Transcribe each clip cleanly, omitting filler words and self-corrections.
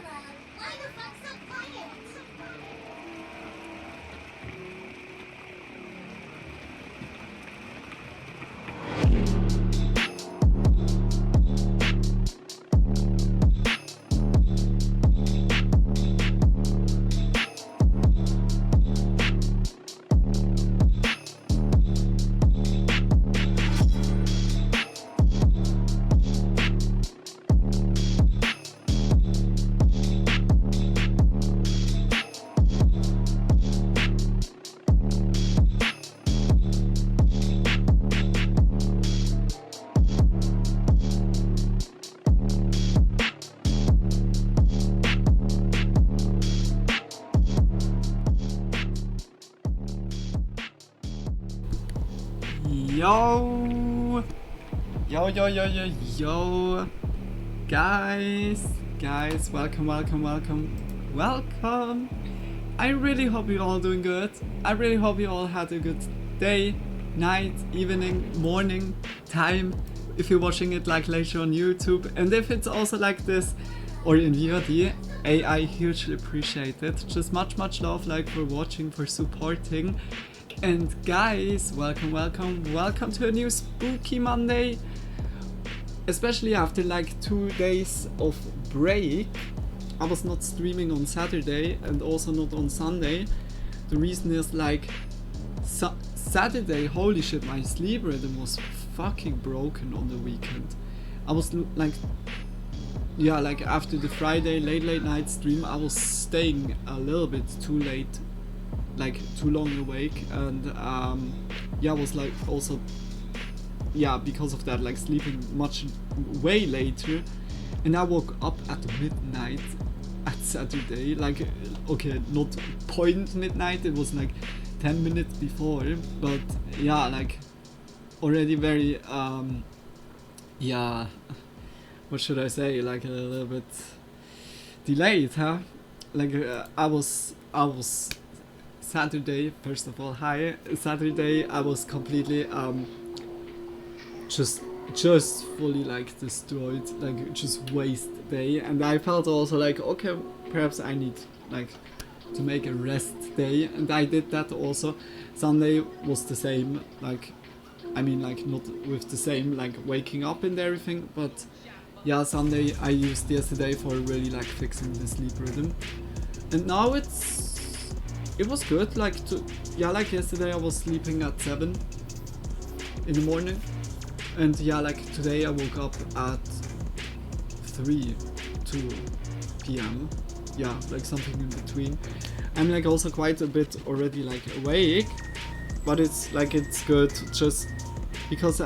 Why the fuck so quiet? Yo! Yo, yo, yo, yo, yo! Guys, welcome. I really hope you're all doing good. I really hope you all had a good day, night, evening, morning, time, if you're watching it like later on YouTube. And if it's also like this, or in VOD, I hugely appreciate it. Just much love like for watching, for supporting. And guys, welcome to a new spooky Monday. Especially after like 2 days of break. I was not streaming on Saturday and also not on Sunday. The reason is like Saturday, holy shit, my sleep rhythm was fucking broken on the weekend. I was like after the Friday late night stream, I was staying a little bit too late, like too long awake, and I was like also because of that like sleeping way later, and I woke up at midnight at Saturday, like okay, not point midnight, it was like 10 minutes before, but like already very what should I say, like a little bit delayed, huh? Like I was Saturday, first of all, hi. Saturday I was completely just fully like destroyed, like just waste day, and I felt also like okay, perhaps I need like to make a rest day, and I did that also. Sunday was the same, like I mean like not with the same like waking up and everything, but Sunday I used yesterday for really like fixing the sleep rhythm, and now it was good, like like yesterday I was sleeping at 7 in the morning, and like today I woke up at 2 p.m. Like something in between. I'm like also quite a bit already like awake, but it's good just because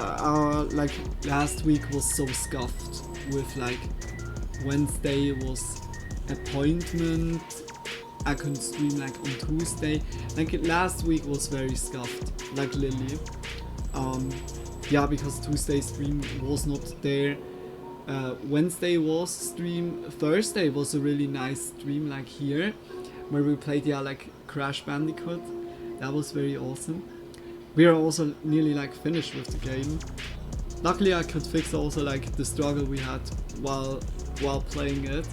like last week was so scuffed with like Wednesday was appointment, I couldn't stream like on Tuesday, like last week was very scuffed, like Lily. Because Tuesday stream was not there. Wednesday was stream. Thursday was a really nice stream, like here, where we played like Crash Bandicoot. That was very awesome. We are also nearly like finished with the game. Luckily I could fix also like the struggle we had while playing it,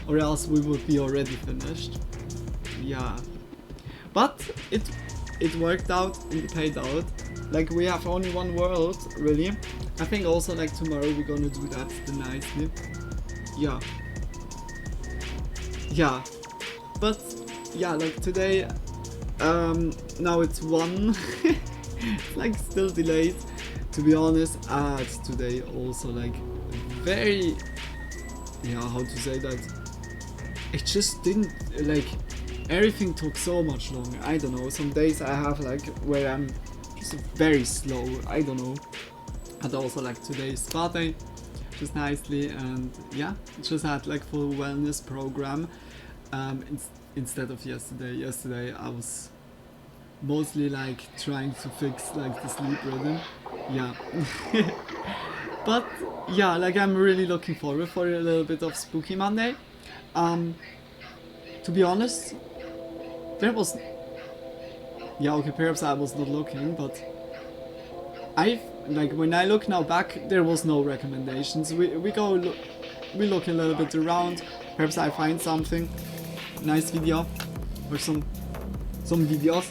or else we would be already finished. But it worked out and it paid out. Like we have only one world, really. I think also like tomorrow we're gonna do that the nicely. But like today, now it's 1. Like still delayed. To be honest, I had today also like very, how to say that? It just didn't, like, everything took so much longer. I don't know, some days I have like where I'm just very slow, I don't know. And also like today's spa day, just nicely, and just had like full wellness program instead of yesterday. Yesterday I was mostly like trying to fix like the sleep rhythm. But like I'm really looking forward for a little bit of Spooky Monday. To be honest, there was perhaps I was not looking, but like when I look now back, there was no recommendations. We look a little bit around. Perhaps I find something nice video or some videos.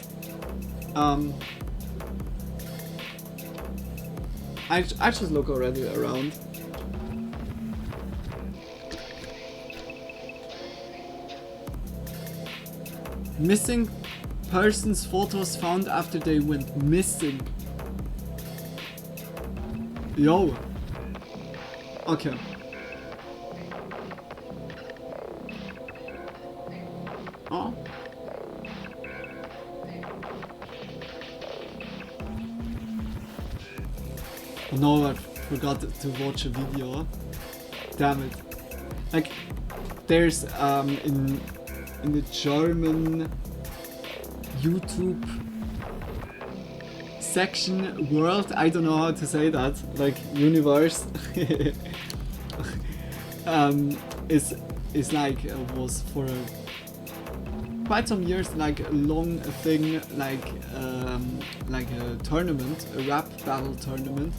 I just look already around. Missing persons photos found after they went missing. Yo. Okay. Oh. No, I forgot to watch a video. Damn it. Like, there's in the German YouTube section world, I don't know how to say that, like universe, is like was for quite some years like a long thing, like a tournament, a rap battle tournament,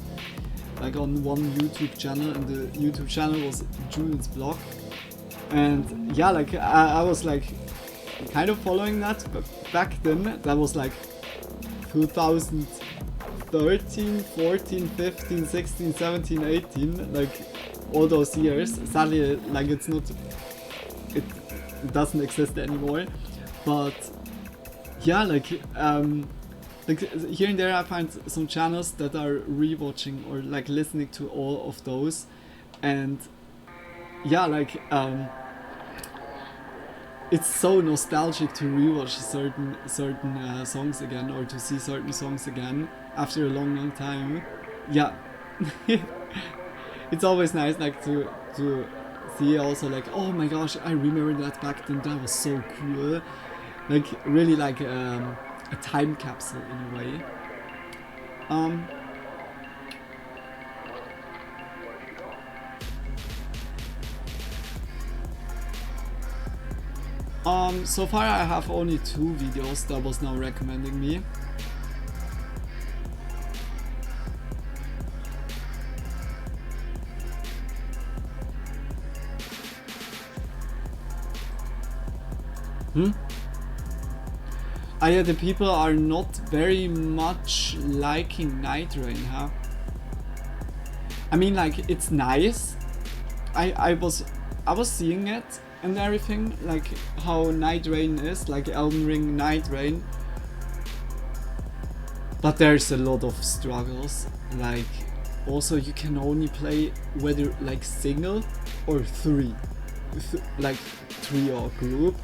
like on one YouTube channel, and the YouTube channel was Julian's Blog. And yeah, like I was like kind of following that, but back then that was like 2013, 14, 15, 16, 17, 18, like all those years. Sadly, like it doesn't exist anymore. But yeah, like here and there I find some channels that are rewatching or like listening to all of those, and yeah, like it's so nostalgic to rewatch certain songs again, or to see certain songs again after a long time. Yeah. It's always nice like to see also like, oh my gosh, I remember that back then, that was so cool. Like really like a time capsule in a way. So far I have only 2 videos that was now recommending me. Yeah, the people are not very much liking Night Rain, huh? I mean, like, it's nice. I was seeing it and everything, like how Night Rain is, like Elden Ring Night Rain. But there's a lot of struggles. Like, also you can only play whether like single or 3, like 3 or group.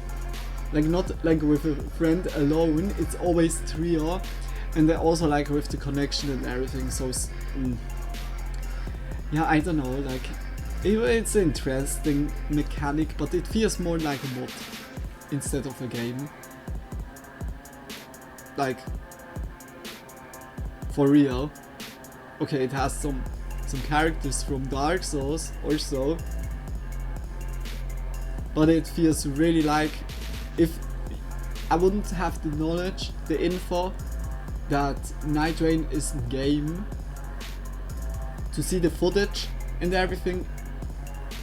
Like not like with a friend alone, it's always 3 or, and then also like with the connection and everything. So yeah, I don't know, like it's an interesting mechanic, but it feels more like a mod instead of a game. Like for real. Okay, it has some characters from Dark Souls or so, but it feels really like, if I wouldn't have the knowledge, the info that Night Rain is game, to see the footage and everything,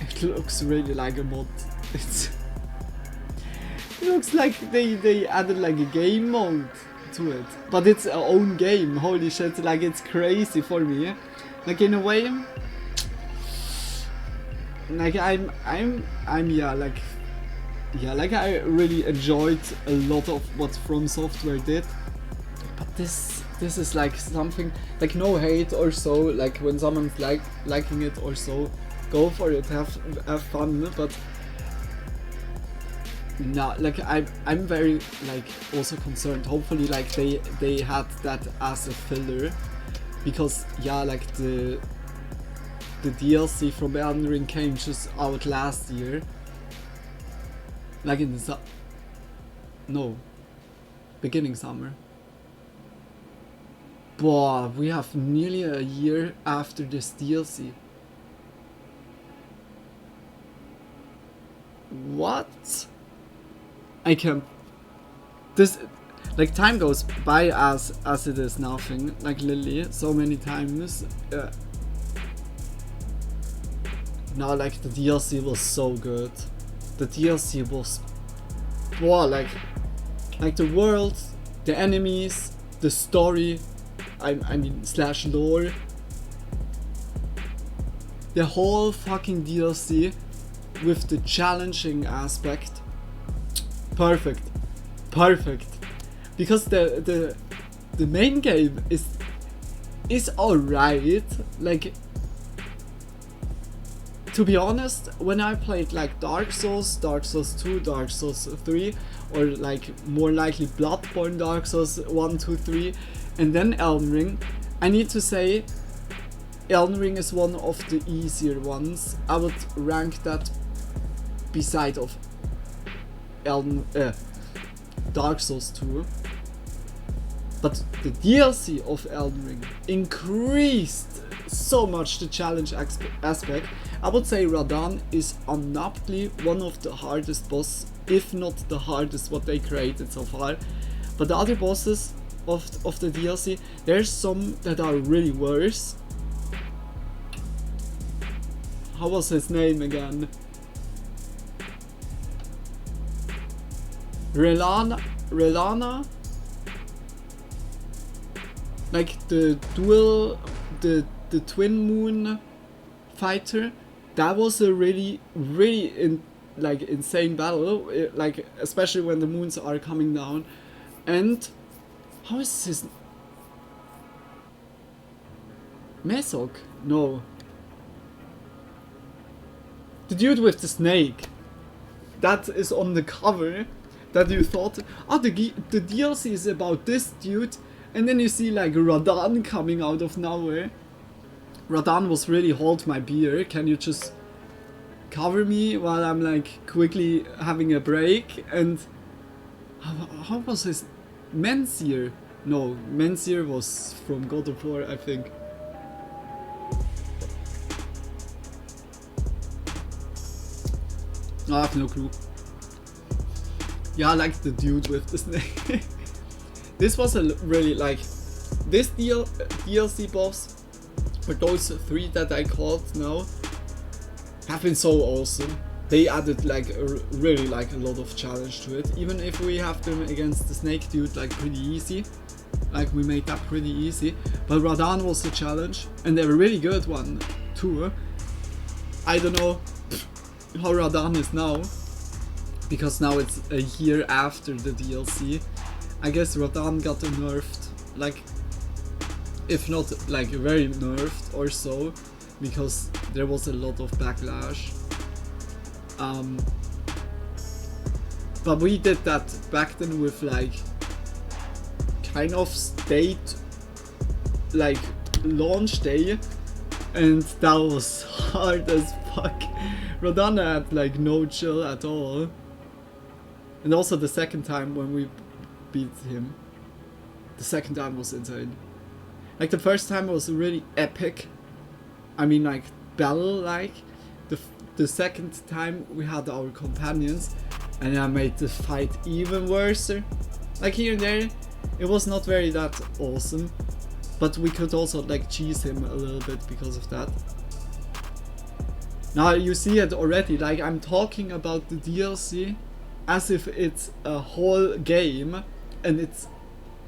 it looks really like a mod. It looks like they added like a game mode to it, but it's our own game. Holy shit, like it's crazy for me. Like in a way, like I'm yeah, like I really enjoyed a lot of what From Software did, but this is like something, like no hate or so, like when someone's liking it or so, go for it, have fun, but no, like I'm very like also concerned. Hopefully like they had that as a filler, because yeah, like the DLC from Elden Ring came just out last year. Like in the beginning summer. Boah, we have nearly a year after this DLC. What? I can't. This, like, time goes by as it is nothing. Like literally, so many times. No, like the DLC was so good. the DLC was, wow, like the world, the enemies, the story, I mean slash lore, the whole fucking DLC with the challenging aspect. Perfect. Because the main game is alright. Like, to be honest, when I played like Dark Souls 2, Dark Souls 3, or like more likely Bloodborne, Dark Souls 1, 2, 3, and then Elden Ring, I need to say Elden Ring is one of the easier ones. I would rank that beside of Dark Souls 2. But the DLC of Elden Ring increased so much the challenge aspect. I would say Radahn is undoubtedly one of the hardest boss, if not the hardest what they created so far. But the other bosses of the DLC, there's some that are really worse. How was his name again? Relana? Like the twin moon fighter, that was a really insane battle, like especially when the moons are coming down. And how is his Mesok? No, the dude with the snake that is on the cover, that you thought, oh, the DLC is about this dude, and then you see like Radahn coming out of nowhere. Radahn was really, hold my beer, can you just cover me while I'm like quickly having a break? And how was his Mensir? No, Mensir was from God of War, I think. I have no clue. Yeah, I like the dude with the snake. This was a really like, this DLC boss, for those three that I called now, have been so awesome. They added like really like a lot of challenge to it. Even if we have them against the snake dude like pretty easy, like we made that pretty easy. But Radahn was a challenge, and they're a really good one too. I don't know how Radahn is now, because now it's a year after the DLC. I guess Radahn got nerfed, like, if not like very nerfed or so, because there was a lot of backlash. But we did that back then with like kind of state like launch day, and that was hard as fuck. Radahn had like no chill at all. And also the second time when we beat him, the second time was insane. Like the first time was really epic, I mean like battle like. The second time we had our companions, and I made the fight even worse. Like here and there it was not very that awesome, but we could also like cheese him a little bit because of that. Now you see it already, like I'm talking about the DLC as if it's a whole game and it's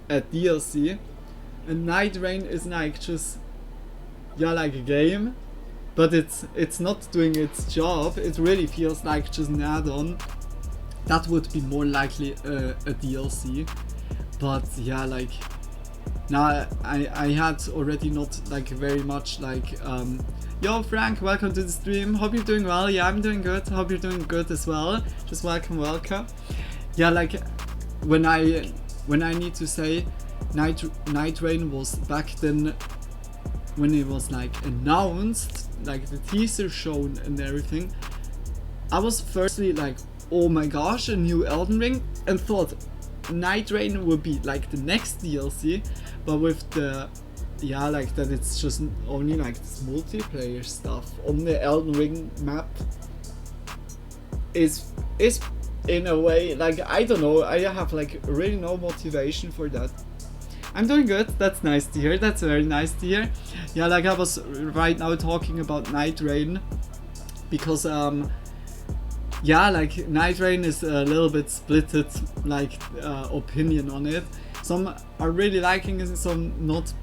a DLC, and Night Rain is like just, yeah, like a game, but it's not doing its job. It really feels like just an add-on. That would be more likely a DLC. But yeah, like now I had already not like very much like yo Frank, welcome to the stream, hope you're doing well. Yeah, I'm doing good, hope you're doing good as well. Just welcome. Yeah, like when I need to say Night Rain was back then, when it was like announced, like the teaser shown and everything, I was firstly like, oh my gosh, a new Elden Ring, and thought Night Rain would be like the next DLC, but with the, yeah, like that it's just only like this multiplayer stuff on the Elden Ring map is in a way like, I don't know, I have like really no motivation for that. I'm doing good, that's nice to hear, that's very nice to hear. Yeah, like I was right now talking about Night Rain, because yeah, like Night Rain is a little bit splitted, like opinion on it. Some are really liking it, some not.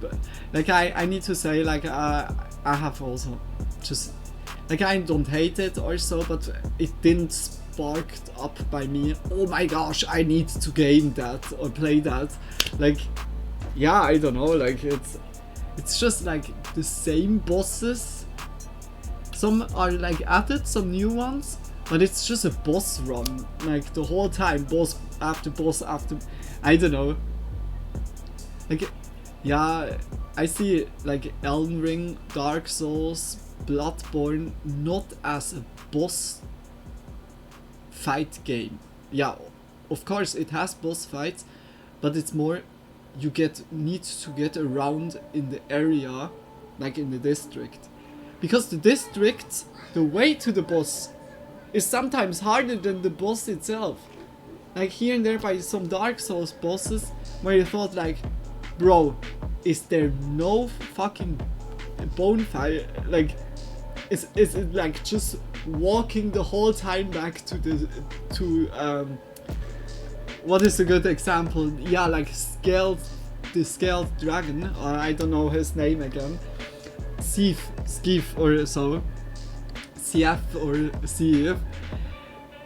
Like I need to say, like I have also just like I don't hate it or so, but it didn't sparked up by me. Oh my gosh, I need to game that or play that. Like, yeah, I don't know. Like it's just like the same bosses. Some are like added, some new ones. But it's just a boss run, like the whole time, boss after, I don't know. Like, yeah, I see like Elden Ring, Dark Souls, Bloodborne not as a boss fight game. Yeah, of course it has boss fights, but it's more you need to get around in the area, like in the district, because the district, the way to the boss is sometimes harder than the boss itself. Like here and there by some Dark Souls bosses where you thought like, bro, is there no fucking bonfire? Like, is it like just walking the whole time back to what is a good example? Yeah, like the scaled dragon, or I don't know his name again, Skeef or so. CF or CF.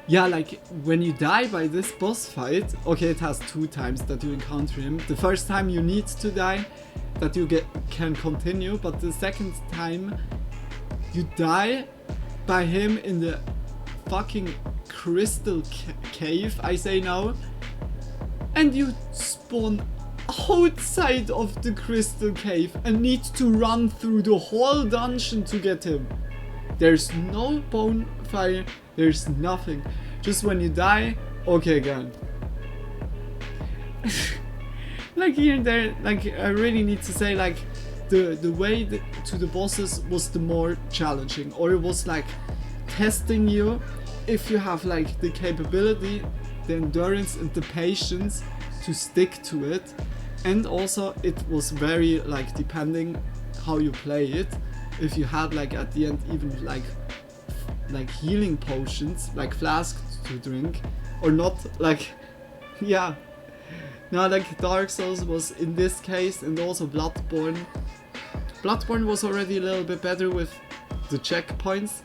Yeah, like when you die by this boss fight, okay, it has 2 times that you encounter him. The first time you need to die, that you can continue, but the second time you die by him in the fucking crystal cave, I say now, and you spawn outside of the crystal cave and need to run through the whole dungeon to get him. There's no bonfire, there's nothing. Just when you die, okay again. Like here and there, like I really need to say, like the way to the bosses was the more challenging, or it was like testing you if you have like the capability, the endurance and the patience to stick to it. And also it was very like depending how you play it. If you had like at the end even like healing potions, like flasks to drink, or not, like, yeah. Now like Dark Souls was in this case, and also Bloodborne. Bloodborne was already a little bit better with the checkpoints.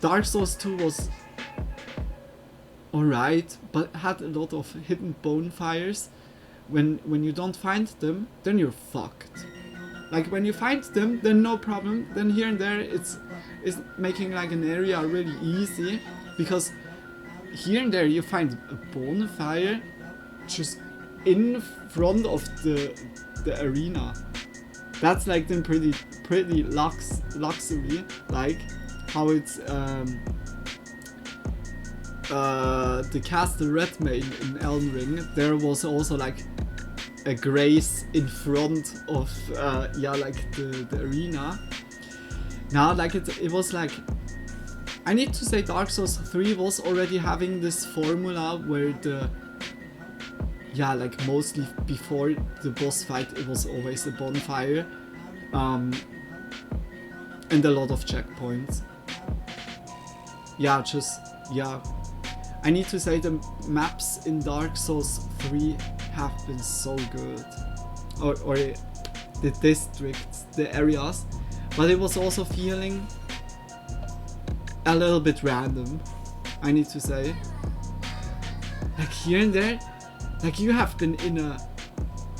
Dark Souls 2 was alright, but had a lot of hidden bonfires. When you don't find them, then you're fucked. Like when you find them, then no problem. Then here and there, it's making like an area really easy, because here and there you find a bonfire just in front of the arena. That's like then pretty luxury, like how it's the Castle Redmane in Elden Ring. There was also like a grace in front of like the arena. Now like it was like, I need to say Dark Souls 3 was already having this formula where like mostly before the boss fight it was always a bonfire, and a lot of checkpoints. I need to say the maps in Dark Souls 3 have been so good, or the districts, the areas, but it was also feeling a little bit random, I need to say. Like here and there, like you have been in a,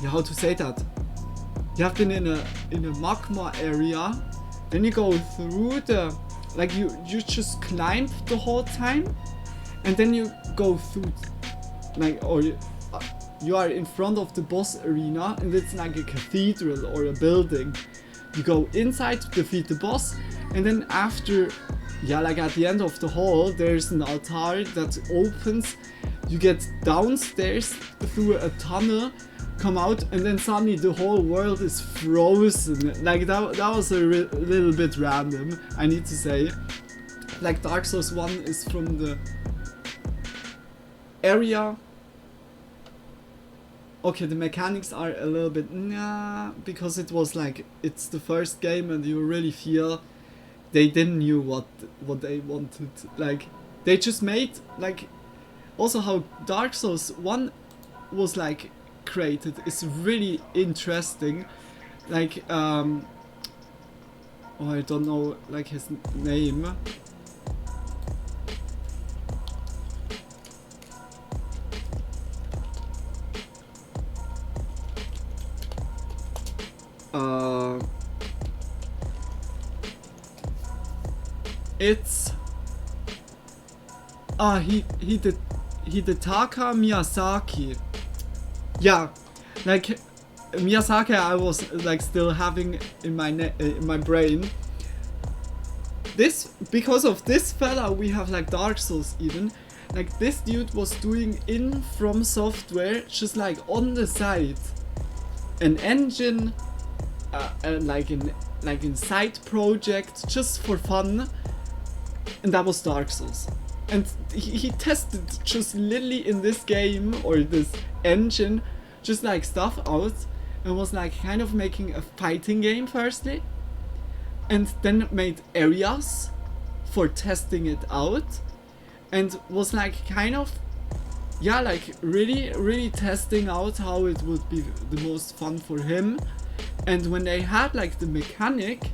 how to say that? You have been in a magma area, then you go through the, like you just climb the whole time, and then you go through, like, or you are in front of the boss arena, and it's like a cathedral or a building. You go inside to defeat the boss, and then after, like at the end of the hall, there's an altar that opens. You get downstairs through a tunnel, come out, and then suddenly the whole world is frozen. Like that was a little bit random, I need to say. Like Dark Souls 1 is from the area. Okay, the mechanics are a little bit because it was like, it's the first game and you really feel they didn't knew what they wanted. Like they just made like, also how Dark Souls 1 was like created is really interesting. Like oh, I don't know like his name. It's Hidetaka Miyazaki. Yeah, like Miyazaki, I was like still having in my brain. This, because of this fella, we have like Dark Souls even. Like this dude was doing in From Software, just like on the side, an engine, like in side project just for fun, and that was Dark Souls. And he tested just literally in this game or this engine, just like stuff out, and was like kind of making a fighting game firstly, and then made areas for testing it out, and was like kind of, yeah, like really testing out how it would be the most fun for him. And when they had like the mechanic,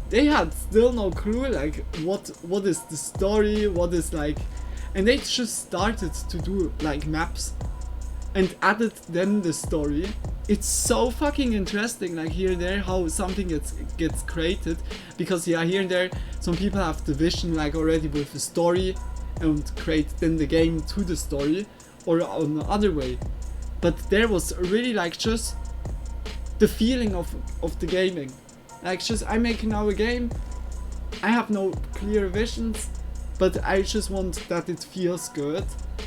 they had still no clue like what is the story, what is like, and they just started to do like maps and added then the story. It's so fucking interesting, like here and there how something gets created, because yeah, here and there some people have the vision like already with the story and create then the game to the story, or on the other way. But there was really like just the feeling of the gaming. Like just I'm making now a game, I have no clear visions, but I just want that it feels good.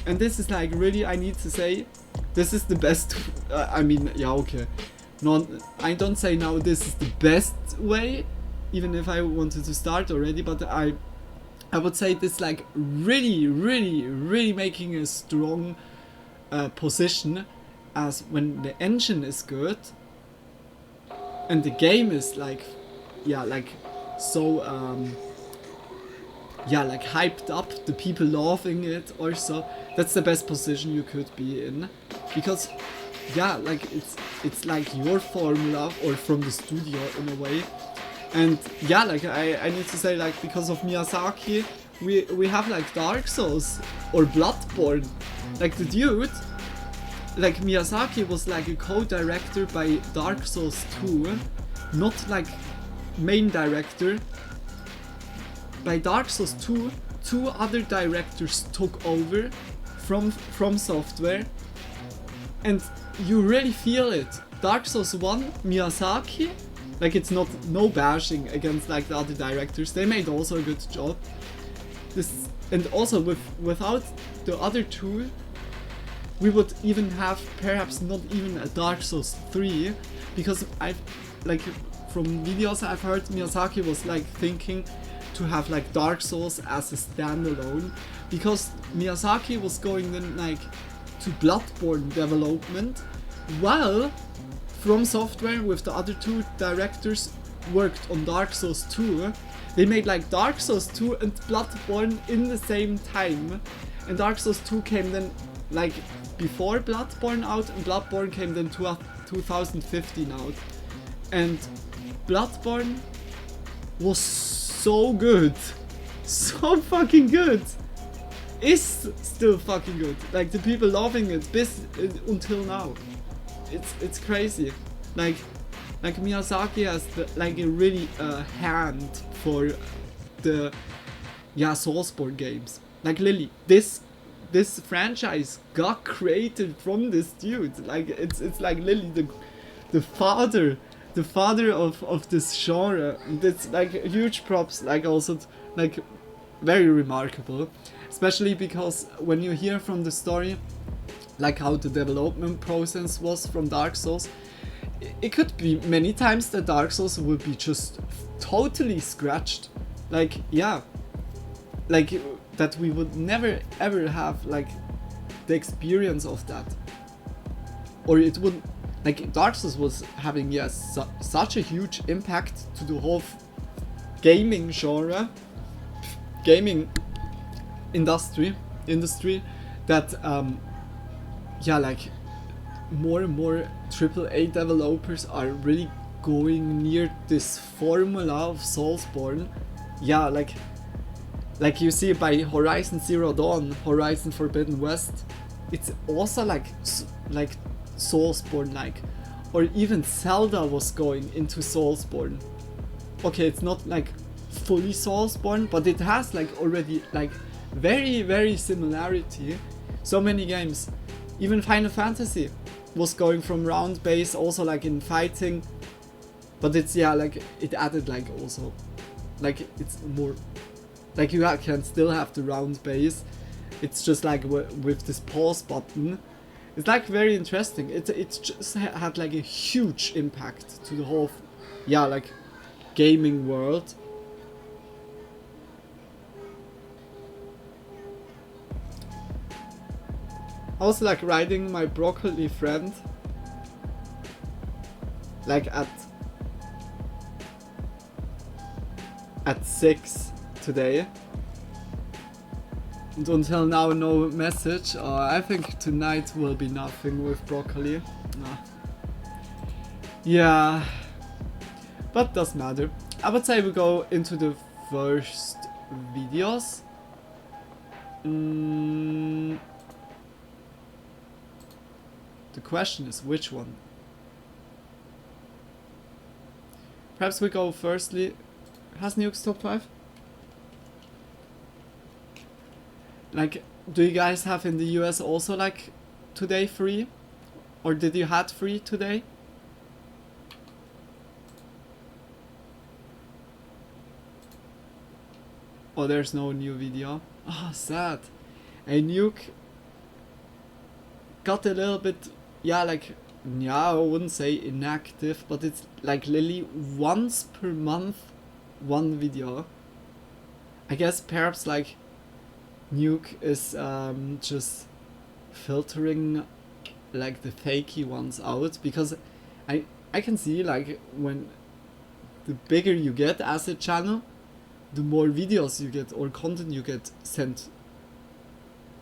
And this is like really, I need to say, this is the best, I mean, yeah, okay. I don't say now this is the best way, even if I wanted to start already, but I would say this like really making a strong position, as when the engine is good and the game is like, yeah, like so yeah, like hyped up, the people loving it or so, that's the best position you could be in. Because yeah, like it's like your formula, or from the studio in a way. And yeah, like I need to say, like because of Miyazaki, we have like Dark Souls or Bloodborne. Like the dude, like Miyazaki was like a co-director by Dark Souls 2, not like main director. By Dark Souls 2, two other directors took over from Software, and you really feel it. Dark Souls 1, Miyazaki, like it's not no bashing against like the other directors, they made also a good job. This, and also without the other two, we would even have perhaps not even a Dark Souls 3, because I've like from videos I've heard, Miyazaki was like thinking to have like Dark Souls as a standalone, because Miyazaki was going then like to Bloodborne development, while From Software with the other two directors worked on Dark Souls 2. They made like Dark Souls 2 and Bloodborne in the same time, and Dark Souls 2 came then like before Bloodborne out, and Bloodborne came then 2015 out. And Bloodborne was so good, so fucking good. Is still fucking good. Like the people loving it until now. It's crazy. Like Miyazaki has like a really hand for the Soulsborne games. Like literally, this franchise got created from this dude. Like it's like literally the father of this genre. It's like huge props. Like also like very remarkable, especially because when you hear from the story, like how the development process was from Dark Souls, it could be many times that Dark Souls would be just totally scratched. Like yeah, like that we would never ever have like the experience of that, or it would like Dark Souls was having such a huge impact to the whole gaming genre. Gaming industry that yeah, like more and more AAA developers are really going near this formula of Soulsborne. Yeah, like you see by Horizon Zero Dawn, Horizon Forbidden West, it's also like Soulsborne like, or even Zelda was going into Soulsborne. Okay, it's not like fully Soulsborne, but it has like already like very similarity. So many games, even Final Fantasy was going from round base, also like in fighting, but it's, yeah, like it added like also like it's more like you can still have the round base, it's just like with this pause button. It's like very interesting. It just had like a huge impact to the whole yeah, like gaming world. I was like riding my broccoli friend like at 6 today, and until now no message. I think tonight will be nothing with broccoli. Yeah, but doesn't matter. I would say we go into the first videos. The question is which one? Perhaps we go firstly. Has Nuke's top 5? Like, do you guys have in the US also like today free? Or did you had free today? Oh, there's no new video. Oh, sad. And Nuke got a little bit, yeah, like, yeah, I wouldn't say inactive, but it's like literally once per month, one video. I guess perhaps like Nuke is just filtering like the fakey ones out, because I can see like when the bigger you get as a channel, the more videos you get or content you get sent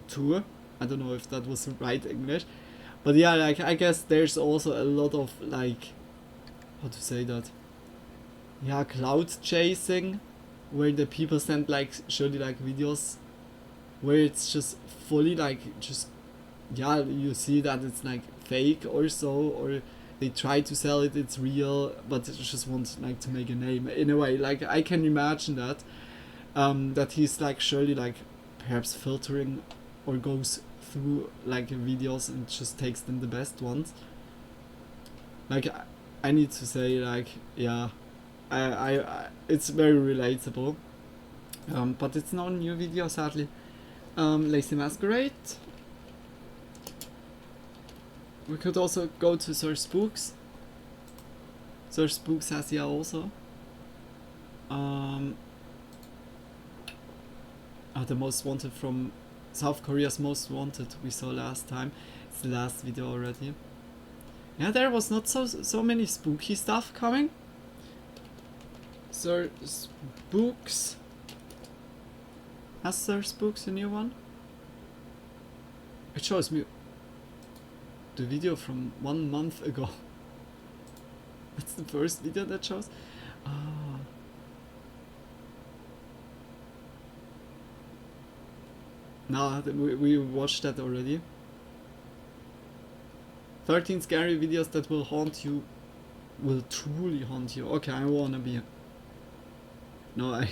to. I don't know if that was the right English, but yeah, like I guess there's also a lot of like, how to say that? Yeah, cloud chasing, where the people send like surely like videos where it's just fully like just, yeah, you see that it's like fake or so, or they try to sell it, it's real, but it just wants like to make a name in a way. Like I can imagine that that he's like surely like perhaps filtering or goes through like videos and just takes them the best ones. Like I need to say like, yeah, I it's very relatable, but it's no new video sadly. Lazy Masquerade. We could also go to Sir Spooks. Sir Spooks has here also. The most wanted from South Korea's most wanted we saw last time. It's the last video already. Yeah, there was not so many spooky stuff coming. Sir Spooks. Has Sir Spooks a new one? It shows me the video from 1 month ago. That's the first video that shows. Ah. Nah, we watched that already. 13 scary videos that will haunt you. Will truly haunt you. Okay, I wanna be... No, I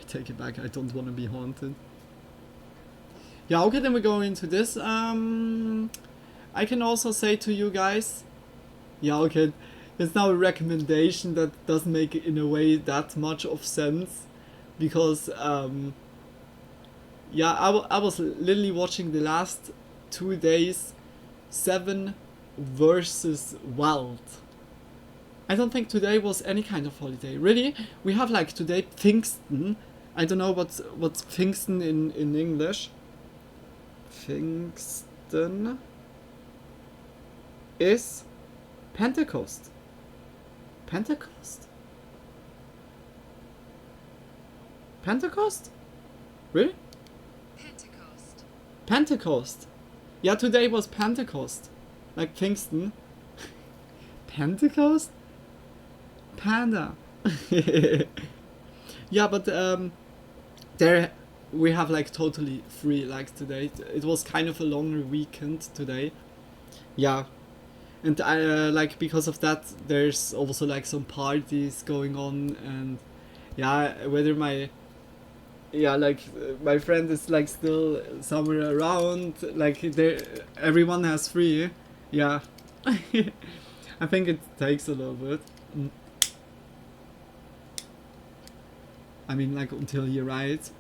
take it back. I don't wanna be haunted. Yeah, okay, then we go into this. I can also say to you guys... Yeah, okay, it's now a recommendation that doesn't make in a way that much of sense. Because, yeah, I was literally watching the last 2 days 7 versus Wild. I don't think today was any kind of holiday. Really? We have like today Pfingsten. I don't know what's Pfingsten in English. Pfingsten is Pentecost. Pentecost? Pentecost? Really? Pentecost. Yeah, today was Pentecost. Like Kingston. Pentecost? Panda. Yeah, but there we have like totally free like today. It was kind of a longer weekend today. Yeah. And I like because of that there's also like some parties going on, and yeah, whether my my friend is like still somewhere around, like there everyone has free. Yeah. I think it takes a little bit. I mean, like, until he writes.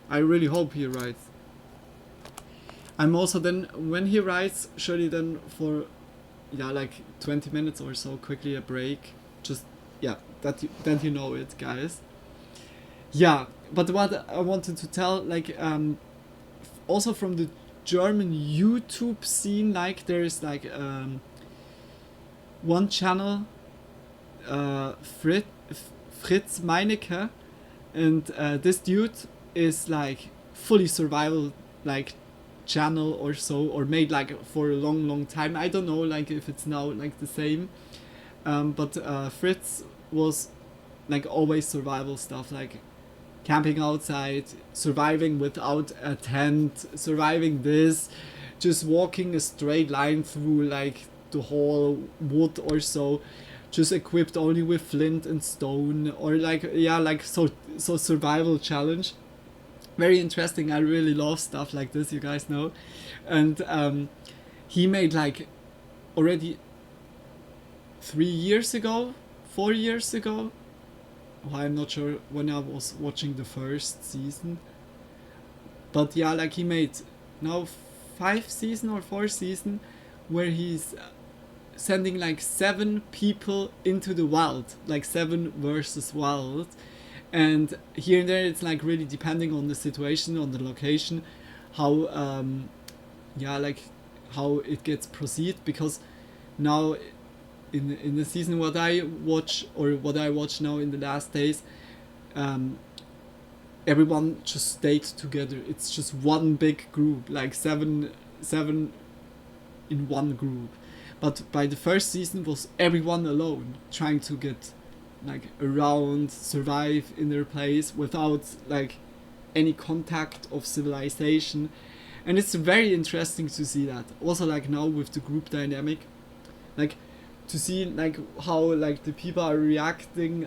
I really hope he writes. I'm also then, when he writes, surely then for, yeah, like 20 minutes or so, quickly a break. Just, yeah, that you know it, guys. Yeah, but what I wanted to tell, like, also from the German YouTube scene, like, there's like one channel, Fritz Meinecke, and this dude is like fully survival like channel or so, or made like for a long time. I don't know like if it's now like the same, but Fritz was like always survival stuff, like camping outside, surviving without a tent, surviving this, just walking a straight line through like the whole wood or so, just equipped only with flint and stone, or like, yeah, like so survival challenge. Very interesting. I really love stuff like this, you guys know. And he made like already 3 years ago, 4 years ago, well, I'm not sure when I was watching the first season, but yeah, like he made now 5 season or 4 season where he's sending like 7 people into the wild, like 7 versus wild, and here and there it's like really depending on the situation, on the location, how yeah, like how it gets proceed, because now in the season what I watch, or what I watch now in the last days, everyone just stayed together. It's just one big group, like seven in one group. But by the first season was everyone alone, trying to get like around, survive in their place without like any contact of civilization. And it's very interesting to see that. Also like now with the group dynamic, like to see like how like the people are reacting,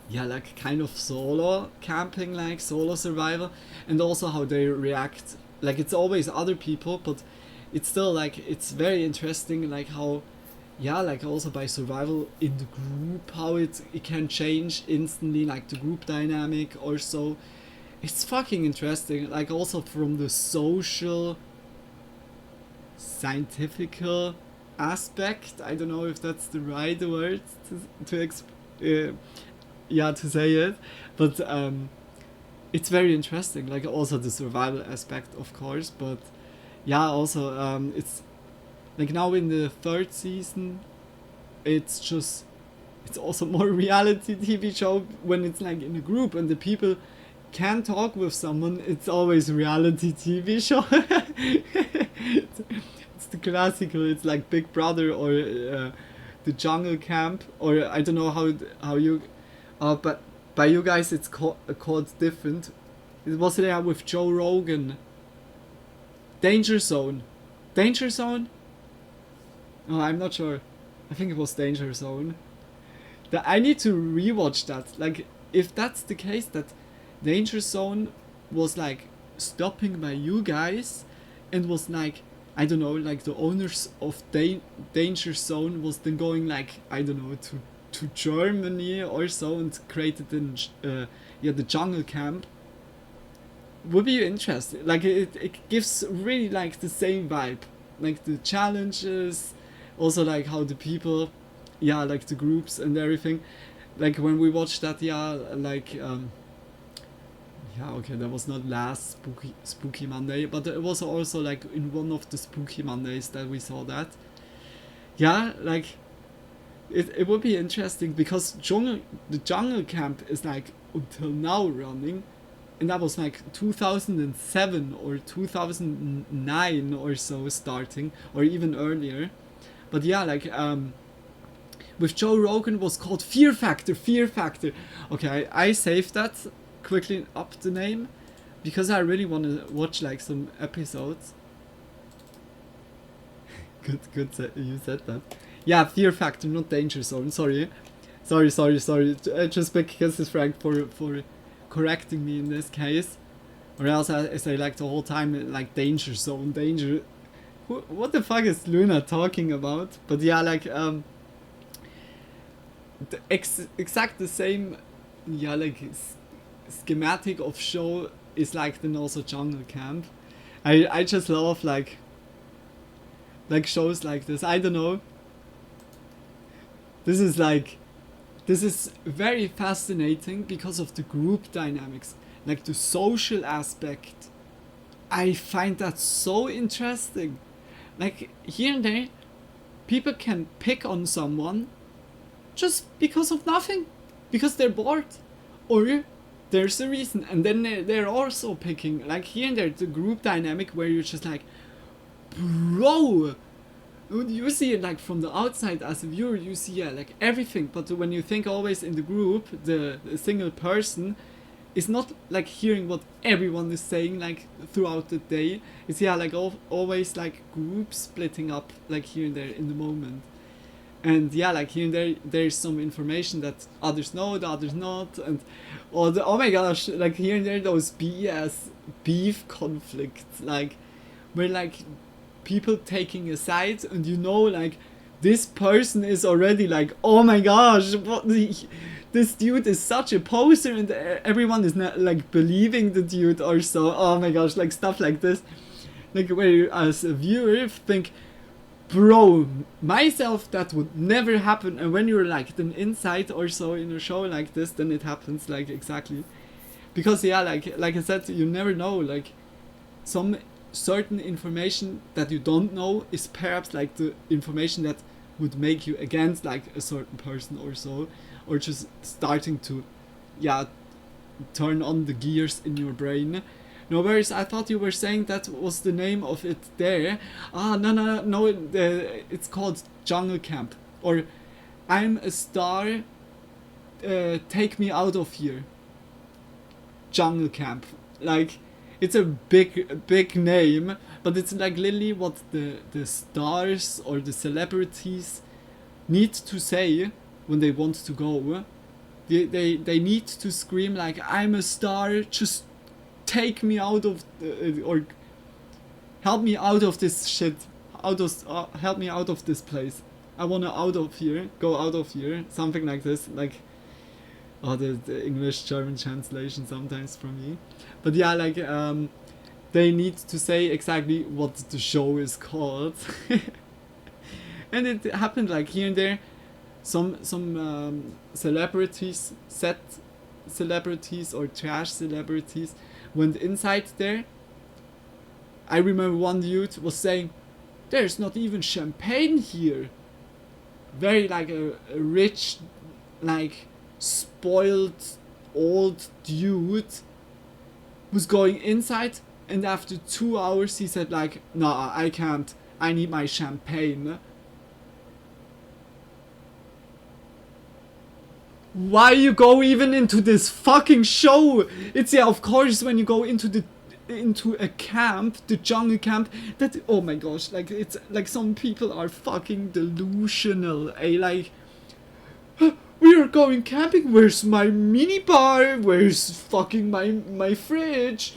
yeah, like kind of solo camping, like solo survival, and also how they react. Like it's always other people, but it's still like it's very interesting, like how, yeah, like also by survival in the group, how it can change instantly, like the group dynamic or so. It's fucking interesting, like also from the social, scientific aspect. I don't know if that's the right word to say it, but it's very interesting, like also the survival aspect, of course, but yeah, also it's like now in the 3rd season, it's also more reality TV show when it's like in a group and the people can talk with someone. It's always reality TV show. It's the classical. It's like Big Brother or the Jungle Camp, or I don't know how you, but by you guys it's called different. It was there with Joe Rogan. Danger Zone. Danger Zone? Oh, I'm not sure. I think it was Danger Zone. I need to rewatch that. Like, if that's the case, that Danger Zone was like stopping by you guys, and was like, I don't know, like the owners of Danger Zone was then going like, I don't know, to Germany or so, and created the jungle camp. Would be interesting. Like it gives really like the same vibe, like the challenges, also like how the people, yeah, like the groups and everything. Like when we watched that, yeah, like yeah, okay, that was not last spooky Monday, but it was also like in one of the spooky Mondays that we saw that. Yeah, like it would be interesting, because the jungle camp is like until now running, and that was like 2007 or 2009 or so starting, or even earlier. But yeah, like with Joe Rogan was called Fear Factor. Okay, I saved that, quickly up the name, because I really want to watch like some episodes. Good, you said that. Yeah, Fear Factor, not Danger Zone. Sorry. Just because it's Frank for correcting me in this case, or else I say like the whole time like Danger Zone, danger. What the fuck is Luna talking about? But yeah, like the exact the same, yeah, like schematic of show is like then also Jungle Camp. I just love like shows like this. I don't know. This is very fascinating because of the group dynamics, like the social aspect. I find that so interesting. Like here and there, people can pick on someone just because of nothing, because they're bored, or there's a reason, and then they're also picking. Like here and there, the group dynamic where you're just like, bro. You see it like from the outside as a viewer, you see like everything, but when you think always in the group, the single person is not like hearing what everyone is saying like throughout the day. It's like always like groups splitting up like here and there in the moment. And yeah, like here and there, there's some information that others know, the others not, and oh my gosh, like here and there those BS beef conflicts, like where like people taking a side, and like this person is already like, oh my gosh, this dude is such a poser, and everyone is not like believing the dude or so. Oh my gosh, like stuff like this, like where you as a viewer think, bro, myself that would never happen, and when you're like then inside or so in a show like this, then it happens like exactly, because yeah, like I said, you never know, like some certain information that you don't know is perhaps like the information that would make you against like a certain person or so, or just starting to turn on the gears in your brain. No worries, I thought you were saying that was the name of it there. No, it's called Jungle Camp, or I'm a Star, Take Me Out of Here. Jungle Camp, like it's a big name, but it's like literally what the stars or the celebrities need to say when they want to go. They need to scream like, I'm a star, just take me out of or help me out of this shit, help me out of this place. I wanna out of here, go out of here, something like this, like the English German translation sometimes from me. But yeah, like they need to say exactly what the show is called. And it happened like here and there. Some celebrities, set celebrities or trash celebrities went inside there. I remember one dude was saying, there's not even champagne here. Very like a rich, like spoiled old dude was going inside, and after 2 hours he said like, nah, I can't, I need my champagne. Why you go even into this fucking show? It's of course when you go into a camp, the jungle camp, that, oh my gosh, like it's like some people are fucking delusional, like, we are going camping, where's my mini bar, where's fucking my fridge,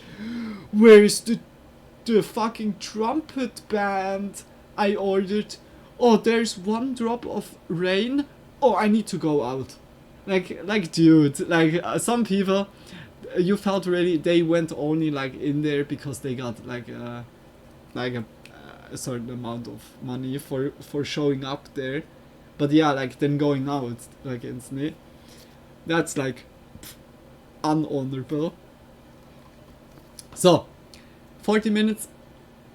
where's the fucking trumpet band I ordered, oh there's one drop of rain, oh I need to go out. Like dude, like some people, you felt really they went only like in there because they got like a certain amount of money for showing up there, but yeah, like then going out like instantly, that's like unhonorable. So 40 minutes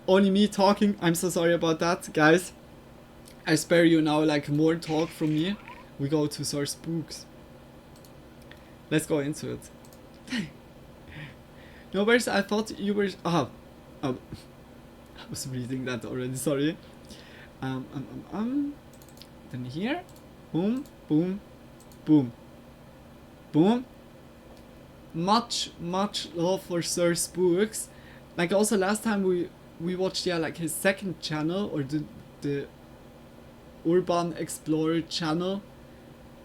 only me talking, I'm so sorry about that, guys. I spare you now like more talk from me. We go to Source Books. Let's go into it. No worries, I thought you were... Oh, I was reading that already, sorry. Then here, boom, boom, boom, boom. Much love for Sir Spooks. Like also last time we watched, yeah, like his second channel, or the Urban Explorer channel.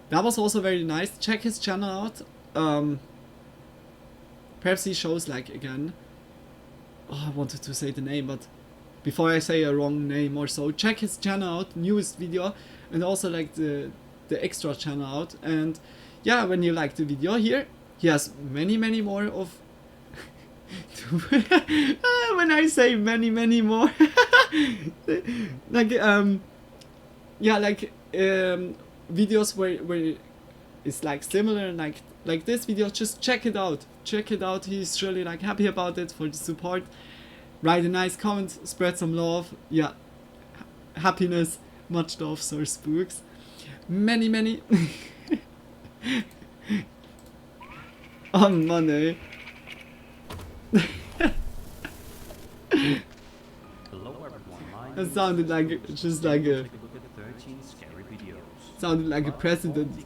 That was also very nice. Check his channel out. Perhaps he shows like again. Oh, I wanted to say the name, but before I say a wrong name or so, check his channel out, newest video, and also like the extra channel out. And yeah, when you like the video here, he has many more of. When I say many more, like yeah, like videos where it's like similar, like this video. Just check it out. He's really like happy about it, for the support. Write a nice comment, spread some love. Yeah, happiness, much love, Sir Spooks. Many on money. That sounded like just like a president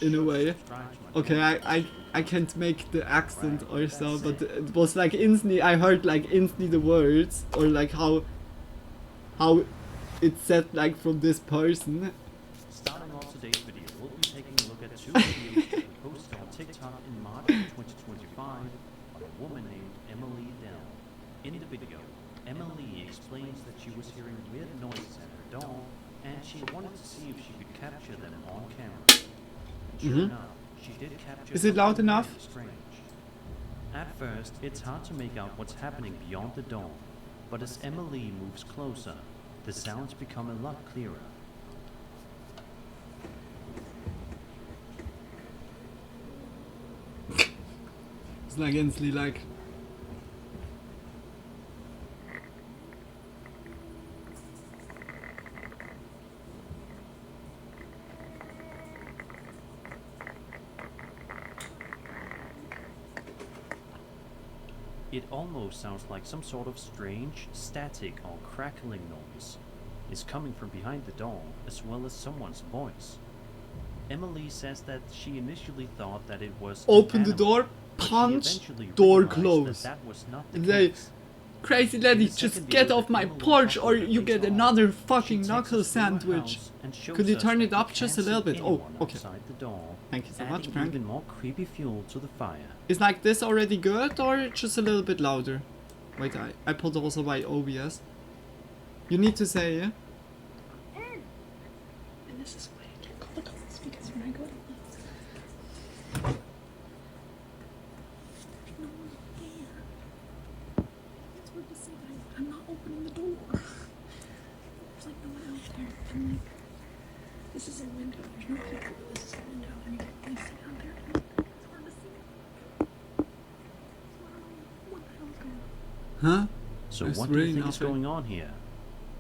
in a way. Okay, I can't make the accent or so, but it was like instantly, I heard like instantly the words, or like how it's said like from this person. Starting off today's video, we'll be taking a look at two videos that were posted on TikTok in March 2025 by a woman named Emily Dell. In the video, Emily explains that she was hearing weird noises at her door, and she wanted to see if she could capture them on camera. And sure enough, she did capture. Is it loud something enough? very strange. At first, it's hard to make out what's happening beyond the door, but as Emily moves closer, the sounds become a lot clearer. It's like instantly like. It almost sounds like some sort of strange, static or crackling noise is coming from behind the door, as well as someone's voice. Emily says that she initially thought that it was Open an the door, animal, but she punch, eventually door realized closed. that was not the They, case. crazy In lady, the just second get video off that my Emily porch or uploaded you get later on, another she fucking takes knuckle us through her sandwich. house and shows Could you us turn that it up you just a can't little see bit? Oh, anyone okay. outside the door, Thank you so much, adding Frank. even more creepy fuel to the fire. Is like this already good or just a little bit louder? Wait, I pulled also my OBS. You need to say, yeah? And this is why I can't call the cops, because when I go to Vids, there's no one there. It's weird to say that I'm not opening the door. There's like no one out there, and like, this is a window, there's no people, but this is a window, and you can't really see out there, and it's hard to see. So I don't know what the hell's going on. Huh? So There's what do you really think is nothing. going on here?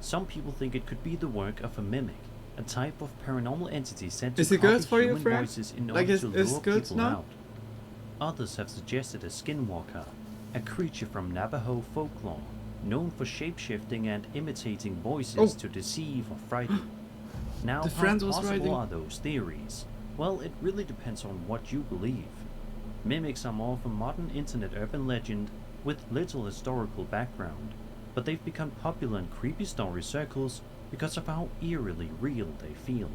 Some people think it could be the work of a mimic, a type of paranormal entity said to Is it copy good for you, human friend? voices in Like, order is to lure good people now? out. Others have suggested a skinwalker, a creature from Navajo folklore, known for shapeshifting and imitating voices Oh. to deceive or frighten. Now, The how friend was possible writing. are those theories? Well, it really depends on what you believe. Mimics are more of a modern internet urban legend with little historical background, but they've become popular in creepy story circles because of how eerily real they feel.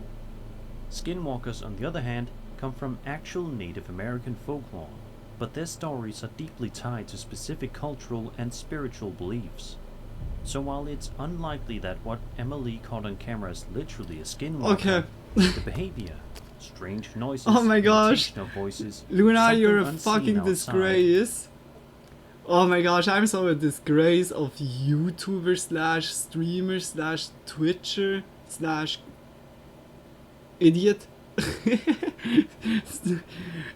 Skinwalkers, on the other hand, come from actual Native American folklore, but their stories are deeply tied to specific cultural and spiritual beliefs. So while it's unlikely that what Emily caught on camera is literally a skinwalker, Okay. the behavior, strange noises, Oh my gosh. imitational voices, Luna, something you're a unseen fucking outside. disgrace. Oh my gosh, I'm so a disgrace of YouTuber slash streamer slash Twitcher slash idiot.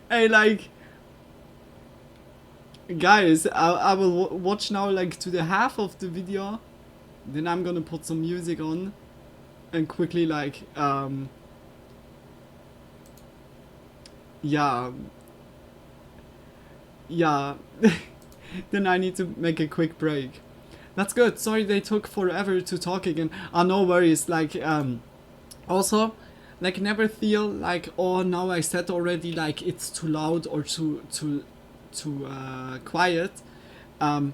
Hey, like, guys, I will watch now like to the half of the video, then I'm gonna put some music on and quickly like yeah then I need to make a quick break. That's good. Sorry they took forever to talk again. No worries. Like, also, like, never feel like, oh, now I said already, like, it's too loud or too quiet. I'm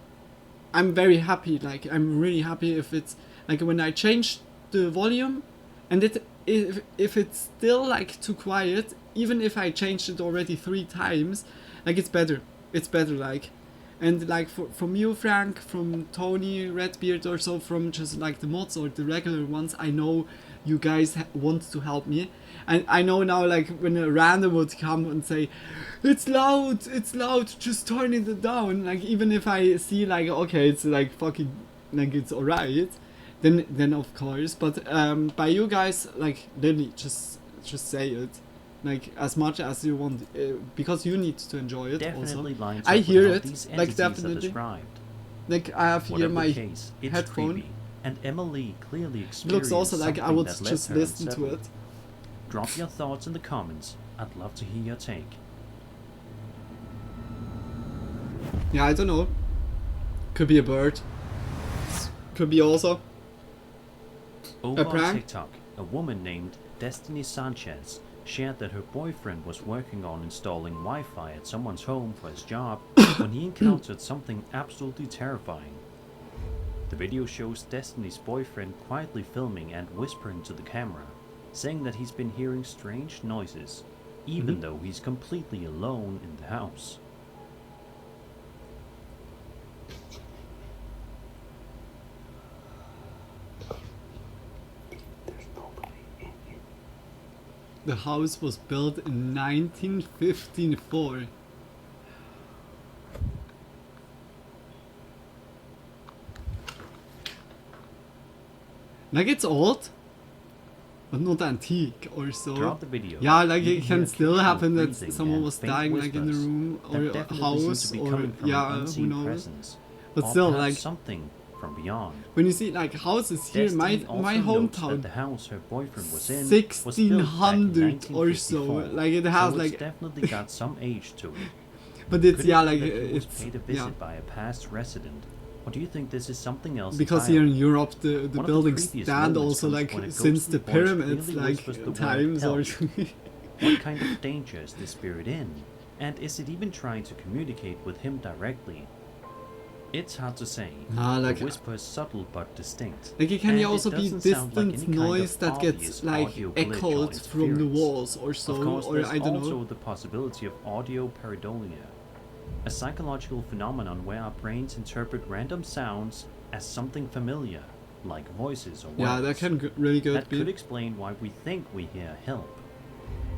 very happy. Like, I'm really happy if it's, like, when I change the volume, and if it's still, like, too quiet, even if I changed it already 3 times, like, it's better. It's better, like. And like from you, Frank, from Tony, Redbeard, or so, from just like the mods or the regular ones, I know you guys want to help me. And I know now, like, when a random would come and say, it's loud, just turn it down. Like, even if I see, like, okay, it's like fucking, like, it's alright, then of course. But by you guys, like, literally just say it. Like, as much as you want, because you need to enjoy it. Definitely also. lines I up hear with how it, these like, entities are definitely. described. Like, I have here Whatever my the case, it's headphone. creepy, and Emily clearly experienced Looks also like I something would that left just her listen to unsettled. it. Drop your thoughts in the comments. I'd love to hear your take. Yeah, I don't know. Could be a bird. Could be also. Over on prank? TikTok, a woman named Destiny Sanchez shared that her boyfriend was working on installing Wi-Fi at someone's home for his job when he encountered something absolutely terrifying. The video shows Destiny's boyfriend quietly filming and whispering to the camera, saying that he's been hearing strange noises, even though he's completely alone in the house. The house was built in 1954. Like, it's old, but not antique or so. Throughout the video, Yeah, like, you it can hear still occasional happen that breathing someone and was faint dying, like, in the whispers room that or a definitely seem house, to be or coming from yeah, an who unseen knows. presence, But or still, perhaps like, something from beyond. when you see, like, houses here, Destiny my also notes that hometown, the house her boyfriend was in was built back in 1600 or so. 1954, Like, it has, so it's like, definitely got some age to it. but it's, Could yeah, it be like, that he was it's, paid a yeah. visit by a past resident, or do you think this is something else Because here entirely? in Europe, the One of the buildings creepiest stand moments also, comes like, when a since the ghostly voice pyramids, clearly like, whispers the word times or help. What kind of danger is this spirit in? And is it even trying to communicate with him directly? It's hard to say. like, the whisper is subtle but distinct. like, it can and also be doesn't sound like distant any kind of noise that gets, obvious like, audio glitch or echoed from the interference. walls or so, Of course, or there's I don't also know. the possibility of audio pareidolia, a psychological phenomenon where our brains interpret random sounds as something familiar, like voices or words. Yeah, that can really good That be. could explain why we think we hear help.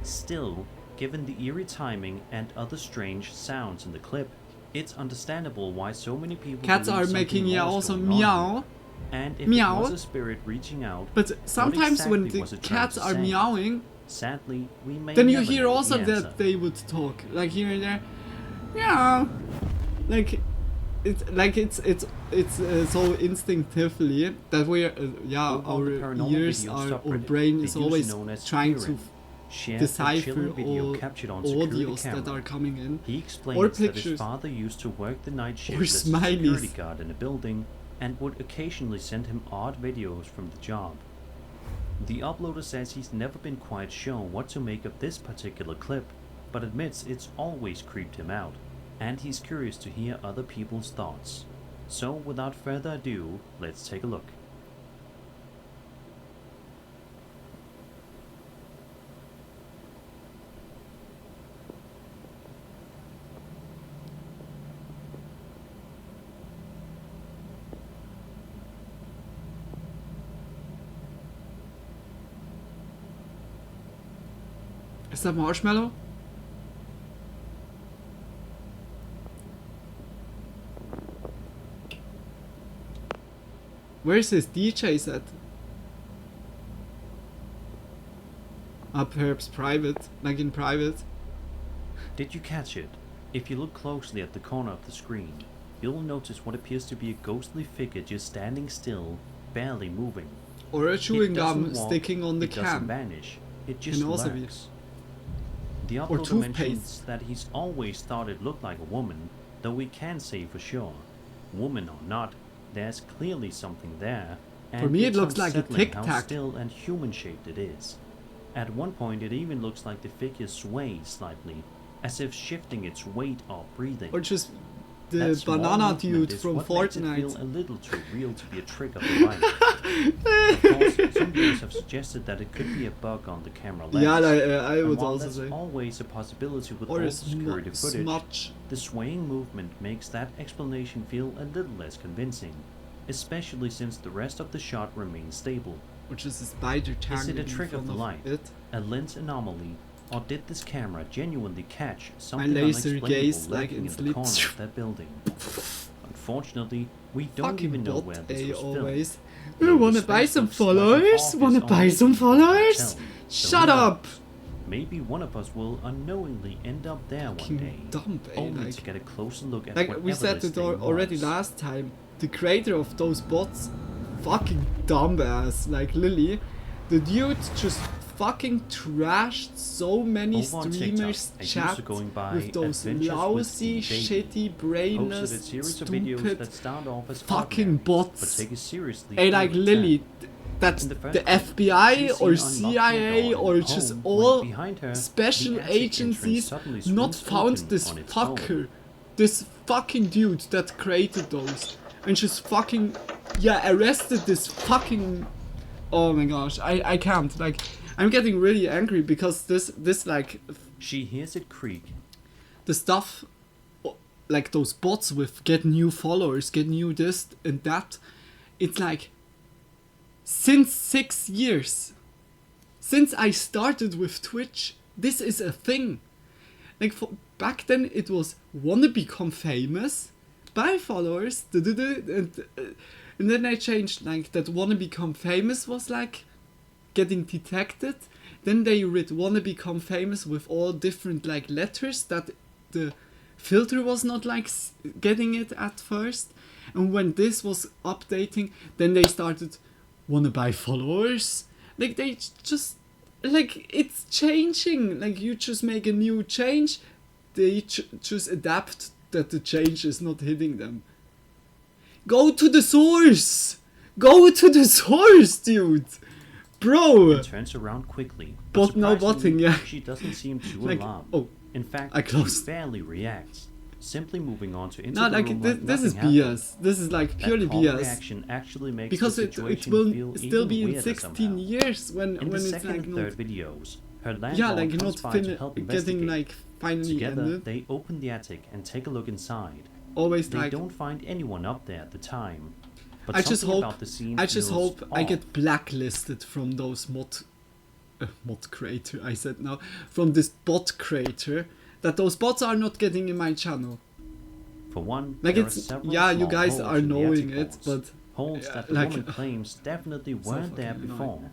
Still, given the eerie timing and other strange sounds in the clip, it's understandable why so many people Cats believe are something making, more yeah, is also going on meow. here. And if Meow. it was a spirit reaching out, But sometimes exactly when the was it trying cats to are say? meowing, sadly, we may then you never hear know also the that answer. they would talk, like here and there, meow. Like, it's so instinctively that we're yeah, Over on the our paranormal ears, video our subreddit, brain the is user always known as trying to Fearin shared a decipher chilling video all captured on security audios that camera. are coming in. He Or explains that his pictures. father used to work the night shift Or as a security smileys. guard in a building and would occasionally send him odd videos from the job. The uploader says he's never been quite sure what to make of this particular clip, but admits it's always creeped him out, and he's curious to hear other people's thoughts. So without further ado, let's take a look. Is that marshmallow? Where's his DJ set? Perhaps private, like in private. Did you catch it? If you look closely at the corner of the screen, you'll notice what appears to be a ghostly figure just standing still, barely moving. Or a chewing It gum doesn't walk, sticking on the it doesn't can. vanish, it just also be. lurks. The Or uploader toothpaste. mentions that he's always thought it looked like a woman, though we can't say for sure. Woman or not, there's clearly something there, and For me, it it's looks like a unsettling Tic how Tac. still and human-shaped it is. At one point, it even looks like the figure sways slightly, as if shifting its weight or breathing. Or just the That small banana movement dude is from what makes it feel Fortnite. a little too real to be a trick of the light. Of course, some viewers have suggested that it could be a bug on the camera lens. Yeah, I And would while also that's say. always a possibility with Or all a security footage, smudge. the swaying movement makes that explanation feel a little less convincing, especially since the rest of the shot remains stable. Which is a spider Is tangling it a in trick of front the light, it. a lens anomaly, or did this camera genuinely catch My something laser unexplainable gaze like lurking in in the sleep. corner of that building? Unfortunately, we don't Fucking even know bot where this A was filmed. always. Though Wanna the buy space some looks like an followers? office Wanna or buy maybe some even a followers? hotel. So Shut who up! knows? Maybe one of us will unknowingly end up there one Fucking day, dumb, eh? only to get a closer look at Like whatever we said this it thing already was. last time, the creator of those bots, fucking dumbass, like Lily, the dude just fucking trashed so many Over on streamers' TikTok, a user chat going by with those Adventures with lousy, the Baby shitty, brainless, posted a series of videos stupid that start off as fucking ordinary, bots. but take it seriously. Hey, in like return. Lily, that's In the the first clip, FBI she's or seen unlocking a CIA door or in the just home all when behind her, special the attic entrance agencies suddenly not swings found open this on its own. fucker, this fucking dude that created those, and just fucking, yeah, arrested this fucking, oh my gosh, I can't, like, I'm getting really angry because this like, She hears it creak. the stuff, like those bots with get new followers, get new this and that, it's like, since 6 years, since I started with Twitch, this is a thing. Like back then it was wanna become famous, buy followers, and then I changed, like that wanna become famous was like getting detected. Then they read wanna become famous with all different like letters that the filter was not like getting it at first. And when this was updating, then they started wanna buy followers. Like they just, like it's changing. Like you just make a new change, they just adapt that the change is not hitting them. Go to the source! Go to the source, dude! Bro! And turns around quickly. But no surprisingly, botting, yeah. She doesn't seem too Like, alarmed. oh, In fact, I she closed. barely reacts, simply moving on to No, the like room this is nothing happened. BS. This is like That purely calm BS. reaction actually makes Because the it situation will feel still even be in weirder 16 somehow. years when In the it's second like and not, third videos, her landlord yeah, like comes not by to help getting investigate. like finally Together, ended. they open the attic and take a look inside. Always They like, don't find anyone up there at the time. But I just something hope, about the scene I just feels hope I off. get blacklisted from those mod creator. I said now from this bot creator, that those bots are not getting in my channel. For one, Like there are it's, several yeah, you small guys holes are in the knowing attic it, walls. but Holes yeah, that the like- woman claims definitely So weren't there fucking before. annoying.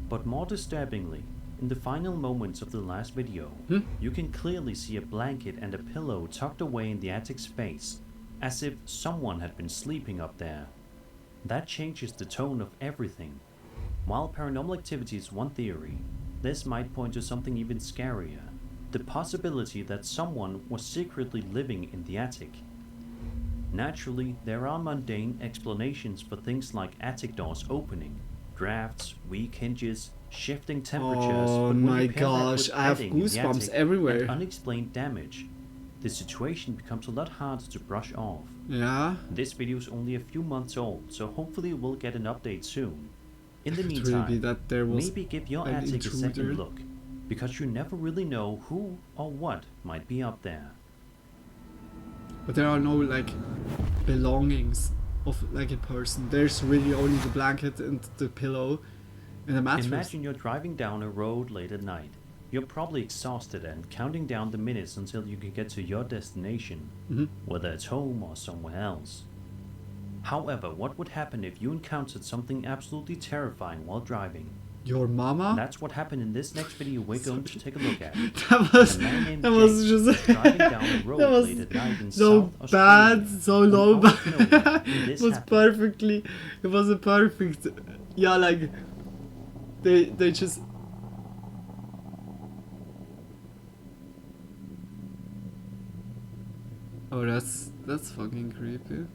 But more disturbingly, in the final moments of the last video, you can clearly see a blanket and a pillow tucked away in the attic space, as if someone had been sleeping up there. That changes the tone of everything. While paranormal activity is one theory, this might point to something even scarier. The possibility that someone was secretly living in the attic. Naturally, there are mundane explanations for things like attic doors opening, drafts, weak hinges, shifting temperatures, Oh but when my you pair that gosh, with I have bedding in the goosebumps attic everywhere. and unexplained damage, the situation becomes a lot harder to brush off. yeah, This video is only a few months old, so hopefully we'll get an update soon. In the it could really meantime, be that there was maybe give your an attic a intruder. second look, because you never really know who or what might be up there. But there are no like belongings of like a person. There's really only the blanket and the pillow and the mattress. Imagine you're driving down a road late at night. You're probably exhausted and counting down the minutes until you can get to your destination, whether it's home or somewhere else. However, what would happen if you encountered something absolutely terrifying while driving? Your mama? That's what happened in this next video we're going to take a look at. That was A man named that was Jake just driving down a road that was late at night in so South bad, Australia. so When low, out but of nowhere, this it was happened. perfectly. It was a perfect. Yeah, like they just. Oh, that's fucking creepy.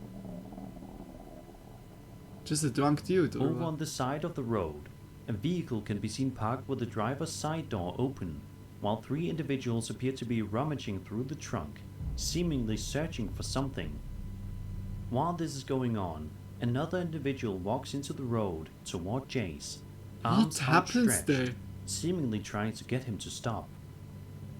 Just a drunk dude or Over what? on the side of the road, a vehicle can be seen parked with the driver's side door open, while 3 individuals appear to be rummaging through the trunk, seemingly searching for something. While this is going on, another individual walks into the road toward Jace, arms What happens outstretched, there? seemingly trying to get him to stop.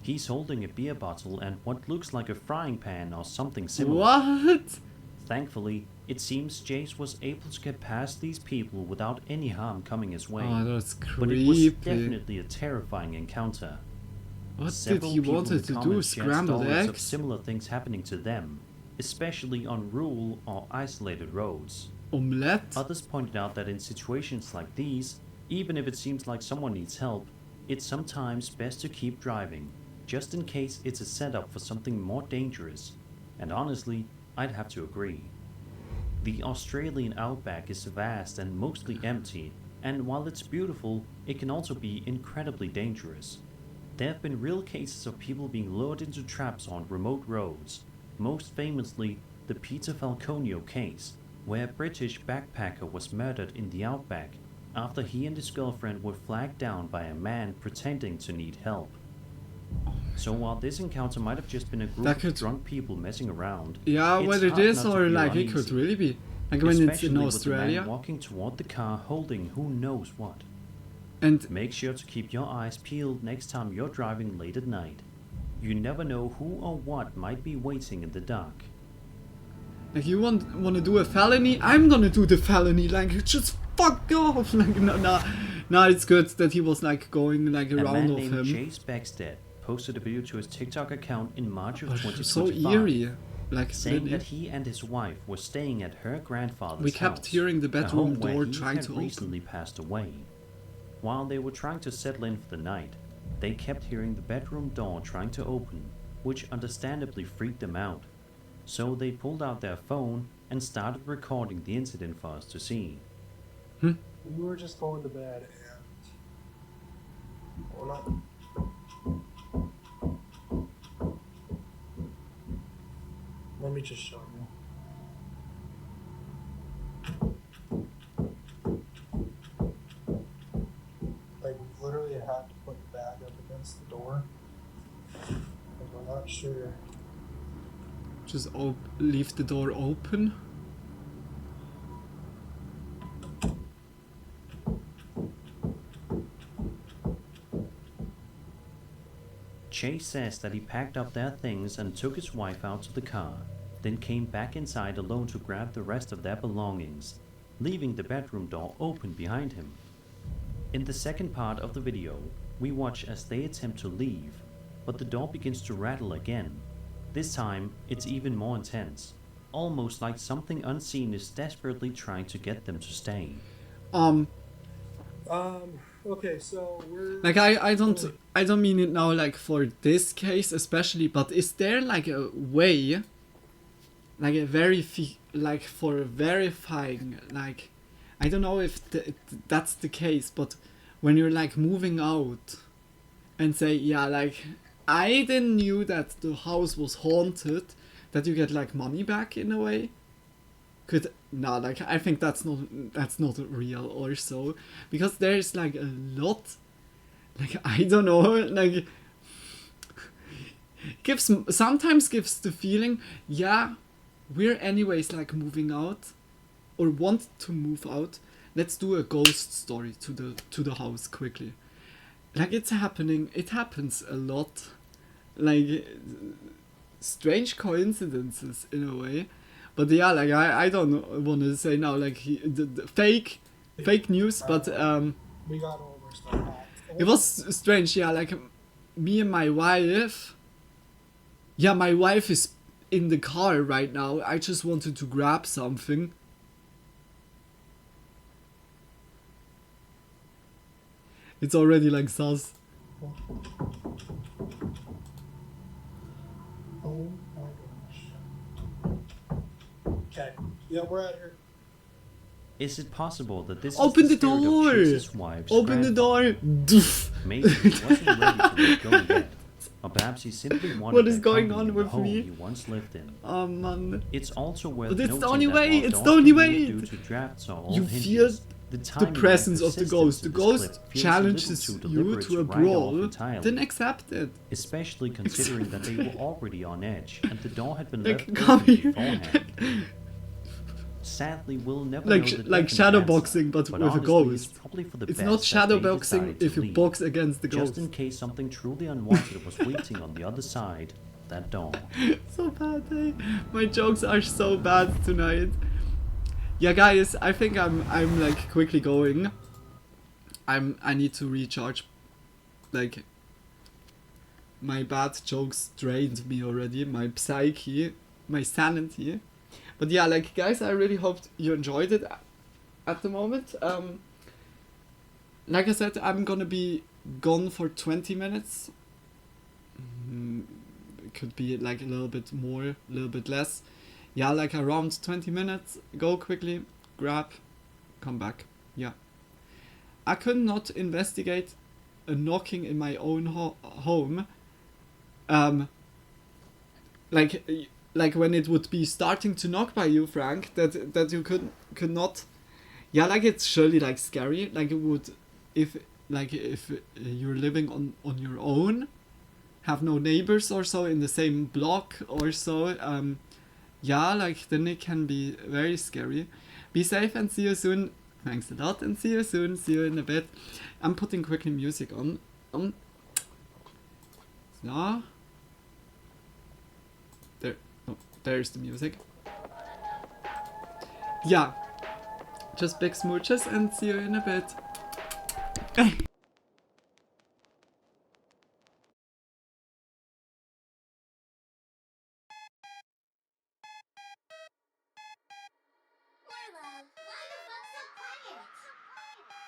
He's holding a beer bottle and what looks like a frying pan or something similar. What? Thankfully, it seems Jace was able to get past these people without any harm coming his way. Oh, that's But it was creepy. definitely a terrifying encounter. What did Several he people in wanted the to do? comments shared Scrambled stories of eggs? similar things happening to them, especially on rural or isolated roads. Omelette? Others pointed out that in situations like these, even if it seems like someone needs help, it's sometimes best to keep driving, just in case it's a setup for something more dangerous. And honestly, I'd have to agree. The Australian outback is vast and mostly empty, and while it's beautiful, it can also be incredibly dangerous. There have been real cases of people being lured into traps on remote roads, most famously the Peter Falconio case, where a British backpacker was murdered in the outback after he and his girlfriend were flagged down by a man pretending to need help. So while this encounter might have just been a group That of could- drunk people messing around, Yeah, it's whether it hard is not to or feel like it could uneasy. really be. Like when it's Especially in with the Australia. man walking toward the car holding who knows what. And Make sure to keep your eyes peeled next time you're driving late at night. You never know who or what might be waiting in the dark. like you want to do a felony? I'm gonna do the felony. Like just fuck off. Like no, it's good that he was like going like A around man of named him. Chase Beckstead posted a video to his TikTok account in March of Oh, 2025, so eerie. Like saying really. that he and his wife were staying at her grandfather's We kept house, hearing the a bedroom home where door he trying had to open. recently passed away. While they were trying to settle in for the night, they kept hearing the bedroom door trying to open, which understandably freaked them out. So they pulled out their phone and started recording the incident for us to see. We were just going to bed and well, not. Let me just show you. Like we literally had to put the bag up against the door. Like we're not sure. Just leave the door open. Chase says that he packed up their things and took his wife out to the car, then came back inside alone to grab the rest of their belongings, leaving the bedroom door open behind him. In the second part of the video, we watch as they attempt to leave, but the door begins to rattle again. This time, it's even more intense, almost like something unseen is desperately trying to get them to stay. Okay, so we're Like I don't mean it now like for this case especially, but is there like a way, like a like for verifying, like I don't know if that's the case, but when you're like moving out and say yeah like I didn't knew that the house was haunted, that you get like money back in a way. Like I think that's not real or so, because there's like a lot, like I don't know, like sometimes gives the feeling, yeah, we're anyways like moving out or want to move out, let's do a ghost story to the house quickly. Like it happens a lot, like strange coincidences in a way. But yeah, like I don't want to say now like the fake news, but we got all of our stuff back. it was strange. Yeah, like me and my wife. Yeah, my wife is in the car right now. I just wanted to grab something. It's already like sus. Oh my gosh. Okay. Yeah, we're out here. Is it possible that this Open is the the spirit door! of Chase's wife's Open the door. grandfather? Maybe he wasn't ready to let go yet. Or perhaps he simply wanted What is that going company on in the with home me? he once lived in. Oh man. It's also worth But it's the noting only that way, while it's the dogs only were moved way. due to drafts or You old feel hinges, the the timing and presence of the persistence ghost. The in this ghost clip feels challenges a little too you deliberate to a write off brawl. entirely, Then accept it. especially considering that they were already on edge and the door had been left Like, come open here. beforehand. Sadly, we'll never Like, know the like definite shadow answer, boxing, but with a honestly, ghost. It's probably for the It's best not that shadow they boxing decided to if you leave, box against the just ghost. in case something truly unwanted was waiting on the other side of that door. So bad, eh? My jokes are so bad tonight. Yeah, guys, I think I'm like quickly going. I need to recharge. Like, my bad jokes drained me already. My psyche, my sanity. But yeah, like, guys, I really hoped you enjoyed it at the moment. Like I said, I'm gonna be gone for 20 minutes. It could be like a little bit more, a little bit less. Yeah, like around 20 minutes. Go quickly, grab, come back. Yeah. I could not investigate a knocking in my own home. Like when it would be starting to knock by you, Frank, that you could not. Yeah, like it's surely like scary. Like it would, if you're living on your own, have no neighbors or so in the same block or so. Yeah, like then it can be very scary. Be safe and see you soon. Thanks a lot and see you soon. See you in a bit. I'm putting quickly music on. So. There. Oh, there's the music. Yeah. Just big smooches and see you in a bit. Lila, why the fuck so quiet?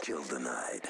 Kill denied.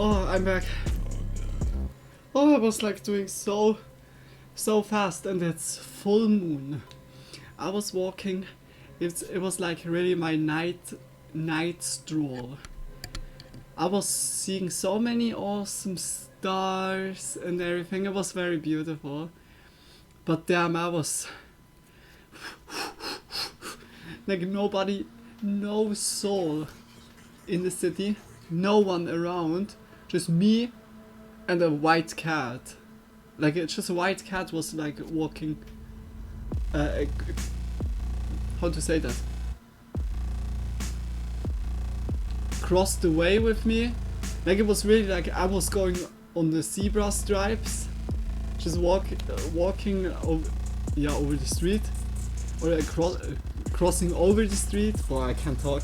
Oh, I'm back. Oh, I was like doing so fast, and it's full moon. I was walking. It was like really my night stroll. I was seeing so many awesome stars and everything. It was very beautiful. But damn, I was like nobody, no soul in the city, no one around, just me and a white cat. Like it's just a white cat was like walking. How to say that? Crossed the way with me. Like it was really like I was going on the zebra stripes, just walking over the street, or crossing over the street. Oh, I can't talk.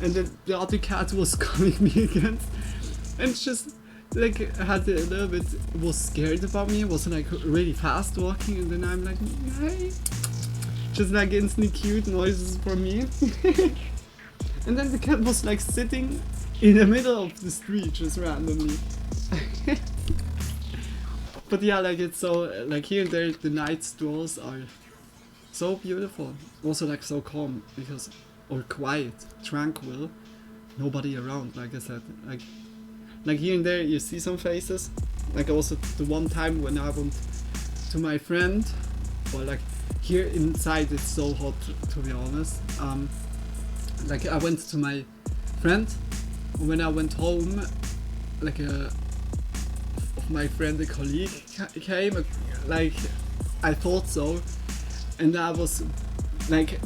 And then the other cat was coming me against, and just like had a little bit, was scared about me. It was like really fast walking, and then I'm like, hey, just like instantly cute noises from me. And then the cat was like sitting in the middle of the street just randomly. But yeah, like it's so, like here and there the night strolls are so beautiful. Also like so calm, because, or quiet, tranquil, nobody around, like I said. Like here and there you see some faces. Like also the one time when I went to my friend, or like here inside it's so hot to be honest. Like I went to my friend, and when I went home, like of my friend, a colleague came, like I thought so, and I was like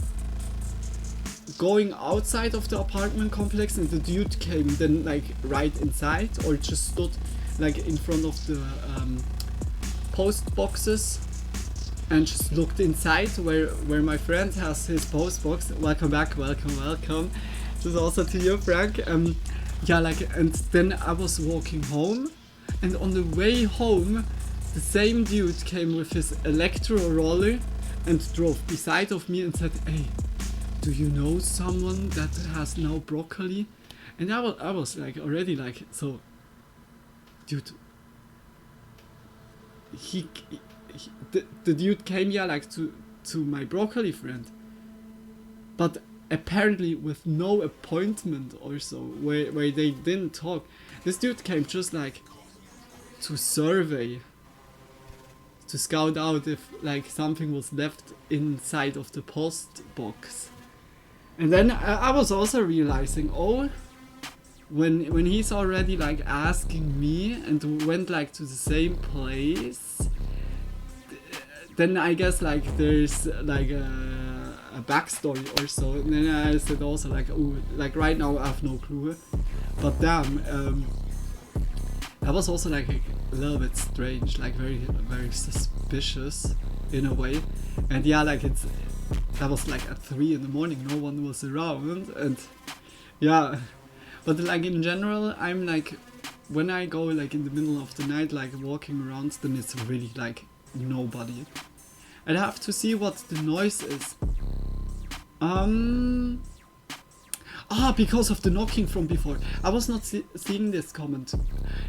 going outside of the apartment complex, and the dude came then like right inside, or just stood like in front of the post boxes and just looked inside where my friend has his post box. Welcome back, welcome. Just also to you, Frank. Yeah, like, and then I was walking home, and on the way home, the same dude came with his electro roller and drove beside of me and said, "Hey, do you know someone that has now broccoli?" And I was like already like, so, dude, the dude came here like to my broccoli friend, but apparently with no appointment or so, where they didn't talk. This dude came just like to survey, to scout out if like something was left inside of the post box. And then I was also realizing, oh, when he's already like asking me and went like to the same place, then I guess like there's like a backstory or so. And then I said also like, oh, like right now I have no clue, but damn, that was also like a little bit strange, like very suspicious in a way. And yeah, like that was like at 3 in the morning, no one was around, and yeah. But like in general, I'm like, when I go like in the middle of the night, like walking around, then it's really like nobody. I'd have to see what the noise is. Because of the knocking from before. I was not seeing this comment.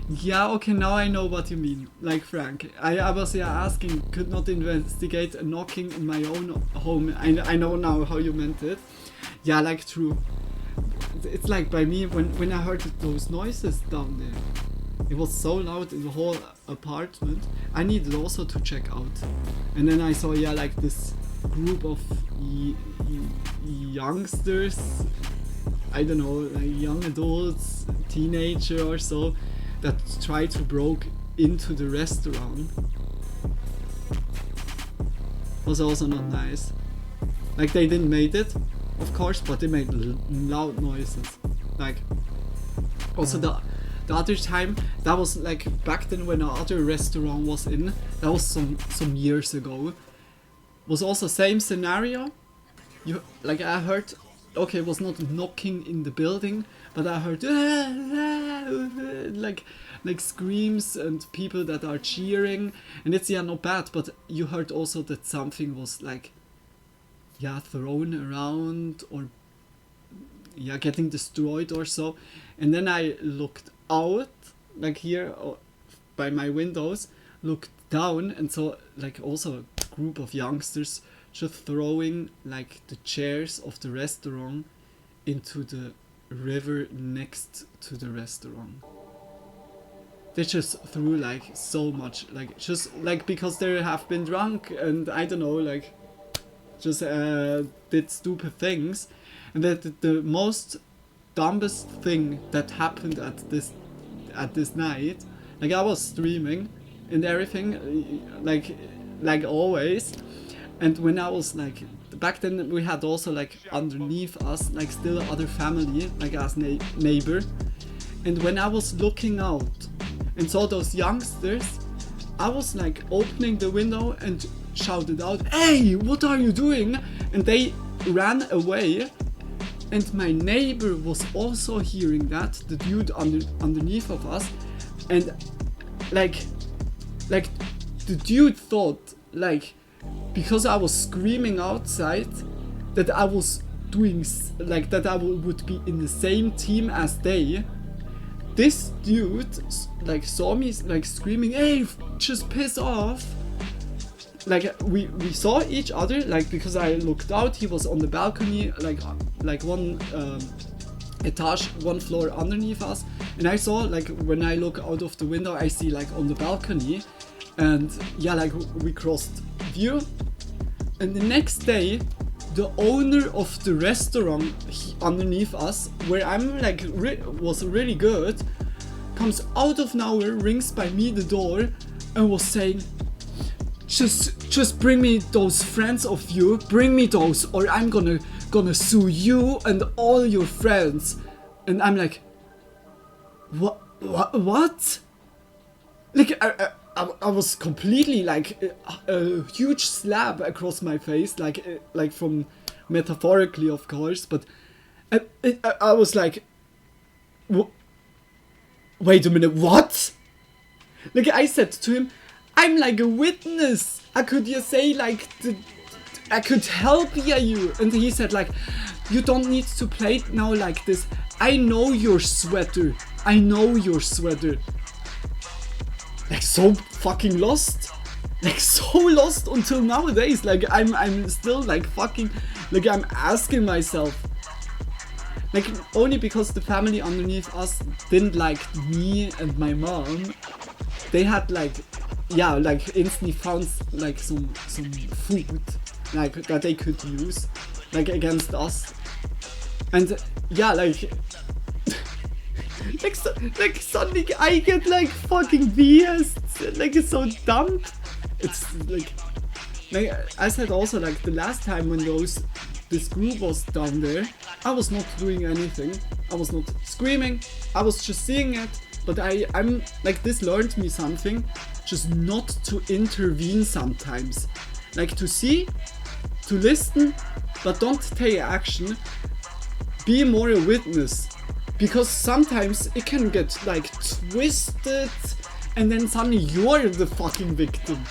Yeah, okay, now I know what you mean. Like Frank, I was asking, could not investigate a knocking in my own home. I know now how you meant it. Yeah, like true. It's like by me, when I heard those noises down there, it was so loud in the whole apartment. I needed also to check out. And then I saw, yeah, like this group of youngsters, I don't know, like young adults, teenager or so, that tried to break into the restaurant. Was also not nice. Like they didn't make it, of course, but they made loud noises. Like also the other time, that was like back then when the other restaurant was in, that was some years ago, was also same scenario. You like I heard, okay, it was not knocking in the building, but I heard like screams and people that are cheering, and it's not bad, but you heard also that something was like thrown around or getting destroyed or so. And then I looked out like here by my windows, looked down and saw like also a group of youngsters just throwing like the chairs of the restaurant into the river next to the restaurant. They just threw like so much, like just like because they have been drunk and I don't know, like just did stupid things. And that the most dumbest thing that happened at this night, like I was streaming and everything, like always. And when I was like, back then we had also like underneath us, like still other family, like as neighbor. And when I was looking out and saw those youngsters, I was like opening the window and shouted out, "Hey, what are you doing?" And they ran away. And my neighbor was also hearing that, the dude underneath of us. And like the dude thought, like, because I was screaming outside, that I was doing, like, that I would be in the same team as they. This dude, like, saw me, like, screaming, "Hey, just piss off." Like, we saw each other, like, because I looked out, he was on the balcony, like one etage, one floor underneath us. And I saw, like, when I look out of the window, I see, like, on the balcony. And, yeah, like, we crossed view. And the next day, the owner of the restaurant underneath us, where I'm like was really good, comes out of nowhere, rings by me the door, and was saying, just bring me those friends of you, bring me those, or I'm gonna sue you and all your friends. And I'm like, what? Like I was completely like a huge slap across my face, like from metaphorically, of course, but I was like, wait a minute, what? Like I said to him, I'm like a witness. I could just say like, I could help you. And he said like, you don't need to play it now like this. I know your sweater. I know your sweater. Like so fucking lost. Like so lost until nowadays. Like I'm still like fucking, like I'm asking myself. Like only because the family underneath us didn't like me and my mom. They had like, yeah, like instantly found like some food like that they could use like against us. And yeah, like like suddenly I get like fucking BS. Like it's so dumb. It's like I said also, like the last time when this group was down there, I was not doing anything. I was not screaming. I was just seeing it. But I'm like, this learned me something, just not to intervene sometimes. Like to see, to listen, but don't take action. Be more a witness. Because sometimes it can get like twisted and then suddenly you're the fucking victim.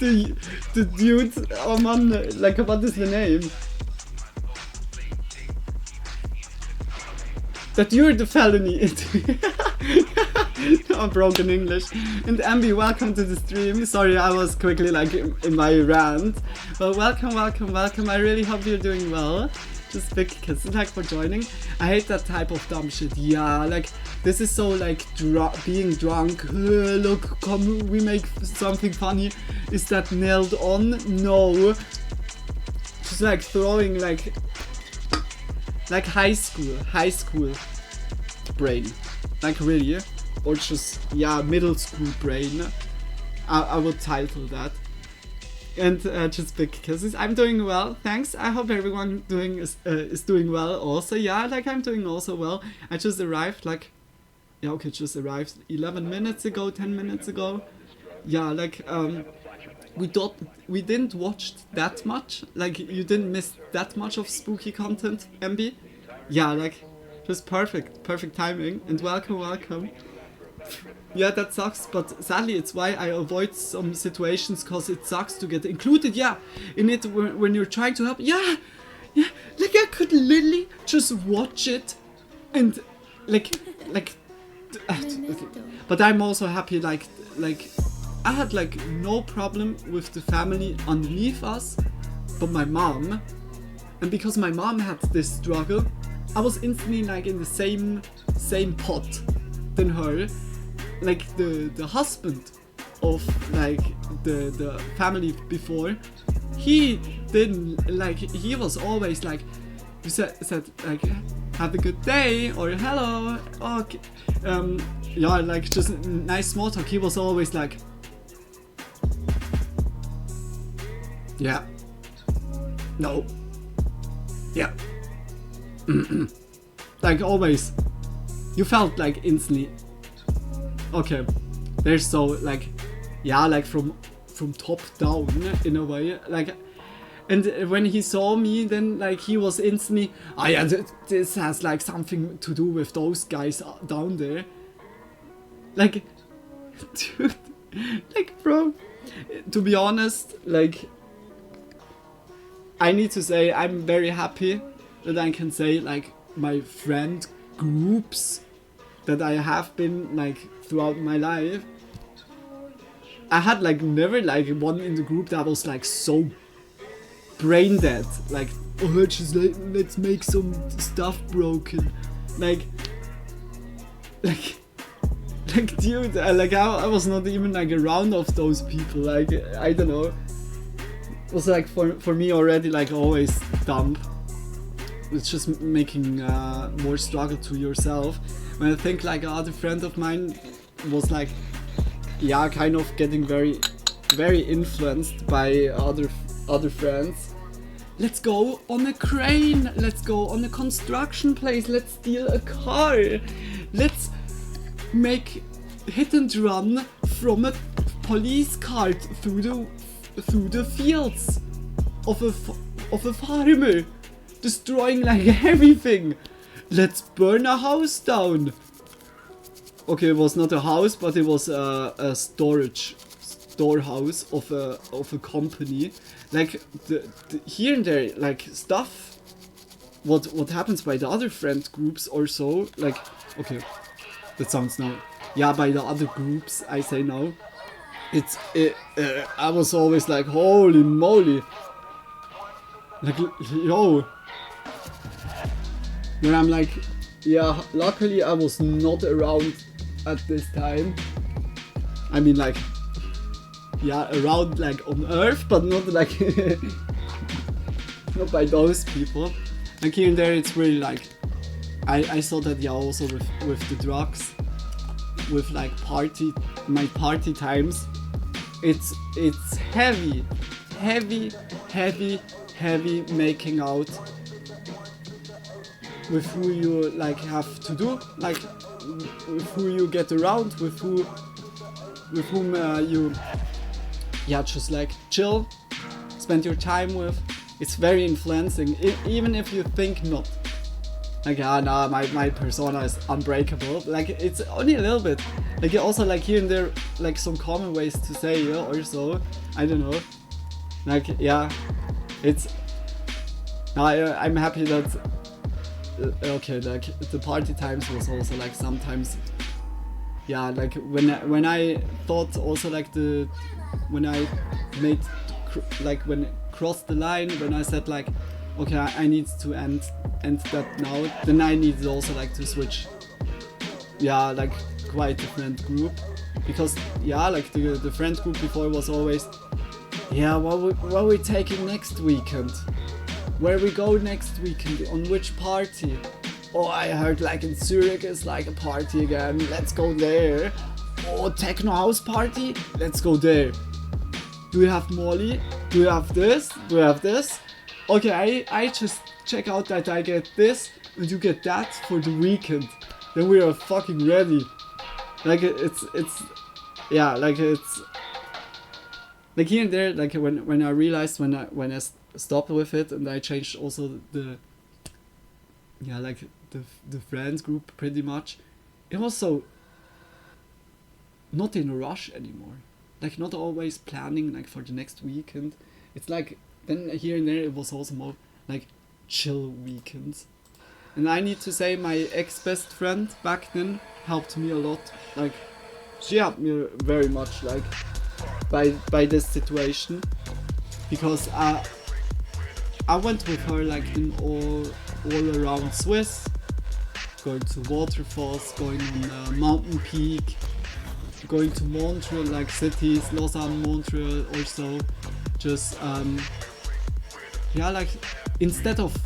The dude, oh man, like what is the name? That you're the felony. No, broken English. And Ambi, welcome to the stream. Sorry, I was quickly like in my rant. But welcome. I really hope you're doing well. Just big kisses, like, for joining. I hate that type of dumb shit. Yeah, like this is so like being drunk. Look, come, we make something funny. Is that nailed on? No. Just like throwing like high school brain, like really, or just, yeah, middle school brain. I would title that. And just big kisses. I'm doing well, thanks. I hope everyone is doing well also. Yeah, like I'm doing also well. I just arrived like, yeah, okay, just arrived 11 minutes ago, 10 minutes ago. Yeah, like we didn't watch that much. Like you didn't miss that much of spooky content, MB. Yeah, like just perfect timing. And welcome. Yeah, that sucks, but sadly it's why I avoid some situations, cause it sucks to get included, yeah, in it when you're trying to help. Yeah, Yeah, like I could literally just watch it, and like, but I'm also happy. Like I had like no problem with the family underneath us, but my mom, and because my mom had this struggle, I was instantly like in the same pot than her. Like the husband of like the family before, he didn't like, he was always like, you said like have a good day or hello, okay, yeah, like just nice small talk. He was always like, yeah, no, yeah, like always. You felt like instantly, okay, they're so like, yeah, like from top down in a way, like. And when he saw me, then like he was instantly, oh yeah, this has like something to do with those guys down there. Like, dude, like bro, to be honest, like, I need to say I'm very happy that I can say like my friend groups that I have been like throughout my life, I had like never like one in the group that was like so brain dead, like, oh, let's make some stuff broken, like dude, like I was not even like around of those people, like I don't know, it was like for me already like always dumb. It's just making more struggle to yourself. When I think like another friend of mine was like, yeah, kind of getting very influenced by other friends. Let's go on a crane, let's go on a construction place, let's steal a car, let's make hit and run from a police car through the fields of a farmer, destroying like everything. Let's burn a house down. Okay, it was not a house, but it was a storehouse of a company. Like the here and there, like stuff. What happens by the other friend groups or so? Like, okay, that sounds now. Yeah, by the other groups, I say now. I was always like, holy moly. Like, yo. When I'm like, yeah, luckily I was not around at this time. I mean, like, yeah, around like on Earth, but not like not by those people. Like here and there, it's really like I saw that, yeah, also with the drugs, with like my party times. It's heavy making out with who you like have to do, like with who you get around, with whom you, yeah, just like chill, spend your time with. It's very influencing, even if you think not. Like, ah, nah, my persona is unbreakable. Like, it's only a little bit. Like, also like here and there, like some common ways to say, yeah, or so. I don't know. Like, yeah, it's. I'm happy that. Okay, like the party times was also like sometimes. Yeah, like when I thought also like when I made like when it crossed the line, when I said like, okay, I need to end that now, then I needed also like to switch. Yeah, like quite different group, because yeah, like the friend group before was always, yeah, what are we taking next weekend? Where we go next weekend? On which party? Oh, I heard like in Zurich is like a party again. Let's go there. Oh, techno house party. Let's go there. Do you have Molly? Do you have this? Do you have this? Okay, I just check out that I get this and you get that for the weekend. Then we are fucking ready. Like it's yeah, like it's like here and there. Like when I realized when I stopped with it and I changed also the, yeah, like the friends group pretty much, it was so not in a rush anymore, like not always planning like for the next weekend. It's like then here and there it was also more like, chill weekends. And I need to say my ex-best friend back then helped me a lot. Like, she helped me very much, like, by this situation. Because I went with her, like, in all around Swiss. Going to waterfalls, going on a mountain peak, going to Montreal, like cities, Lausanne, Montreal also. Just, yeah, like, instead of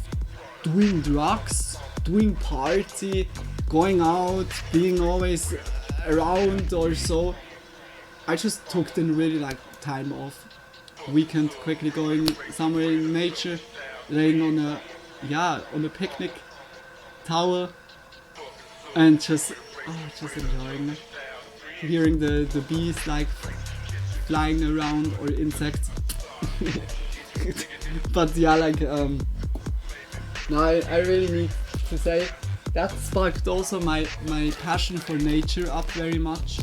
doing drugs, doing party, going out, being always around or so, I just took then really like time off. Weekend, quickly going somewhere in nature, laying on a picnic towel, and just enjoying, hearing the bees like flying around, or insects. But yeah, like no, I really need to say that sparked also my passion for nature up very much,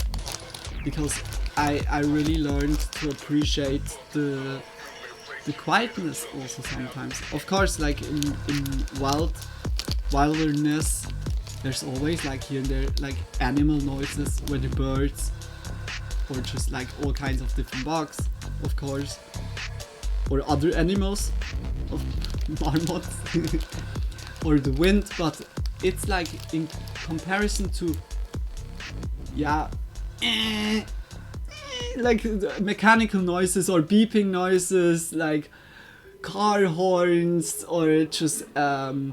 because I really learned to appreciate the quietness also sometimes. Of course, like in wilderness, there's always like here and there like animal noises, whether birds or just like all kinds of different bugs, of course, or other animals, of marmots, or the wind. But it's like in comparison to like mechanical noises or beeping noises, like car horns, or just how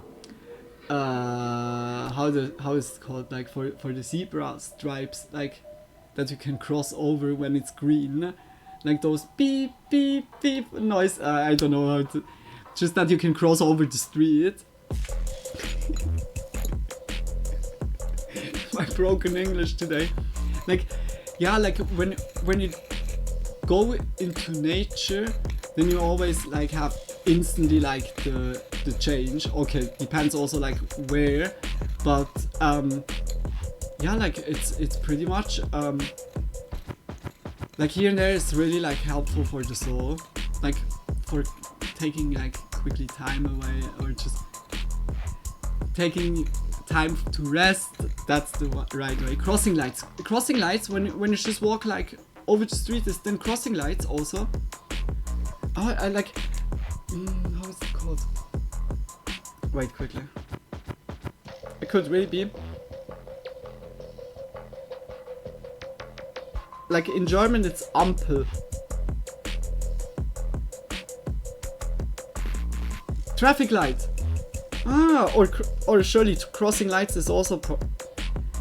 is it called, like for the zebra stripes, like that you can cross over when it's green, like those beep beep beep noise. I don't know how to, just that you can cross over the street. My broken English today. Like, yeah, like when you go into nature, then you always like have instantly like the change. Okay, depends also like where, but yeah, like it's pretty much like here and there is really like helpful for the soul, like for taking like quickly time away, or just taking time to rest. That's the right way. Crossing lights when you just walk like over the street, is then crossing lights also. Oh, I like how is it called? Wait, quickly. It could really be like in German it's Ampel. Traffic light. Or surely crossing lights is also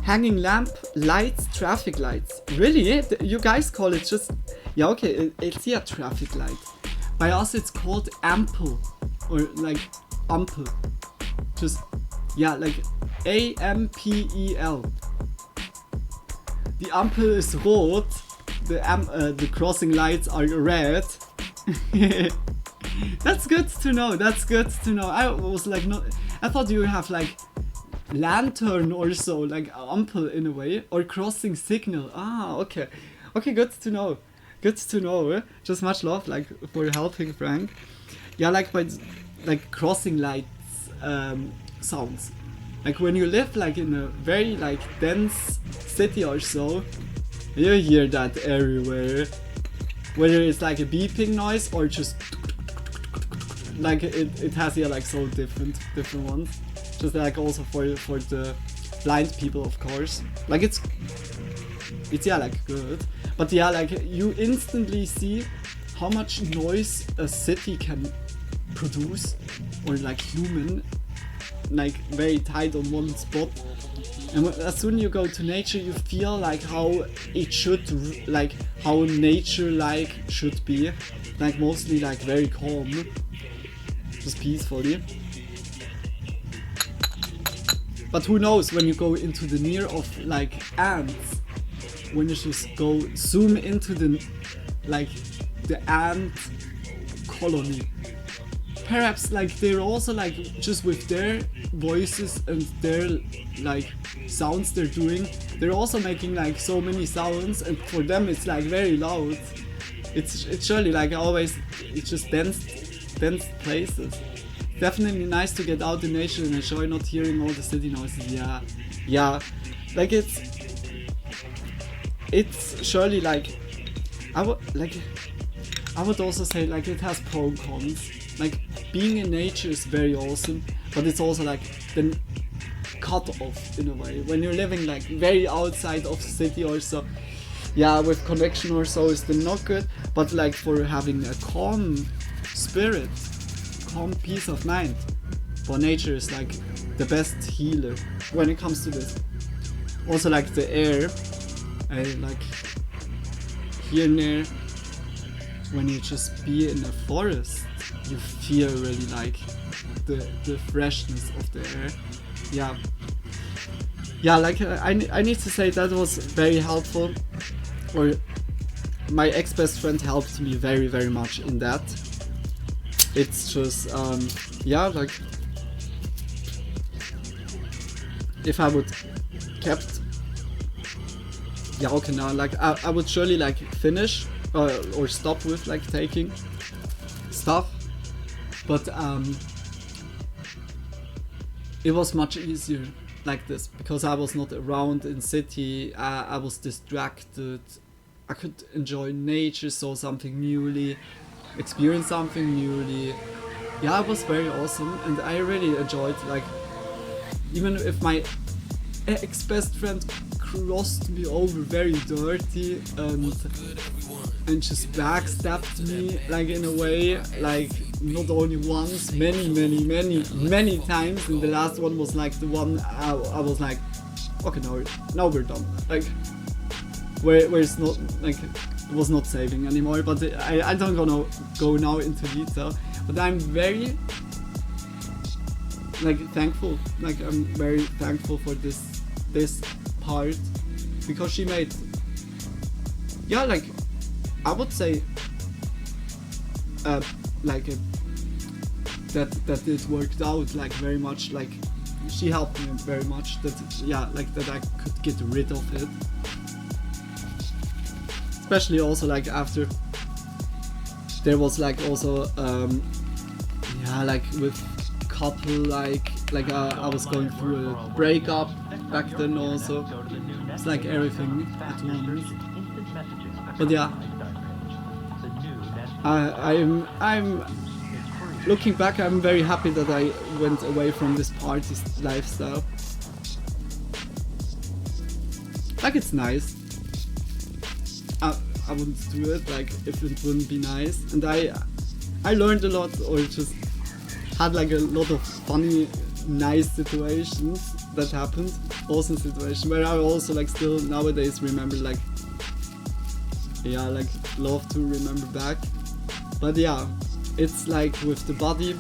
hanging lamp lights, traffic lights. Really? You guys call it just... Yeah, okay, it's yeah, traffic light. By us it's called Ampel, or like Ampel. Just, yeah, like A-M-P-E-L. The Ampel is rot, the crossing lights are red. That's good to know. I was like, no, I thought you have like lantern or so, like Ampel in a way, or crossing signal. Ah, okay, good to know. Just much love, like, for helping Frank. Yeah, like by like crossing lights sounds. Like when you live like in a very like dense city or so, you hear that everywhere. Whether it's like a beeping noise or just like it has here like so different ones. Just like also for the blind people, of course. Like it's yeah, like good. But yeah, like you instantly see how much noise a city can produce, or like human, like very tight on one spot. And as soon as you go to nature, you feel like how it should, like how nature like should be, like mostly like very calm, just peacefully. But who knows, when you go into the near of like ants, when you just go zoom into the like the ant colony, perhaps like they're also like just with their voices and their like sounds they're doing, they're also making like so many sounds, and for them it's like very loud. It's surely like always, it's just dense places. definitely nice to get out in nature and enjoy not hearing all the city noises. Yeah, like it's surely like I would also say like it has pro and cons. Like being in nature is very awesome, but it's also like the cut off in a way when you're living like very outside of the city or so. Yeah, with connection or so is still not good, but like for having a calm spirit, calm peace of mind, for nature is like the best healer when it comes to this. Also like the air, I like here and there, when you just be in a forest, you feel really like the freshness of the air. Yeah, like I need to say that was very helpful, or my ex-best friend helped me very, very much in that. It's just, yeah, like, if I would kept, yeah, okay, now, like, I would surely, like, finish, or stop with, like, taking stuff, but, it was much easier like this, because I was not around in city, I was distracted, I could enjoy nature, saw something newly, experience something newly. Yeah, it was very awesome, and I really enjoyed, like, even if my ex-best friend crossed me over very dirty and just backstabbed me, like, in a way, like, not only once, many times, and the last one was like the one I was like, okay, now we're done, like, where it's not, like, it was not saving anymore, but I don't gonna go now into detail, but I'm very, like, thankful, like, I'm very thankful for this part, because she made, yeah, like, I would say, like, that it worked out, like, very much, like, she helped me very much, that, yeah, like, that I could get rid of it. Especially also, like, after there was, like, also, yeah, like, with couple, like, I was going through a breakup back then also. It's like everything at once. But yeah, I'm looking back, I'm very happy that I went away from this party lifestyle. Like, it's nice. I wouldn't do it, like, if it wouldn't be nice. And I learned a lot, or just had, like, a lot of funny, nice situations that happened. Awesome situations where I also, like, still nowadays remember, like, yeah, like, love to remember back. But yeah, it's like with the body,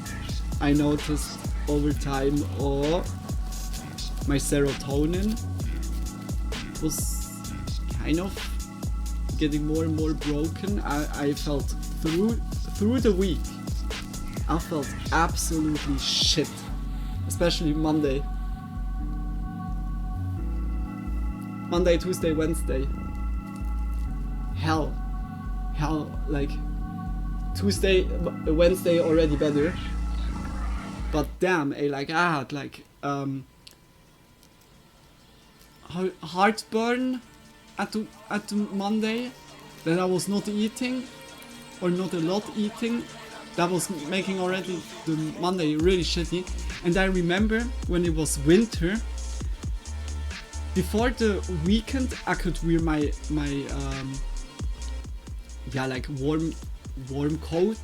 I noticed over time, or my serotonin was kind of getting more and more broken. I felt through the week, I felt absolutely shit, especially Monday, Tuesday, Wednesday. Hell, like, Tuesday, Wednesday already better, but damn, like, I had, like, heartburn at Monday, that I was not eating, or not a lot eating, that was making already the Monday really shitty. And I remember when it was winter, before the weekend, I could wear my yeah, like, warm coat,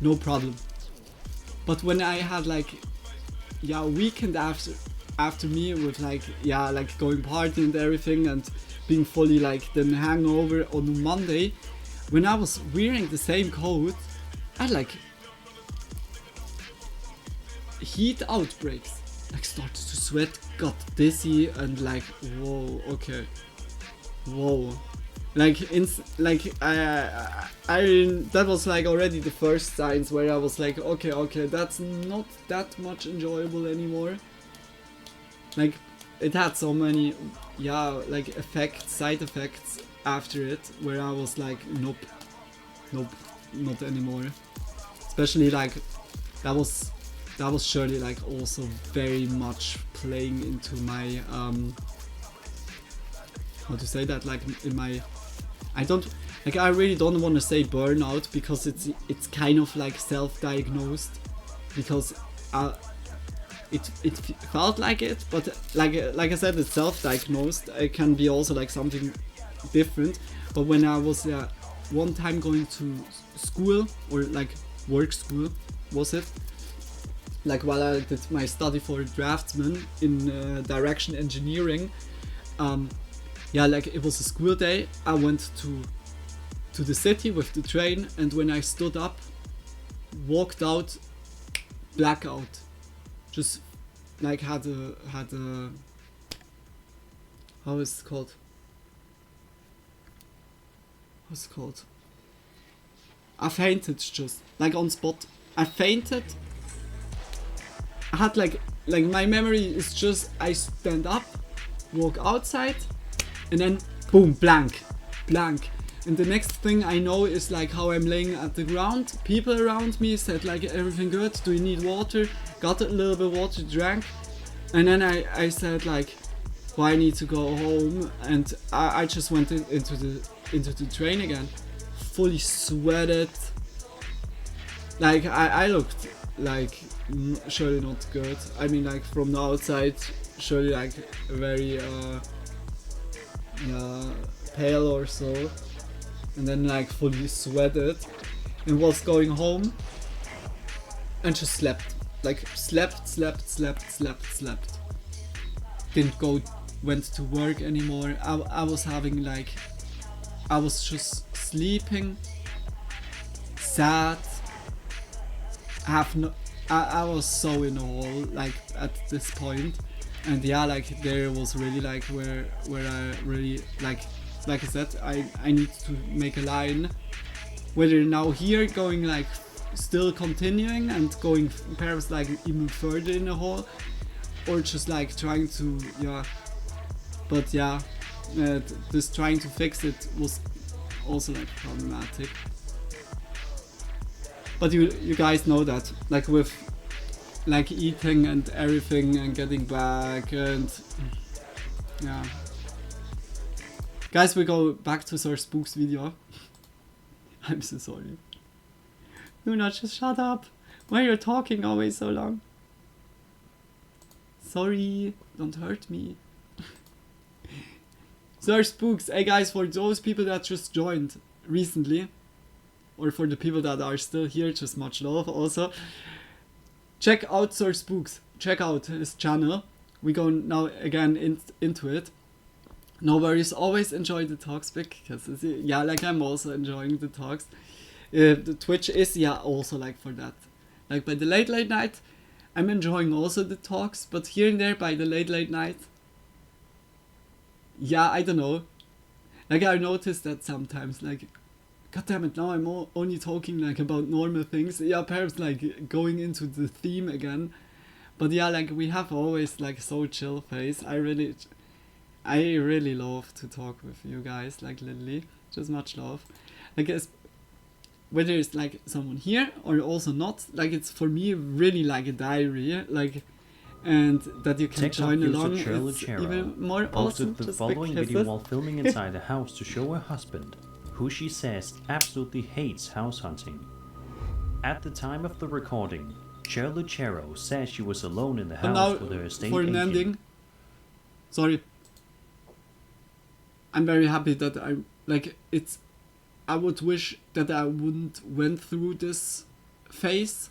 no problem. But when I had, like, yeah, a weekend after me with, like, yeah, like, going party and everything, and being fully, like, then hangover on Monday, when I was wearing the same coat, I had, like, heat outbreaks, like, started to sweat, got dizzy, and, like, whoa, okay, whoa. Like, that was, like, already the first signs where I was like, okay, that's not that much enjoyable anymore. Like, it had so many, yeah, like, side effects after it, where I was like, nope, not anymore. Especially, like, that was surely like also very much playing into my how to say that, like in my, I really don't want to say burnout, because it's kind of like self-diagnosed, because it felt like it, but like I said, it's self-diagnosed. It can be also like something different. But when I was one time going to school, or like work school was it, like while I did my study for draftsman in direction engineering, like it was a school day. I went to the city with the train, and when I stood up, walked out, blackout. Just like had a how is it called? What's it called? I fainted, just like on spot. I fainted. I had like my memory is just I stand up, walk outside, and then boom, blank. And the next thing I know is like how I'm laying at the ground. People around me said like, everything good? Do you need water? Got a little bit of water, drank. And then I said like, well, I need to go home. And I just went into the train again. Fully sweated. Like I looked like surely not good. I mean, like from the outside, surely like very pale or so. And then like fully sweated, and was going home and just slept. Like slept. Went to work anymore. I was having like, I was just sleeping, sad. I was so in a hole like at this point. And yeah, like there was really like where I really like I said, I need to make a line, whether now here going like still continuing and going perhaps like even further in the hole, or just like trying to but this trying to fix it was also like problematic. But you guys know that, like with like eating and everything and getting back, and yeah. Guys, we go back to our spooks video. I'm so sorry. Luna, just shut up. Why are you talking always so long? Sorry, don't hurt me. So our spooks. Hey guys, for those people that just joined recently, or for the people that are still here, just much love also. Check out Sir Spooks. Check out his channel. We go now again into it. No worries, always enjoy the talks, because like I'm also enjoying the talks. The Twitch is also like for that. Like by the late night, I'm enjoying also the talks, but here and there by the late night, I don't know. Like I noticed that sometimes, like, god damn it, now I'm only talking like about normal things. Perhaps like going into the theme again. But like we have always like so chill face. I really love to talk with you guys, like literally, just much love. Like whether it's like someone here or also not, like it's for me really like a diary, like, and that you can TikTok join user along. Cheryl It's Chero even more posted awesome. the Just following like video kisses. while filming inside a house to show her husband, who she says absolutely hates house hunting. At the time of the recording, Cheryl Chero says she was alone in the But house now with her estate for an agent. ending, sorry. I'm very happy that I would wish that I wouldn't went through this phase,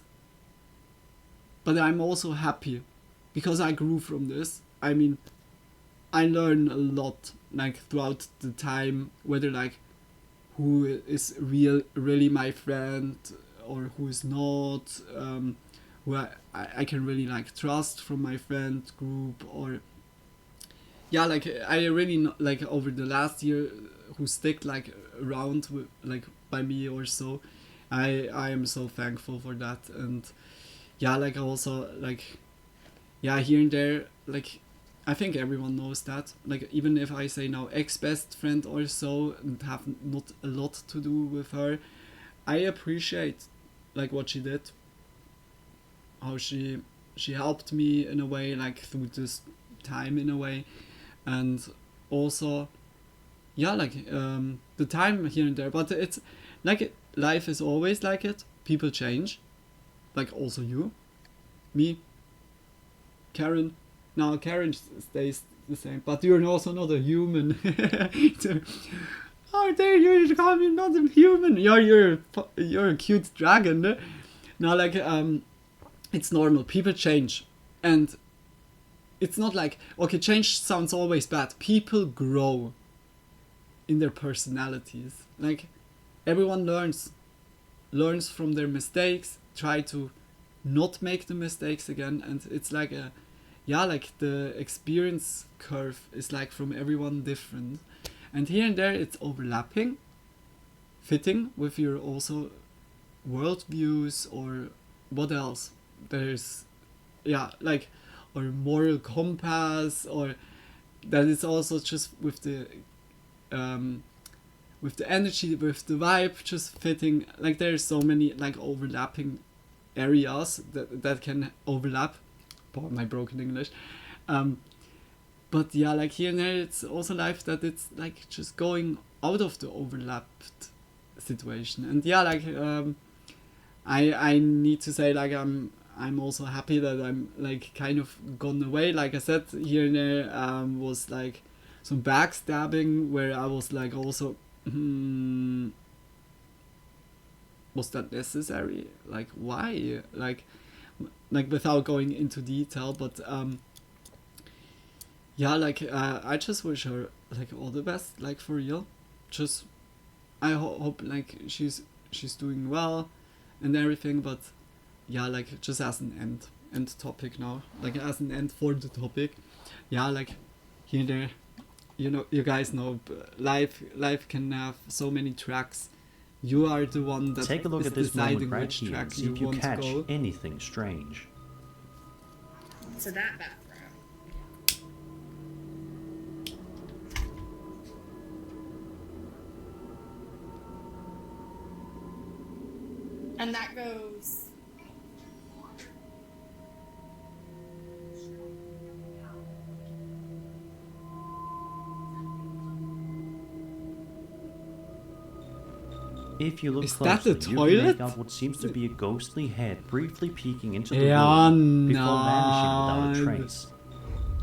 but I'm also happy because I grew from this. I mean, I learned a lot like throughout the time, whether like who is really my friend or who is not, who I can really like trust from my friend group, or like I really like over the last year who stick like around with, like by me or so. I am so thankful for that. And like also like here and there, like I think everyone knows that, like even if I say now ex-best friend or so and have not a lot to do with her, I appreciate like what she did. how she helped me in a way, like through this time in a way, and also like the time here and there. But it's like life is always like it. People change, like also you, me, Karen. Now Karen stays the same, but you're also not a human. So, how dare you call me not a human? You're a cute dragon. Eh? Now like it's normal. People change, and it's not like, okay, change sounds always bad. People grow in their personalities. Like everyone learns from their mistakes, try to not make the mistakes again, and it's like like the experience curve is like from everyone different, and here and there it's overlapping, fitting with your also worldviews, or what else there's, like, or moral compass, or that it's also just with the energy, with the vibe, just fitting. Like there's so many like overlapping areas that can overlap. Pardon my broken English. But yeah, like here and there it's also life that it's like just going out of the overlapped situation. And yeah, like I need to say, like I'm also happy that I'm like kind of gone away. Like I said, here and there was like some backstabbing where I was like also, was that necessary? Like why? Like without going into detail, but I just wish her like all the best, like for real. Just I hope like she's doing well and everything, but yeah, like just as an end topic now, like as an end for the topic, yeah, like here and there, you guys know, life can have so many tracks. You are the one that take a look is at this deciding moment right which here track and see you if you want catch to go. anything strange. To that bathroom. And that goes. If you look Is that closely, the you can toilet? make out what seems to be a ghostly head briefly peeking into the Yeah, room before no. vanishing without a trace.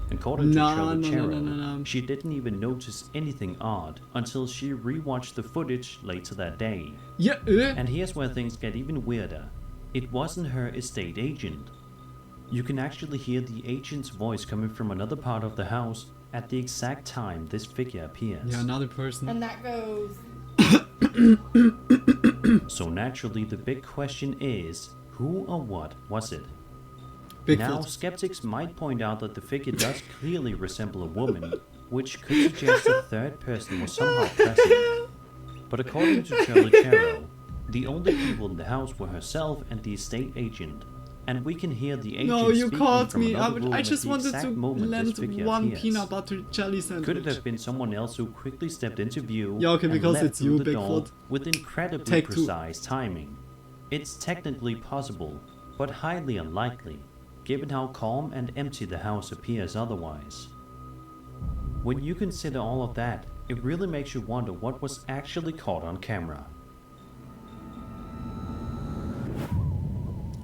According to No, Charlotte, she didn't even notice anything odd until she rewatched the footage later that day. Yeah, And here's where things get even weirder. It wasn't her estate agent. You can actually hear the agent's voice coming from another part of the house at the exact time this figure appears. yeah, another person. And that goes. So naturally the big question is, who or what was it? Bigfoot. Now skeptics might point out that the figure does clearly resemble a woman, which could suggest a third person was somehow present. But according to Charlotte, the only people in the house were herself and the estate agent. And we can hear the agent No, you speaking caught from me. another room I at just the wanted exact to moment land this figure one appears. peanut butter jelly sandwich. Could it have been someone else who quickly stepped into view Yeah, okay, and because left it's through you, the door Bigfoot. with incredibly Take two. precise timing? It's technically possible, but highly unlikely, given how calm and empty the house appears otherwise. When you consider all of that, it really makes you wonder what was actually caught on camera.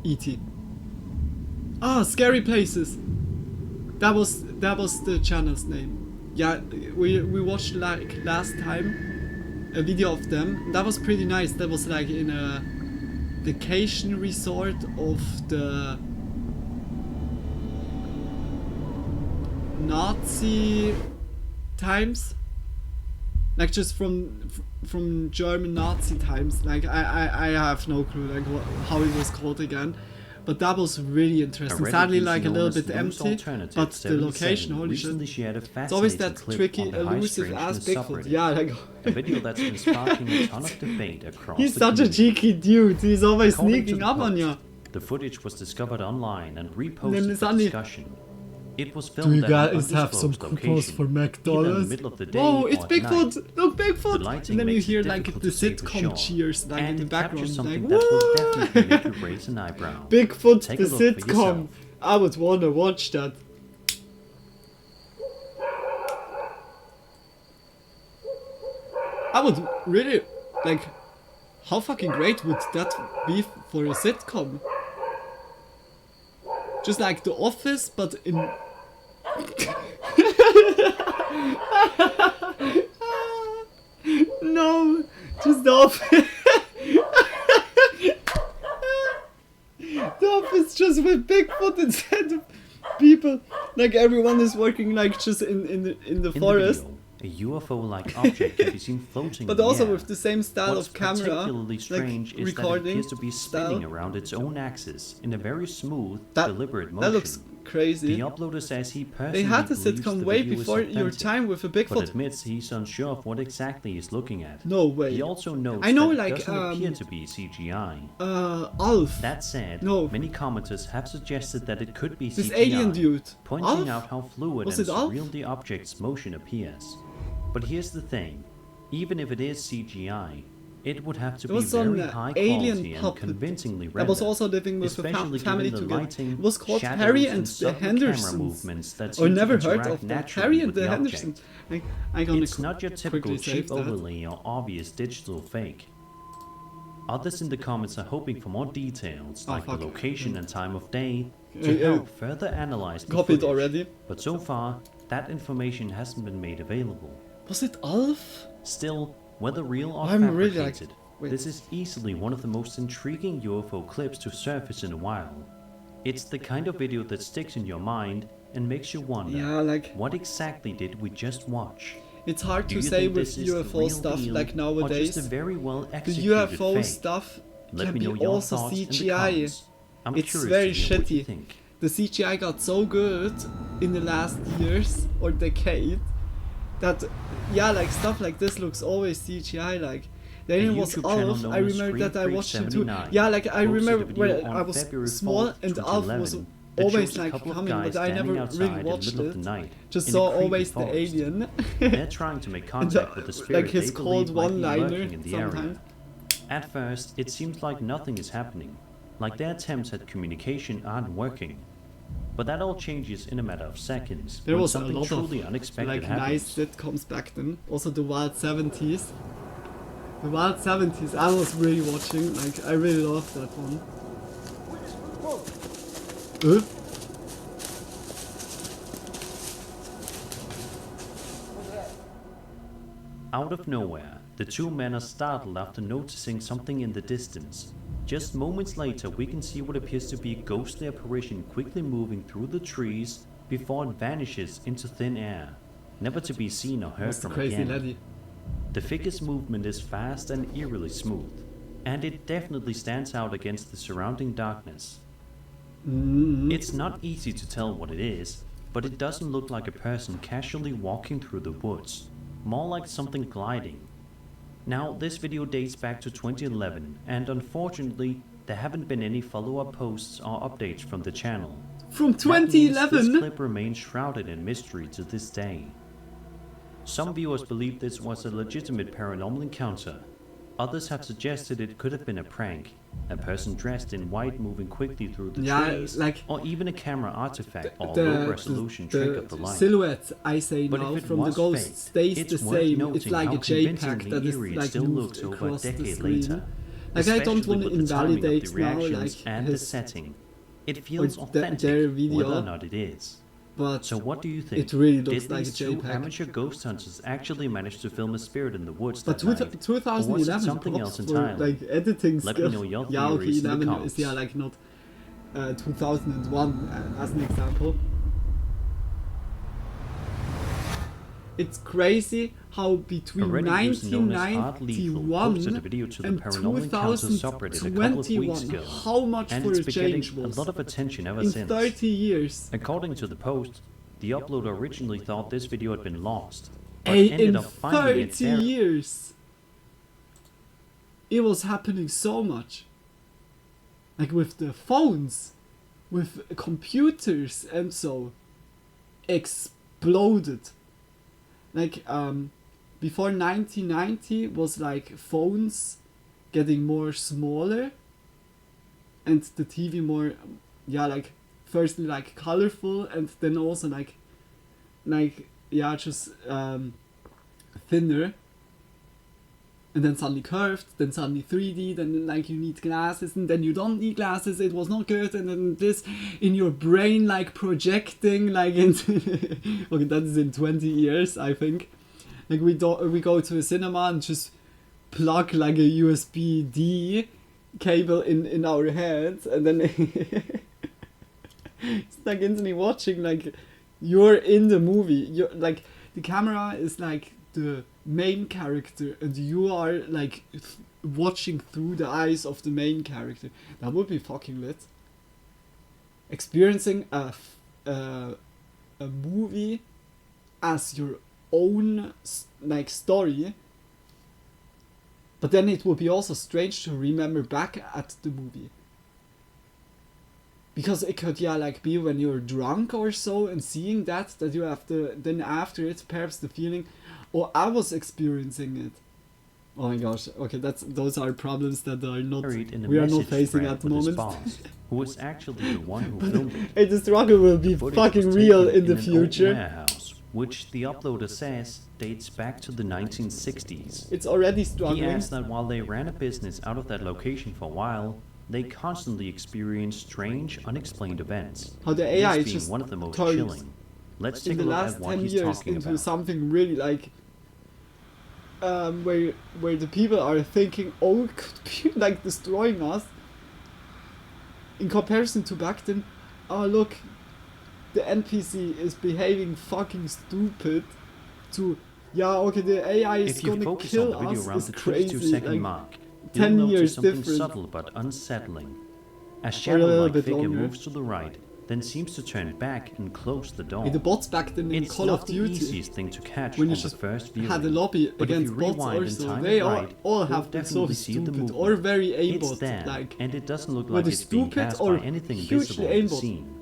E.T. Ah, Scary Places. That was the channel's name. Yeah, we watched like last time a video of them. That was pretty nice. That was like in a vacation resort of the Nazi times. Like just from German Nazi times. Like I have no clue like how it was called again. But that was really interesting. Sadly, like a little bit empty, but the location, holy shit. It's always that tricky, elusive ass Bigfoot. Yeah, like a video that's been sparking a ton of debate across he's the such a community. cheeky dude. He's always According to sneaking the up on post, you. The footage was discovered online and Then reposted it's for only- discussion. It was Do filmed you at an guys have some undisclosed coupons location, for either in the McDonald's? middle of the day Oh, or it's at night. Bigfoot! Look, The Bigfoot! lighting And then you makes it hear like difficult the to say for sitcom sure, cheers like and in the it background. captures something Like, that will "Woo!" definitely make you raise an eyebrow. Bigfoot Take the a look for sitcom. yourself. I would wanna watch that. I would really like. How fucking great would that be for a sitcom? Just like The Office, but in. No, just The Office. The Office just with Bigfoot instead of people. Like everyone is working like just in the In the forest. video, a UFO-like object can be seen floating But in the also air. with the same style What's of camera, particularly strange like is that it recording appears to be spinning style. around its own axis in a very smooth, That, deliberate motion. that looks crazy. The uploader says he personally They had a believes sitcom the way video is before your authentic, time with a but Bigfoot. admits he's unsure of what exactly he's looking at. No way. He also notes I know, that like, it doesn't appear to be CGI. Alf. That said, No. many commenters have suggested that it could be This CGI, alien dude. pointing Alf? out how fluid Was and it Alf? surreal the object's motion appears. But here's the thing, even if it is CGI, it would have to There be was some very high alien quality and puppet convincingly I rendered. was also living with a especially family given the together. lighting, It was called shadows, Harry and the subtle camera Hendersons. movements that Or seem to never heard interact of that. naturally Harry and with the object. Hendersons. I'm gonna It's not your typical quickly save cheap that. overlay or obvious digital fake. Others in the comments are hoping for more details, Oh, like fuck. the location and time of day, Uh, to uh, help further analyze the Copied footage. already. But so far, that information hasn't been made available. Was it Alf? Still, whether real or I'm really like- fabricated, wait. this is easily one of the most intriguing UFO clips to surface in a while. It's the kind of video that sticks in your mind and makes you wonder, Yeah, like what exactly did we just watch? it's hard Do to you say think with this is the UFO real stuff deal, like or nowadays. just a very well The executed UFO fake? stuff Let can me be know your also thoughts in the CGI. comments. I'm It's curious very to hear what you shitty. think. The CGI got so good in the last years or decade that yeah, like stuff like this looks always CGI. Like then A it was YouTube channel Alf. known I as remember that I Screen watched Freak it too. 79 Yeah, like I posted a remember video when I on was February small 4th, and Alf was 2011 that always shows a like couple of coming, guys but I standing never outside really in the watched middle of it. the night Just in a saw creepy always the forest. alien. They're trying to make And contact with the spirit like his they cold believe might be one-liner lurking in the area. sometimes. At first, it seems like nothing is happening, like their attempts at communication aren't working. But that all changes in a matter of seconds There when was a something lot truly of unexpected like happens. nice sitcoms back then. Also the Wild 70s. The Wild 70s I was really watching. Like I really loved that one. Out of nowhere, the two men are startled after noticing something in the distance. Just moments later, we can see what appears to be a ghostly apparition quickly moving through the trees before it vanishes into thin air, never to be seen or heard That's the from crazy again. laddie. The figure's movement is fast and eerily smooth, and it definitely stands out against the surrounding darkness. It's not easy to tell what it is, but it doesn't look like a person casually walking through the woods, more like something gliding. Now, this video dates back to 2011, and unfortunately, there haven't been any follow-up posts or updates from the channel. From That means this 2011? clip remains shrouded in mystery to this day. Some viewers believe this was a legitimate paranormal encounter. Others have suggested it could have been a prank, a person dressed in white moving quickly through the Yeah, trees, like or even a camera artifact or low-resolution trick of the light. silhouette I say But now if it from the was ghost fake, stays it's the worth same. noting It's like how a JPEG convincingly that is eerie it like still moved looks over a across the decade screen. later. Like I don't want to Especially with the timing of the invalidate now reactions like and the his, setting. It feels their authentic, video. whether or not it is. but So what do you think? it really looks Did like these a two JPEG. amateur ghost hunters actually manage to film a spirit in the woods But that night? Or was it 2011 something props else for entirely? like editing Let me skills. know your Yeah, okay, theories in the 11 comments. is yeah like not 2001 as an example. It's crazy how A between Reddit user known as Hard Lethal 1991 posted a video to the and Paranormal Encounters subreddit a couple of weeks 2021, ago, how much and for it's a been change getting a was lot of attention ever in since. 30 years. According to the post, the uploader originally thought this video had been lost, but Hey, ended in up finding it 30 there. years, it was happening so much. Like with the phones, with computers and so. exploded. Like before 1990 was like phones getting more smaller and the TV more, like firstly like colorful and then also like just thinner, and then suddenly curved, then suddenly 3D, then like you need glasses, and then you don't need glasses, it was not good, and then this in your brain like projecting like into okay, that is in 20 years I think. Like we go to a cinema and just plug like a USB-D cable in our heads, and then it's like instantly watching, like you're in the movie, you're like the camera is like the main character and you are like watching through the eyes of the main character. That would be fucking lit. Experiencing a movie as your own like story, but then it would be also strange to remember back at the movie, because it could like be when you're drunk or so and seeing that you have then after it perhaps the feeling, oh, I was experiencing it. Oh my gosh, okay, those are problems that are not we are not facing at the moment. Boss, who was actually the one who filmed it. Hey, the struggle will be fucking real in the future. Warehouse, which the uploader says dates back to the 1960s. It's already struggling. He adds that while they ran a business out of that location for a while, they constantly experienced strange, unexplained events. How the AI this being just one of the most turns chilling. Let's take in a the look last at what 10 he's years talking into about. something really like where the people are thinking, oh, it could be like destroying us, in comparison to back then. Oh look, the NPC is behaving fucking stupid, to okay, the AI is if you gonna focus kill on the video us around is the crazy. 22-second Like, mark, 10 you'll years notice something different. subtle but unsettling. A little shadow-like bit figure longer. moves to the right, then seems to turn back and close the door. Hey, the bots back then in It's Call not of the Duty, easiest thing to catch when you on just the first viewing. had a lobby But if against you bots rewind and also, time they it all right, all you'll have been so definitely see the stupid movement. or very It's aimbot, there, like and it doesn't look like whether it's being stupid cast or by anything hugely visible in the aimbot. scene.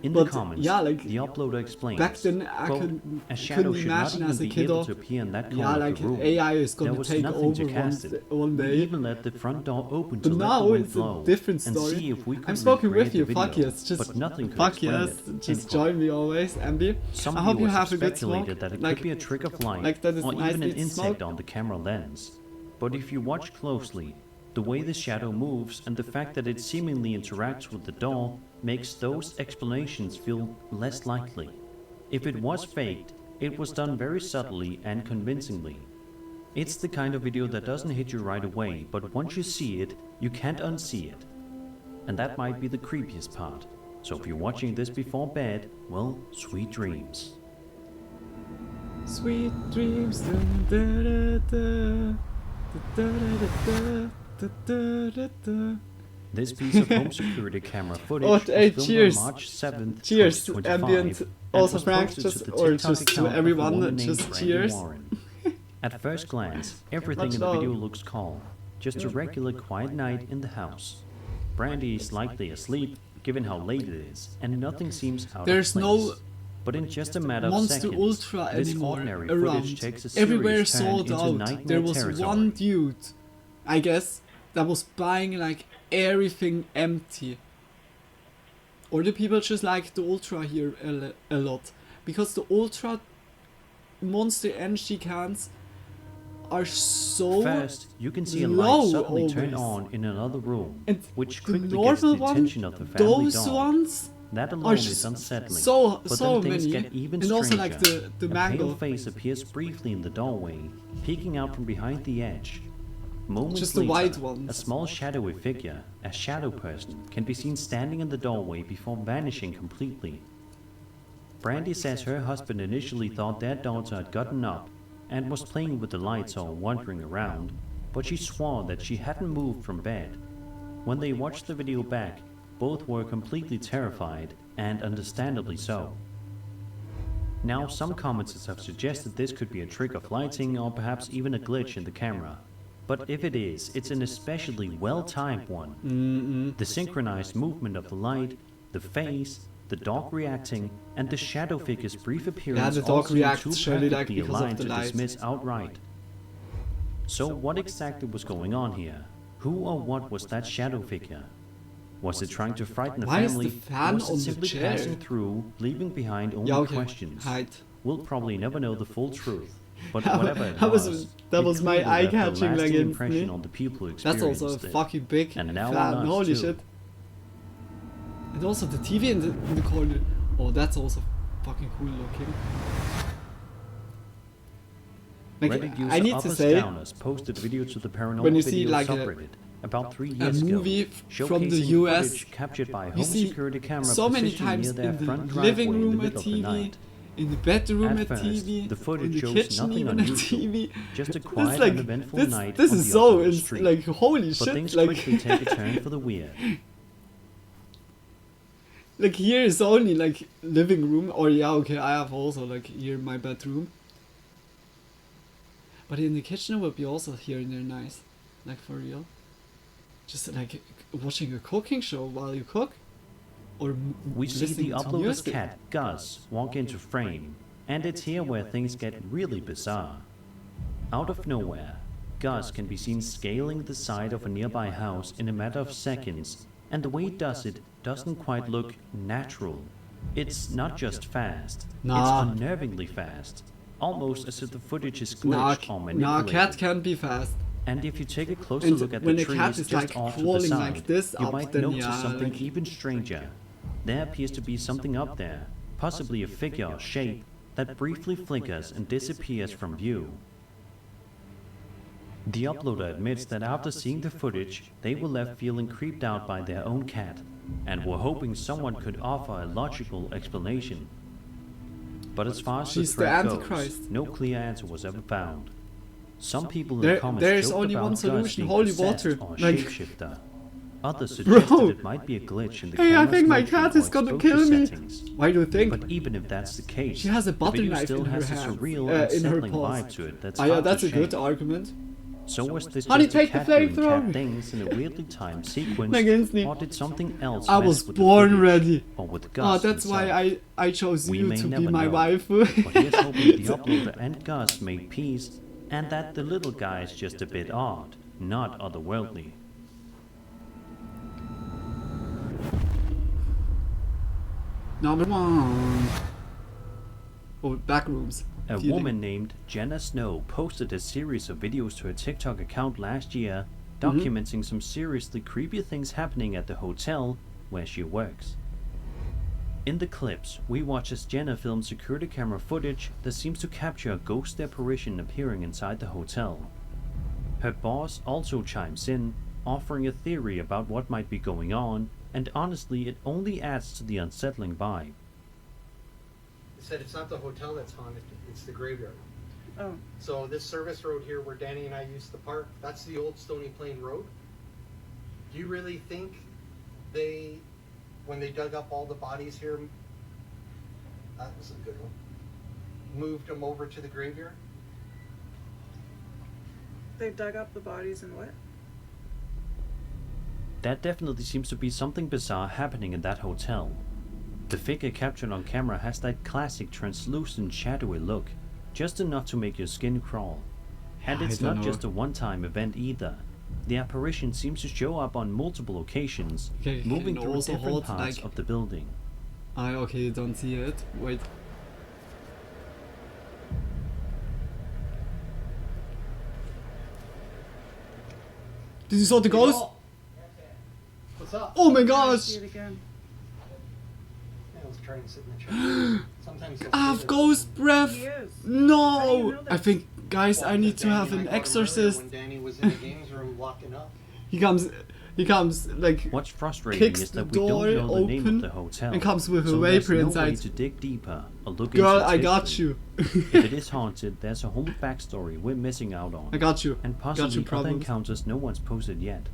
In But, the comments, like, the uploader explains, back then I quote, couldn't a shadow should not imagine even as a be kid able to appear in that corner yeah, of like the room. AI is There gonna was take nothing to over cast it. one We day. even let the front door open to But let now the wind it's blow a different and story. see if we could I'm smoking with recreate you, the fuck video, yes, just but nothing could fuck explain yes, it. End just quote. join me always, Ambi. Some I hope you viewers have a good smoke. speculated that it Like, could be a trick of light like that is or nice even an to insect smoke. on the camera lens. But if you watch closely, the way the shadow moves and the fact that it seemingly interacts with the door makes those explanations feel less likely. If it was faked, it was done very subtly and convincingly. It's the kind of video that doesn't hit you right away, but once you see it, you can't unsee it. And that might be the creepiest part. So if you're watching this before bed, well, sweet dreams. Sweet dreams. Dun, da, da, da, da, da, da, da, da. This piece of home security camera footage Oh, was hey, filmed cheers. on March 7th, Cheers, 2025, ambient. and Also, was Frank, posted just to the or TikTok just to account of a everyone, woman named just Brandy cheers. Warren. At first glance, everything Much in the love. video looks calm, just a regular quiet night in the house. Brandy is likely asleep, given how late it is, and nothing seems out There's of place. no But in just a matter of Monster seconds, Ultra this anymore ordinary around. footage takes a Everywhere serious turn sold into out. nightmare There was territory. one dude, I guess, that was buying like everything empty. Or the people just like the Ultra here a lot. Because the Ultra Monster NG cans are so First, you can see a low light suddenly turn always. on in another room, And which the quickly gets normal the one, attention of the family those dog. ones That are alone is just unsettling. so but so then things many. get even And also stranger. like the A mango. pale face appears briefly in the doorway, peeking out from behind the edge. Moments Just the later, white ones. a small shadowy figure, a shadow person, can be seen standing in the doorway before vanishing completely. Brandy says her husband initially thought their daughter had gotten up and was playing with the lights or wandering around, but she swore that she hadn't moved from bed. When they watched the video back, both were completely terrified, and understandably so. Now, some commenters have suggested this could be a trick of lighting or perhaps even a glitch in the camera. But if it is, it's an especially well-timed one. The synchronized movement of the light, the face, the dog reacting, and the shadow figure's brief appearance Yeah, the dog all seem reacts too surely, like, perfectly because of aligned the to light. dismiss outright. So what exactly was going on here? Who or what was that shadow figure? Was it trying to frighten the Why is family, the fan or was it on the simply chair? passing through, leaving behind only Yeah, okay. questions? Hide. We'll probably never know the full truth, but That whatever it that was- was, that it was my clearly left a eye-catching, like, lasting instantly. impression on the people who That's experienced also a it. fucking big And now on fan. us, Holy too. shit. And also the TV in the corner. Oh, that's also fucking cool looking. Like, Reddit user I need to Others say, Downers posted video to the paranormal when you see, video like, subreddit about 3 a years movie ago, from the showcasing US, footage captured by a you home see security camera so many positioned times near their in the front living driveway in the room a middle of the TV, night. in the bedroom At a first, TV, the footage in the shows kitchen nothing even a unusual, TV. just a It's quiet like, and eventful this, night this on is the so, Upload it's street. like, holy But shit, things like, quickly take a turn for the weird. like here is only like living room, or yeah, okay, I have also like here my bedroom. But in the kitchen it would be also here and there nice, like for real. Just like watching a cooking show while you cook, or We see listening the to uploader's music. cat, Gus, walk into frame, and it's here where things get really bizarre. Out of nowhere, Gus can be seen scaling the side of a nearby house in a matter of seconds, and the way he does it doesn't quite look natural. It's not just fast, Nah. it's unnervingly fast, almost as if the footage is Nah, glitched or nah, manipulated. cat can't be fast. And if you take a closer And look at when the a cat trees is, just like, off to the crawling side, like this you up, might then notice yeah, something like- even stranger. There appears to be something up there, possibly a figure or shape, that briefly flickers and disappears from view. The uploader admits that after seeing the footage, they were left feeling creeped out by their own cat, and were hoping someone could offer a logical explanation. But as far as She's the thread the goes, Antichrist. no clear answer was ever found. Some people in There- the comments there is joked only about one Gus solution, being holy possessed water. or a Like- shapeshifter. Others suggested Bro. it might be a glitch in the Hey, I camera's think my motion cat or is gonna exposure kill me. settings. Why do you think? But even if that's the case, She has a the butter video knife still in her has a hand, surreal, in her unsettling paws. vibe to it that's Ah, yeah, hard that's to a good shake. argument. So was this Honey, just a take the cat doing flamethrower. cat things in a weirdly timed sequence, Like instantly. or did something else I mess was with the born footage, ready. or with Oh, Gus that's why himself? I chose We you may to be never my know. wife. But here's hoping the uploader and Gus made peace, and that the little guy is just a bit odd, not otherworldly. Number one. Oh, backrooms. A Feuding. woman named Jenna Snow posted a series of videos to her TikTok account last year, documenting some seriously creepy things happening at the hotel where she works. In the clips, we watch as Jenna films security camera footage that seems to capture a ghost apparition appearing inside the hotel. Her boss also chimes in, offering a theory about what might be going on, and honestly it only adds to the unsettling vibe. They said it's not the hotel that's haunted, it's the graveyard. Oh. So this service road here where Danny and I used to park, that's the old Stony Plain Road. Do you really think they, when they dug up all the bodies here, that was a good one, moved them over to the graveyard? They dug up the bodies and what? That definitely seems to be something bizarre happening in that hotel. The figure captured on camera has that classic translucent shadowy look, just enough to make your skin crawl. And I it's don't not know. just a one-time event either. The apparition seems to show up on multiple occasions, Okay, moving can through also different hold, parts like- of the building. Ah, okay, you don't see it. Wait. Did you saw the ghost? What's up? Oh my I gosh! see it again. Yeah, let's try and sit in the chair. Sometimes they'll I sit have there. ghost breath! He is. How do you No! know I that? think, guys, Well, I need because to Danny have and I an got him earlier exorcist. When Danny was in the games room locking up. He comes, like, What's frustrating kicks is the that we don't door know the name open of the hotel, and comes with a so vapor there's no way inside. to dig deeper or look Girl, into I its got history. you. If it is haunted, there's a whole backstory we're missing out on. I got you. And Got possibly your other problems. encounters no one's posted yet.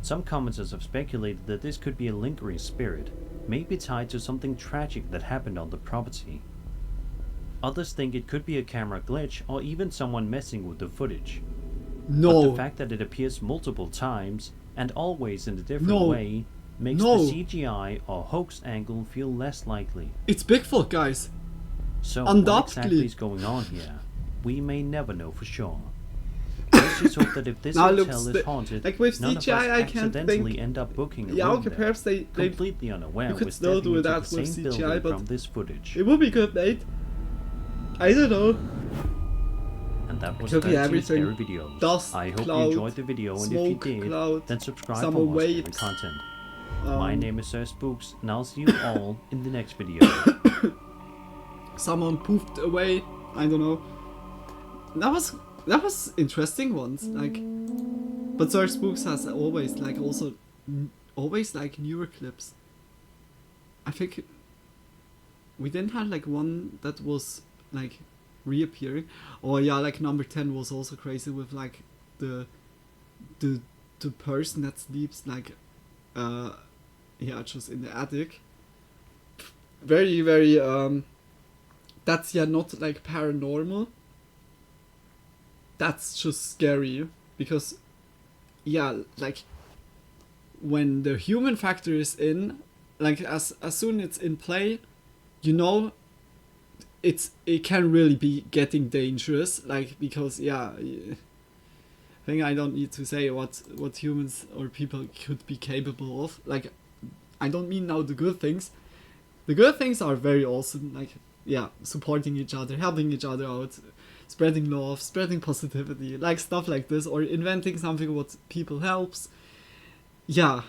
Some commenters have speculated that this could be a lingering spirit, maybe tied to something tragic that happened on the property. Others think it could be a camera glitch or even someone messing with the footage. But No. the fact that it appears multiple times, and always in a different No. way, makes No. the CGI or hoax angle feel less likely. It's Bigfoot, guys. So what Undoubtedly. exactly is going on here? We may never know for sure. Let's just hope that if this Now, hotel looks is haunted, like with none of us CGI, I can't accidentally think. end up booking a Yeah, room okay, there, perhaps they completely unaware you could we're still stepping do into that the with same CGI, building but from this footage. it would be good, mate. I don't know. And that was Could be 13 everything. scary videos. Dust, I hope cloud, you enjoyed the video, and if you smoke, did, cloud, then subscribe summer for more scary waves. content. My name is Sir Spooks, and I'll see you all in the next video. Someone poofed away. I don't know. That was interesting ones. Like, but Sir Spooks has always like also always like newer clips. I think we didn't have like one that was like reappearing. Or yeah, like number 10 was also crazy with like the person that sleeps like yeah, just in the attic. Very that's yeah not like paranormal. That's just scary because yeah, like when the human factor is in, like as soon it's in play, you know it can really be getting dangerous, like because yeah, I think I don't need to say what humans or people could be capable of. Like I don't mean now the good things. The good things are very awesome, like yeah, supporting each other, helping each other out, spreading love, spreading positivity, like stuff like this, or inventing something what people helps. Yeah.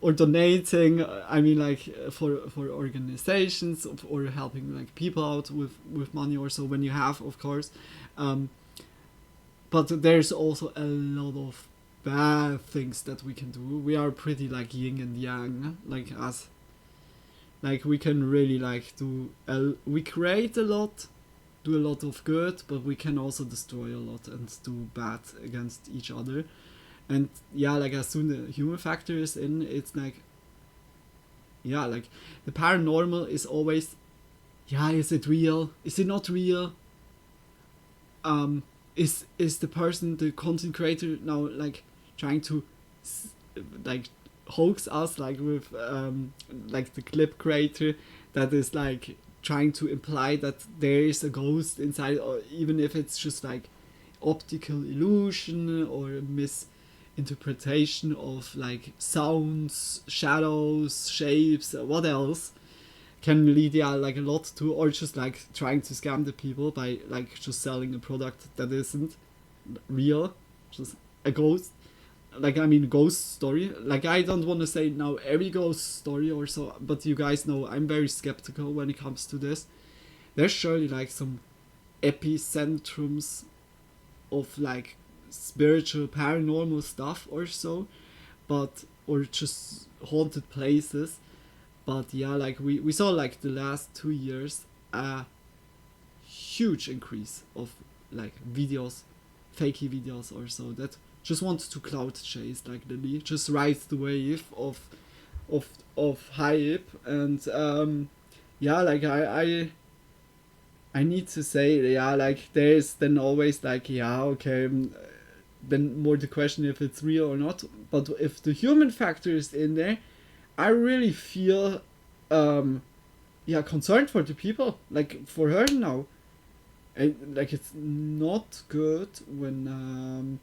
Or donating, I mean like for organizations, or helping like people out with money or so when you have, of course. But there's also a lot of bad things that we can do. We are pretty like yin and yang, like us. Like we can really like we create a lot, do a lot of good, but we can also destroy a lot and do bad against each other. And yeah, like as soon the human factor is in, it's like yeah, like the paranormal is always yeah, is it real? Is it not real? Is the person, the content creator now like trying to like hoax us, like with like the clip creator that is like trying to imply that there is a ghost inside, or even if it's just like optical illusion or misinterpretation of like sounds, shadows, shapes, what else can lead yeah like a lot to, or just like trying to scam the people by like just selling a product that isn't real, just a ghost. Like I mean ghost story, like I don't want to say now every ghost story or so, but you guys know I'm very skeptical when it comes to this. There's surely like some epicentrums of like spiritual paranormal stuff or so, but or just haunted places. But yeah, like we saw like the last 2 years a huge increase of like videos, fakey videos or so, that just want to cloud chase, like Lily, just ride the wave of hype. And yeah, like I need to say, yeah, like there's then always like yeah, okay, then more the question if it's real or not. But if the human factor is in there, I really feel yeah, concerned for the people, like for her now. And like it's not good when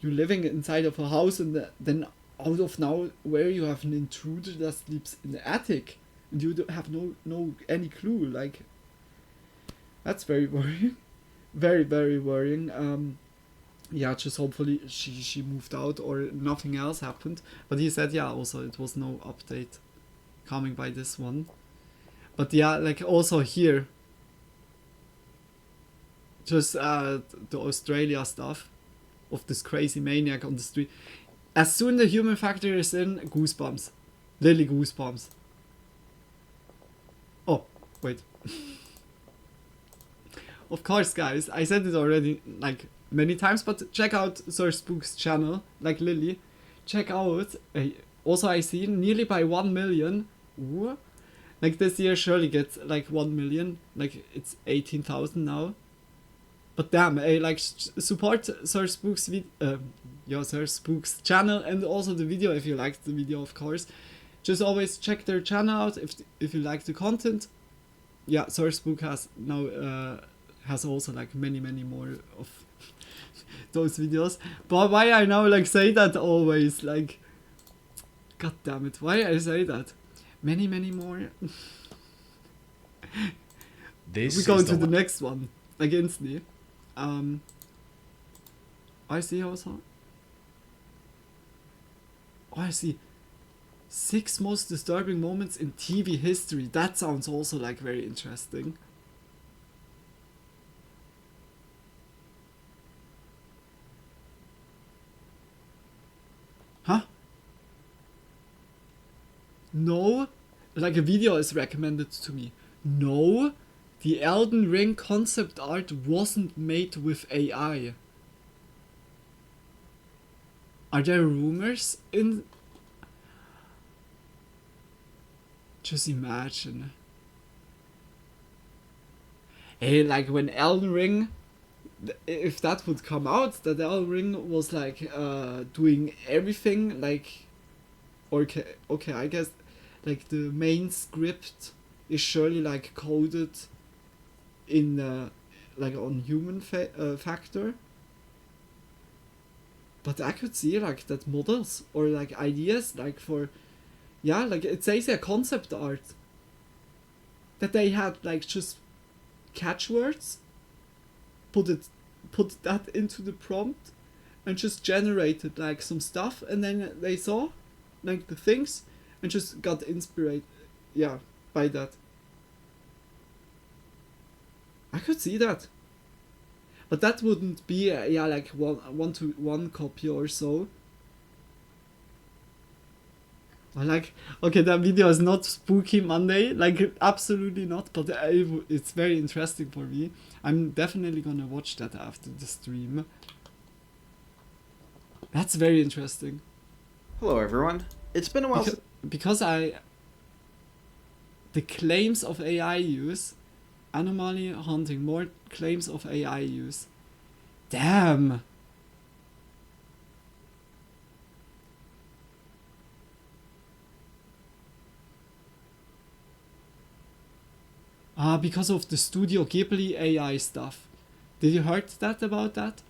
you're living inside of a house and then out of nowhere you have an intruder that sleeps in the attic and you don't have no any clue. Like that's very worrying. Very worrying. Yeah, just hopefully she moved out or nothing else happened. But he said yeah, also it was no update coming by this one. But yeah, like also here, just the Australia stuff of this crazy maniac on the street. As soon the human factor is in, goosebumps. Literally goosebumps. Oh, wait. Of course, guys, I said it already like many times, but check out Sir Spook's channel, like Lily. Check out. Also, I see nearly by 1 million. Ooh. Like this year surely gets like 1 million. Like it's 18,000 now. But damn, like support Sir Spook's your Sir Spook's channel, and also the video if you liked the video, of course. Just always check their channel out if you like the content. Yeah, Sir Spook has now has also like many more of those videos. But why I now like say that always, like, god damn it, why I say that? Many more. This We go is to the one. next one, like instantly. I see also. Oh, I see. 6 most disturbing moments in TV history. That sounds also like very interesting. Huh? No? Like a video is recommended to me. No? The Elden Ring concept art wasn't made with AI. Are there rumors in... Just imagine. Hey, like when Elden Ring... If that would come out, that Elden Ring was like doing everything, like... Okay, I guess like the main script is surely like coded in like on human factor. But I could see like that models or like ideas like for... Yeah, like it says a concept art. That they had like just catchwords, put that into the prompt, and just generated like some stuff, and then they saw like the things and just got inspired, yeah, by that. I could see that. But that wouldn't be yeah, like one copy or so. I like, okay, that video is not Spooky Monday, like absolutely not, but it's very interesting for me. I'm definitely gonna watch that after the stream. That's very interesting. Hello everyone. It's been a while Because the claims of AI use, anomaly hunting, more claims of AI use. Damn! Because of the Studio Ghibli AI stuff. Did you heard that about that?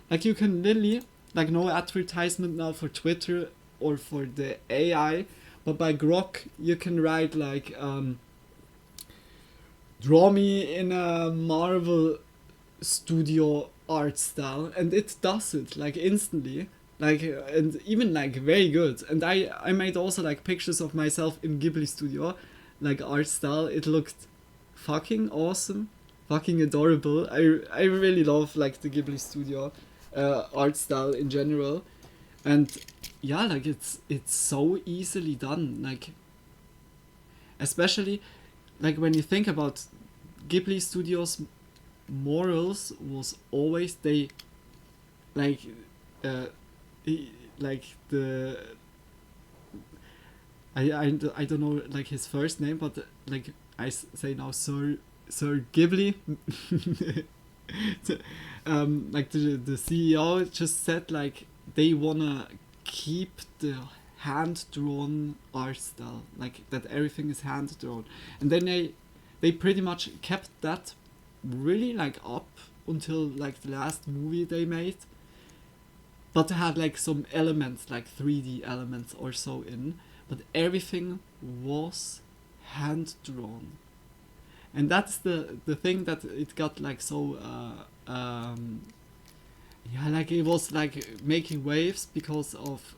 Like you can literally, like no advertisement now for Twitter or for the AI, but by Grok you can write like draw me in a Marvel studio art style, and it does it like instantly, like and even like very good. And I made also like pictures of myself in Ghibli studio, like art style. It looked fucking awesome, fucking adorable. I really love like the Ghibli studio art style in general, and yeah, like it's so easily done, like especially like when you think about Ghibli Studios morals was always they like like the I don't know like his first name, but like I say now Sir Ghibli like the CEO just said like they wanna keep the hand-drawn art style, like that everything is hand-drawn, and then they pretty much kept that really like up until like the last movie they made, but they had like some elements like 3D elements or so in, but everything was hand-drawn, and that's the thing that it got like so yeah, like it was like making waves because of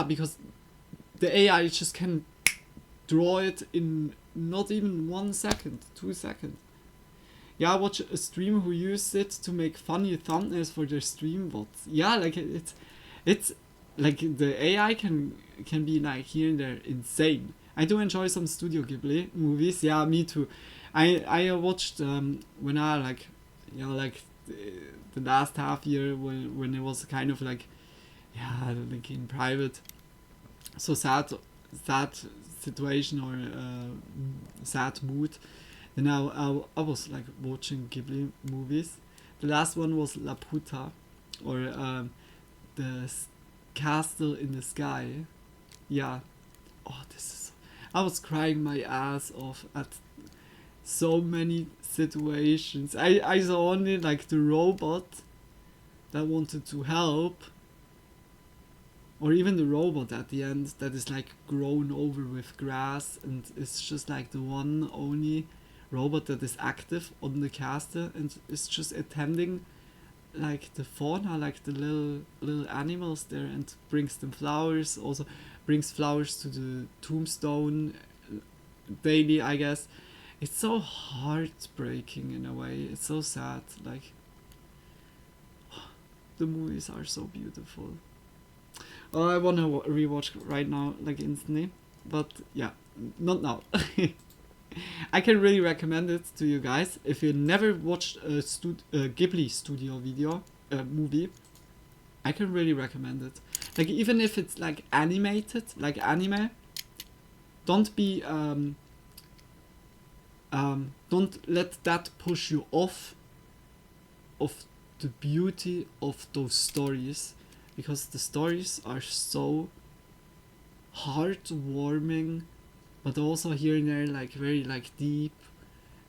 because the AI just can draw it in not even 1 second, 2 seconds. Yeah, I watch a streamer who used it to make funny thumbnails for their stream bots. Yeah, like it's like the AI can be like here and there insane. I do enjoy some Studio Ghibli movies. Yeah, me too. I watched when I like like the last half year when it was kind of like like in private, so sad situation or sad mood. And I was like watching Ghibli movies. The last one was La Puta. or the castle in the sky. Yeah. Oh, this is. I was crying my ass off at so many situations. I saw only like the robot that wanted to help, or even the robot at the end that is like grown over with grass, and it's just like the one only robot that is active on the castle and is just attending like the fauna, like the little animals there, and brings them flowers, also brings flowers to the tombstone daily, I guess. It's so heartbreaking in a way. It's so sad. Like, the movies are so beautiful. Oh, I wanna rewatch right now, like instantly, but yeah, not now. I can really recommend it to you guys if you never watched a Ghibli studio video movie. I can really recommend it. Like, even if it's like animated, like anime, don't be don't let that push you off of the beauty of those stories, because the stories are so heartwarming, but also here and there like very like deep.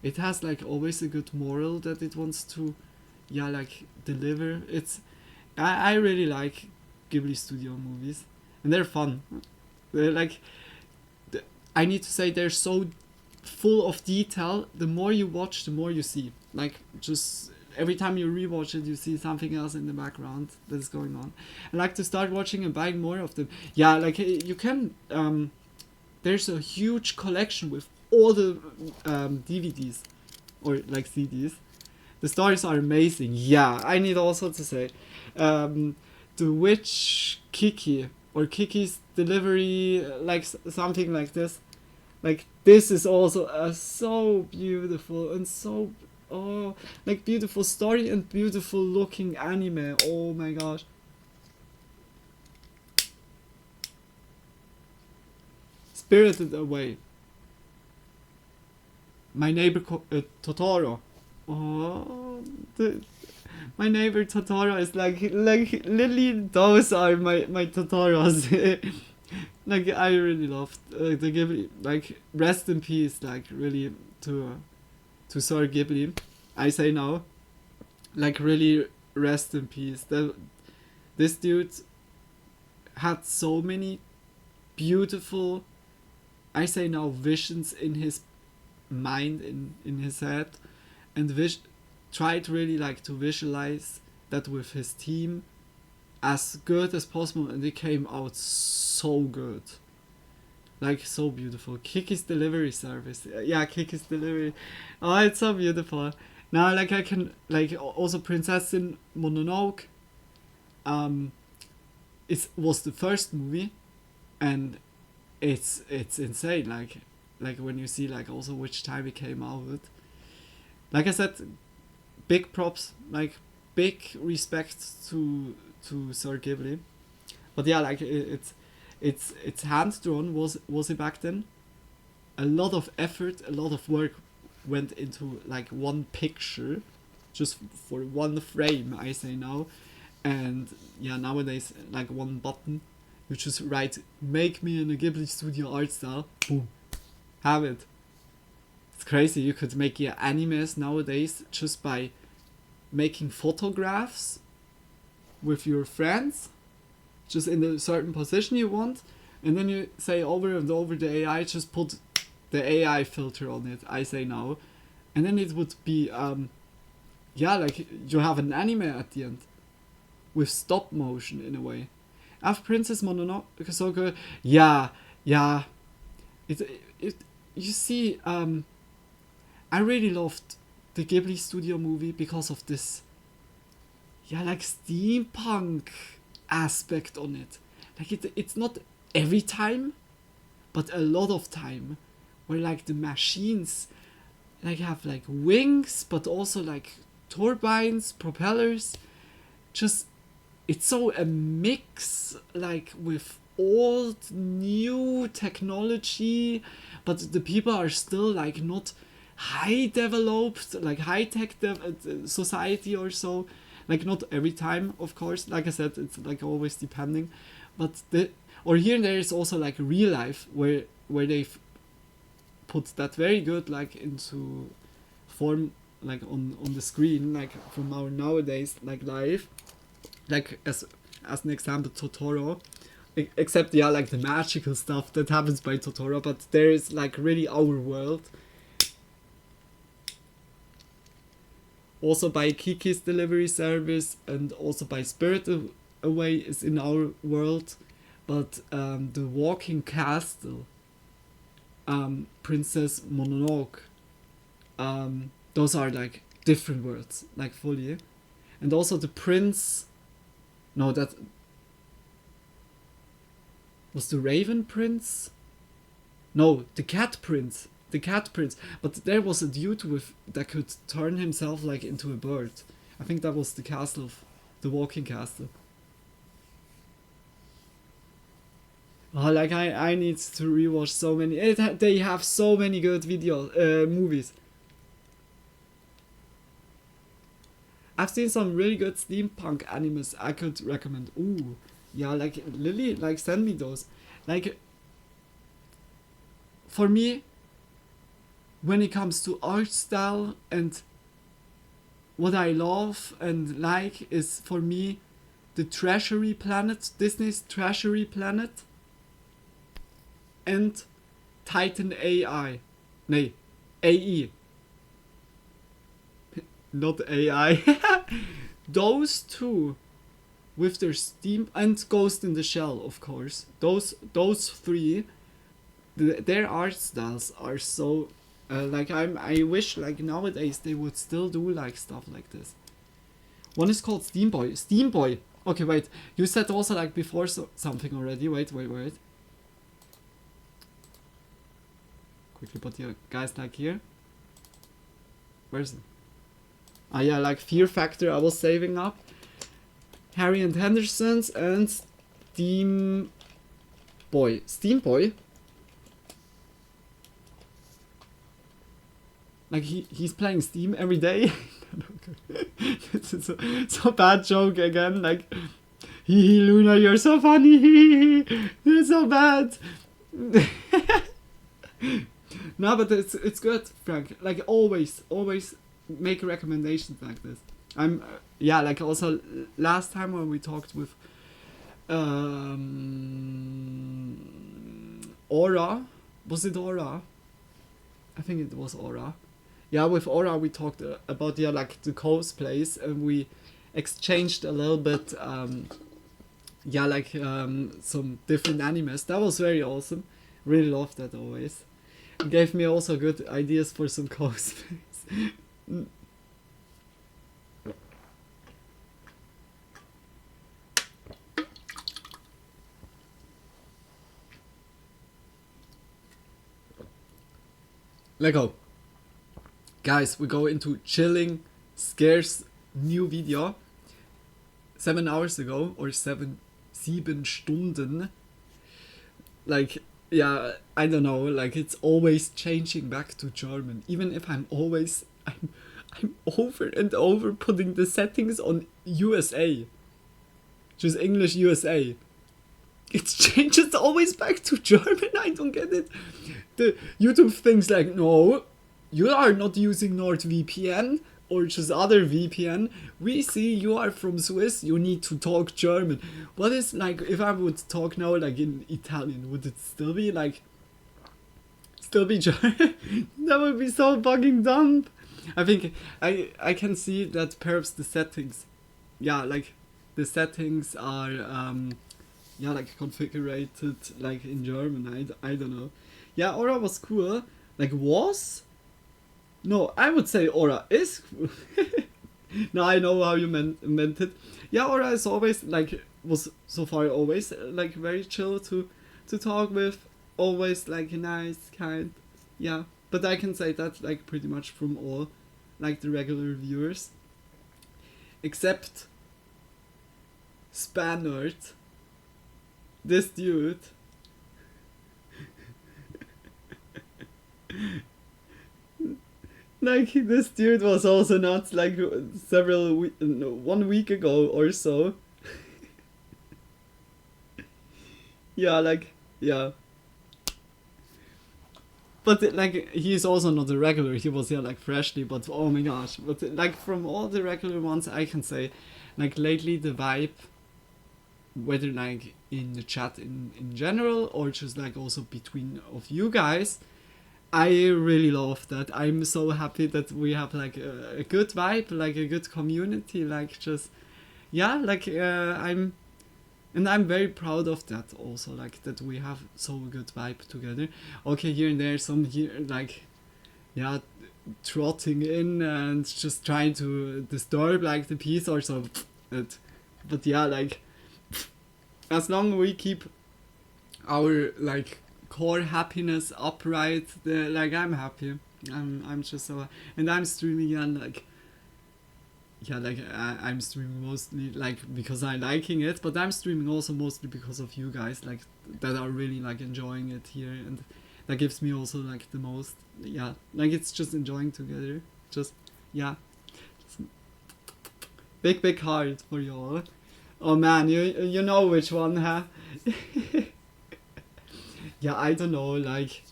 It has like always a good moral that it wants to like deliver. I really like Ghibli studio movies, and they're fun. They're like, I need to say, they're so full of detail. The more you watch, the more you see. Like, just every time you rewatch it, you see something else in the background that's going on. I like to start watching and buying more of them. Yeah, like you can. There's a huge collection with all the DVDs or like CDs. The stories are amazing. Yeah, I need also to say, The Witch Kiki or Kiki's Delivery, like something like this. Like, this is also a so beautiful and so like beautiful story and beautiful looking anime. Oh my gosh. Spirited Away. My Neighbor Totoro. Oh, my Neighbor Totoro is like literally those are my Totoros. Like, I really loved the Ghibli. Like, rest in peace. Like, really to Sir Ghibli. I say now. Like, really rest in peace. This dude had so many beautiful, I say now, visions in his mind, in his head, and tried really like to visualize that with his team as good as possible, and it came out so good. Like, so beautiful. Kiki's Delivery Service. Yeah, Kiki's Delivery. Oh, it's so beautiful. Now, like, I can, like, also Princess Mononoke. It was the first movie, and it's insane. Like when you see like also which time it came out. Like I said, big props, like big respect to Sir Ghibli. But yeah, like it's hand drawn was it back then. A lot of effort, a lot of work went into like one picture, just for one frame, I say now. And yeah, nowadays, like one button, you just write, make me in a Ghibli studio art style, boom, have it. It's crazy. You could make your animes nowadays just by making photographs with your friends, just in a certain position you want, and then you say over and over the AI, just put the AI filter on it, I say now, and then it would be, like you have an anime at the end, with stop motion in a way. After Princess Mononoke, so good. Yeah. It you see, I really loved the Ghibli studio movie because of this, like steampunk aspect on it. Like it's not every time, but a lot of time, where like the machines like have like wings, but also like turbines, propellers. Just, it's so a mix, like with old, new technology, but the people are still like not high developed, like high tech society or so. Like not every time, of course. Like I said, it's like always depending. But here and there is also like real life where they've put that very good like into form, like on the screen, like from our nowadays like life, like as an example Totoro. Except yeah, like the magical stuff that happens by Totoro, but there is like really our world. Also by Kiki's delivery service, and also by Spirit Away is in our world. But the Walking Castle, Princess Mononoke, those are like different worlds, like fully. And also the Prince, no, that was the Raven Prince? No, the Cat Prince. The Cat Prince. But there was a dude that could turn himself like into a bird. I think that was the castle of the Walking Castle. Oh, like I need to rewatch so many. They have so many good movies. I've seen some really good steampunk animes I could recommend. Ooh, yeah, like Lily, like send me those. Like, for me, when it comes to art style and what I love and like is for me the Treasury Planet, Disney's Treasury Planet, and Titan AI. Nee, AE. Not AI. Those two with their steam and Ghost in the Shell, of course. Those three, their art styles are so like I wish like nowadays they would still do like stuff like this. One is called Steam Boy. Steam Boy. Okay, wait. You said also like before something already. Wait. Quickly put your guys like here. Where's it? Ah yeah, like Fear Factor I was saving up. Harry and Henderson's and Steam Boy. Steam Boy? Like he's playing Steam every day? This is so bad joke again. Like, hee Luna, you're so funny. You're so bad. No, but it's good, Frank. Like always make recommendations like this. I'm yeah, like also last time when we talked with Aura, was it Aura? I think it was Aura. Yeah, with Aura we talked about like the cosplays, and we exchanged a little bit some different animes. That was very awesome. Really loved that always. It gave me also good ideas for some cosplays. Let go. Guys, we go into chilling, scarce new video. 7 hours ago, or 7 Stunden. Like, yeah, I don't know, like it's always changing back to German. Even if I'm over and over putting the settings on USA. Just English USA. It changes always back to German, I don't get it. The YouTube thinks like, no, you are not using NordVPN or just other VPN. We see you are from Swiss, you need to talk German. What is like, if I would talk now like in Italian, would it still be German? That would be so fucking dumb. I think I can see that perhaps the settings, yeah, like the settings are like configured like in German. I don't know. Yeah, Aura was cool. Like was? No, I would say Aura is cool. No, I know how you meant it. Yeah, Aura is always like was so far always like very chill to talk with. Always like nice, kind. Yeah, but I can say that like pretty much from all like the regular viewers, except Spannert. This dude. Like, this dude was also not like several 1 week ago or so. Yeah, like, yeah. But like, he's also not a regular. He was here like freshly, but oh my gosh. But like, from all the regular ones, I can say, like, lately the vibe, whether like in the chat in general or just like also between of you guys, I really love that. I'm so happy that we have like a good vibe, like a good community, like just, yeah, like I'm very proud of that also, like that we have so good vibe together. Okay, here and there some here like, yeah, trotting in and just trying to disturb like the peace or so, but yeah, like as long as we keep our like core happiness upright, like I'm happy. I'm just so, and I'm streaming and like, yeah, like I'm streaming mostly like because I'm liking it, but I'm streaming also mostly because of you guys, like that are really like enjoying it here, and that gives me also like the most, yeah, like it's just enjoying together, just, yeah, just big heart for you all. Oh man, you know which one, huh? Yeah, I don't know, like,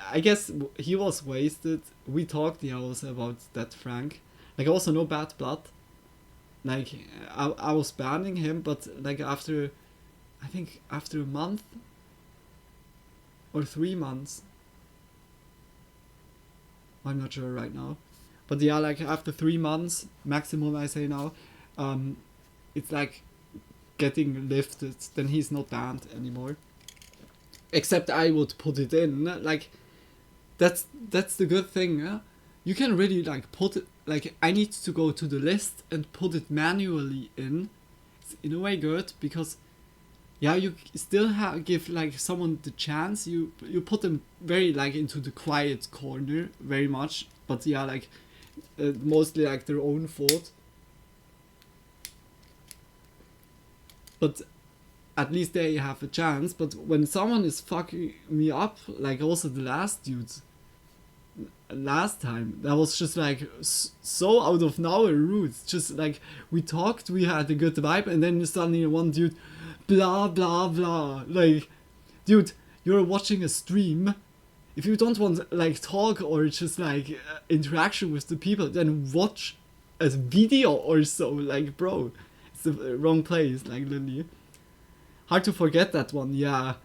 I guess he was wasted. We talked, yeah, also about that Frank. Like, also no bad blood. Like, I was banning him, but like after, I think after a month or 3 months. I'm not sure right now. But yeah, like after 3 months, maximum I say now, it's like getting lifted. Then he's not banned anymore. Except I would put it in, like, that's the good thing, yeah? You can really like put it, like I need to go to the list and put it manually in. It's in a way good, because yeah, you still give like someone the chance, you put them very like into the quiet corner very much, but yeah, like mostly like their own fault. But at least they have a chance. But when someone is fucking me up, like also the last dudes, last time, that was just like so out of nowhere rude. Just like we talked, we had a good vibe, and then suddenly one dude, blah blah blah. Like, dude, you're watching a stream. If you don't want like talk or just like interaction with the people, then watch a video or so. Like, bro, it's the wrong place. Like, literally. Hard to forget that one, yeah.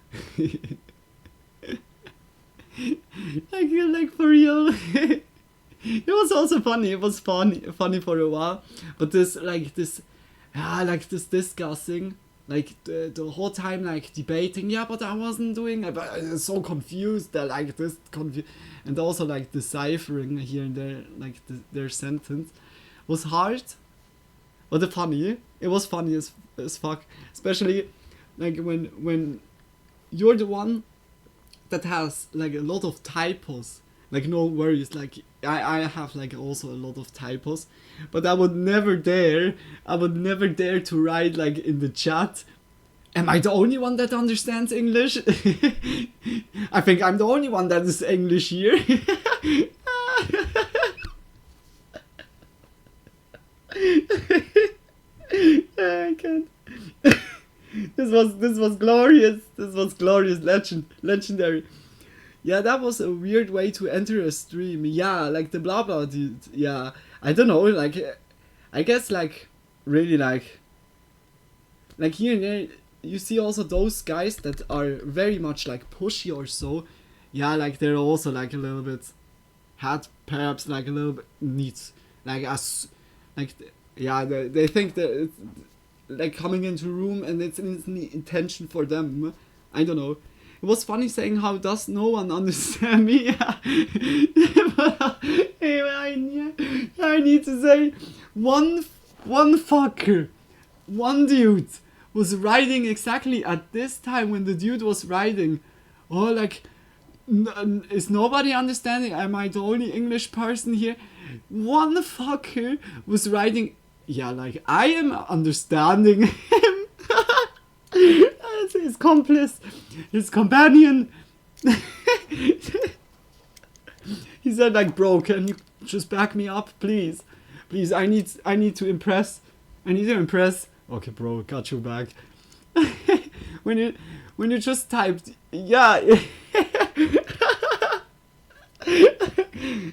like for real. It was also funny. It was funny for a while. But this discussing, like the whole time like debating. Yeah, but I wasn't doing it. But I was so confused. Like this and also like deciphering here and there, like their sentence was hard. But funny. It was funny as fuck, especially. Like when you're the one that has like a lot of typos, like no worries, like I have like also a lot of typos, but I would never dare to write like in the chat, am I the only one that understands English? I think I'm the only one that is English here. I can't. This was glorious. This was glorious. Legendary. Yeah, that was a weird way to enter a stream. Yeah, like the blah blah dude. Yeah, I don't know. Like, I guess like really like here and there you see also those guys that are very much like pushy or so. Yeah, like they're also like a little bit had perhaps like a little bit needs like as like yeah they think that it's like coming into a room and it's an intention for them. I don't know. It was funny saying how does no one understand me. I need to say one fucker, one dude was writing exactly at this time when the dude was writing. Oh, like is nobody understanding? Am I the only English person here? One fucker was writing. Yeah, like, I am understanding him. As his complice, his companion. He he said like, bro, can you just back me up, please? Please, I need to impress. I need to impress. Okay, bro, got your back. when you just typed, yeah.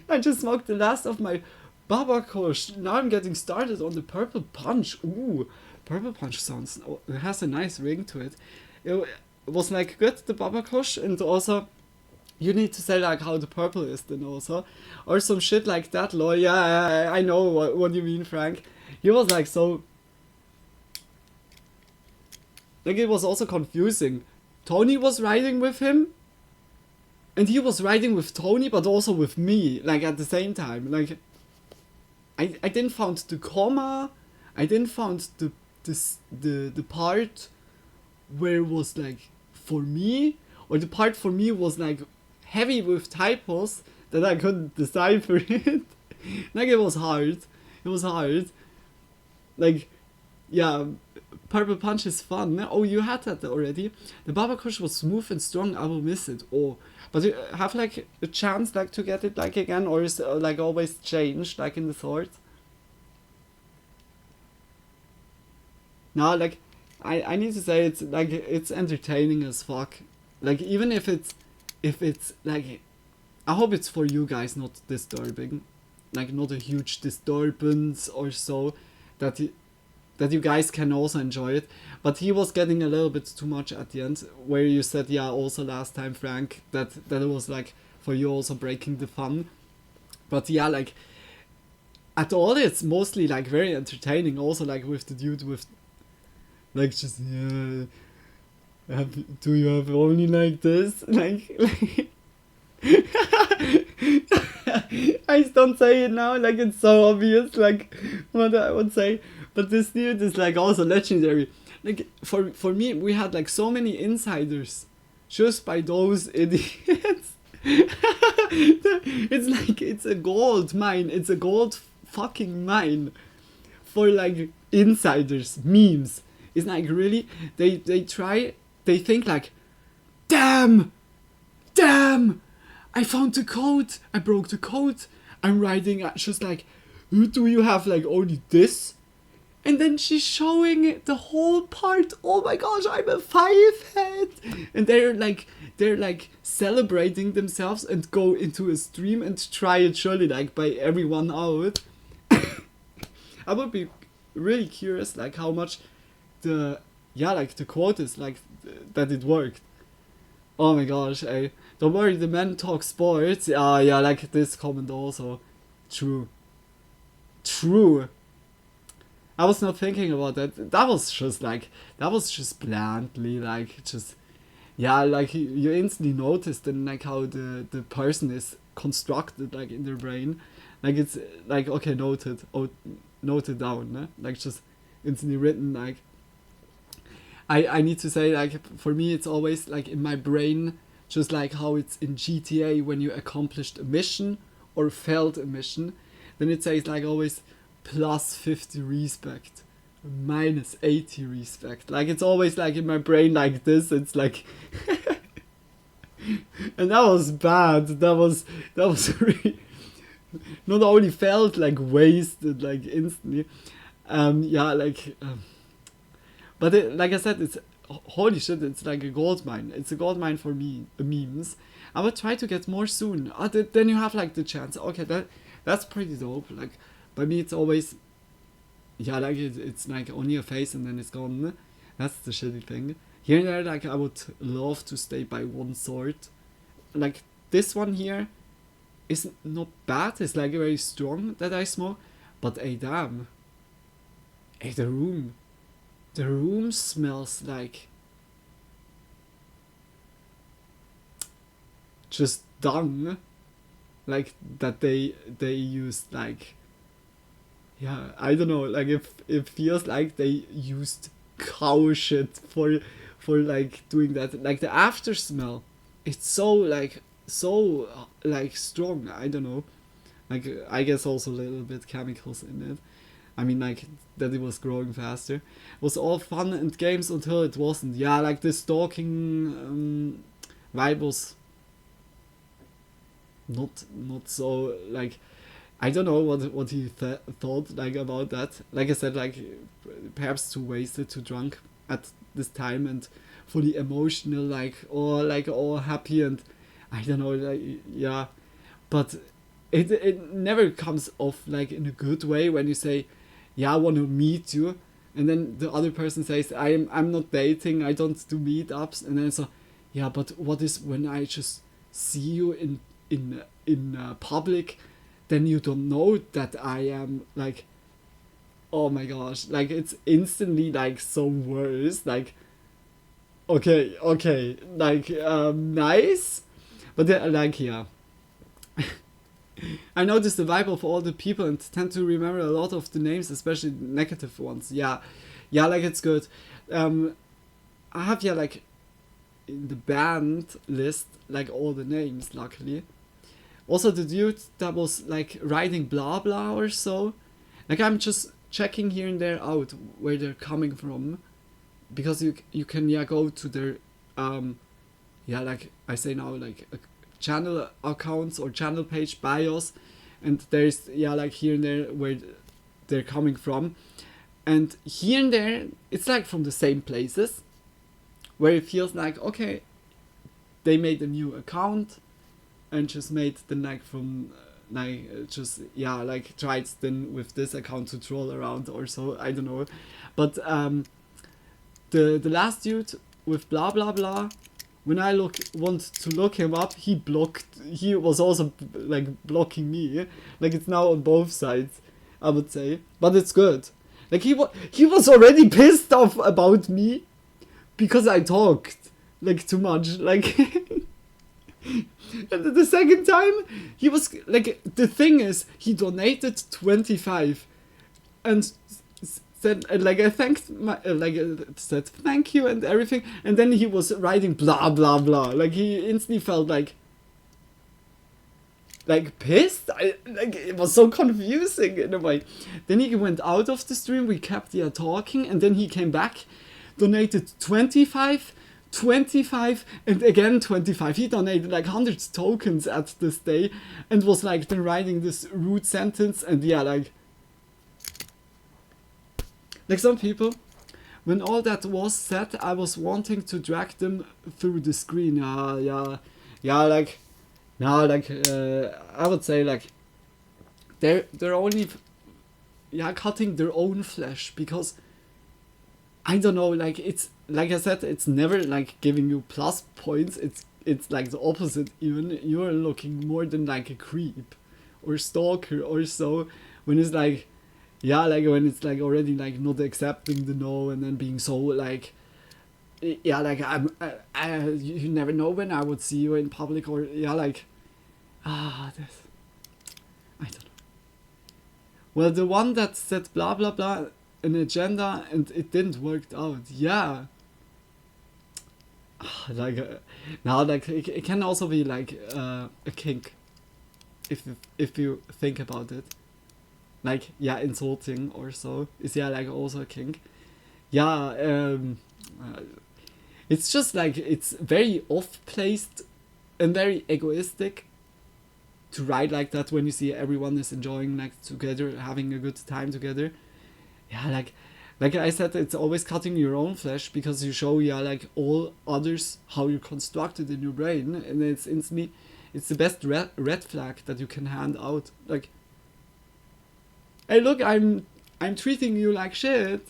I just smoked the last of my Baba Kush. Now I'm getting started on the Purple Punch. Ooh, Purple Punch sounds, it has a nice ring to it. It was like good, the Baba Kush, and also you need to say like how the purple is then also. Or some shit like that, lol. Yeah, I know what you mean, Frank. He was like so... Like it was also confusing. Tony was riding with him. And he was riding with Tony, but also with me, like at the same time. Like, I didn't find the comma, I didn't find the part where it was like for me, or the part for me was like heavy with typos that I couldn't decipher it. Like it was hard. It was hard. Like, yeah, Purple Punch is fun. Oh, you had that already. The Baba Kush was smooth and strong. I will miss it. Oh. But you have like a chance like to get it like again, or is it like always changed like in the sword? No, like I need to say it's like it's entertaining as fuck. Like even if it's like, I hope it's for you guys not disturbing, like not a huge disturbance or so, that you guys can also enjoy it. But he was getting a little bit too much at the end, where you said, yeah, also last time, Frank, that it was like for you also breaking the fun. But yeah, like at all it's mostly like very entertaining, also like with the dude with like just, yeah, do you have only like this? Like I don't say it now, like it's so obvious, like what I would say. But this dude is like also legendary. Like for me, we had like so many insiders just by those idiots. It's like it's a gold mine. It's a gold fucking mine for like insiders memes. It's like really they think like, damn, I found the code. I broke the code. I'm writing just like, do you have like only this? And then she's showing the whole part. Oh my gosh, I'm a 5-head. And they're like celebrating themselves and go into a stream and try it surely like by everyone out. I would be really curious like how much the quote is like that it worked. Oh my gosh, don't worry, the men talk sports. Yeah, like this comment also. True. I was not thinking about that. That was just blandly, like, just, yeah, like, you instantly noticed and, like, how the person is constructed, like, in their brain. Like, it's, like, okay, noted down, né? Like, just instantly written, like, I need to say, like, for me, it's always, like, in my brain, just like how it's in GTA when you accomplished a mission or failed a mission, then it says, like, always, plus 50 respect, minus 80 respect. Like it's always like in my brain like this. It's like, and that was bad. That was really not only felt like wasted like instantly. Yeah, like, but like I said, it's holy shit. It's like a gold mine. It's a gold mine for me. Memes. I would try to get more soon. Then you have like the chance. Okay, that's pretty dope. Like. By me, it's always, yeah, like it's like only a phase and then it's gone. That's the shitty thing. Here and there, like I would love to stay by one sword. Like this one here is not bad. It's like very strong that I smoke. But damn. The room smells like just dung. Like that they used like, yeah, I don't know, like it feels like they used cow shit for like doing that. Like the after smell, it's so strong. I don't know, like I guess also a little bit chemicals in it. I mean, like that it was growing faster. It was all fun and games until it wasn't. Yeah, like the stalking vibe was not so like, I don't know what he thought like about that. Like I said, like perhaps too wasted, too drunk at this time, and fully emotional, like all happy, and I don't know, like yeah, but it never comes off like in a good way when you say, yeah, I want to meet you, and then the other person says, I'm not dating, I don't do meetups, and then so, yeah, but what is when I just see you in public, then you don't know that I am like, oh my gosh, like it's instantly like so worse, like okay, like nice, but like yeah. I noticed the vibe of all the people and tend to remember a lot of the names, especially the negative ones. Yeah, like it's good. I have like in the band list like all the names, luckily. Also the dude that was like writing blah blah or so, like I'm just checking here and there out where they're coming from, because you can go to their like I say now, like channel accounts or channel page bios, and there's like here and there where they're coming from, and here and there it's like from the same places where it feels like, okay, they made a new account and just made the like from just like tried then with this account to troll around or so, I don't know, but the last dude with blah blah blah, when I want to look him up, he was also like blocking me, like it's now on both sides, I would say, but it's good. Like he was already pissed off about me because I talked like too much, like and the second time he was like, the thing is, he donated 25 and said like I thanked my said thank you and everything, and then he was writing blah blah blah, like he instantly felt like pissed. Like it was so confusing in a way. Then he went out of the stream, we kept talking, and then he came back, donated 25 and again 25. He donated like 100 tokens at this day and was like then writing this rude sentence, and like some people, when all that was said, I was wanting to drag them through the screen. I would say like they're only cutting their own flesh, because I don't know, like it's like I said, it's never like giving you plus points. It's like the opposite. Even you're looking more than like a creep or stalker or so, when it's like when it's like already like not accepting the no, and then being so like like you never know when I would see you in public, or this, I don't know. Well, the one that said blah blah blah, an agenda, and it didn't work out. It can also be like a kink, if you think about it. Like insulting or so is like also a kink. It's just like it's very off-placed and very egoistic to write like that when you see everyone is enjoying like together, having a good time together. Like I said, it's always cutting your own flesh, because you show like all others how you're constructed in your brain, and it's instantly, it's the best red flag that you can hand out. Like, hey look, I'm treating you like shit.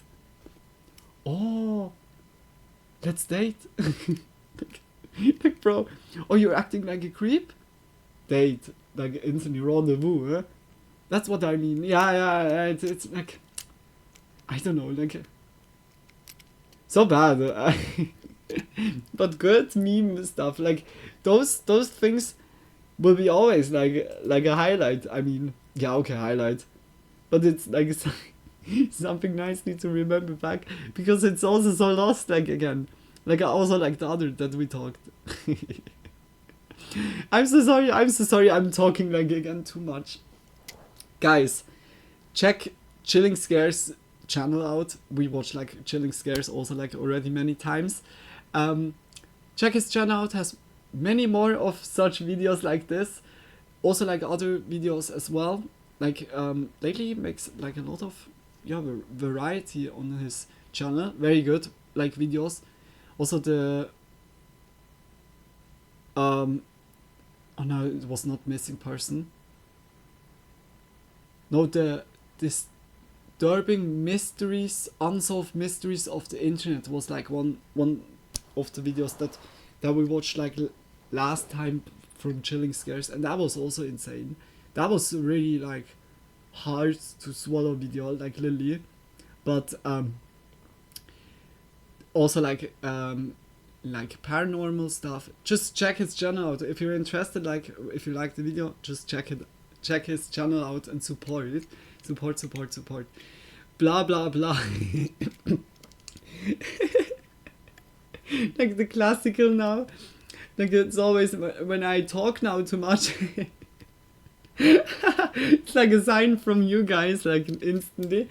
Oh, let's date. like bro, oh, you're acting like a creep? Date, like instantly rendezvous, huh? That's what I mean. It's like, I don't know, like so bad. But good meme stuff, like those things will be always like a highlight. I mean, highlight, but it's like something nicely to remember back, because it's also so lost. Like again, like I also like the other that we talked. I'm so sorry. I'm talking like again too much. Guys, check Chilling Scares channel out. We watch like Chilling Scares also like already many times. Check his channel out, has many more of such videos like this. also like other videos as well. Like lately he makes like a lot of variety on his channel. Very good like videos. Also the oh no, it was not missing person. No, the disturbing mysteries, unsolved mysteries of the internet was like one of the videos that we watched like last time from Chilling Scares, and that was also insane. That was really like hard to swallow video, like Lily, but also like paranormal stuff. Just check his channel out if you're interested. Like if you like the video, just check his channel out and support it. Support. Blah blah blah. Like the classical now. Like it's always when I talk now too much. It's like a sign from you guys, like instantly.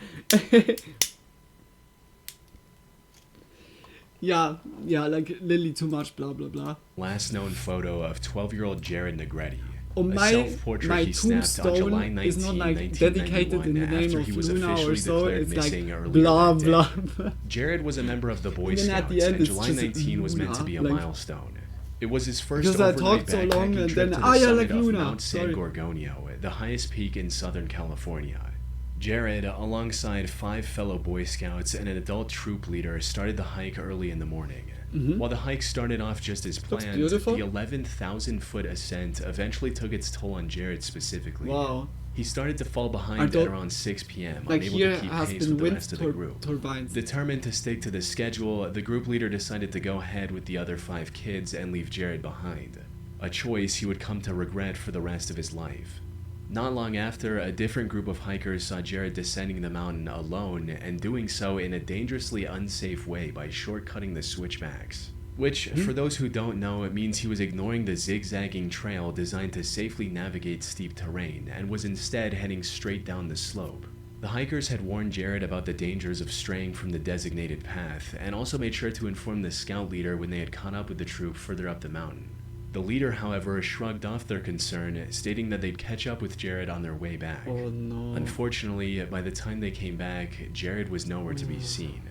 yeah, like Lily too much, blah blah blah. Last known photo of 12-year-old Jared Negretti. Oh, my Self-portrait he snapped on July tombstone 19, is not like dedicated in the name after of he was Luna officially or so. declared It's missing like earlier blah that day. blah blah. Jared was a member of the Boy And then at Scouts, the end and it's July just 19 was meant to be a Luna, like- milestone. It was his first Because I overnight talked so long backpacking and trip then to the yeah, summit like of Luna. Mount San Sorry. Gorgonio, the highest peak in Southern California. Jared, alongside 5 fellow Boy Scouts and an adult troop leader, started the hike early in the morning. Mhm. While the hike started off just as Looks planned, beautiful. the 11,000-foot ascent eventually took its toll on Jared specifically. Wow. He started to fall behind at don't- around 6 p.m., Like unable here to keep has pace been with the wind rest of the group. turbines. Determined to stick to the schedule, the group leader decided to go ahead with the other 5 kids and leave Jared behind, a choice he would come to regret for the rest of his life. Not long after, a different group of hikers saw Jared descending the mountain alone, and doing so in a dangerously unsafe way by shortcutting the switchbacks. Which, for those who don't know, it means he was ignoring the zigzagging trail designed to safely navigate steep terrain, and was instead heading straight down the slope. The hikers had warned Jared about the dangers of straying from the designated path, and also made sure to inform the scout leader when they had caught up with the troop further up the mountain. The leader, however, shrugged off their concern, stating that they'd catch up with Jared on their way back. Oh no. Unfortunately, by the time they came back, Jared was nowhere to be seen.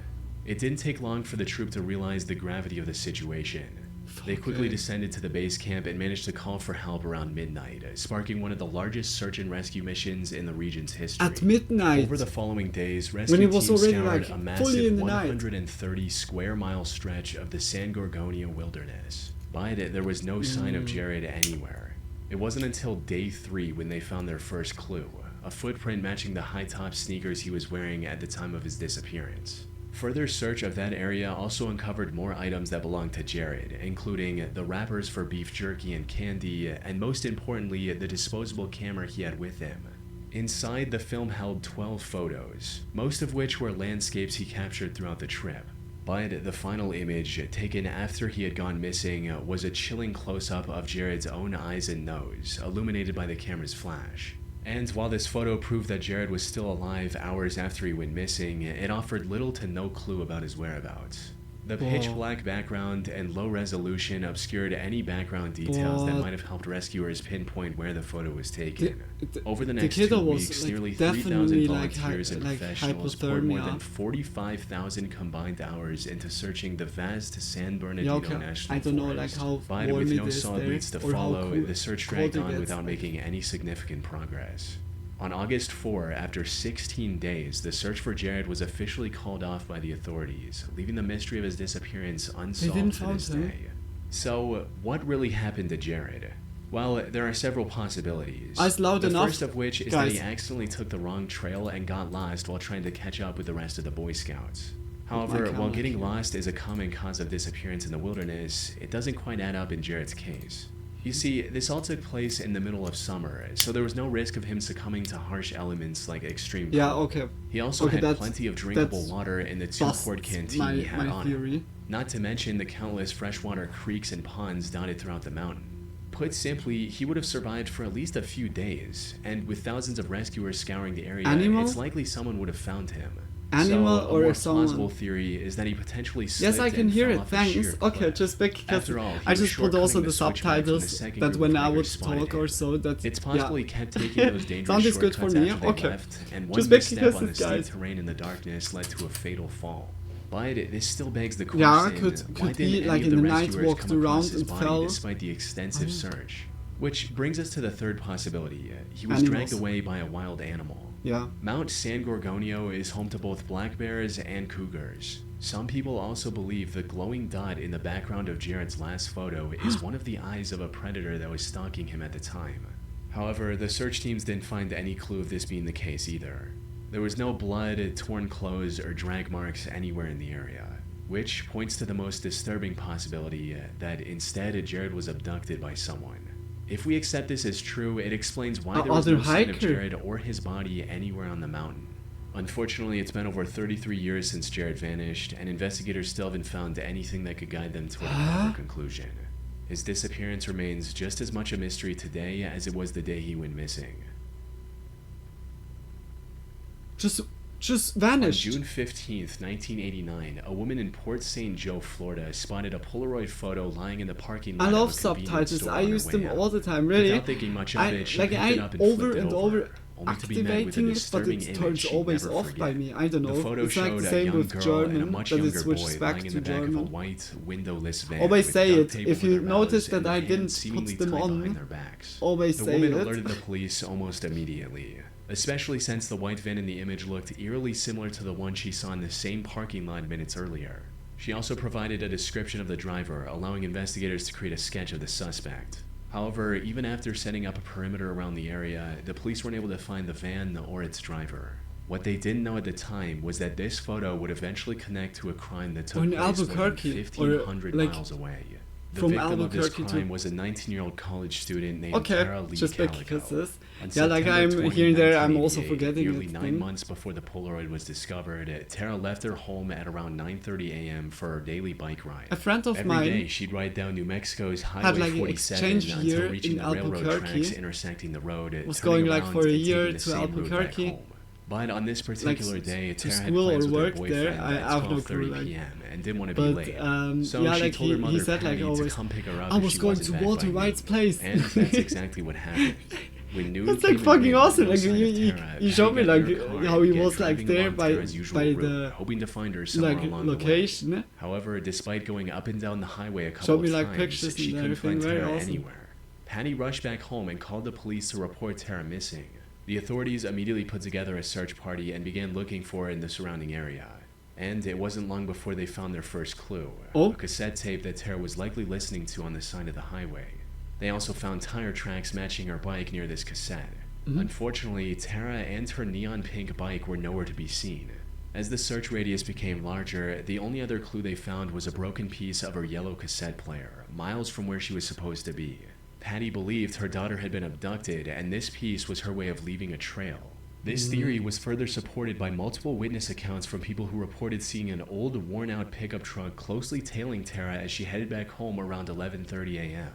It didn't take long for the troop to realize the gravity of the situation. They quickly Okay. descended to the base camp and managed to call for help around midnight, sparking one of the largest search and rescue missions in the region's history. At midnight. Over the following days, rescue When it was teams already, scoured like, a fully massive in the night. 130 square mile stretch of the San Gorgonio wilderness. But there was no sign of Jared anywhere. It wasn't until day 3 when they found their first clue, a footprint matching the high-top sneakers he was wearing at the time of his disappearance. Further search of that area also uncovered more items that belonged to Jared, including the wrappers for beef jerky and candy, and most importantly, the disposable camera he had with him. Inside, the film held 12 photos, most of which were landscapes he captured throughout the trip. But the final image, taken after he had gone missing, was a chilling close-up of Jared's own eyes and nose, illuminated by the camera's flash. And while this photo proved that Jared was still alive hours after he went missing, it offered little to no clue about his whereabouts. The pitch-black background and low resolution obscured any background details that But- might have helped rescuers pinpoint where the photo was taken. The- Over the the next kid 2 was, weeks, like, nearly definitely, 3,000 like, volunteers and like professionals poured more than hypothermia. 45,000 combined hours into searching the vast San Bernardino Yeah, okay. National I don't know, like, Forest. how But warm with it no is solid there, leads to or how follow, cool- the search cold dragged it on gets, without like- making any significant progress. On August 4, after 16 days, the search for Jared was officially called off by the authorities, leaving the mystery of his disappearance unsolved didn't to find this him? day. So, what really happened to Jared? Well, there are several possibilities. It's loud the enough, first of which is that he guys. accidentally took the wrong trail and got lost while trying to catch up with the rest of the Boy Scouts. However, my while camera getting here. lost is a common cause of disappearance in the wilderness, it doesn't quite add up in Jared's case. You see, this all took place in the middle of summer, so there was no risk of him succumbing to harsh elements like extreme Yeah, cold. okay. He also Okay, had that's- plenty of drinkable that's water in the 2-quart busts canteen he had my on theory. him. Not to mention the countless freshwater creeks and ponds dotted throughout the mountain. Put simply, he would have survived for at least a few days, and with thousands of rescuers scouring the area, Animal? it's likely someone would have found him. animal so, a or more if someone. plausible theory is that he potentially slipped Yes, I can and hear fell it. off a sheer Thanks. Okay, cliff. just because After all, he I was just put also shortcutting the switchback from the subtitles second that group when of I would hikers spotted talk or him. so that It's possible he kept taking those dangerous sound is good for shortcuts me. after they Okay, left, and just one misstep because on the it, steep guys. terrain in the darkness led to a fatal fall. But this still begs the Yeah, question, why could be didn't like any of in the the night rescuers walked come across around his and body fell. despite the extensive search? Which brings us to the third possibility. He was Animals. dragged away by a wild animal. Yeah. Mount San Gorgonio is home to both black bears and cougars. Some people also believe the glowing dot in the background of Jared's last photo is one of the eyes of a predator that was stalking him at the time. However, the search teams didn't find any clue of this being the case either. There was no blood, torn clothes, or drag marks anywhere in the area, which points to the most disturbing possibility that instead Jared was abducted by someone. If we accept this as true, it explains why there was Other no sign of hiker. Jared or his body anywhere on the mountain. Unfortunately, it's been over 33 years since Jared vanished, and investigators still haven't found anything that could guide them to a proper conclusion. His disappearance remains just as much a mystery today as it was the day he went missing. Just On vanished. June 15th, 1989, a woman in Port St. Joe, Florida, spotted a Polaroid photo lying in the parking lot I love of a convenience subtitles. store I on her use them way all out. the time. Really. Without thinking much of it, she picked it up and over flipped it and over, over only to be met with a activating it, but disturbing it image turns she'd always never off by forget. me. I don't know. The photo It's like showed the a same young with girl German, and a much that younger it switches boy back lying in to the back of a German. white, windowless van Always with say duct it. tape If over you their mouths notice and that I their didn't hands seemingly put them tied on, behind their backs. always The say woman it. alerted the police almost immediately, especially since the white van in the image looked eerily similar to the one she saw in the same parking lot minutes earlier. She also provided a description of the driver, allowing investigators to create a sketch of the suspect. However, even after setting up a perimeter around the area, the police weren't able to find the van or its driver. What they didn't know at the time was that this photo would eventually connect to a crime that took Or in place more than Albuquerque, 1,500 or, like, miles away. The from victim of this Albuquerque to- crime was a 19-year-old college student named Okay, Tara Lee just Calico. because this. On Yeah, like September I'm 20, here and there, I'm also 1988, forgetting nearly it. 9 months before the Polaroid was discovered, Tara left her home at around 9:30 a.m. for her daily bike ride. A friend of Every mine day, she'd ride down New Mexico's had Highway like an 47 exchange year until reaching in the railroad tracks Albuquerque. intersecting the road, Was turning going, like, around for a and year taking the to same route back Albuquerque. home. But on this particular day, to Tara had school plans or with her work there, boyfriend I at have no clue, 12:30 like, p.m. and didn't want to be but late. So yeah, she like told her mother he said like Penny to always, come pick her up I if was she going wasn't to back Walter by White's noon. place. And that's exactly what happened. When noon That's came like and fucking went, awesome. no Like sign of you Tara, showed me Penny got like in her car how and he began was like driving there along by Tara's usual route, the hoping to find her somewhere like along the way. location. However, despite going up and down the highway a couple Showed me of like times, pictures she and couldn't everything. find Very Tara awesome. anywhere. Patty rushed back home and called the police to report Tara missing. The authorities immediately put together a search party and began looking for her in the surrounding area. And it wasn't long before they found their first clue, Oh. a cassette tape that Tara was likely listening to on the side of the highway. They also found tire tracks matching her bike near this cassette. Unfortunately, Tara and her neon pink bike were nowhere to be seen. As the search radius became larger, the only other clue they found was a broken piece of her yellow cassette player, miles from where she was supposed to be. Patty believed her daughter had been abducted, and this piece was her way of leaving a trail. This theory was further supported by multiple witness accounts from people who reported seeing an old, worn-out pickup truck closely tailing Tara as she headed back home around 11:30 a.m.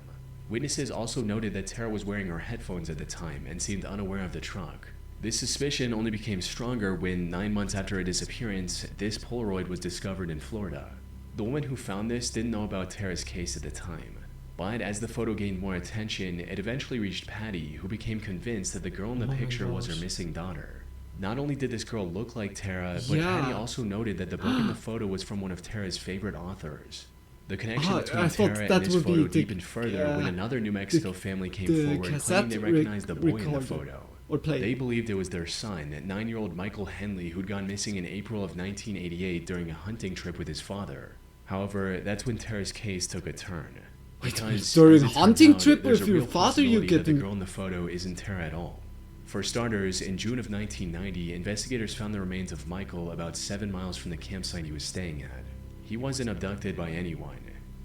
Witnesses also noted that Tara was wearing her headphones at the time and seemed unaware of the truck. This suspicion only became stronger when, 9 months after her disappearance, this Polaroid was discovered in Florida. The woman who found this didn't know about Tara's case at the time. But as the photo gained more attention, it eventually reached Patty, who became convinced that the girl in the Oh my picture was her gosh. missing daughter. Not only did this girl look like Tara, but Yeah. Patty also noted that the book in the photo was from one of Tara's favorite authors. The connection Ah, between I thought Tara that and this would be photo the- deepened further when another New Mexico family came the forward claiming cassette they recognized the boy in the recorder. photo. Or play. They believed it was their son, 9-year-old Michael Henley, who'd gone missing in April of 1988 during a hunting trip with his father. However, that's when Tara's case took a turn. Wait, Because, during as a it turns hunting out, trip there's with a your real father, you possibility get that the them- girl in the photo isn't Tara at all. For starters, in June of 1990, investigators found the remains of Michael about 7 miles from the campsite he was staying at. He wasn't abducted by anyone.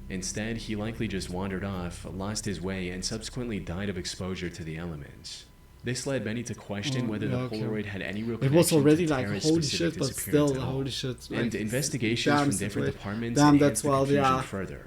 Instead, he likely just wandered off, lost his way, and subsequently died of exposure to the elements. This led many to question Oh, whether yeah, the okay. Polaroid had any real It connection was already to like Tara's holy specific shit, but disappearance still at all. holy shit. And like, investigations damn from different situation. departments Damn, enhanced that's the wild, confusion yeah. further.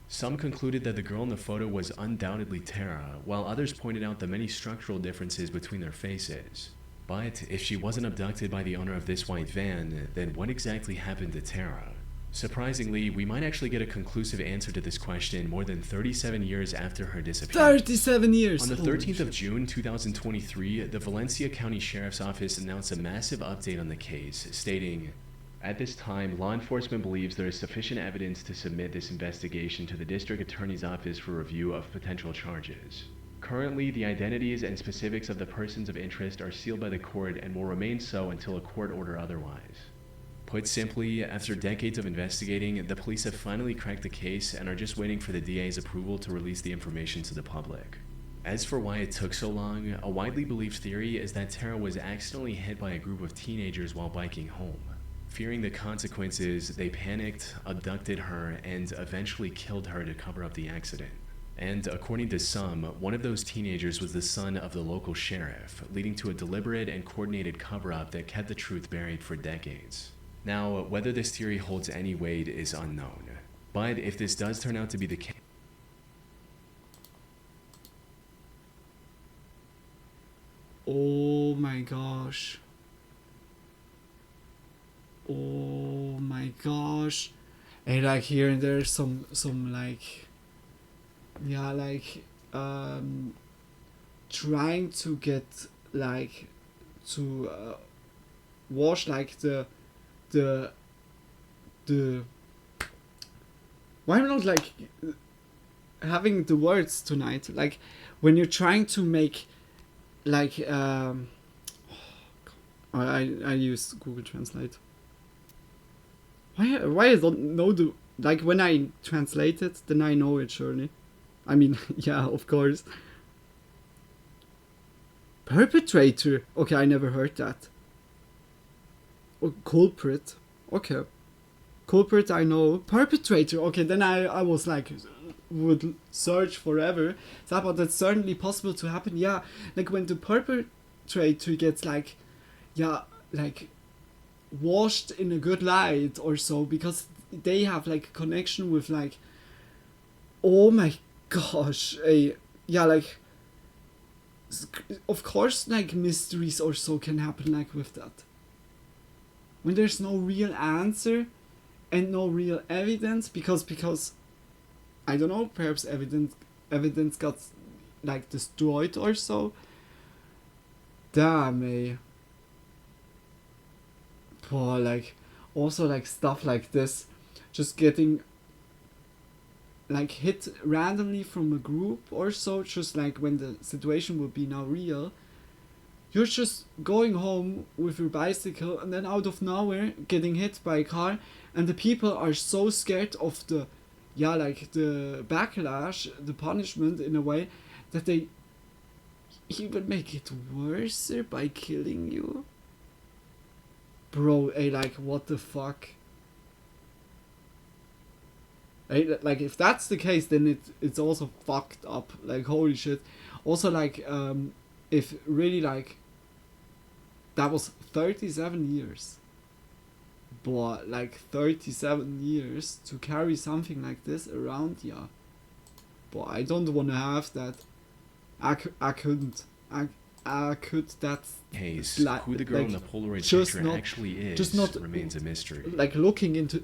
Some concluded that the girl in the photo was undoubtedly Tara, while others pointed out the many structural differences between their faces. But if she wasn't abducted by the owner of this white van, then what exactly happened to Tara? Surprisingly, we might actually get a conclusive answer to this question more than 37 years after her disappearance. 37 years! On the Holy 13th of shit. June 2023, the Valencia County Sheriff's Office announced a massive update on the case, stating, "At this time, law enforcement believes there is sufficient evidence to submit this investigation to the District Attorney's Office for review of potential charges. Currently, the identities and specifics of the persons of interest are sealed by the court and will remain so until a court order otherwise." Put simply, after decades of investigating, the police have finally cracked the case and are just waiting for the DA's approval to release the information to the public. As for why it took so long, a widely believed theory is that Tara was accidentally hit by a group of teenagers while biking home. Fearing the consequences, they panicked, abducted her, and eventually killed her to cover up the accident. And according to some, one of those teenagers was the son of the local sheriff, leading to a deliberate and coordinated cover-up that kept the truth buried for decades. Now, whether this theory holds any weight is unknown, but if this does turn out to be the case, Oh my gosh. Oh my gosh. And like here and there some like, yeah, like trying to get like to wash like the why am I not like having the words tonight, like when you're trying to make like I use Google Translate. Why I don't know the, like when I translate it then I know it surely. I mean yeah, of course. Perpetrator. Okay, I never heard that. Oh, culprit. Okay. Culprit I know. Perpetrator. Okay, then I was like, would search forever. So, but that's certainly possible to happen. Yeah, like when the perpetrator gets like, yeah, like washed in a good light or so, because they have like connection with like, oh my gosh, yeah, like, of course like mysteries or so can happen like with that. When there's no real answer and no real evidence, because I don't know, perhaps evidence got like destroyed or so. Damn, Boy, like also like stuff like this, just getting like hit randomly from a group or so, just like when the situation will be now real. You're just going home with your bicycle and then out of nowhere getting hit by a car, and the people are so scared of the, yeah, like the backlash, the punishment in a way, that they even make it worse by killing you. Bro, like what the fuck? Like if that's the case, then it's also fucked up. Like holy shit. Also like if really like that was 37 years. But like 37 years to carry something like this around, yeah. But I don't want to have that. I couldn't. I could. That's case, who the girl in the Polaroid picture actually is just not remains a mystery. Like looking into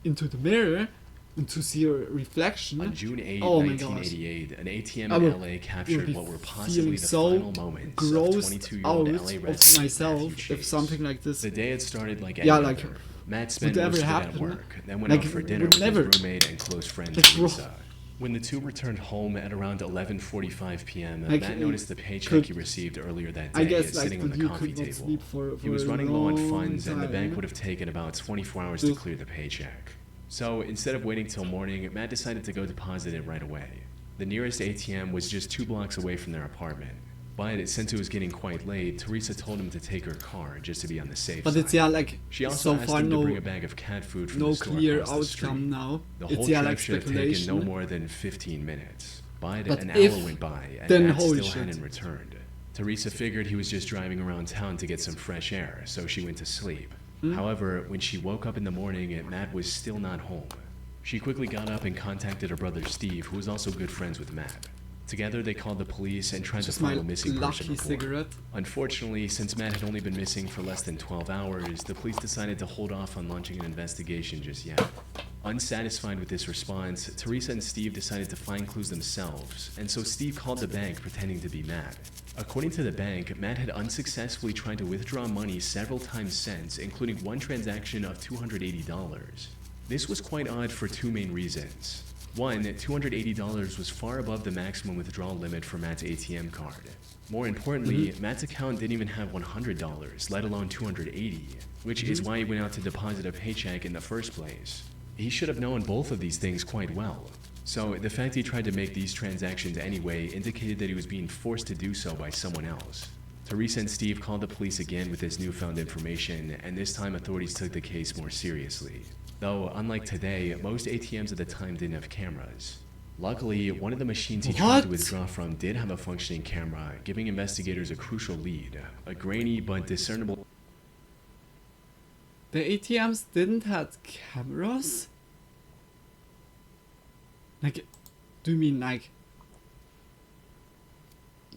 the mirror and to see her reflection. On June 8, oh 1988, an ATM in LA captured what were possibly the so final moments of 22-year-old LA resident myself Matthew Chase. if something like this. The day had started like any other. Matt spent most of it at work, then went out for dinner with his roommate and close friend Lisa. When the two returned home at around 11:45 p.m., Matt noticed the paycheck he received earlier that day sitting on the coffee table. He was running low on funds, and the bank would have taken about 24 hours to clear the paycheck. So instead of waiting till morning, Matt decided to go deposit it right away. The nearest ATM was just 2 blocks away from their apartment. But since it was getting quite late, Teresa told him to take her car just to be on the safe side. But it's like she also asked him to bring a bag of cat food from the store clear across the street. outcome now. The whole trip like should have taken no more than 15 minutes. But an hour went by and then Matt still hadn't returned. Teresa figured he was just driving around town to get some fresh air, so she went to sleep. However, when she woke up in the morning, Matt was still not home. She quickly got up and contacted her brother Steve, who was also good friends with Matt. Together, they called the police and tried to Just my file a missing person lucky report. cigarette. Unfortunately, since Matt had only been missing for less than 12 hours, the police decided to hold off on launching an investigation just yet. Unsatisfied with this response, Teresa and Steve decided to find clues themselves, and so Steve called the bank pretending to be Matt. According to the bank, Matt had unsuccessfully tried to withdraw money several times since, including one transaction of $280. This was quite odd for two main reasons. One, $280 was far above the maximum withdrawal limit for Matt's ATM card. More importantly, Matt's account didn't even have $100, let alone $280, which is why he went out to deposit a paycheck in the first place. He should have known both of these things quite well. So the fact he tried to make these transactions anyway indicated that he was being forced to do so by someone else. Teresa and Steve called the police again with this newfound information, and this time authorities took the case more seriously. Though, unlike today, most ATMs at the time didn't have cameras. Luckily, one of the machines he tried to withdraw from did have a functioning camera, giving investigators a crucial lead, a grainy but discernible... The ATMs didn't have cameras? Like, do you mean like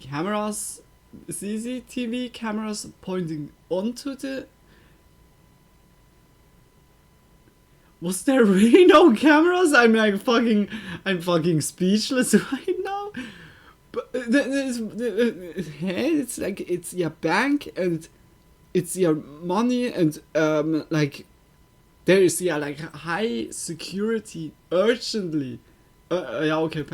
cameras, CCTV cameras pointing onto the... Was there really no cameras? I'm fucking speechless right now. But it's like, it's your bank and it's your money and like there is like high security urgently. Yeah, okay,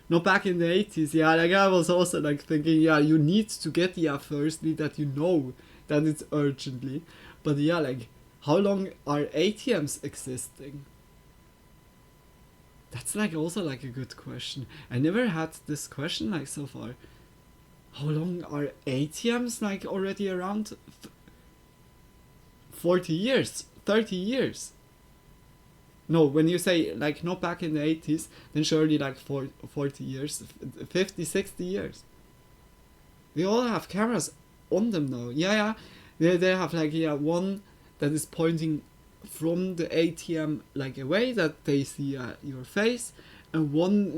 not back in the 80s. Yeah, like I was also like thinking, yeah, you need to get firstly that you know that it's urgently, but yeah, like. How long are ATMs existing? That's like also like a good question. I never had this question like so far. How long are ATMs like already around? 40 years, 30 years. No, when you say like not back in the 80s, then surely like 40 years, 50, 60 years. They all have cameras on them now. Yeah. They have like one that is pointing from the ATM like away that they see your face, and one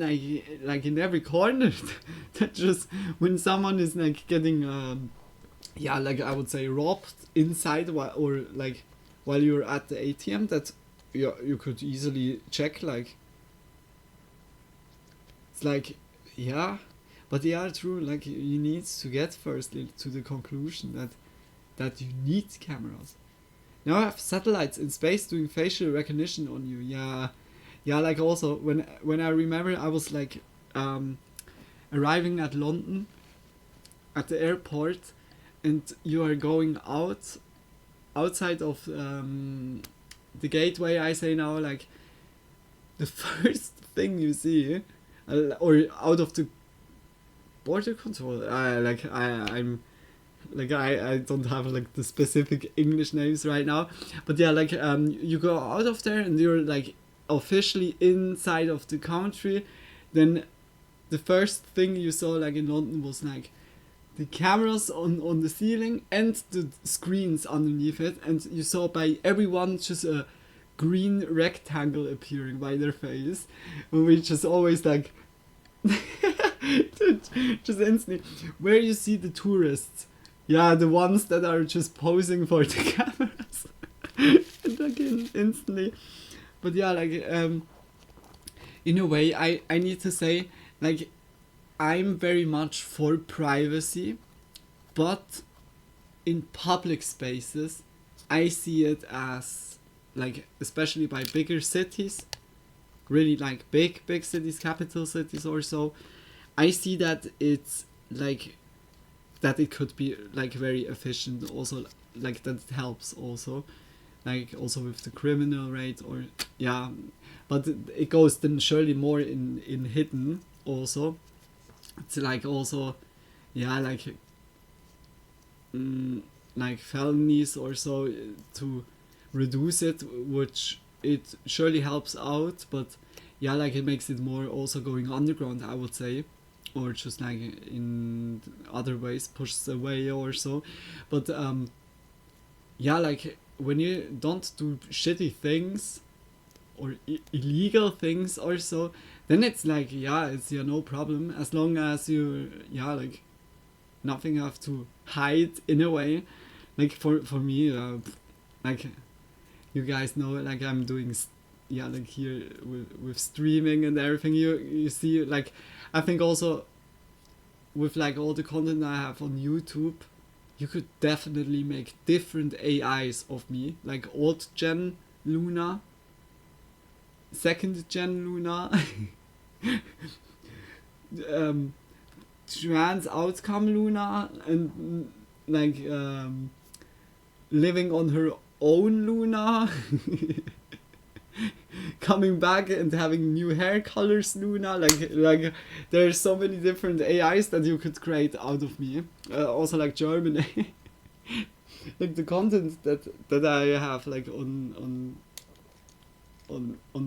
like in every corner that just when someone is like getting like I would say robbed inside or like while you're at the ATM, that you could easily check like it's like yeah, but yeah, true, like you need to get firstly to the conclusion that you need cameras. Now I have satellites in space doing facial recognition on you. Yeah, like also when I remember I was like arriving at London at the airport, and you are going outside of the gateway, I say now, like the first thing you see or out of the border control, I'm like I don't have like the specific English names right now, but yeah, like you go out of there and you're like officially inside of the country. Then the first thing you saw like in London was like the cameras on the ceiling and the screens underneath it, and you saw by everyone just a green rectangle appearing by their face, which is always like just instantly where you see the tourists. Yeah, the ones that are just posing for the cameras. And again, instantly. But yeah, like, in a way, I need to say, like, I'm very much for privacy, but in public spaces, I see it as, like, especially by bigger cities, really, like, big cities, capital cities or so, I see that it's, like, that it could be like very efficient also, like that it helps also, like also with the criminal rate, or yeah, but it goes then surely more in hidden also. It's like also yeah, like felonies or so to reduce it, which it surely helps out, but yeah, like it makes it more also going underground, I would say, or just like in other ways pushes away or so. But yeah, like when you don't do shitty things or illegal things or so, then it's like, yeah, it's no problem, as long as you, like, nothing have to hide in a way. Like, for me, like, you guys know, like, I'm doing, like, here with streaming and everything, you see, like, I think also, with, like, all the content I have on YouTube, you could definitely make different AIs of me, like, old gen Luna, second gen Luna, trans outcome Luna, and like living on her own Luna, coming back and having new hair colors Luna, like there's so many different AIs that you could create out of me. Also like German, like the content that I have like on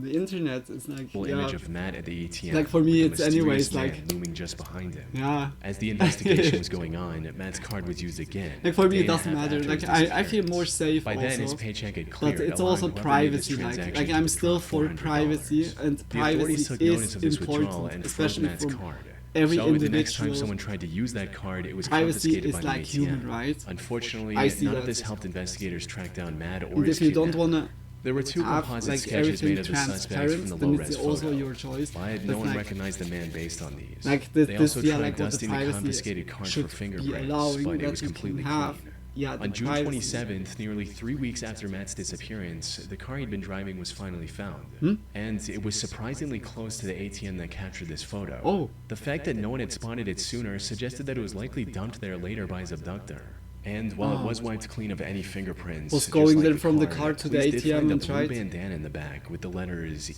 the internet is like Full image of Matt at the ATM. Like for me, with a it's anyways mysterious like man looming just behind him. Yeah. As the investigation was going on, Matt's card was used again. Like for me, a it day and a doesn't half matter. after Like his I feel more disappearance. safe By also. then, his paycheck had cleared. But it's allowing also whoever made privacy. this Like transaction I'm to still withdraw for $400. privacy, and The authorities took privacy notice is of this withdrawal important, and froze especially Matt's from card. every So the next time individual. someone tried to use that card, it was Privacy confiscated is by the like ATM. human rights. Unfortunately, I see none of that. this helped investigators track down Matt or And his if you don't kidnapper. wanna There were two have composite like sketches everything made of the suspects from the transparent, then low-res it's also photo. your choice. But But no one like- recognized the man based on these. Like They also tried like what the dusting the privacy confiscated card should for be fingerprints, allowing but it that was you can completely have. clean. Yeah, the On June privacy. 27th, nearly 3 weeks after Matt's disappearance, the car he'd been driving was finally found. And it was surprisingly close to the ATM that captured this photo. Oh. The fact that no one had spotted it sooner suggested that it was likely dumped there later by his abductor. And while it was wiped clean of any fingerprints, Was just going like then from the car to the police did ATM find a and blue tried- bandana in the back with the letters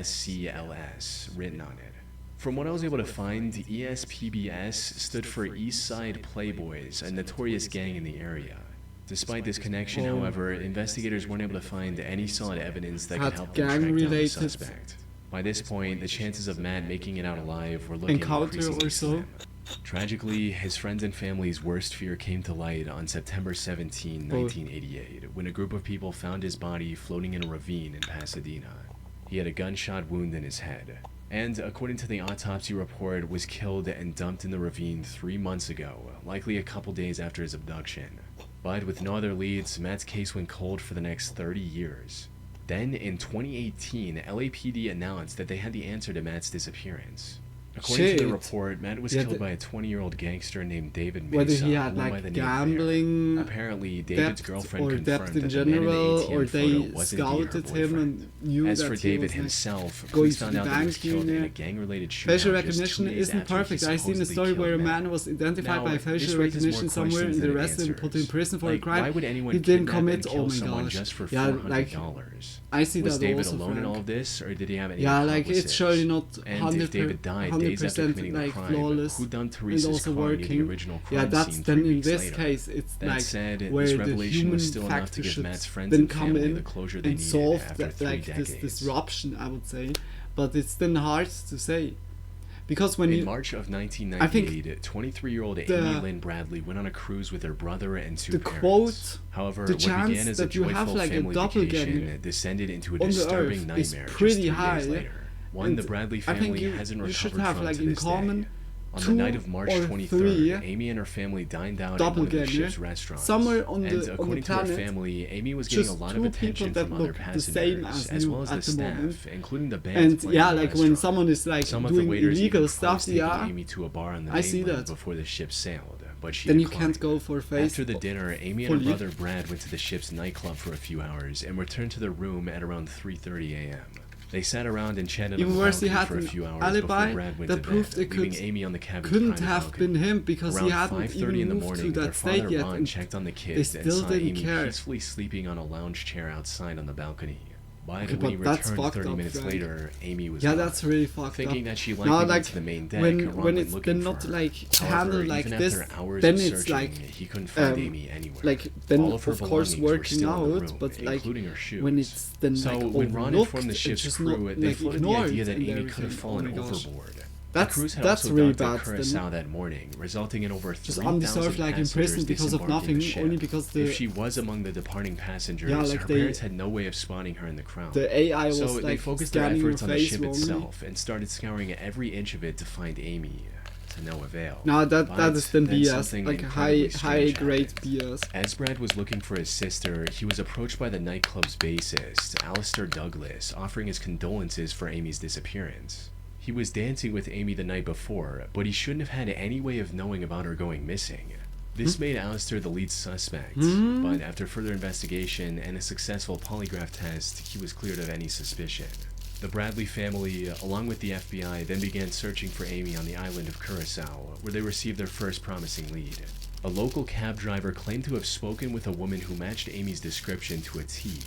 ESPBSCLS written on it. From what I was able to find, ESPBS stood for East Side Playboys, a notorious gang in the area. Despite this connection, however, investigators weren't able to find any solid evidence that could Had help them track down the gang-related suspect. By this point, the chances of Matt making it out alive were looking Encounter increasingly or so? slim. Tragically, his friends and family's worst fear came to light on September 17, 1988, when a group of people found his body floating in a ravine in Pasadena. He had a gunshot wound in his head, and according to the autopsy report, was killed and dumped in the ravine 3 months ago, likely a couple days after his abduction. But with no other leads, Matt's case went cold for the next 30 years. Then, in 2018, LAPD announced that they had the answer to Matt's disappearance. According to Shit. the report, Matt was Yeah, killed by a 20-year-old gangster named David Mesa, Whether he had who went by like the name Bear. gambling Apparently, David's debt girlfriend or confirmed debt that in the general, man in the or ATM photo they was indeed her scouted him boyfriend. and knew As that for he David was, like, himself, going police to found the out that he was bank killed in here. a gang-related shootout Facial just 2 recognition days isn't after he perfect. I seen a supposedly story killed where a Matt. man was identified Now, by this facial raises more recognition somewhere questions and than it arrested and put in answers. prison for a Like, crime why would anyone he didn't kidnap and commit. kill Oh my someone gosh. just for Yeah, $400? like I see Was that David also, alone in Frank. all of this, or did he have any Yeah, like accomplices? it's surely not And if David died days after 100% committing the like crime, flawless who dumped and Teresa's also car near the working. original crime Yeah, that's scene then 3 in weeks this later? case it's That like said, where this the revelation human was still enough factor to give should Matt's friends then and come family in the closure they and needed solve after that 3 like this decades. disruption, I would say, but it's then hard to say because when In you March of I think 1998, 23-year-old Amy the- Lynn Bradley went on a cruise with her brother and 2 the parents. quote, However, the what chance began as a that you have joyful like a family doppelganger vacation descended into a on the disturbing earth nightmare is just pretty 3 high, days later. One and the Bradley I think family hasn't you should recovered have from like to in this common day. On the 2 night of March or 23rd, 3 Amy and her family dined out at one of the doppelganger ship's restaurants. somewhere on And the according to her planet, family, Amy was getting a just lot 2 of people attention that from other look the same passengers, as as you well as at the the moment. staff, including the band And playing yeah, in the like when restaurant. someone is like Some of the doing waiters illegal even stuff, proposed taking yeah, Amy to a bar on the I see mainland that. before the ship sailed, but she then you declined. can't go for face. After the dinner, Amy for and her leave. brother Brad went to the ship's nightclub for a few hours and returned to their room at around 3:30 a.m. They sat around and chatted on Even the worse, he balcony had for a an few hours alibi before Brad went that to proved bed, it leaving could- Amy on the cabin's couldn't private have balcony. been him because Around he hadn't 5:30 in the even moved morning, to their that father state yet, Ron and checked on the they kids and still saw didn't Amy care. peacefully sleeping on a lounge chair outside on the balcony. But Okay, when he but that's returned fucked 30 up, minutes Frank. later, Amy was Yeah, gone. that's really fucked Thinking up. that she likely Now, went like to the main deck, when Ron when went it's looking been for not her. like However, handled like even this, after hours then of it's searching, like he couldn't find um, Amy anywhere. like then All of her of course belongings were working still in the out, room, but like including her shoes. when it's then So like when Ron overlooked informed the and ship's just crew, not, they like, floated the ignored idea that and Amy could have everything. fallen Oh my gosh. overboard. cruise had that's also really docked at bad. Curacao that morning, resulting in over Just 3,000 undeserved, like in prison passengers because of disembarking nothing, the ship. only because the If she was among the departing passengers, Yeah, like her they- parents had no way of spotting her in the crowd. the AI was So like they focused their scanning your efforts on the face ship wrongly. itself and started scouring every inch of it to find Amy, to no avail. No, that But is then then BS, something like incredibly high strange grade happened. BS. As Brad was looking for his sister, he was approached by the nightclub's bassist, Alistair Douglas, offering his condolences for Amy's disappearance. He was dancing with Amy the night before, but he shouldn't have had any way of knowing about her going missing. This made Alistair the lead suspect, but after further investigation and a successful polygraph test, he was cleared of any suspicion. The Bradley family, along with the FBI, then began searching for Amy on the island of Curacao, where they received their first promising lead. A local cab driver claimed to have spoken with a woman who matched Amy's description to a T.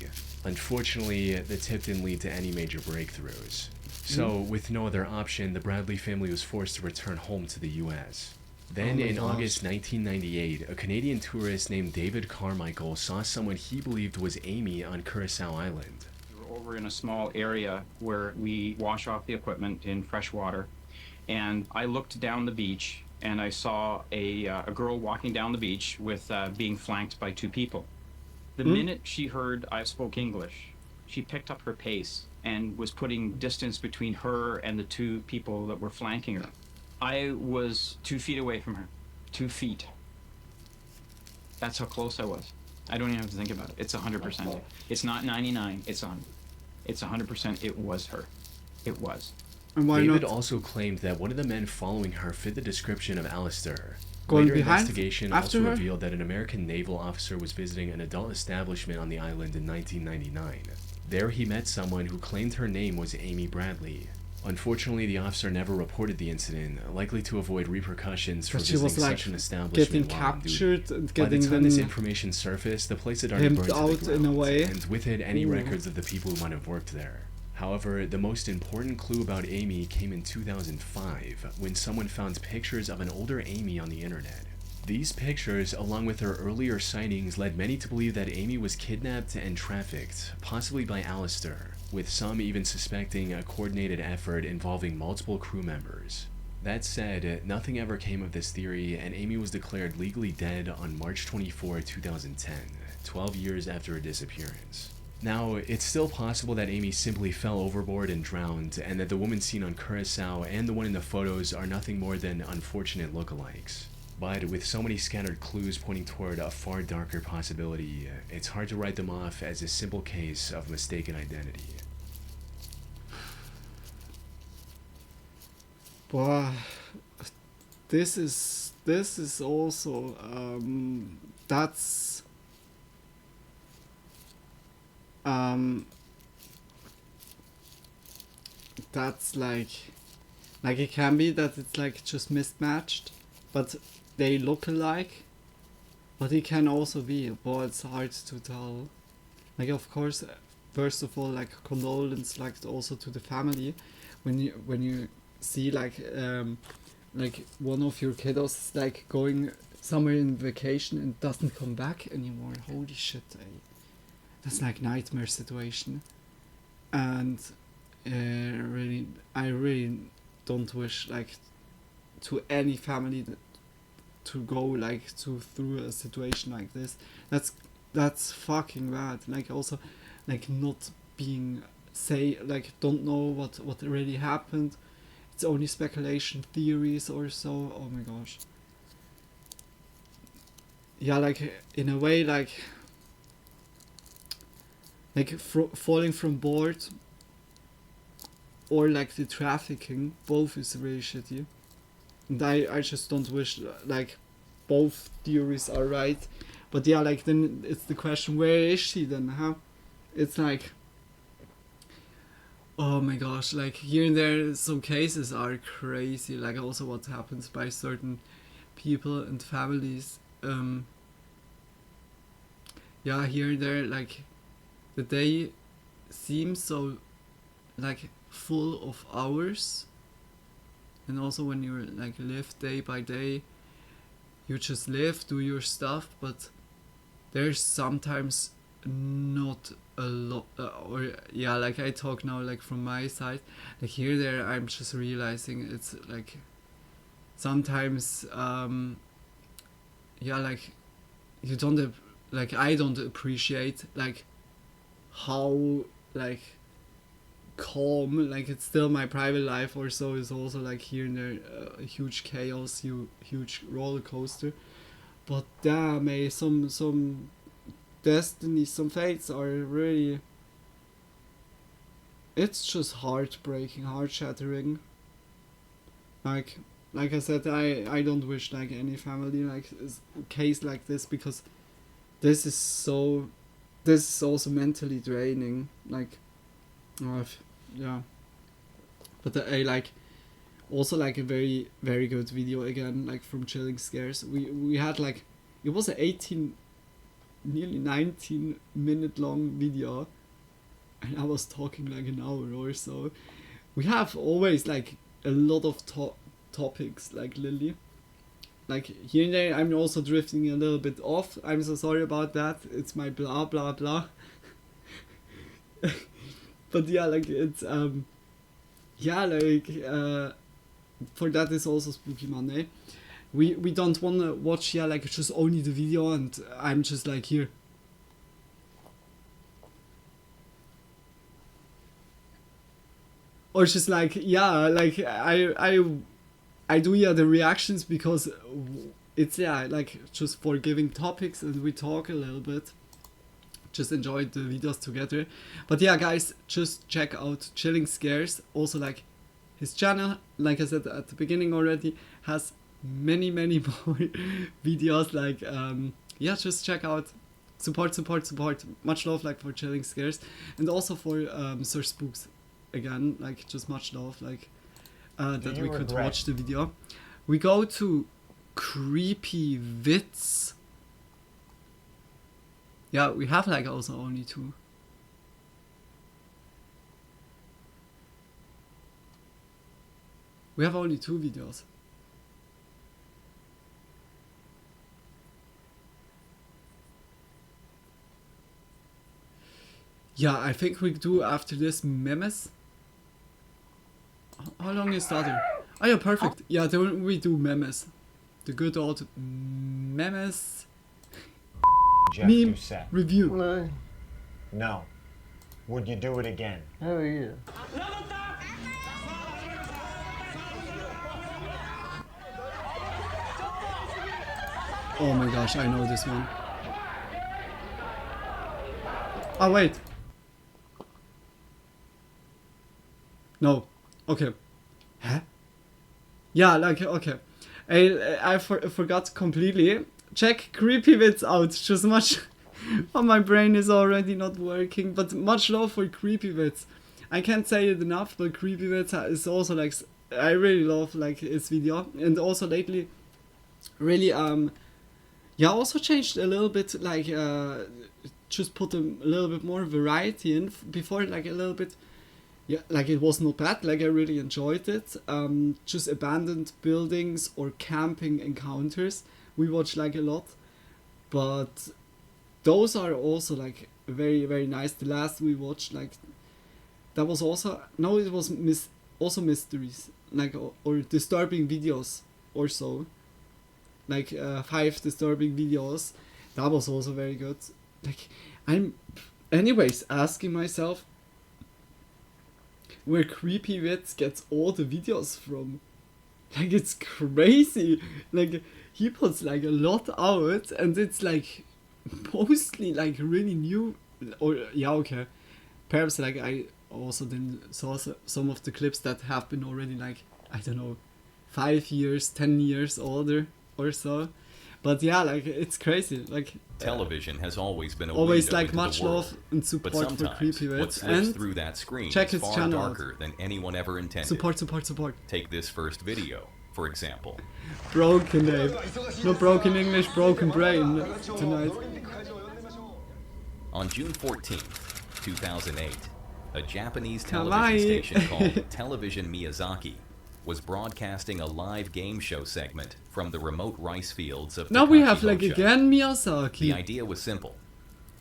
Unfortunately, the tip didn't lead to any major breakthroughs. So, with no other option, the Bradley family was forced to return home to the US. Then, in August 1998, a Canadian tourist named David Carmichael saw someone he believed was Amy on Curacao Island. We were over in a small area where we wash off the equipment in fresh water, and I looked down the beach and I saw a girl walking down the beach with being flanked by two people. The minute she heard I spoke English, she picked up her pace and was putting distance between her and the two people that were flanking her. I was 2 feet away from her. 2 feet. That's how close I was. I don't even have to think about it. It's 100%. It's not 99, it's 100. It's 100%, it was her. It was. And why David not also claimed that one of the men following her fit the description of Alistair. going Later behind investigation after also her? revealed that an American naval officer was visiting an adult establishment on the island in 1999. There he met someone who claimed her name was Amy Bradley. Unfortunately, the officer never reported the incident, likely to avoid repercussions for But she visiting was like such an establishment getting while on duty. captured and By the getting time this them information surfaced, the place had already burned pimped to the out ground, in a way. and with it any Ooh. records of the people who might have worked there. However, the most important clue about Amy came in 2005, when someone found pictures of an older Amy on the internet. These pictures, along with her earlier sightings, led many to believe that Amy was kidnapped and trafficked, possibly by Alistair, with some even suspecting a coordinated effort involving multiple crew members. That said, nothing ever came of this theory, and Amy was declared legally dead on March 24, 2010, 12 years after her disappearance. Now, it's still possible that Amy simply fell overboard and drowned, and that the woman seen on Curacao and the one in the photos are nothing more than unfortunate lookalikes. But with so many scattered clues pointing toward a far darker possibility, it's hard to write them off as a simple case of mistaken identity. Boah, this is also that's like it can be that it's like just mismatched, but they look alike. But it can also be, boy, it's hard to tell. Like, of course, first of all, like condolence, like also to the family, when you see like one of your kiddos like going somewhere in vacation and doesn't come back anymore. Holy shit, that's like nightmare situation. And I really don't wish like to any family to go like through a situation like this. That's fucking bad. Like also like not being don't know what really happened. It's only speculation, theories or so. Oh my gosh. Yeah, like in a way, like falling from board or like the trafficking, both is very shitty. And I just don't wish like both theories are right. But yeah, like then it's the question, where is she then? Huh? It's like, oh my gosh, like here and there some cases are crazy, like also what happens by certain people and families. Yeah, here and there, like the day seems so like full of hours, and also when you like live day by day, you just live, do your stuff, but there's sometimes not a lot, or yeah, like I talk now like from my side, like here there I'm just realizing it's like sometimes yeah, like you don't like I don't appreciate like how like calm, like it's still my private life or so, is also like here and there a huge chaos, huge roller coaster. But damn, some destinies, some fates are really, it's just heartbreaking, heart shattering. Like I said, I don't wish like any family like a case like this, because this is also mentally draining. Like, yeah. But I like also like a very very good video again, like from Chilling Scares. We had like, it was an 18, nearly 19-minute long video, and I was talking like an hour or so. We have always like a lot of topics, like Lily. Like here and there I'm also drifting a little bit off. I'm so sorry about that. It's my blah blah blah. But yeah, like it's yeah, like for that is also Spooky Monday. We don't wanna watch, yeah, like just only the video and I'm just like here. Or just like, yeah, like I do, yeah, the reactions because it's, yeah, like just for giving topics and we talk a little bit. Just enjoy the videos together. But yeah, guys, just check out Chilling Scares. Also, like his channel, like I said at the beginning already, has many more videos. Like yeah, just check out, support. Much love, like for Chilling Scares, and also for Sir Spooks. Again, like just much love, like that we could watch the video. We go to Creepy Vids. Yeah, we have like also only 2. We have only 2 videos. Yeah, I think we do after this memes. How long is the other? Oh yeah, perfect. Yeah, then we do memes. The good old memes. Jeff Meme Doucette. review. No. Would you do it again? Oh yeah. Oh my gosh, I know this one. Oh wait. No. Okay. Huh? Yeah, like, okay. I forgot completely. Check Creepy Vids out. Just much... oh, my brain is already not working. But much love for Creepy Vids. I can't say it enough, but Creepy Vids is also like... I really love like his video. And also lately, really, yeah, also changed a little bit, like, just put a little bit more variety in. Before, like, a little bit... Yeah, like it was not bad, like I really enjoyed it. Just abandoned buildings or camping encounters we watch like a lot. But those are also like very, very nice. The last we watched, like, that was also, no, it was also mysteries, like, or disturbing videos or so. Like 5 disturbing videos. That was also very good. Like, I'm anyways asking myself where Creepy Vids gets all the videos from. Like, it's crazy. Like, he puts like a lot out and it's like mostly like really new, or yeah, okay, perhaps like I also then saw some of the clips that have been already like, I don't know, 5 years, 10 years older or so. But yeah, like it's crazy. Like television has always been a always window like into much the world, love and support but for sometimes Creepy what Vids, slips and through that screen check is his far channel darker out. than anyone ever intended. Support. Take this first video, for example. Broken name. Not broken English, broken brain tonight. On June 14th, 2008, a Japanese Kawaii. television station called Television Miyazaki was broadcasting a live game show segment from the remote rice fields of Now we have Takashi like Hosha. again The Miyazaki. idea was simple: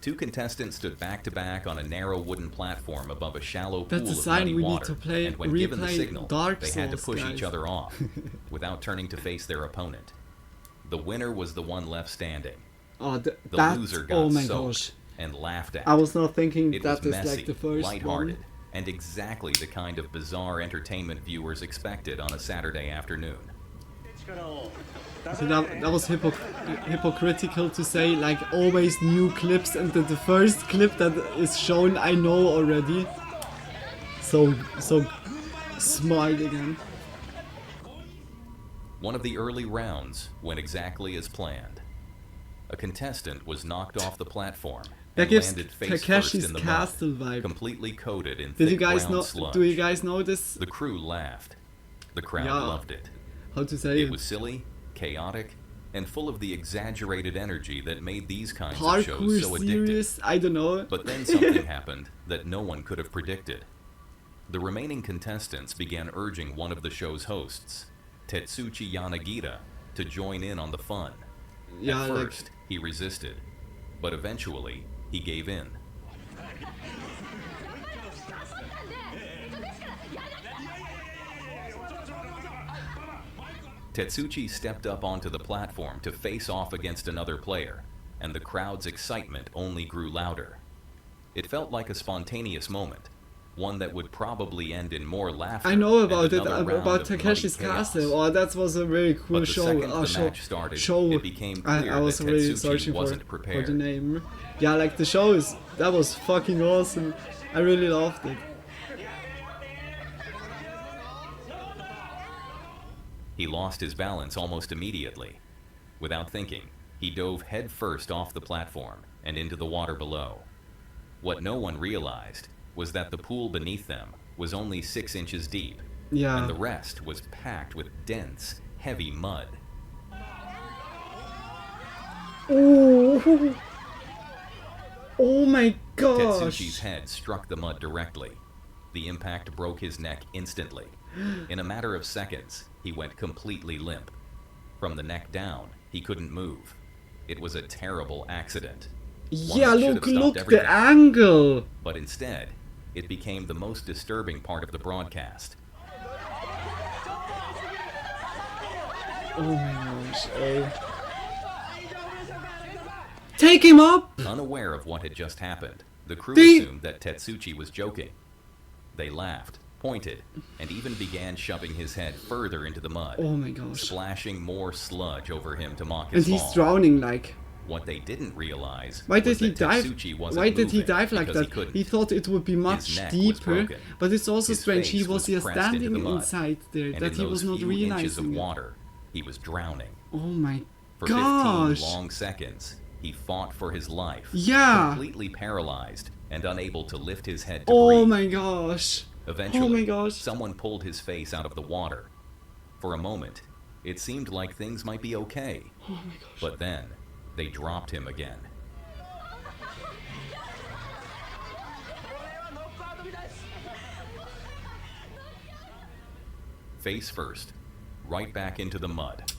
Two contestants stood back to back on a narrow wooden platform above a shallow That's pool a of sign muddy we need water, to play- and when given the replay signal, Dark they had to Souls, push each guys. other off without turning to face their opponent. The winner was the one left standing. Oh, The that, loser got oh my soaked gosh. and laughed at. I was not thinking It that was is messy, like the first lighthearted, one. and exactly the kind of bizarre entertainment viewers expected on a Saturday afternoon. So that was hypocritical to say, like, always new clips, and the first clip that is shown I know already. So smart again. One of the early rounds went exactly as planned. A contestant was knocked off the platform That and gives landed face first Takeshi's in the Castle mud, vibe. completely coated in Did you thick guys brown know? sludge. Do you guys know this? The crew laughed. The crowd Yeah. loved it. How to say It it? was silly, chaotic, and full of the exaggerated energy that made these kinds of shows Parkour so addictive. series? I don't know. But then something happened that no one could have predicted. The remaining contestants began urging one of the show's hosts, Tetsuchi Yanagita, to join in on the fun. Yeah, At like- first, he resisted, but eventually, he gave in. Tetsuchi stepped up onto the platform to face off against another player, and the crowd's excitement only grew louder. It felt like a spontaneous moment, one that would probably end in more laughter. I know and about it, another round about of muddy Takeshi's chaos. Castle. Oh, that was a very cool But the show. second Oh, the match started, show. it became clear I was that really Tetsuchi searching wasn't for prepared. the name. Yeah, like the show that was fucking awesome. I really loved it. He lost his balance almost immediately. Without thinking, he dove headfirst off the platform and into the water below. What no one realized was that the pool beneath them was only 6 inches deep, Yeah. and the rest was packed with dense, heavy mud. Oh, oh my gosh. Tetsuchi's head struck the mud directly. The impact broke his neck instantly. In a matter of seconds, he went completely limp. From the neck down, he couldn't move. It was a terrible accident. One Yeah, that should have look stopped the everything. angle. But instead, it became the most disturbing part of the broadcast. Oh my gosh. Oh. Take him up! Unaware of what had just happened, the crew They- assumed that Tetsuchi was joking. They laughed, pointed, and even began shoving his head further into the mud, Oh my gosh. splashing more sludge over him to mock And his he's fall. drowning like. What they didn't realize Why did was he that dive? Tetsuchi wasn't Why did he moving dive like because that? He, couldn't. He thought it would be much neck was deeper, broken. but it's also His strange. He face was was just pressed into standing the mud, inside there, and that in he was those not few inches of realizing it. water, he was drowning. Oh my For gosh! 15 long seconds, he fought for his life. Yeah. Completely paralyzed and unable to lift his head to Oh breathe. my gosh! Eventually, Oh my gosh! someone pulled his face out of the water. For a moment, it seemed like things might be okay. Oh my gosh! But then, they dropped him again. Face first, right back into the mud.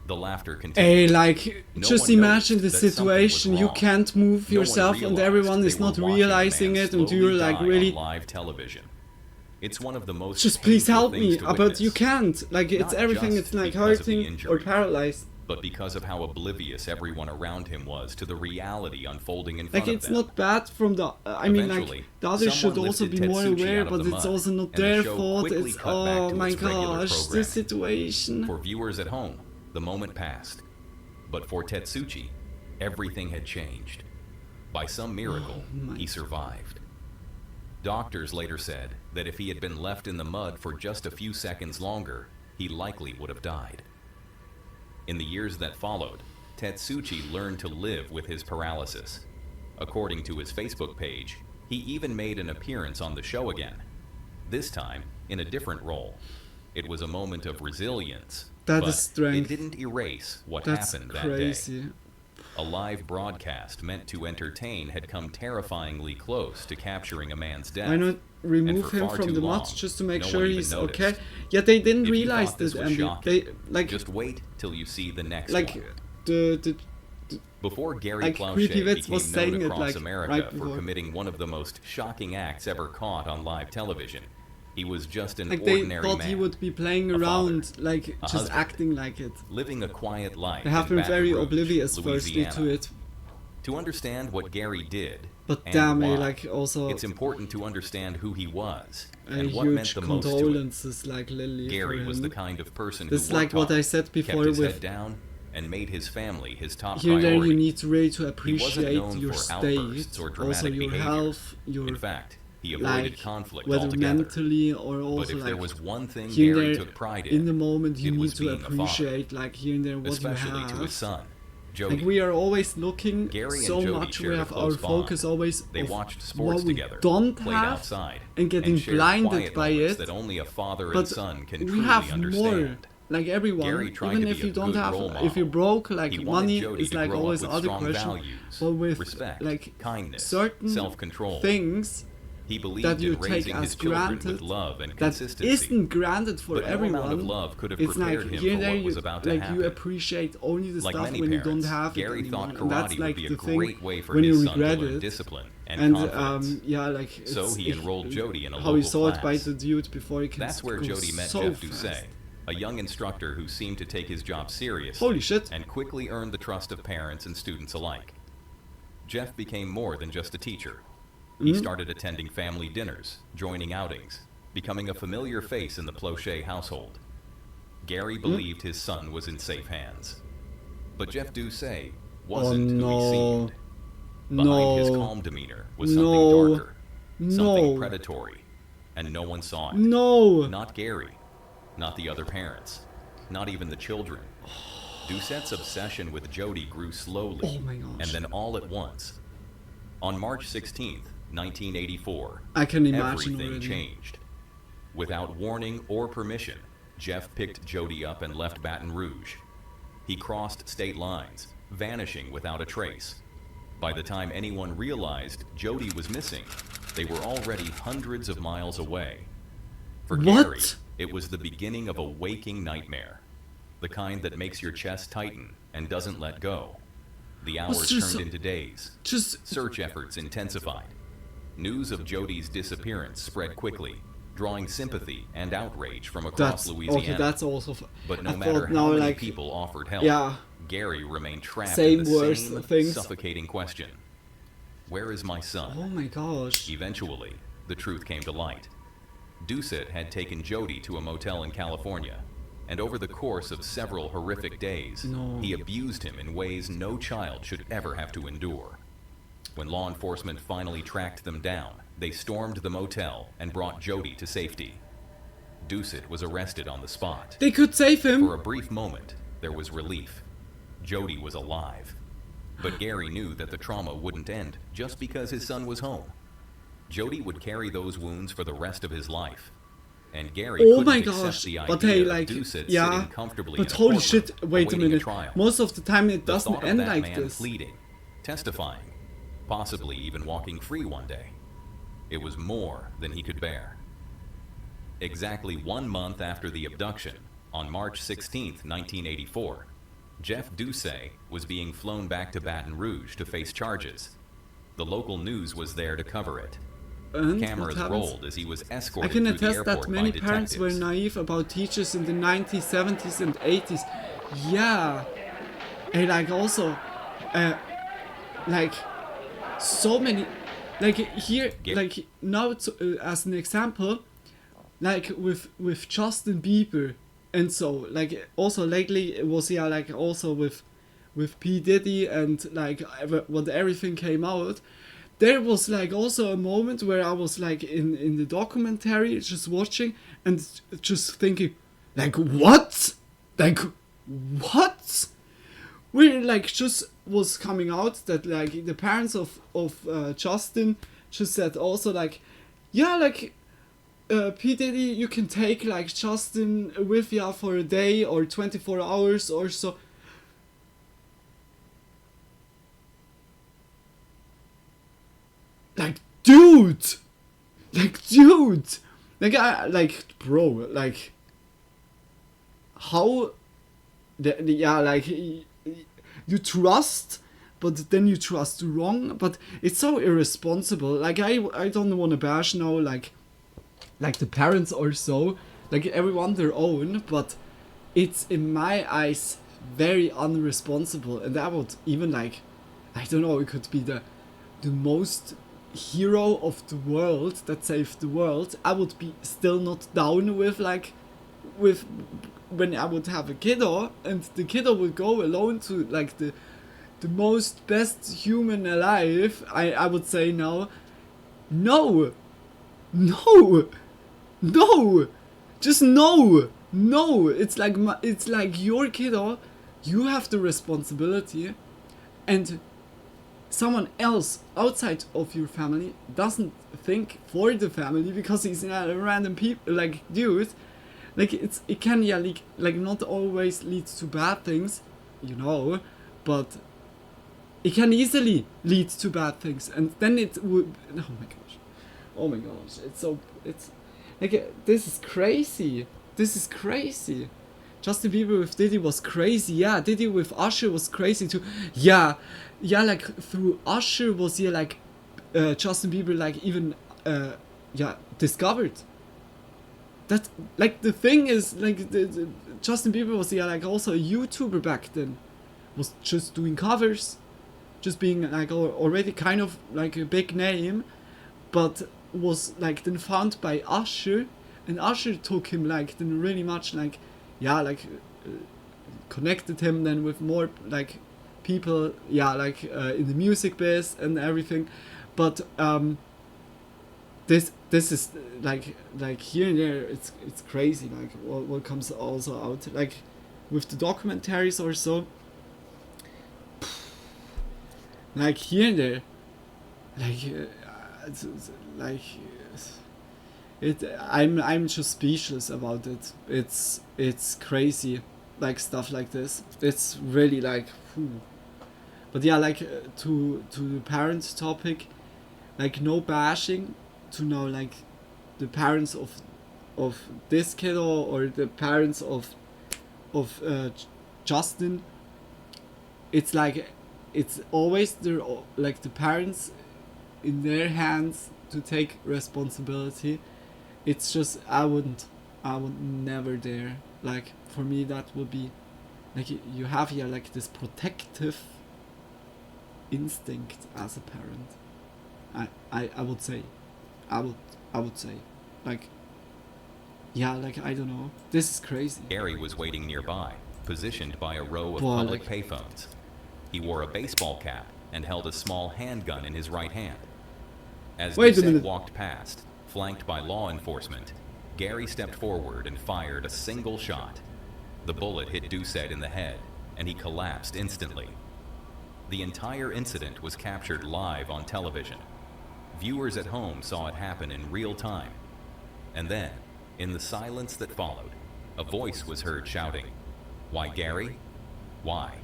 The laughter continued. Hey, like, No just one imagine the noticed that something was situation. You wrong. can't move No one yourself, and realized everyone they is were not watching a realizing man it, and slowly you're like die really. on live television. It's one of the most Just please painful help things me, to but witness. you can't. Like, it's Not everything. just It's like because of the hurting or injury, paralyzed. but because of how oblivious everyone around him was to the reality unfolding in front Like, of it's them. not bad from the. I mean, Eventually, like, the others should someone also lifted be more Tetsuchi aware, out of but the it's mud, also not and the their show fault. quickly It's. cut back Oh to my its regular gosh, programming. this situation. For viewers at home, the moment passed. But for Tetsuchi, everything had changed. By some miracle, he survived. Doctors later said that if he had been left in the mud for just a few seconds longer, he likely would have died. In the years that followed, Tetsuchi learned to live with his paralysis. According to his Facebook page, he even made an appearance on the show again, this time in a different role. It was a moment of resilience, That but is strength. it didn't erase what That's happened that crazy. day. A live broadcast meant to entertain had come terrifyingly close to capturing a man's death. Why not And remove for him far from too the long, mud just to make no sure one even he's noticed. okay? Yeah, they didn't If you realize thought this this, was and shocking, they like just wait till you see the next like one. the Before Gary Like, Plauche Creepy Vids became was saying known it, across like, America right for before. committing one of the most shocking acts ever caught on live television, he was just an Like, they ordinary thought man. he would be playing a around, father, like, a just husband, acting like it. living a quiet life. They have in been very Baton Rouge, oblivious, firstly, Louisiana. to it. To understand what Gary did, But and damn, why, like, also it's important to understand who he was a and what meant huge the most to him. condolences, like, Lily, Gary for was him. the kind of person This is who like worked what I hard, said before kept his with head down, and made his family his top here and there priority. you need really to He wasn't appreciate known your for state, outbursts or also dramatic your behavior. health, your In fact, he avoided like conflict whether altogether. mentally or But also if like there was one thing here and Gary there, took pride in the moment you it need was to being a father, appreciate like here and there what especially you to have. his son, Jody. Like we are always looking Gary so and Jody much, shared we a have our close bond. focus always They of watched sports what we together, don't played have outside, and getting shared blinded quiet by moments it. that only a father But and son can we truly have understand. more. Like everyone, Gary tried even to if be you a don't good have, role if you're model. broke, like He wanted money Jody is to like grow up always with other strong question. values, But with respect, like kindness, certain self-control. things He believed that you in take raising as his children granted, with love and that consistency. isn't granted for But no everyone. amount of love could have It's prepared like him here for and there what was you about to like happen. you appreciate only the Like stuff many when parents, you don't have Gary it anymore. thought And that's karate like would be the a thing great way for when his you son to regret learn it. discipline and And confidence. yeah, like So it's- he enrolled Jody in a how he local saw it by class. the dude before he can. That's where go Jody met so Jeff fast. Doucet, a young instructor who seemed to take his job seriously Holy shit. and quickly earned the trust of parents and students alike. Jeff became more than just a teacher. He started attending family dinners, joining outings, becoming a familiar face in the Plauche household. Gary believed his son was in safe hands. But Jeff Doucet wasn't who he seemed. Behind his calm demeanor was something darker, something predatory, and no one saw it. Not Gary, not the other parents, not even the children. Doucet's obsession with Jody grew slowly, Oh my gosh. and then all at once. On March 16th, 1984, I can imagine everything already. changed. Without warning or permission, Jeff picked Jody up and left Baton Rouge. He crossed state lines, vanishing without a trace. By the time anyone realized Jody was missing, they were already hundreds of miles away. For Gary, it was the beginning of a waking nightmare, the kind that makes your chest tighten and doesn't let go. The hours turned into days. Search efforts intensified. News of Jody's disappearance spread quickly, drawing sympathy and outrage from across Louisiana. Okay, that's also. But no I matter thought how now, many like, people offered help, yeah, Gary remained trapped same in the worst same things. suffocating question. Where is my son? Oh my gosh. Eventually, the truth came to light. Doucet had taken Jody to a motel in California, and over the course of several horrific days, he abused him in ways no child should ever have to endure. When law enforcement finally tracked them down, they stormed the motel and brought Jody to safety. Doucet was arrested on the spot. They could save him. For a brief moment, there was relief. Jody was alive. But Gary knew that the trauma wouldn't end just because his son was home. Jody would carry those wounds for the rest of his life. And Gary couldn't accept the idea but hey, of like, Doucet yeah, sitting comfortably but in a holy courtroom shit, wait a awaiting minute. trial. Most of the time it The doesn't thought of end that like man this. pleading, testifying, possibly even walking free one day. It was more than he could bear. Exactly 1 month after the abduction, on March 16, 1984, Jeff Doucet was being flown back to Baton Rouge to face charges. The local news was there to cover it. And Cameras what happens? rolled as he was escorted I can through the attest airport that many by parents were detectives. naive about teachers in the 90s, 70s, and 80s. Yeah. And like also, like so many, like here, like now as an example, like with Justin Bieber, and so like also lately it was like also with P Diddy and like when everything came out. There was like also a moment where I was like in the documentary just watching and just thinking like what? Like what? Where like just was coming out that like the parents of Justin just said also like yeah like P Diddy you can take like Justin with you for a day or 24 hours or so. Like, dude! Like, bro, like, how, yeah, like, you trust but then you trust wrong. But it's so irresponsible. Like I don't want to bash now like the parents or so, like everyone their own, but it's in my eyes very unresponsible. And I would even like, I don't know, it could be the most hero of the world that saved the world. I would be still not down with when I would have a kiddo and the kiddo would go alone to like the most best human alive. I would say now, no, just no. It's like your kiddo, you have the responsibility, and someone else outside of your family doesn't think for the family because he's not a random people like dude. Like it can like not always lead to bad things, you know, but it can easily lead to bad things, and then it would. Oh my gosh! It's like this is crazy. Justin Bieber with Diddy was crazy. Yeah, Diddy with Usher was crazy too. Yeah, like through Usher was like Justin Bieber like even discovered. That like the thing is like the Justin Bieber was like also a YouTuber back then, was just doing covers, just being like already kind of like a big name, but was like then found by Usher, and Usher took him like then really much like connected him then with more like people in the music biz and everything, but this is like here and there it's crazy like what comes also out like with the documentaries or so, like here and there I'm just speechless about it. It's crazy, like stuff like this. It's really like whew. But yeah, like to the parents topic, like no bashing to know like the parents of this kiddo or the parents of Justin. It's like it's always their like the parents in their hands to take responsibility. It's just I would never dare. Like for me that would be like you have here like this protective instinct as a parent. I would say I would say like yeah, like I don't know, this is crazy. Gary was waiting nearby, positioned by a row of public payphones. He wore a baseball cap and held a small handgun in his right hand. As Doucette walked past, flanked by law enforcement, Gary stepped forward and fired a single shot. The bullet hit Doucette in the head, and he collapsed instantly. The entire incident was captured live on television. Viewers at home saw it happen in real time. And then, in the silence that followed, a voice was heard shouting, "Why, Gary? Why?"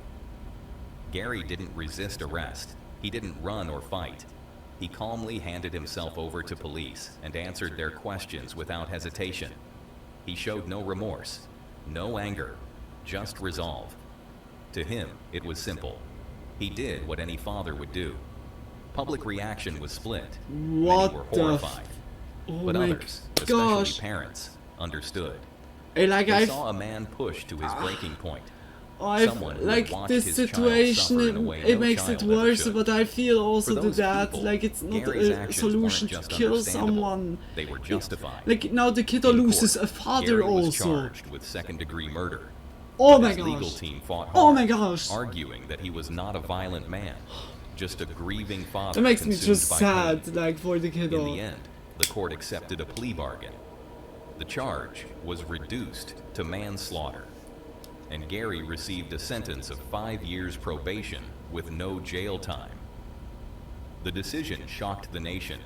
Gary didn't resist arrest. He didn't run or fight. He calmly handed himself over to police and answered their questions without hesitation. He showed no remorse, no anger, just resolve. To him, it was simple. He did what any father would do. Public reaction was split. Many were horrified. But others, especially parents, understood. They saw a man push to his breaking point. Like this situation, it makes it worse, but I feel also that like it's not a solution to kill someone. They were justified. Like now the kiddo loses a father Gary was also. charged with second-degree murder. Oh my His legal gosh. team fought hard, Oh my gosh. arguing that he was not a violent man, just a grieving father. It makes me consumed just by sad, pain. like for the kiddo. In the end, the court accepted a plea bargain. The charge was reduced to manslaughter, and Gary received a sentence of 5 years probation with no jail time. The decision shocked the nation.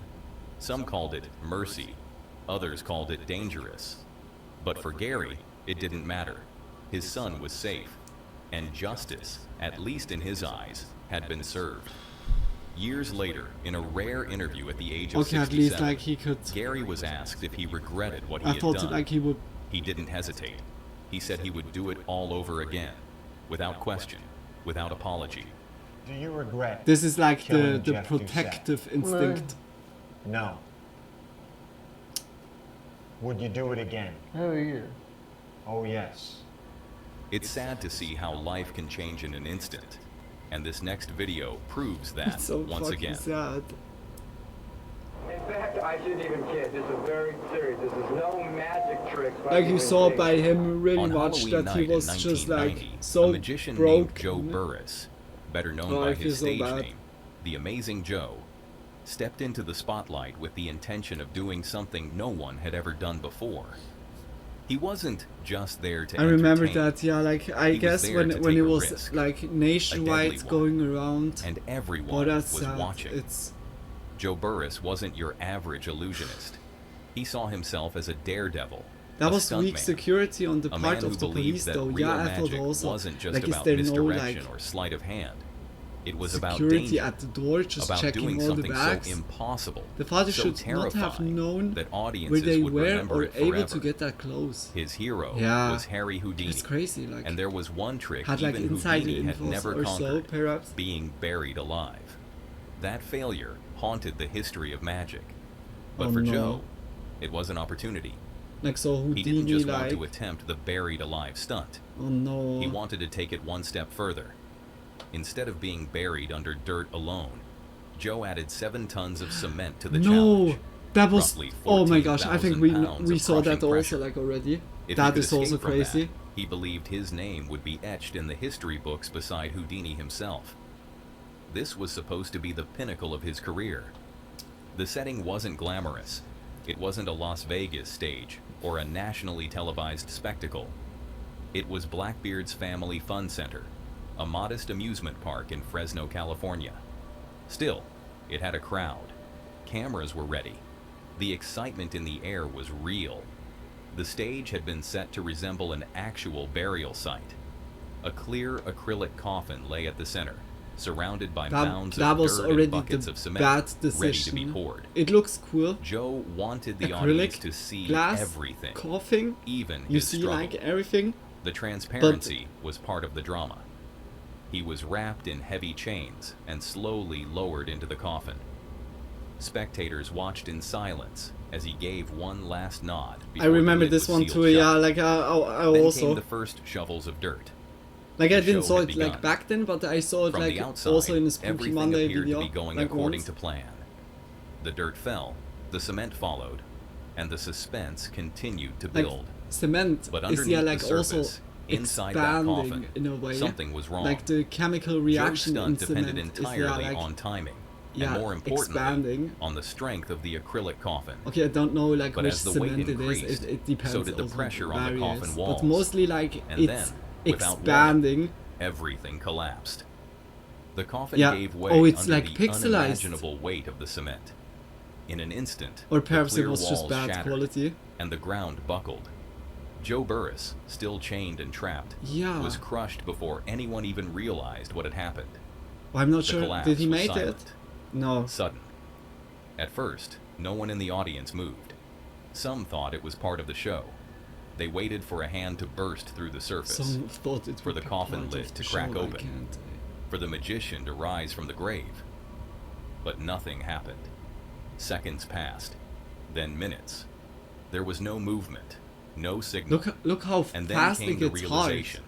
Some called it mercy, others called it dangerous. But for Gary, it didn't matter. His son was safe, and justice, at least in his eyes, had been served. Years later, in a rare interview at the age of 67, at least like he could. Gary was asked if he regretted what he I had thought done. like he would. He didn't hesitate. He said he would do it all over again, without question, without apology. Do you regret This is like the killing Jeff protective instinct. No. Would you do it again? Oh, yeah. Oh, yes. It's sad to see how life can change in an instant, and this next video proves that It's so once fucking again. sad. In fact, I shouldn't even kid. This is very serious. This is no magic tricks. Like you saw by him really On much Halloween that he night in was just like 1990, so a magician named broke. Joe Burris, better known Oh, by I feel his so stage bad. name, The Amazing Joe, stepped into the spotlight with the intention of doing something no one had ever done before. He wasn't just there to I remember entertain. that, yeah, like I He was guess there when to when take it a was risk, like a nationwide deadly one, going around. and Oh, everyone that's was sad. watching. It's Joe Burris wasn't your average illusionist. He saw himself as a daredevil. that a was weak stuntman, security on the a man part who of the believed police, that though. real Yeah, I thought magic also wasn't just like is about there no misdirection like or sleight of hand. It was about security danger, at the door just about checking doing all the something bags? so impossible, The father so should not have terrifying known that where audiences they would were remember or it able forever. to get that close. His hero Yeah. was Harry Houdini. It's crazy, like And there was one trick had like even inside Houdini had infos never or so, conquered, perhaps. being buried alive. That failure haunted the history of magic. But Oh, for no. Joe, it was an opportunity. Like so He didn't Houdini, just like want to attempt the buried alive stunt. oh no. He wanted to take it one step further. Instead of being buried under dirt alone, Joe added 7 tons of cement to the No, challenge. that was roughly oh my gosh! I think 14,000 pounds we of saw that crushing also pressure. like already. If he That could is also escape from crazy. that, he believed his name would be etched in the history books beside Houdini himself. This was supposed to be the pinnacle of his career. The setting wasn't glamorous. It wasn't a Las Vegas stage or a nationally televised spectacle. It was Blackbeard's Family Fun Center, a modest amusement park in Fresno, California. Still, it had a crowd. Cameras were ready. The excitement in the air was real. The stage had been set to resemble an actual burial site. A clear acrylic coffin lay at the center, surrounded by mounds That of was dirt already and buckets the of cement, bad ready to be decision. poured. It looks cool. Joe wanted the audience Acrylic, to see glass, everything, coughing. even You his see struggle. like everything. The transparency was part of the drama. He was wrapped in heavy chains and slowly lowered into the coffin. Spectators watched in silence as he gave one last nod. I before the remember lid this was one sealed too. shut. Yeah, like I Then also came the first shovels of dirt. like I The didn't show saw had it like begun. back then, but I saw it From like the outside, also in the Spooky everything Monday appeared video. to be going like according once. to plan. The dirt fell, the cement followed, and the suspense continued to Like build. cement But is underneath yeah like the also surface, inside that expanding coffin, in a way. something was wrong. Like the chemical Joe's reaction stunt in depended cement is entirely yeah like on timing, yeah, and more importantly, expanding. on the strength of the acrylic coffin. Okay, I don't know like But which as the weight cement it is. increased, It depends. so did the also, pressure on the varies. coffin walls. But mostly like And it's then, without expanding. Everything collapsed. The coffin Yeah. gave way Oh, it's under like the pixelized. unimaginable weight of the cement. In an instant, Or the perhaps it clear was just walls bad shattered, quality. and the ground buckled. Joe Burris, still chained and trapped, Yeah. was crushed before anyone even realized what had happened. Well, I'm not The sure. collapse Did he was make silent, it? No. Sudden. At first, no one in the audience moved. Some thought it was part of the show. They waited for a hand to burst through the surface, Some thought it for would the be coffin part lid of to the crack show, I open, can't. for the magician to rise from the grave. But nothing happened. Seconds passed, then minutes. There was no movement, no signal. Look how And then fast came it the gets realization.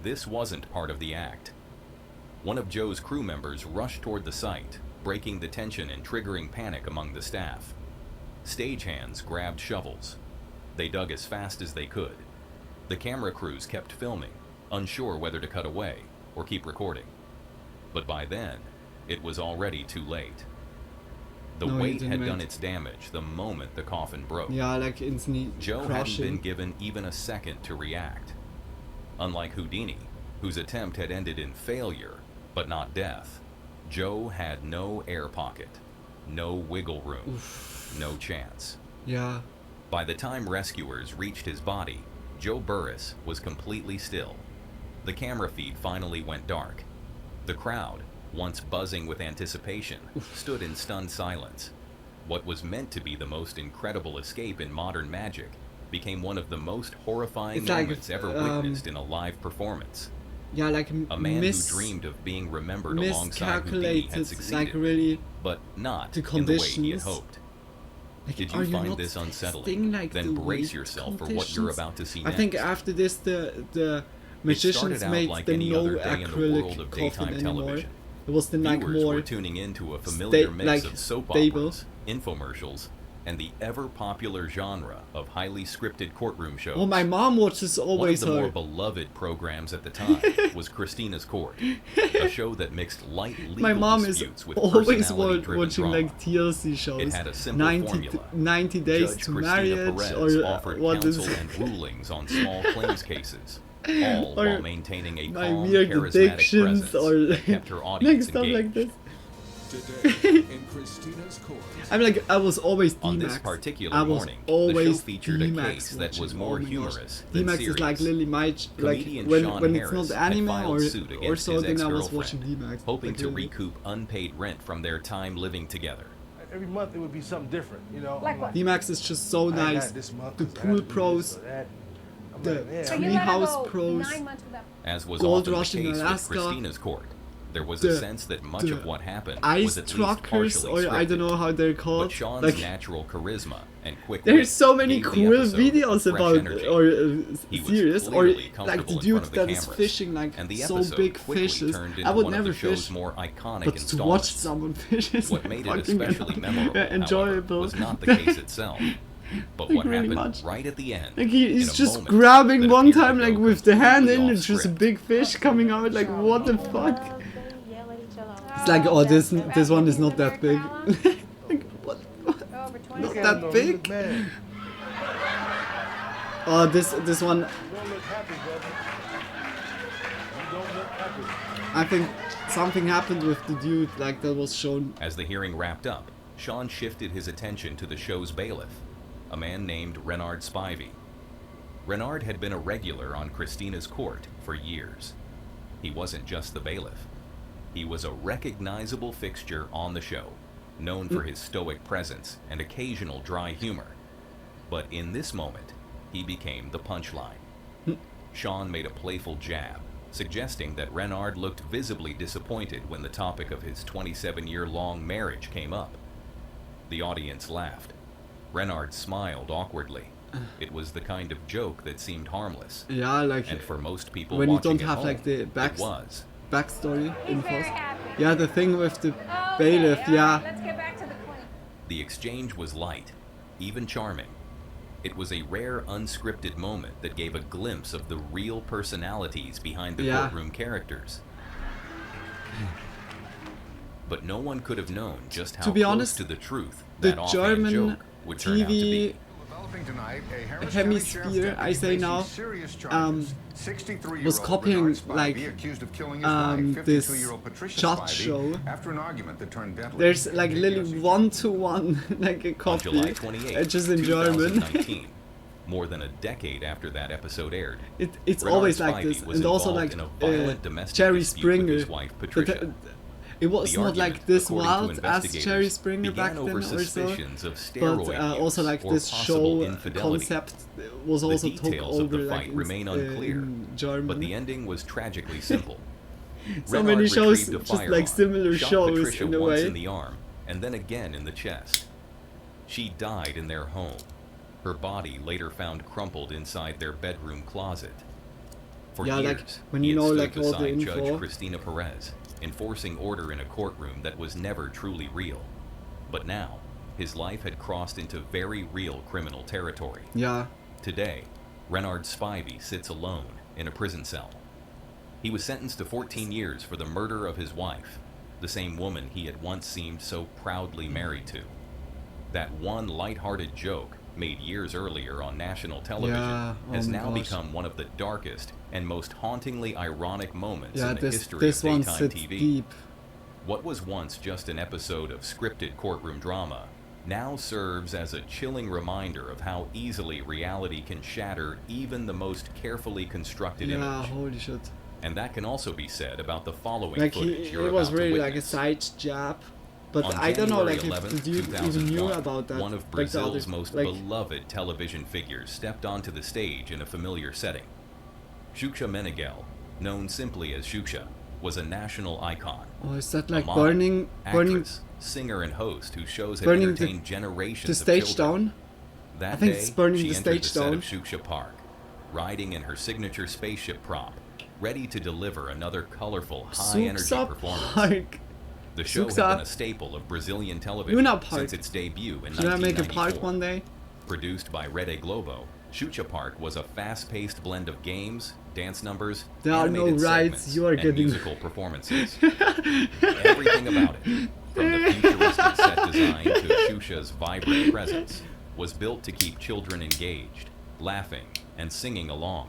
This wasn't part of the act. One of Joe's crew members rushed toward the site, breaking the tension and triggering panic among the staff. Stagehands grabbed shovels. They dug as fast as they could. The camera crews kept filming, unsure whether to cut away or keep recording. But by then, it was already too late. The No, it weight didn't had make done it. its damage the moment the coffin broke. Yeah, like instantly Joe crushing. hadn't been given even a second to react. Unlike Houdini, whose attempt had ended in failure, but not death, Joe had no air pocket, no wiggle room, no chance. Yeah. By the time rescuers reached his body, Joe Burris was completely still. The camera feed finally went dark. The crowd, once buzzing with anticipation, stood in stunned silence. What was meant to be the most incredible escape in modern magic became one of the most horrifying It's like, moments ever witnessed in a live performance. yeah, like A man who dreamed of being remembered alongside Houdini had miscalculated, succeeded, like really but not the in the way he had conditions. hoped. Like, Did are you find not this testing, unsettling? like, Then the brace weight yourself for what you're conditions? about to see I next. think after this the magicians out made like the any no other day in the world acrylic of coffin daytime anymore. television. It was the like Viewers more were tuning into a familiar mix like of soap stable. operas, infomercials, and the ever-popular genre of highly scripted courtroom shows. Oh, my mom watches always One of the her. more beloved programs at the time was Christina's Court, a show that mixed light legal My mom is disputes with always personality-driven watching drama. like TLC shows. It had a simple formula. 90 Days Judge to Christina Marriage Perez or offered what is counsel and rulings on small claims cases, all or while maintaining a my calm, weird charismatic addictions presence or that kept her like audience stuff engaged. like this. Today in Christina's Court. I'm like, I was always D-Max. On this particular I was morning, the show always featured a D-Max case that was watching. more Oh my gosh. humorous than D-Max serious. is like Lily Mage, like Comedian when Sean it's Harris not had anime filed suit or against so, his then I was ex-girlfriend, watching D-Max. hoping like, to really. recoup unpaid rent from their time living together. Every month it would be something different, you know. Like what? D-Max is just so I had nice. this month, The I had pool to do this pros, or that. I'm the like, man, So you let her treehouse go pros, 9 months without. As was Gold often the Rush in case with Alaska, Christina's Court, there was the- a sense that much the of what happened ice was at least truckers, partially or I don't scripted. know how they're But called. Sean's Like, natural charisma and quick there's wit so many gave the cool episode videos fresh about energy. or He was series or clearly like comfortable the in dude front of the that is cameras, fishing like and the so episode big quickly fishes. turned I into would one of never the show's fish, more iconic but to watch installments. someone fish is What like made it fucking especially memorable, however, enjoyable. was not the case itself, but Like, what really happened much. right at the end. Like in he's a just moment grabbing that one appeared to time go like with the hand in, completely it's just a off big fish coming out. Like what the fuck? It's like, oh, this one is not that big. Like what? Over 20. Not Look at him, that though, he big? look mad. Oh, this one. You don't look happy, brother. You don't look happy. I think something happened with the dude like that was shown. As the hearing wrapped up, Sean shifted his attention to the show's bailiff, a man named Renard Spivey. Renard had been a regular on Christina's Court for years. He wasn't just the bailiff. He was a recognizable fixture on the show, known for his stoic presence and occasional dry humor. But in this moment, he became the punchline. Sean made a playful jab, suggesting that Renard looked visibly disappointed when the topic of his 27-year-long marriage came up. The audience laughed. Renard smiled awkwardly. It was the kind of joke that seemed harmless. Yeah, like And for most people when you watching don't at have home, like the it was. backstory He's very infos. happy. Yeah, the thing with the Okay, bailiff. all Yeah. right, let's get back to the point. The exchange was light, even charming. It was a rare unscripted moment that gave a glimpse of the real personalities behind the Yeah. courtroom characters. But no one could have known just how To be close honest, to the truth the that offhand German joke would turn out to be. TV hemisphere, I say now, was copying like this judge show. There's like literally 1-to-1 like a On copy, July 28, just in German. 2019, more than a decade after that episode aired, It's Renard always like Spivey this, was and also involved like in a violent domestic Jerry dispute with Springer. his wife, But Patricia. it was The not like argument, this according to wild as investigators, Jerry Springer back began then over or so. suspicions of But steroid also use like or this possible show infidelity. concept was also The took details of over the like fight in, remain unclear, in German. but the ending was tragically simple. So Renard many shows, retrieved a just firearm, like similar shot shows Patricia in a once way. in the arm, and then again in the chest. She died in their home. Her body later found crumpled inside their bedroom closet. For Yeah, years, like, when he you had know, stood like, all the beside info. Judge Christina Perez, enforcing order in a courtroom that was never truly real. But now, his life had crossed into very real criminal territory. Yeah. Today, Renard Spivey sits alone in a prison cell. He was sentenced to 14 years for the murder of his wife, the same woman he had once seemed so proudly married to. That one lighthearted joke made years earlier on national television Yeah, oh has my now gosh. become one of the darkest and most hauntingly ironic moments Yeah, in the this history of one daytime sits TV. deep. What was once just an episode of scripted courtroom drama now serves as a chilling reminder of how easily reality can shatter even the most carefully constructed Yeah, image. holy shit. And that can also be said about the following Like footage you're it was about to really like a witness. side jab, but On I don't know January like if 11th, the dude even 2001, knew about that. one of like the Brazil's others, most like, beloved television figures stepped onto the stage in a familiar setting. Xuxa Meneghel, known simply as Xuxa, was a national icon. Oh, is that A like model, burning actress, singer, and host whose shows had burning entertained generations the of stage children. down? That I think day, it's burning she the entered stage the set down. of Xuxa Park, riding in her signature spaceship prop, ready to deliver another colorful, high-energy Xuxa performance. Park. The show Xuxa. had been a staple of Brazilian television Luna Park. since its debut in Should I make a 1994. park one day? Produced by Rede Globo, Xuxa Park was a fast-paced blend of games, dance numbers, There are no animated rights, segments, you are and getting- musical performances. Everything about it, from the futuristic set design to Xuxa's vibrant presence, was built to keep children engaged, laughing, and singing along.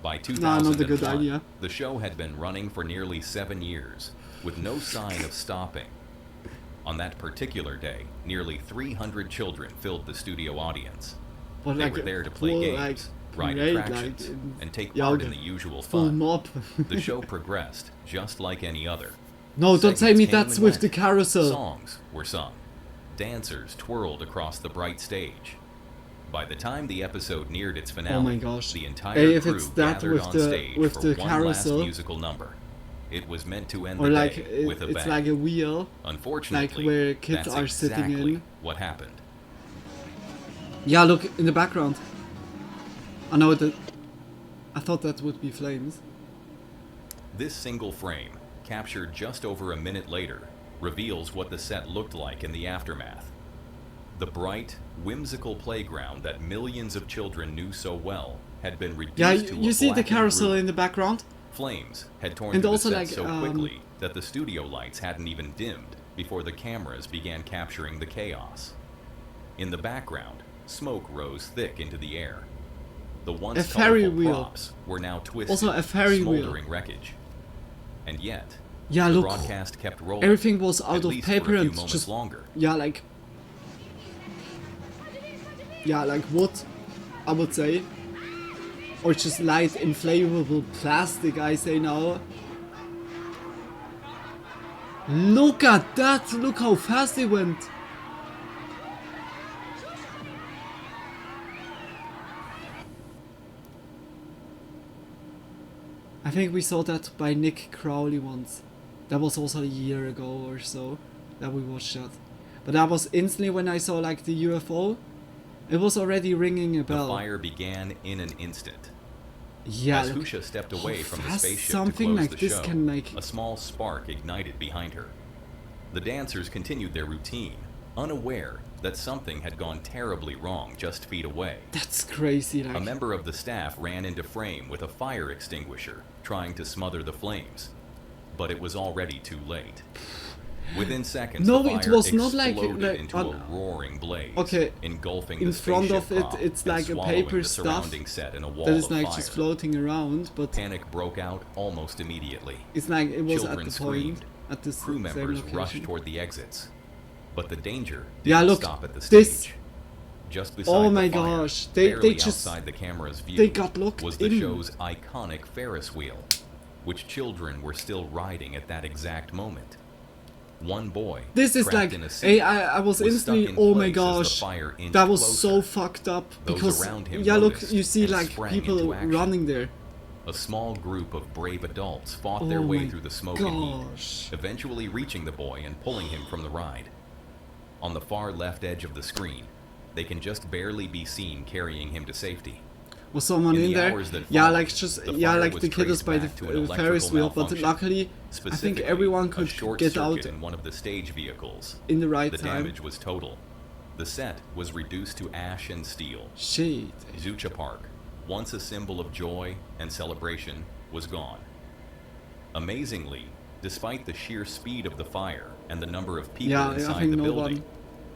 By Nah, not a good 2001, idea. the show had been running for nearly 7 years, with no sign of stopping. On that particular day, nearly 300 children filled the studio audience. But They like were a there to play full, games, like, ride parade, attractions, like, in- and take yeah, part okay. in the usual Full fun. mob. The show progressed just like any other. No, don't say Segments me came that's and with went. the carousel. Songs were sung. Dancers twirled across the bright stage. By the time the episode neared its finale, Oh my gosh. the entire Hey, if crew it's that gathered with on the- stage with for the one carousel. last musical number. It was meant to end Or the like day with a it's bang. like a wheel. Unfortunately, like where kids that's are sitting exactly in. what happened. Yeah, look in the background. I know that. I thought that would be flames. This single frame, captured just over a minute later, reveals what the set looked like in the aftermath. The bright, whimsical playground that millions of children knew so well had been reduced Yeah, to you a see the blackened carousel ruin. in the background. Flames had torn And through also, the set like, so quickly that the studio lights hadn't even dimmed before the cameras began capturing the chaos. In the background, smoke rose thick into the air. The once A Ferry colorful wheel. props were now twisted, Also a Ferry wheel. smoldering wreckage. And yet, Yeah, the look. broadcast kept rolling. Everything was at out of least paper for a few and moments just longer. yeah, like wood, I would say, or just light inflammable plastic. I say now. Look at that! Look how fast it went. I think we saw that by Nick Crowley once. That was also a year ago or so that we watched that. But that was instantly when I saw like the UFO. It was already ringing a The bell. fire began in an instant. Yeah, As look Husha stepped how away from the fast spaceship something to close like the this show, can make. a small spark ignited behind her. The dancers continued their routine, unaware that something had gone terribly wrong just feet away. That's crazy. Like A member of the staff ran into frame with a fire extinguisher, trying to smother the flames. But it was already too late. Within seconds, No, the it fire was not like- exploded into on- a roaring blaze, Okay, engulfing in the front spaceship of it, prop it's and like a swallowing paper the stuff surrounding set in a wall that is of like fire. just floating around, but Panic broke out almost immediately. it's like it was Children at the screamed. point at this Crew same members location. rushed toward the exits, but the danger didn't Yeah, look, stop at the stage. this- Just beside Oh the my fire, gosh, they barely just outside the camera's view, they got locked was the in. show's iconic Ferris wheel, which children were still riding at that exact moment. One boy, This is trapped like, in a seat, hey, I was stuck instantly, in oh my place as the gosh, fire inched that was closer. so fucked up Those because around him yeah, look, noticed you see and like sprang people into action. running there. A small group of brave adults fought their Oh way my through the smoke and gosh. heat, eventually reaching the boy and pulling him from the ride. On the far left edge of the screen, they can just barely be seen carrying him to safety. Was someone In in the there? hours that Yeah, followed, like just the yeah, fire like was the kid is traced by back to an the electrical Ferris wheel, but malfunction. luckily I think Specifically, everyone a could short get circuit out in one of the stage vehicles. in the right The time. damage was total. The set was reduced to ash and steel. Shit. Xuxa Park, once a symbol of joy and celebration, was gone. Amazingly, despite the sheer speed of the fire and the number of people Yeah, I inside think the no building, one-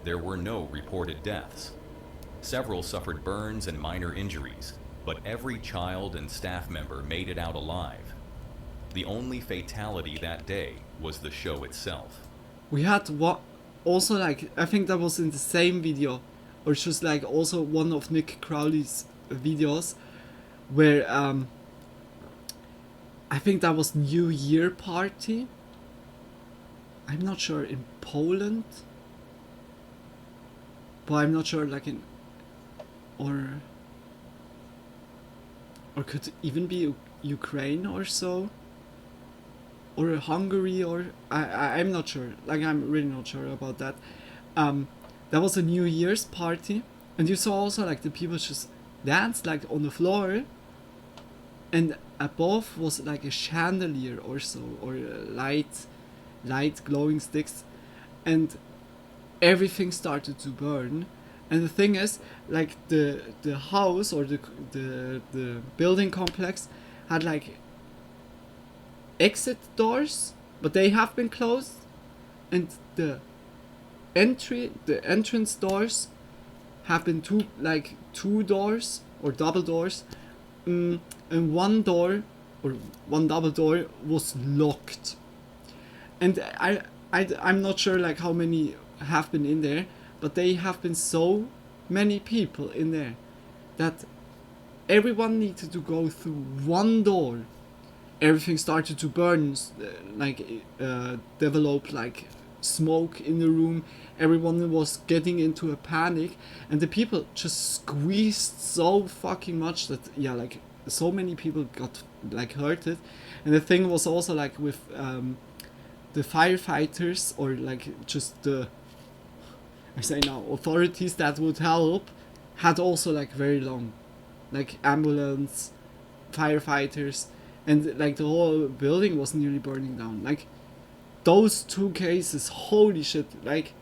there were no reported deaths. Several suffered burns and minor injuries, but every child and staff member made it out alive. The only fatality that day was the show itself. We had what also like I think that was in the same video, or just like also one of Nick Crowley's videos, where I think that was New Year party. I'm not sure in Poland, but I'm not sure like in or or could even be Ukraine or so, or Hungary, or I'm not sure. Like, I'm really not sure about that. That was a New Year's party, and you saw also like the people just dance like on the floor, and above was like a chandelier or so, or light glowing sticks, and everything started to burn. And the thing is, like the house or the building complex had like exit doors, but they have been closed, and the entrance doors have been two doors or double doors, and one double door was locked. And I'm not sure like how many have been in there, but they have been so many people in there that everyone needed to go through one door. Everything started to burn, develop like smoke in the room. Everyone was getting into a panic, and the people just squeezed so fucking much that like so many people got like hurted. And the thing was also like with the firefighters, or like just the authorities that would help, had also like very long, like ambulance, firefighters, and like the whole building was nearly burning down. Like those two cases, holy shit! Like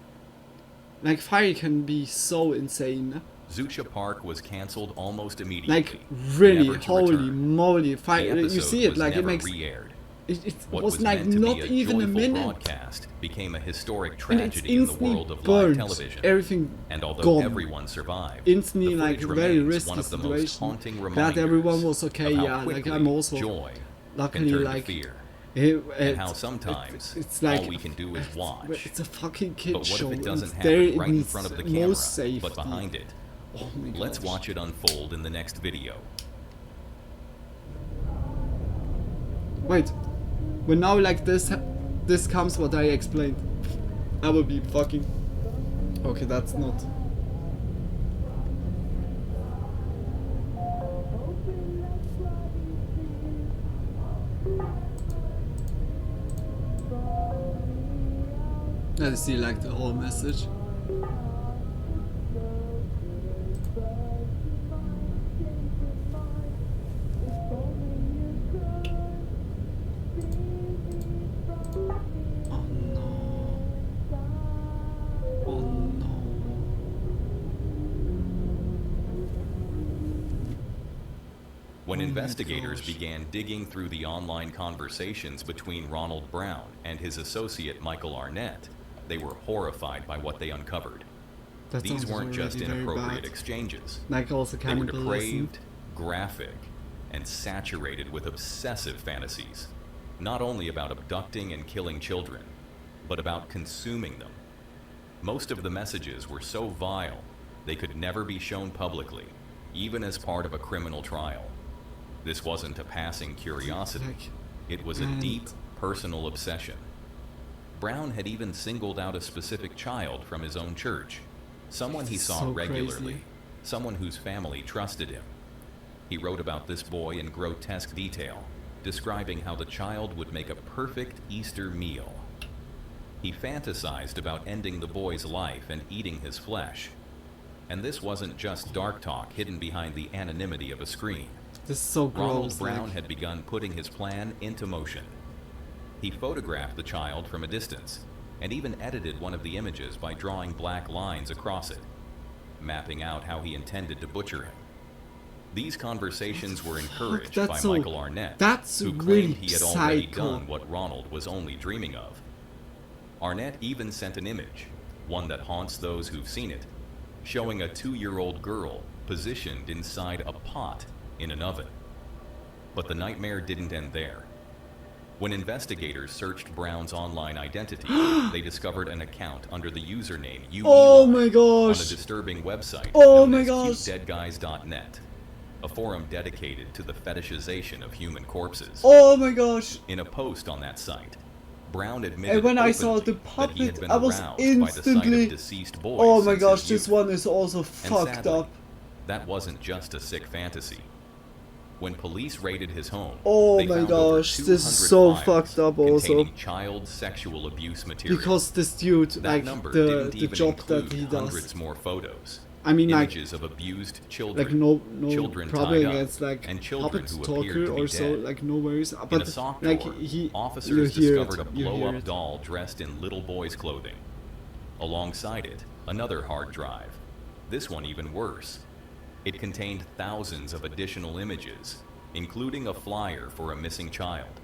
fire can be so insane. Zucha Park was cancelled almost immediately. Like really, never to holy return. moly! The Fire! You episode see it was like it never makes. re-aired. It What was like meant to not be a even a joyful minute. broadcast became a historic And it's tragedy in the instantly world of live burnt. television. Everything And although gone. everyone survived, Instantly, the like footage very remains risky one of the most situation. haunting Glad reminders everyone was okay. of how Yeah, like quickly I'm also joy luckily can turn like to fear. and how sometimes it's like all we can do is watch. It's a fucking kid But what show. if it doesn't and there happen it right in needs front of the most camera, safety. but behind it? Oh my Let's gosh. watch it unfold in the next video. Wait, when now like this comes what I explained, I will be fucking. Okay, that's not. Let's see like the whole message. When investigators began digging through the online conversations between Ronald Brown and his associate Michael Arnett, they were horrified by what they uncovered. That These sounds weren't just already very inappropriate bad. exchanges. Like also They were cannibalism. depraved, graphic, and saturated with obsessive fantasies. Not only about abducting and killing children, but about consuming them. Most of the messages were so vile, they could never be shown publicly, even as part of a criminal trial. This wasn't a passing curiosity. It was a deep, personal obsession. Brown had even singled out a specific child from his own church, someone he saw So regularly, crazy. someone whose family trusted him. He wrote about this boy in grotesque detail, describing how the child would make a perfect Easter meal. He fantasized about ending the boy's life and eating his flesh. And this wasn't just dark talk hidden behind the anonymity of a screen. This is so Ronald gross. Brown Like, had begun putting his plan into motion. He photographed the child from a distance, and even edited one of the images by drawing black lines across it, mapping out how he intended to butcher him. These conversations were encouraged by That's so- Michael Arnett, that's who really claimed he had already psycho. done what Ronald was only dreaming of. Arnett even sent an image, one that haunts those who've seen it, showing a 2-year-old girl positioned inside a pot in an oven. But the nightmare didn't end there. When investigators searched Brown's online identity, they discovered an account under the username UE Oh my on a gosh. disturbing website Oh known my as gosh. cutedeadguys.net, a forum dedicated to the fetishization of human corpses. Oh my gosh. In a post on that site, Brown admitted And when I saw openly the that he had puppet, been I was aroused by the sight instantly. of deceased boys Oh my since gosh, his this youth. one is also And fucked sadly, up. that wasn't just a sick fantasy. When police raided his home, Oh they my found over gosh, this is 200 so files fucked up also. containing child sexual abuse material. Because this dude, that like number the didn't even job that include he does. hundreds more photos. I mean, like, images of abused children, like no children problem tied up, against like and children puppet who talker appeared to be or so, dead. like no worries. In a But sock like drawer, he, officers you hear discovered it, a you hear blow-up it. doll dressed in little boy's clothing. Alongside it, another hard drive. This one even worse. It contained thousands of additional images, including a flyer for a missing child.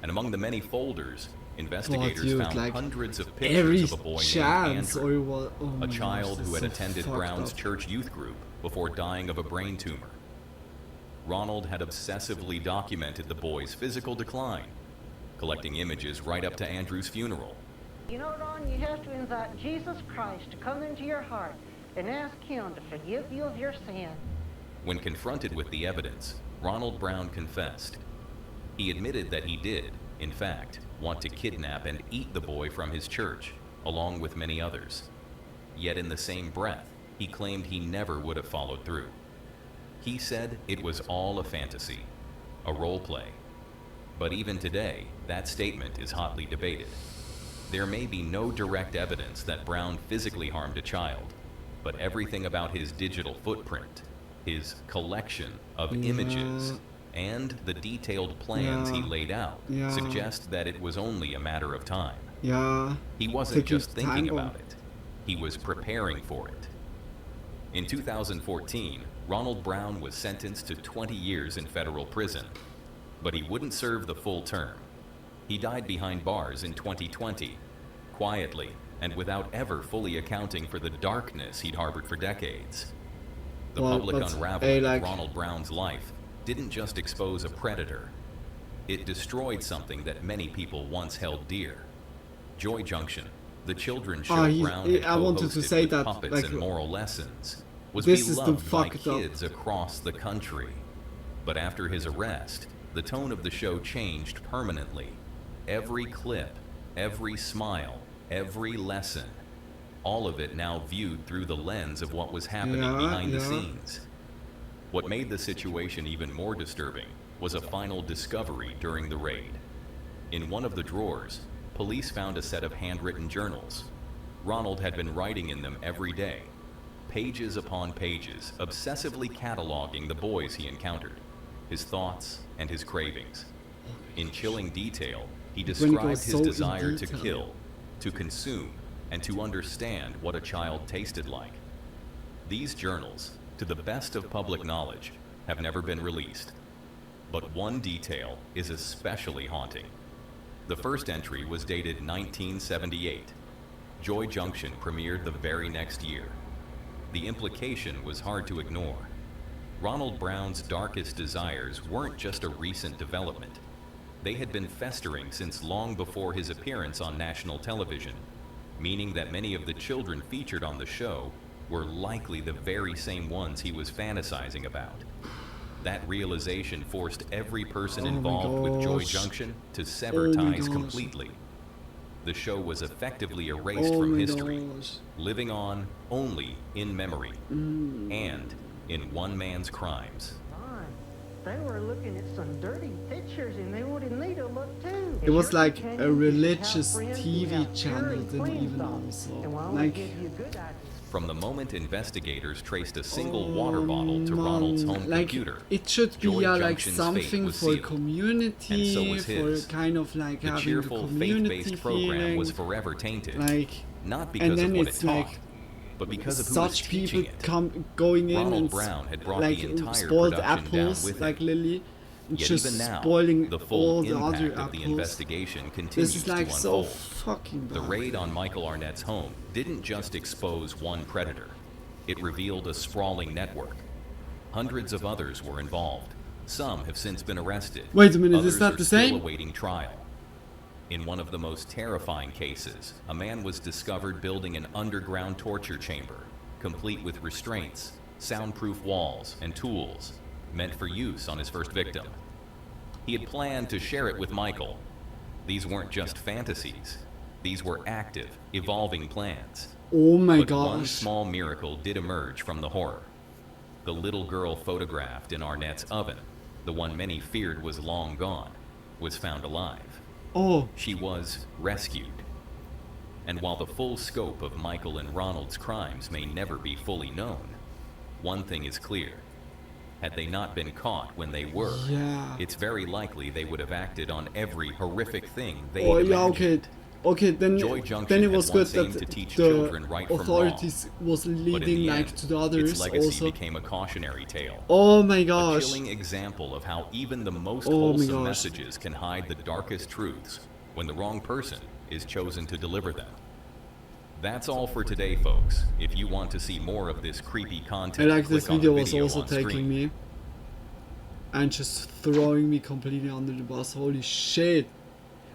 And among the many folders, investigators dude, found like, hundreds of every pictures of a boy named chance Andrew, or what? Oh my a child gosh, who had this is so attended fucked Brown's up. church youth group before dying of a brain tumor. Ronald had obsessively documented the boy's physical decline, collecting images right up to Andrew's funeral. You know, Ron, you have to invite Jesus Christ to come into your heart and ask him to forgive you of your sin. When confronted with the evidence, Ronald Brown confessed. He admitted that he did, in fact, want to kidnap and eat the boy from his church, along with many others. Yet in the same breath, he claimed he never would have followed through. He said it was all a fantasy, a role play. But even today, that statement is hotly debated. There may be no direct evidence that Brown physically harmed a child, but everything about his digital footprint, his collection of images, and the detailed plans he laid out suggest that it was only a matter of time. He wasn't just thinking about it, he was preparing for it. In 2014, Ronald Brown was sentenced to 20 years in federal prison, but he wouldn't serve the full term. He died behind bars in 2020, quietly and without ever fully accounting for the darkness he'd harbored for decades. The public unraveling of Ronald Brown's life didn't just expose a predator. It destroyed something that many people once held dear. Joy Junction, the children's show Brown had I wanted to say with that, puppets like, and moral lessons, was this is the beloved by fucked up. kids across the country. But after his arrest, the tone of the show changed permanently. Every clip, every smile, every lesson, all of it now viewed through the lens of what was happening behind the scenes. What made the situation even more disturbing was a final discovery during the raid. In one of the drawers, police found a set of handwritten journals. Ronald had been writing in them every day, pages upon pages, obsessively cataloging the boys he encountered, his thoughts and his cravings. In chilling detail, he described his desire to kill, to consume, and to understand what a child tasted like. These journals, to the best of public knowledge, have never been released. But one detail is especially haunting. The first entry was dated 1978. Joy Junction premiered the very next year. The implication was hard to ignore. Ronald Brown's darkest desires weren't just a recent development. They had been festering since long before his appearance on national television, meaning that many of the children featured on the show were likely the very same ones he was fantasizing about. That realization forced every person involved with Joy Junction to sever ties completely. The show was effectively erased from history, living on only in memory and in one man's crimes. They were looking at some dirty pictures and they wanted me to look too. It was like a religious TV channel, didn't even also. Like, from the moment investigators traced a single water bottle to Ronald's home computer, it should be Joy like Junction's something fate was for sealed. community, And so was his. for kind of like The having a cheerful, community faith-based program feeling. was forever tainted, Like, not and because then of what it's it taught, like but because of who was such teaching people it. going in Ronald and Brown had brought like the entire spoiled production apples, down with like him. Lily, and Yet just even now, spoiling the full all the other impact of apples. the investigation continues This is like to so unfold. fucking bad. The raid on Michael Arnett's home didn't just expose one predator. It revealed a sprawling network. Hundreds of others were involved. Some have since been arrested. Wait a minute, Others is that are the still same? awaiting trial. In one of the most terrifying cases, a man was discovered building an underground torture chamber, complete with restraints, soundproof walls, and tools, meant for use on his first victim. He had planned to share it with Michael. These weren't just fantasies. These were active, evolving plans. Oh my But one gosh. small miracle did emerge from the horror. the little girl photographed in Arnett's oven, the one many feared was long gone, was found alive. Oh. She was rescued. And while the full scope of Michael and Ronald's crimes may never be fully known, one thing is clear. Had they not been caught when they were, it's very likely they would have acted on every horrific thing they imagined. Okay, then it was good that right the authorities was leading like to the others its legacy also. became a cautionary tale. Oh my gosh. A chilling example of how even the most wholesome messages can hide the darkest truths when the wrong person is chosen to deliver them. That's all for today, folks. If you want to see more of this creepy content, I like this video was also on taking screen. me and just throwing me completely under the bus. Holy shit.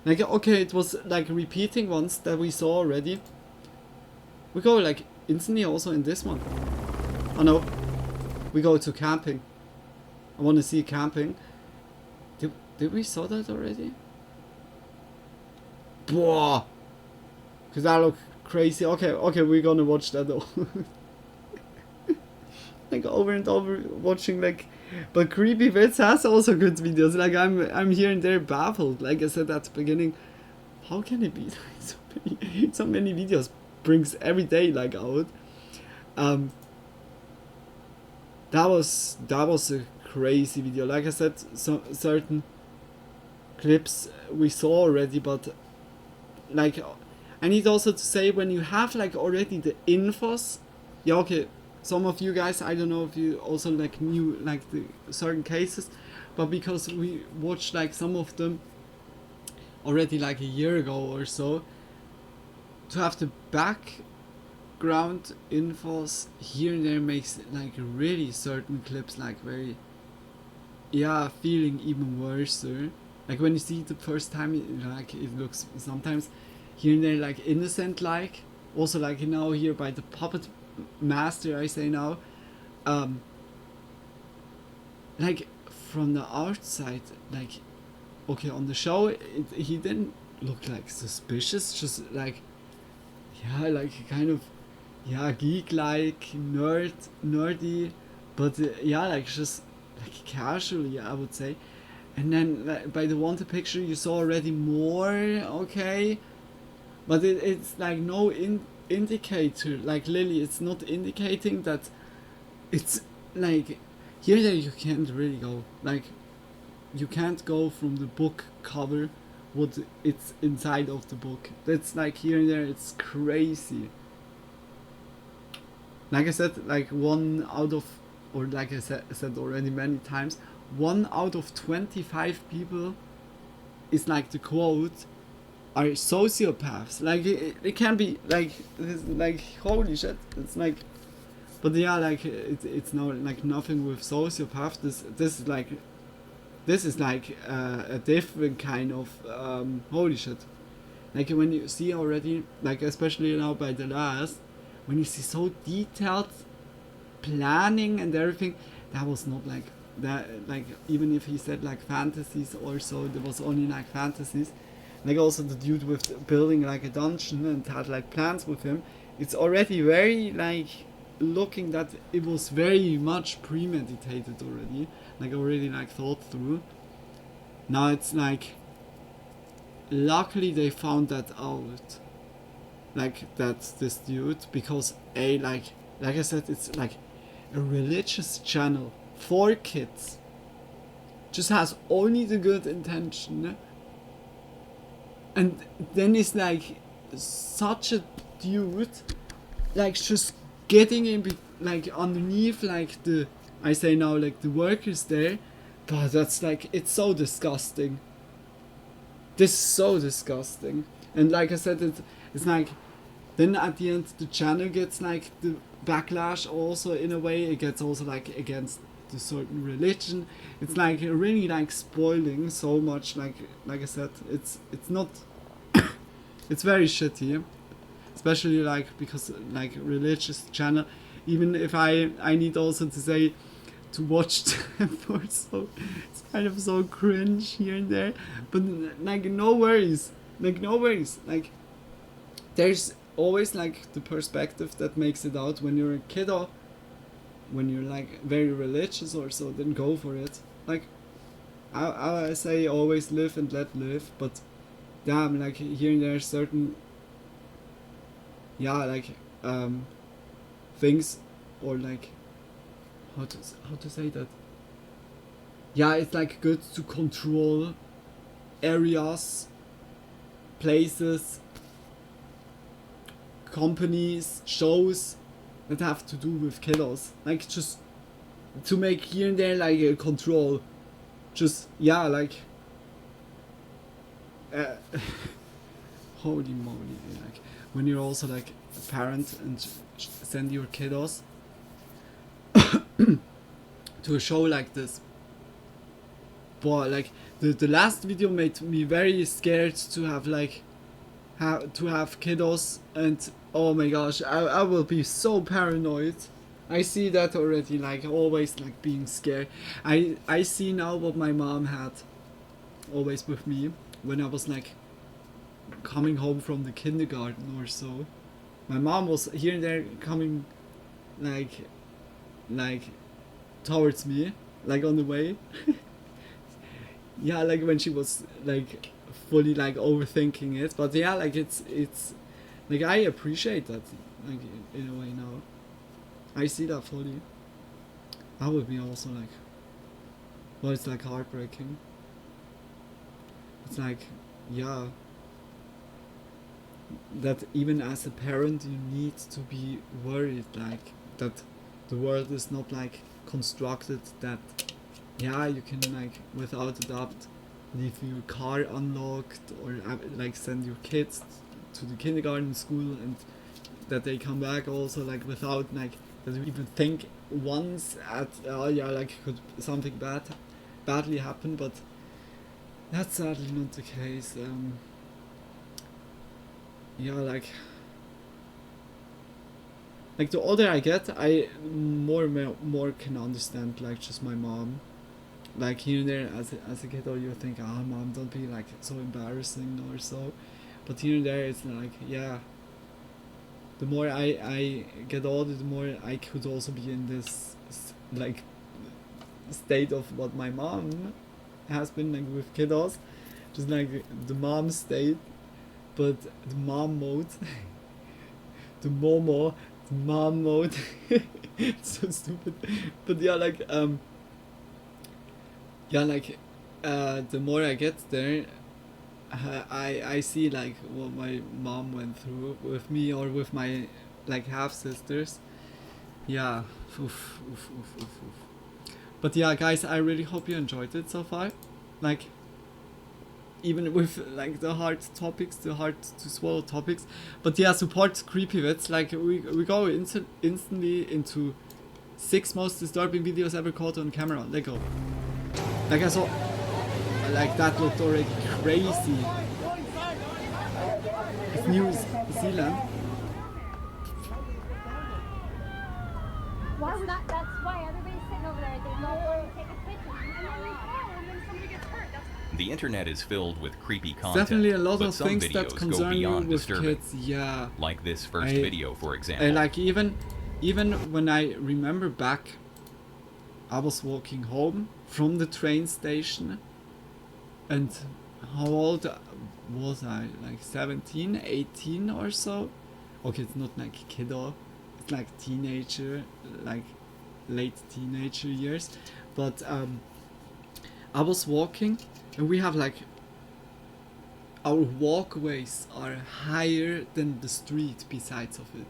Like, okay, it was like repeating ones that we saw already. We go like instantly also in this one. Oh no. We go to camping. I want to see camping. Did we saw that already? Boah. Cause that look crazy. Okay, we're gonna watch that though. Like over and over watching like, but Creepy Vids has also good videos. Like I'm here and there baffled. Like I said at the beginning, how can it be like so many videos brings every day like out? That was a crazy video. Like I said, certain clips we saw already, but like I need also to say, when you have like already the infos, yeah, okay, some of you guys, I don't know if you also like knew like the certain cases, but because we watched like some of them already like a year ago or so, to have the background infos here and there makes like really certain clips like very, yeah, feeling even worse. Like when you see it the first time, like it looks sometimes here and there like innocent, like also like, you know, here by the puppet master I say now, like from the outside, like okay, on the show he didn't look like suspicious, just like, yeah, like kind of, yeah, geek like, nerdy, but yeah, like just like casually I would say. And then like, by the wanted picture you saw already more, okay, but it's like no indicator, like Lily, it's not indicating that it's like here that you can't really go, like you can't go from the book cover what it's inside of the book. That's like here and there, it's crazy. Like I said, like 1 out of, or like I said already many times, 1 out of 25 people is like the quote are sociopaths. Like it can be like this, like holy shit, it's like, but yeah, like it's no like nothing with sociopath. This is like a different kind of holy shit. Like when you see already, like especially now by the last, when you see so detailed planning and everything, that was not like that. Like even if he said like fantasies or so, there was only like fantasies. Like also the dude with building like a dungeon and had like plans with him, it's already very like looking that it was very much premeditated already, like already like thought through. Now it's like luckily they found that out, like that's this dude, because like I said, it's like a religious channel for kids, just has only the good intention. And then it's like such a dude, like just getting in, like underneath, like the, I say now, like the workers there, but that's like, it's so disgusting. This is so disgusting. And like I said, it's like, then at the end the channel gets like the backlash also in a way. It gets also like against the certain religion. It's like really like spoiling so much. Like I said, it's not. It's very shitty, especially like because like religious channel. Even if I need also to say to watch them for so, it's kind of so cringe here and there. But like no worries, like there's always like the perspective that makes it out when you're a kiddo. when you're like very religious or so, then go for it. Like I say always live and let live, but damn, like here and there certain things, or like how to say that, it's like good to control areas, places, companies, shows that have to do with kiddos, like just to make here and there like a control, just holy moly, like when you're also like a parent and send your kiddos to a show like this. But like the last video made me very scared to have like to have kiddos, and oh my gosh, I will be so paranoid. I see that already, like always like being scared. I see now what my mom had always with me when I was like coming home from the kindergarten or so. My mom was here and there coming like towards me, like on the way. Yeah, like when she was like fully like overthinking it, but yeah, like it's like I appreciate that, like in a way now. I see that fully. I would be also like, well, it's like heartbreaking. It's like, yeah, that even as a parent you need to be worried, like that the world is not like constructed that you can like without a doubt leave your car unlocked, or like send your kids to the kindergarten school and that they come back also like without like that you even think once at like could something badly happen, but that's sadly not the case. Like the older I get, I more can understand like just my mom. Like here and there as a kid, or you think, mom, don't be like so embarrassing or so. But here and there it's like, the more I get older, the more I could also be in this like state of what my mom has been like with kiddos, just like the mom state, but the mom mode, the mom mode. It's so stupid, but the more I get there, I see like what my mom went through with me or with my like half sisters. Oof. But yeah, guys, I really hope you enjoyed it so far. Like, even with like the hard topics, the hard to swallow topics. But yeah, support Creepy Vids. Like we go instantly into 6 most disturbing videos ever caught on camera. Let go. Like I saw, like that looked already crazy. It's New Zealand. Why would that? That's why everybody's sitting over there. They don't want to take a picture, and then we fall, and then somebody gets hurt. The internet is filled with creepy content, definitely a lot but of some things videos that concern go you beyond with disturbing. kids. Yeah. Like this first video, for example. And like even when I remember back, I was walking home from the train station, and how old was I? Like 17, 18 or so? Okay, it's not like kiddo, it's like teenager, like late teenager years. But I was walking, and we have like, our walkways are higher than the street besides of it.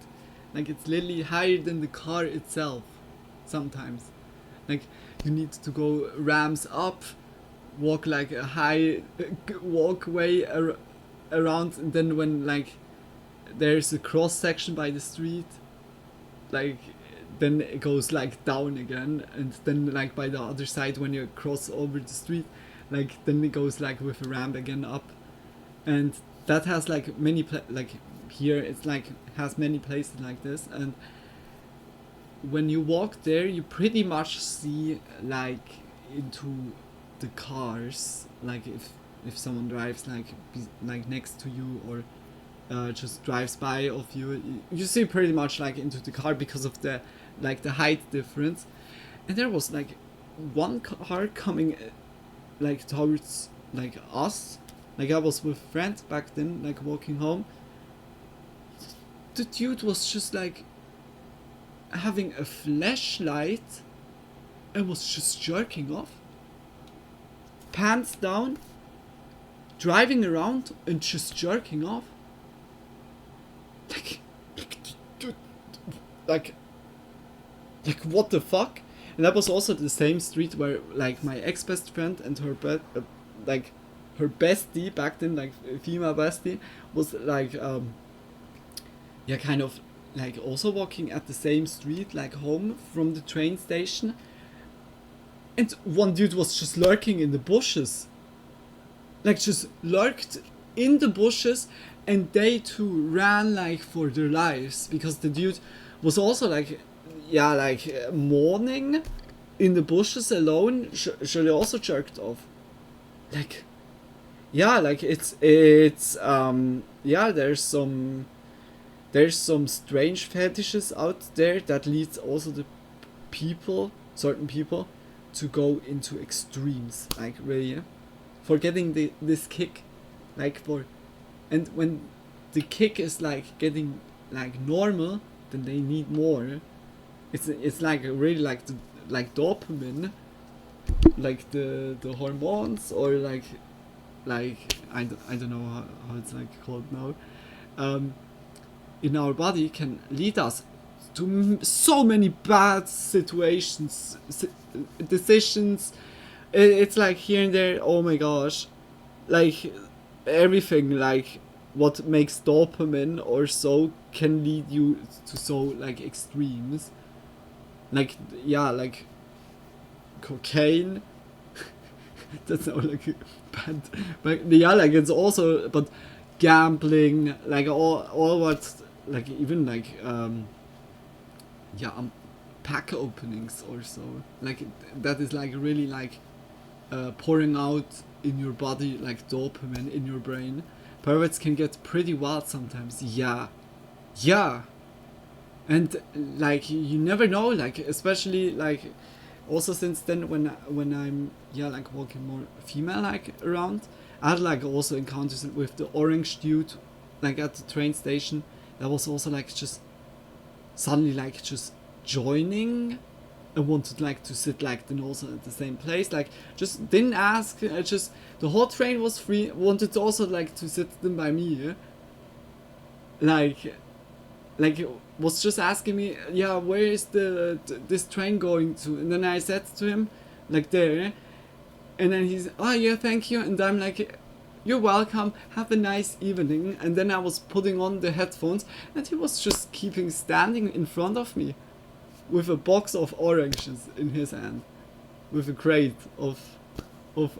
Like it's literally higher than the car itself sometimes. Like you need to go ramps up, walk like a high walkway around, and then when like there's a cross section by the street, like then it goes like down again, and then like by the other side when you cross over the street, like then it goes like with a ramp again up. And that has like many like here it's like has many places like this, and when you walk there you pretty much see like into the cars, like if someone drives like next to you or just drives by of you, you see pretty much like into the car because of the like the height difference, and there was like one car coming like towards like us, like I was with friends back then, like walking home. The dude was just like having a flashlight and was just jerking off, pants down, driving around and just jerking off. Like what the fuck? And that was also the same street where like my ex-best friend and her like her bestie back then, like female bestie, was like yeah, kind of like also walking at the same street, like home from the train station. And one dude was just lurking in the bushes. Like just lurked in the bushes, and they too ran like for their lives, because the dude was also like, yeah, like mourning in the bushes alone. Surely also jerked off. Like, yeah, like it's yeah, there's some strange fetishes out there that leads also the certain people to go into extremes, like really, for getting this kick, like and when the kick is like getting like normal, then they need more. It's like really like dopamine, like the hormones, or like I don't know how it's like called now, in our body, can lead us to so many bad situations, decisions. It's like here and there, oh my gosh, like everything, like what makes dopamine or so can lead you to so like extremes, like, yeah, like cocaine. That's not like bad, but yeah, like it's also, but gambling, like all what, like even like yeah, pack openings or so, like that is like really like pouring out in your body like dopamine in your brain. Perverts can get pretty wild sometimes. Yeah, and like you never know, like especially like also since then when I'm, yeah, like walking more female like around, I had like also encounters with the orange dude like at the train station that was also like just suddenly like just joining and wanted like to sit like then also at the same place, like just didn't ask, just the whole train was free, wanted to also like to sit then by me, like was just asking me, yeah, where is this train going to, and then I said to him like there, and then he's, oh yeah, thank you, and I'm like, you're welcome, have a nice evening, and then I was putting on the headphones and he was just keeping standing in front of me with a box of oranges in his hand, with a crate of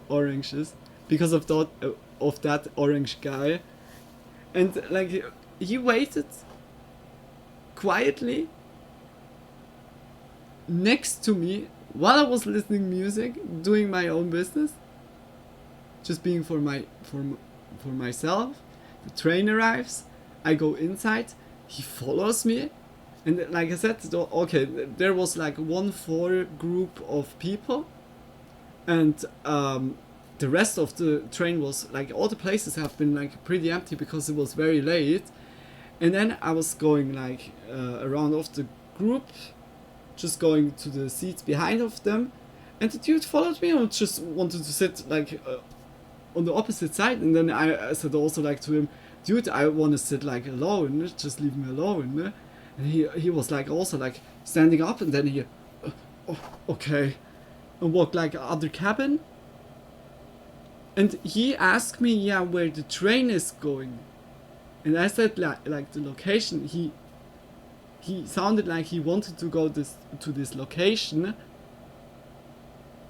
oranges, because of that orange guy. And like he waited quietly next to me while I was listening music, doing my own business, just being for myself. The train arrives, I go inside, he follows me, and like I said, okay, there was like 1-4 group of people, and the rest of the train was like, all the places have been like pretty empty because it was very late. And then I was going like around of the group, just going to the seats behind of them, and the dude followed me and just wanted to sit like on the opposite side. And then I said also like to him, dude, I want to sit like alone, just leave me alone. And he was like also like standing up, and then he oh, okay, and walked like other cabin, and he asked me, yeah, where the train is going. And I said like the location. He sounded like he wanted to go to this location.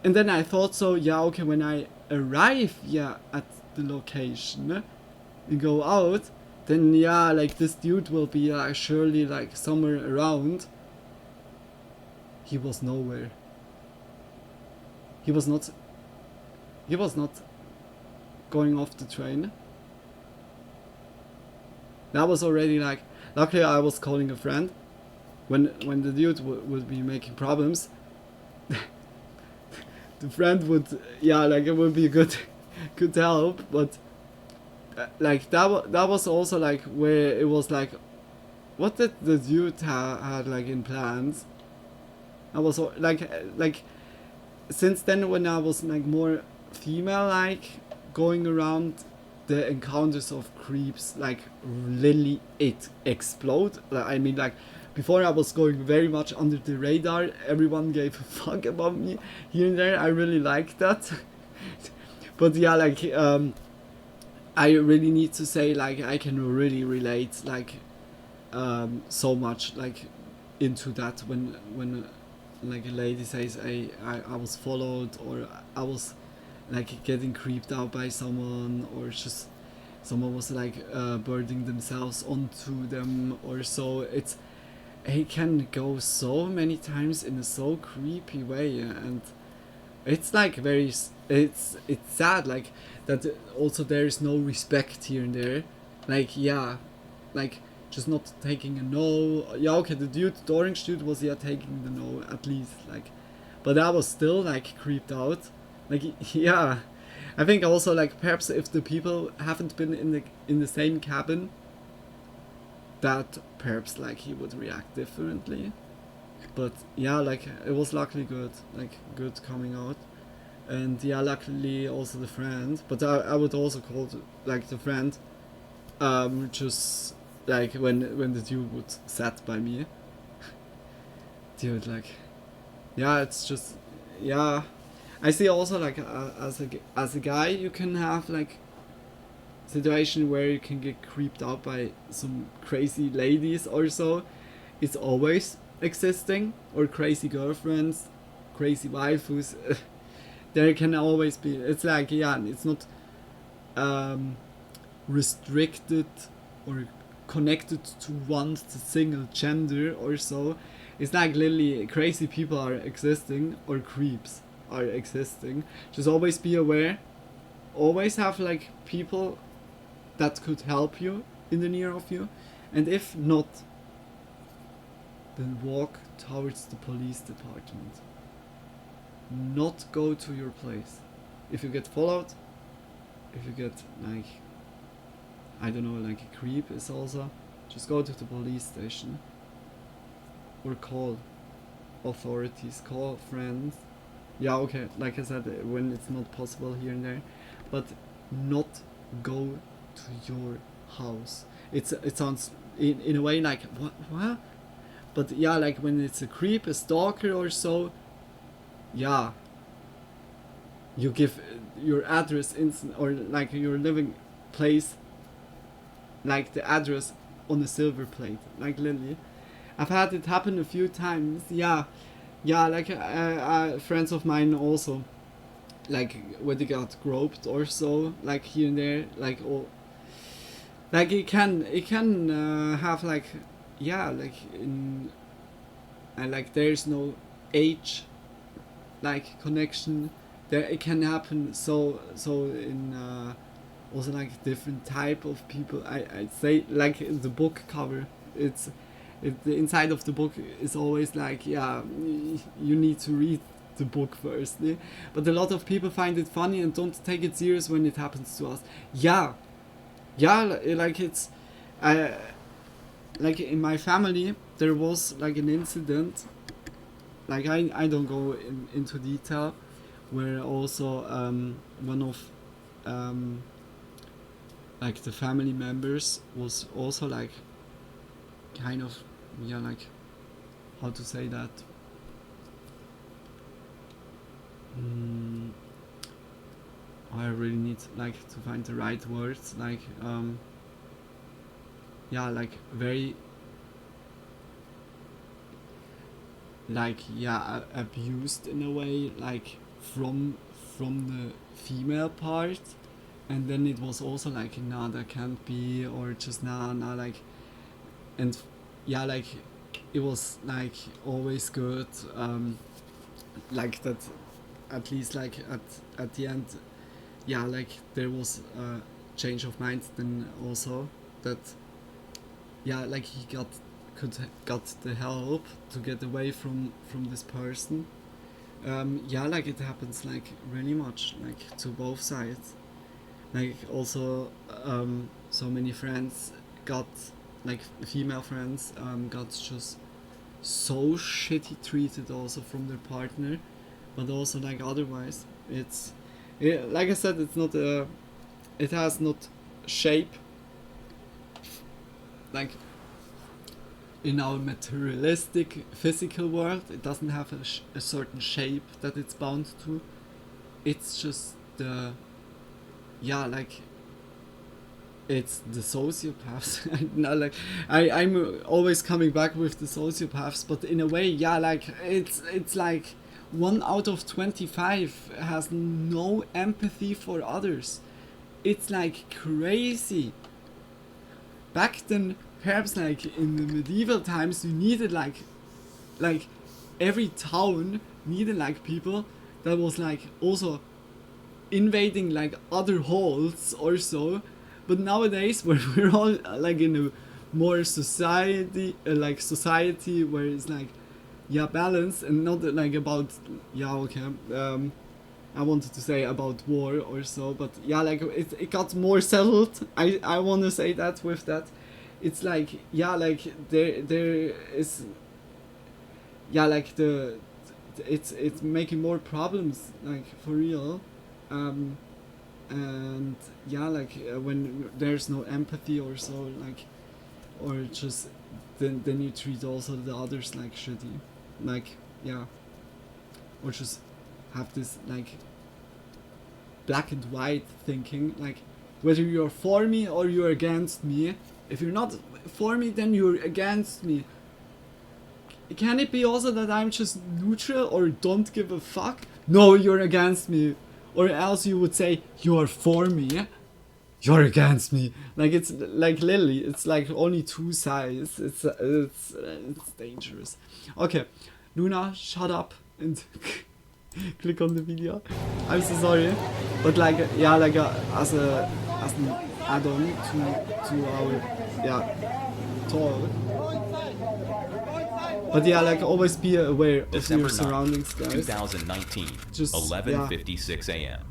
And then I thought, so yeah, okay, when I arrive, yeah, at the location and go out, then yeah, like this dude will be surely like somewhere around. He was nowhere. He was not going off the train. That was already like, luckily I was calling a friend, when the dude would be making problems, the friend would, yeah, like it would be good help, but like that was also like where it was like, what did the dude had like in plans? I was like since then, when I was like more female, like going around, the encounters of creeps like really it explode. Like, I mean, like before I was going very much under the radar. Everyone gave a fuck about me here and there. I really liked that. But yeah, like I really need to say, like, I can really relate like so much like into that when like a lady says I was followed, or I was like getting creeped out by someone, or just someone was like birding themselves onto them or so. It can go so many times in a so creepy way, and it's like very it's sad like that. Also there is no respect here and there, like yeah, like just not taking a no. Yeah, okay, the orange dude was taking the no at least, like, but I was still like creeped out, like yeah. I think also like perhaps if the people haven't been in the same cabin, that perhaps like he would react differently. But yeah, like it was luckily good coming out. And yeah, luckily also the friend, but I would also call like the friend just like when the dude would sat by me, dude, like yeah, it's just yeah. I see also like as a guy you can have like situation where you can get creeped out by some crazy ladies or so. It's always existing, or crazy girlfriends, crazy waifus. There can always be. It's like yeah, it's not restricted or connected to one single gender or so. It's like literally crazy people are existing, or creeps are existing. Just always be aware. Always have like people that could help you in the near of you, and if not, then walk towards the police department. Not go to your place. If you get followed, if you get like, I don't know, like a creep is also, just go to the police station, or call authorities, call friends. Yeah, okay, like I said, when it's not possible here and there, but not go to your house. It sounds in a way like what? But yeah, like when it's a creep, a stalker or so, yeah, you give your address instant, or like your living place, like the address on a silver plate, like literally. I've had it happen a few times. Yeah, like friends of mine also, like when they got groped or so, like here and there, like all, like it can have like yeah, like in, and like there's no age like connection there. It can happen so in also like different type of people. I'd say like the book cover, the inside of the book is always like yeah, you need to read the book firstly, but a lot of people find it funny and don't take it serious when it happens to us. Yeah, like it's like in my family there was like an incident, like I don't go into detail, where also one of like the family members was also like kind of yeah, like how to say that, I really need like to find the right words, like yeah, like very like yeah, abused in a way, like from the female part, and then it was also like nah, that can't be, or just nah, like, and yeah, like it was like always good, like that, at least like at the end, yeah, like there was a change of mind then also, that yeah, like he got got the help to get away from this person. Yeah, like it happens like really much, like to both sides. Like also so many friends got, like female friends got just so shitty treated also from their partner, but also like otherwise it's like I said, it's not it has not shape like in our materialistic physical world. It doesn't have a certain shape that it's bound to. It's just the, yeah, like it's the sociopaths. No, like I'm always coming back with the sociopaths, but in a way, yeah, like it's like 1 out of 25 has no empathy for others. It's like crazy. Back then, perhaps like in the medieval times, you needed like every town needed like people that was like also invading like other halls or so. But nowadays, where we're all like in a more society where it's like, yeah, balanced and not like about, yeah, okay, I wanted to say about war or so, but yeah, like it got more settled. I want to say that with that, it's like, yeah, like there is, yeah, like it's making more problems, like for real. And yeah, like when there's no empathy or so, like, or just then you treat also the others like shitty, like, yeah, or just have this like black and white thinking, like whether you're for me or you're against me. If you're not for me, then you're against me. Can it be also that I'm just neutral or don't give a fuck? No, you're against me. Or else you would say, you're for me, you're against me. Like it's like literally, it's like only two sides. It's dangerous. Okay, Luna, shut up and click on the video. I'm so sorry, but like, yeah, like as an add-on to our talk. But yeah, like always be aware of December your surroundings, 9th, guys. 2019, Just 11:56 a.m.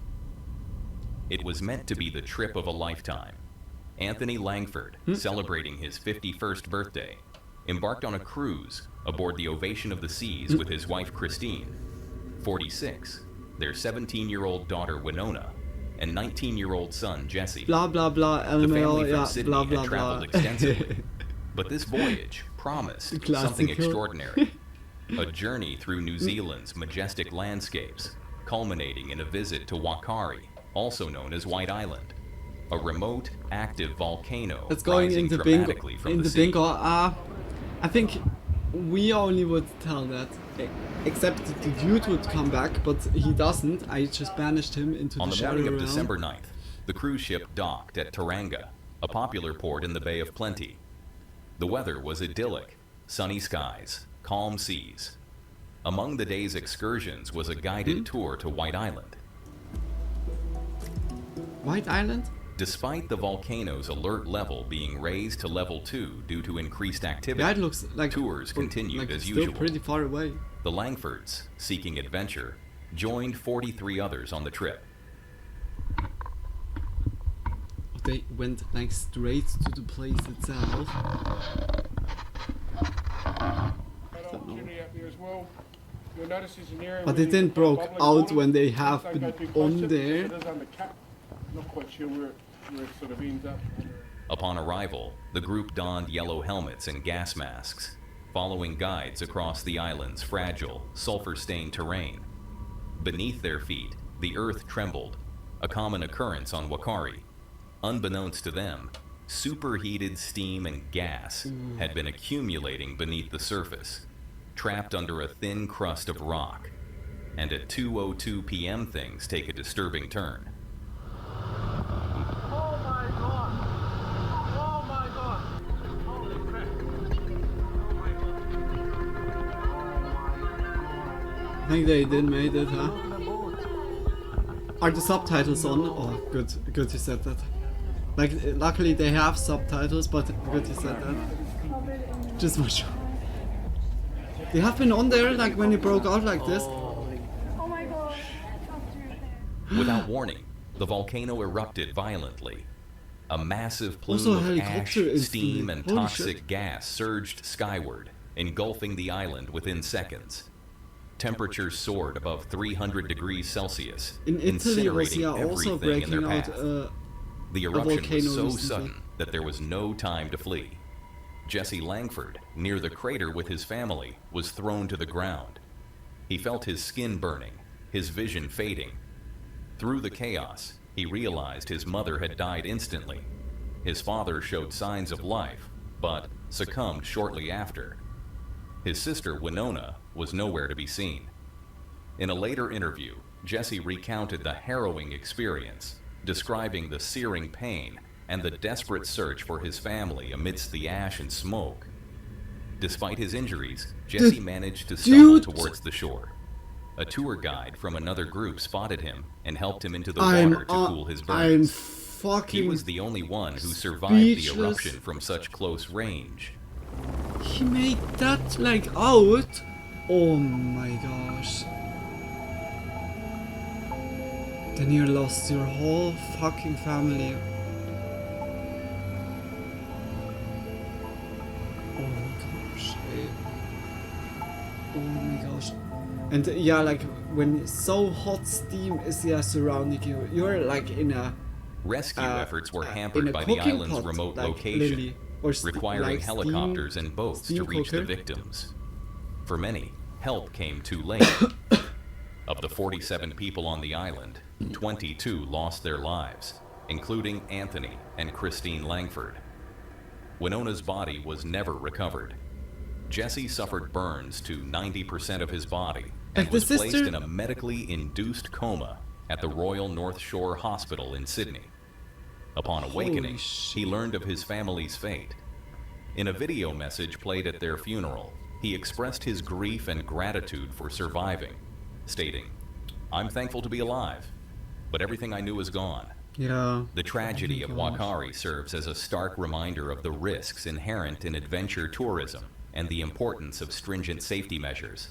It was meant to be the trip of a lifetime. Anthony Langford, celebrating his 51st birthday, embarked on a cruise aboard the Ovation of the Seas with his wife Christine, 46, their 17-year-old daughter Winona, and 19-year-old son Jesse. Blah blah blah. The family from yeah, Sydney blah blah had traveled blah. extensively, but this voyage promised something extraordinary. A journey through New Zealand's majestic landscapes, culminating in a visit to Wakari, also known as White Island, a remote, active volcano It's going rising into dramatically bingo. from In the the sea. bingo. I think we only would tell that, except the dude would come back, but he doesn't. I just banished him into On the the shadow morning of realm. December 9th, the cruise ship docked at Taranga, a popular port in the Bay of Plenty. The weather was idyllic, sunny skies, calm seas. Among the day's excursions was a guided tour to White Island. White Island? Despite the volcano's alert level being raised to level 2 due to increased activity, Yeah, it looks like tours continued like as still usual. pretty far away. The Langfords, seeking adventure, joined 43 others on the trip. They went like straight to the place itself. But they didn't broke out when they have been on there. Not quite sure where it sort of ends up. Upon arrival, the group donned yellow helmets and gas masks, following guides across the island's fragile, sulfur-stained terrain. Beneath their feet, the earth trembled, a common occurrence on Wakari. Unbeknownst to them, superheated steam and gas had been accumulating beneath the surface, trapped under a thin crust of rock. And at 2:02 p.m. things take a disturbing turn. I think they did made it, huh? Are the subtitles on? Oh, good you said that. Like, luckily they have subtitles, but good you said that. Just watch. They have been on there like when it broke out like this. Oh my god. Without warning, the volcano erupted violently. A massive Also, a plume of ash, helicopter is steam, doing- and holy toxic shit. gas surged skyward, engulfing the island within seconds. Temperatures soared above 300 degrees Celsius, In Italy was incinerating also everything in their breaking out path. The a eruption volcano was so recently. sudden that there was no time to flee. Jesse Langford, near the crater with his family, was thrown to the ground. He felt his skin burning, his vision fading. Through the chaos, he realized his mother had died instantly. His father showed signs of life, but succumbed shortly after. His sister, Winona, was nowhere to be seen. In a later interview, Jesse recounted the harrowing experience, describing the searing pain and the desperate search for his family amidst the ash and smoke. Despite his injuries, Jesse managed to stumble towards the shore. A tour guide from another group spotted him and helped him into the water to cool his burns. He was the only one who survived the eruption from such close range. He made that like out. Oh my gosh. Then you lost your whole fucking family. Oh my gosh. Oh my gosh. And yeah, like when so hot steam is surrounding you, you're like in a Rescue efforts were hampered in a by the cooking island's pot, remote like, location, literally. Or requiring like helicopters and boats to steam reach the cooker. victims. For many, help came too late. Of the 47 people on the island, 22 lost their lives, including Anthony and Christine Langford. Winona's body was never recovered. Jesse suffered burns to 90% of his body and Like the was placed sister- in a medically induced coma at the Royal North Shore Hospital in Sydney. Upon awakening, he learned of his family's fate. In a video message played at their funeral, he expressed his grief and gratitude for surviving, stating, "I'm thankful to be alive, but everything I knew is gone." Yeah. The tragedy of Wakari serves as a stark reminder of the risks inherent in adventure tourism and the importance of stringent safety measures.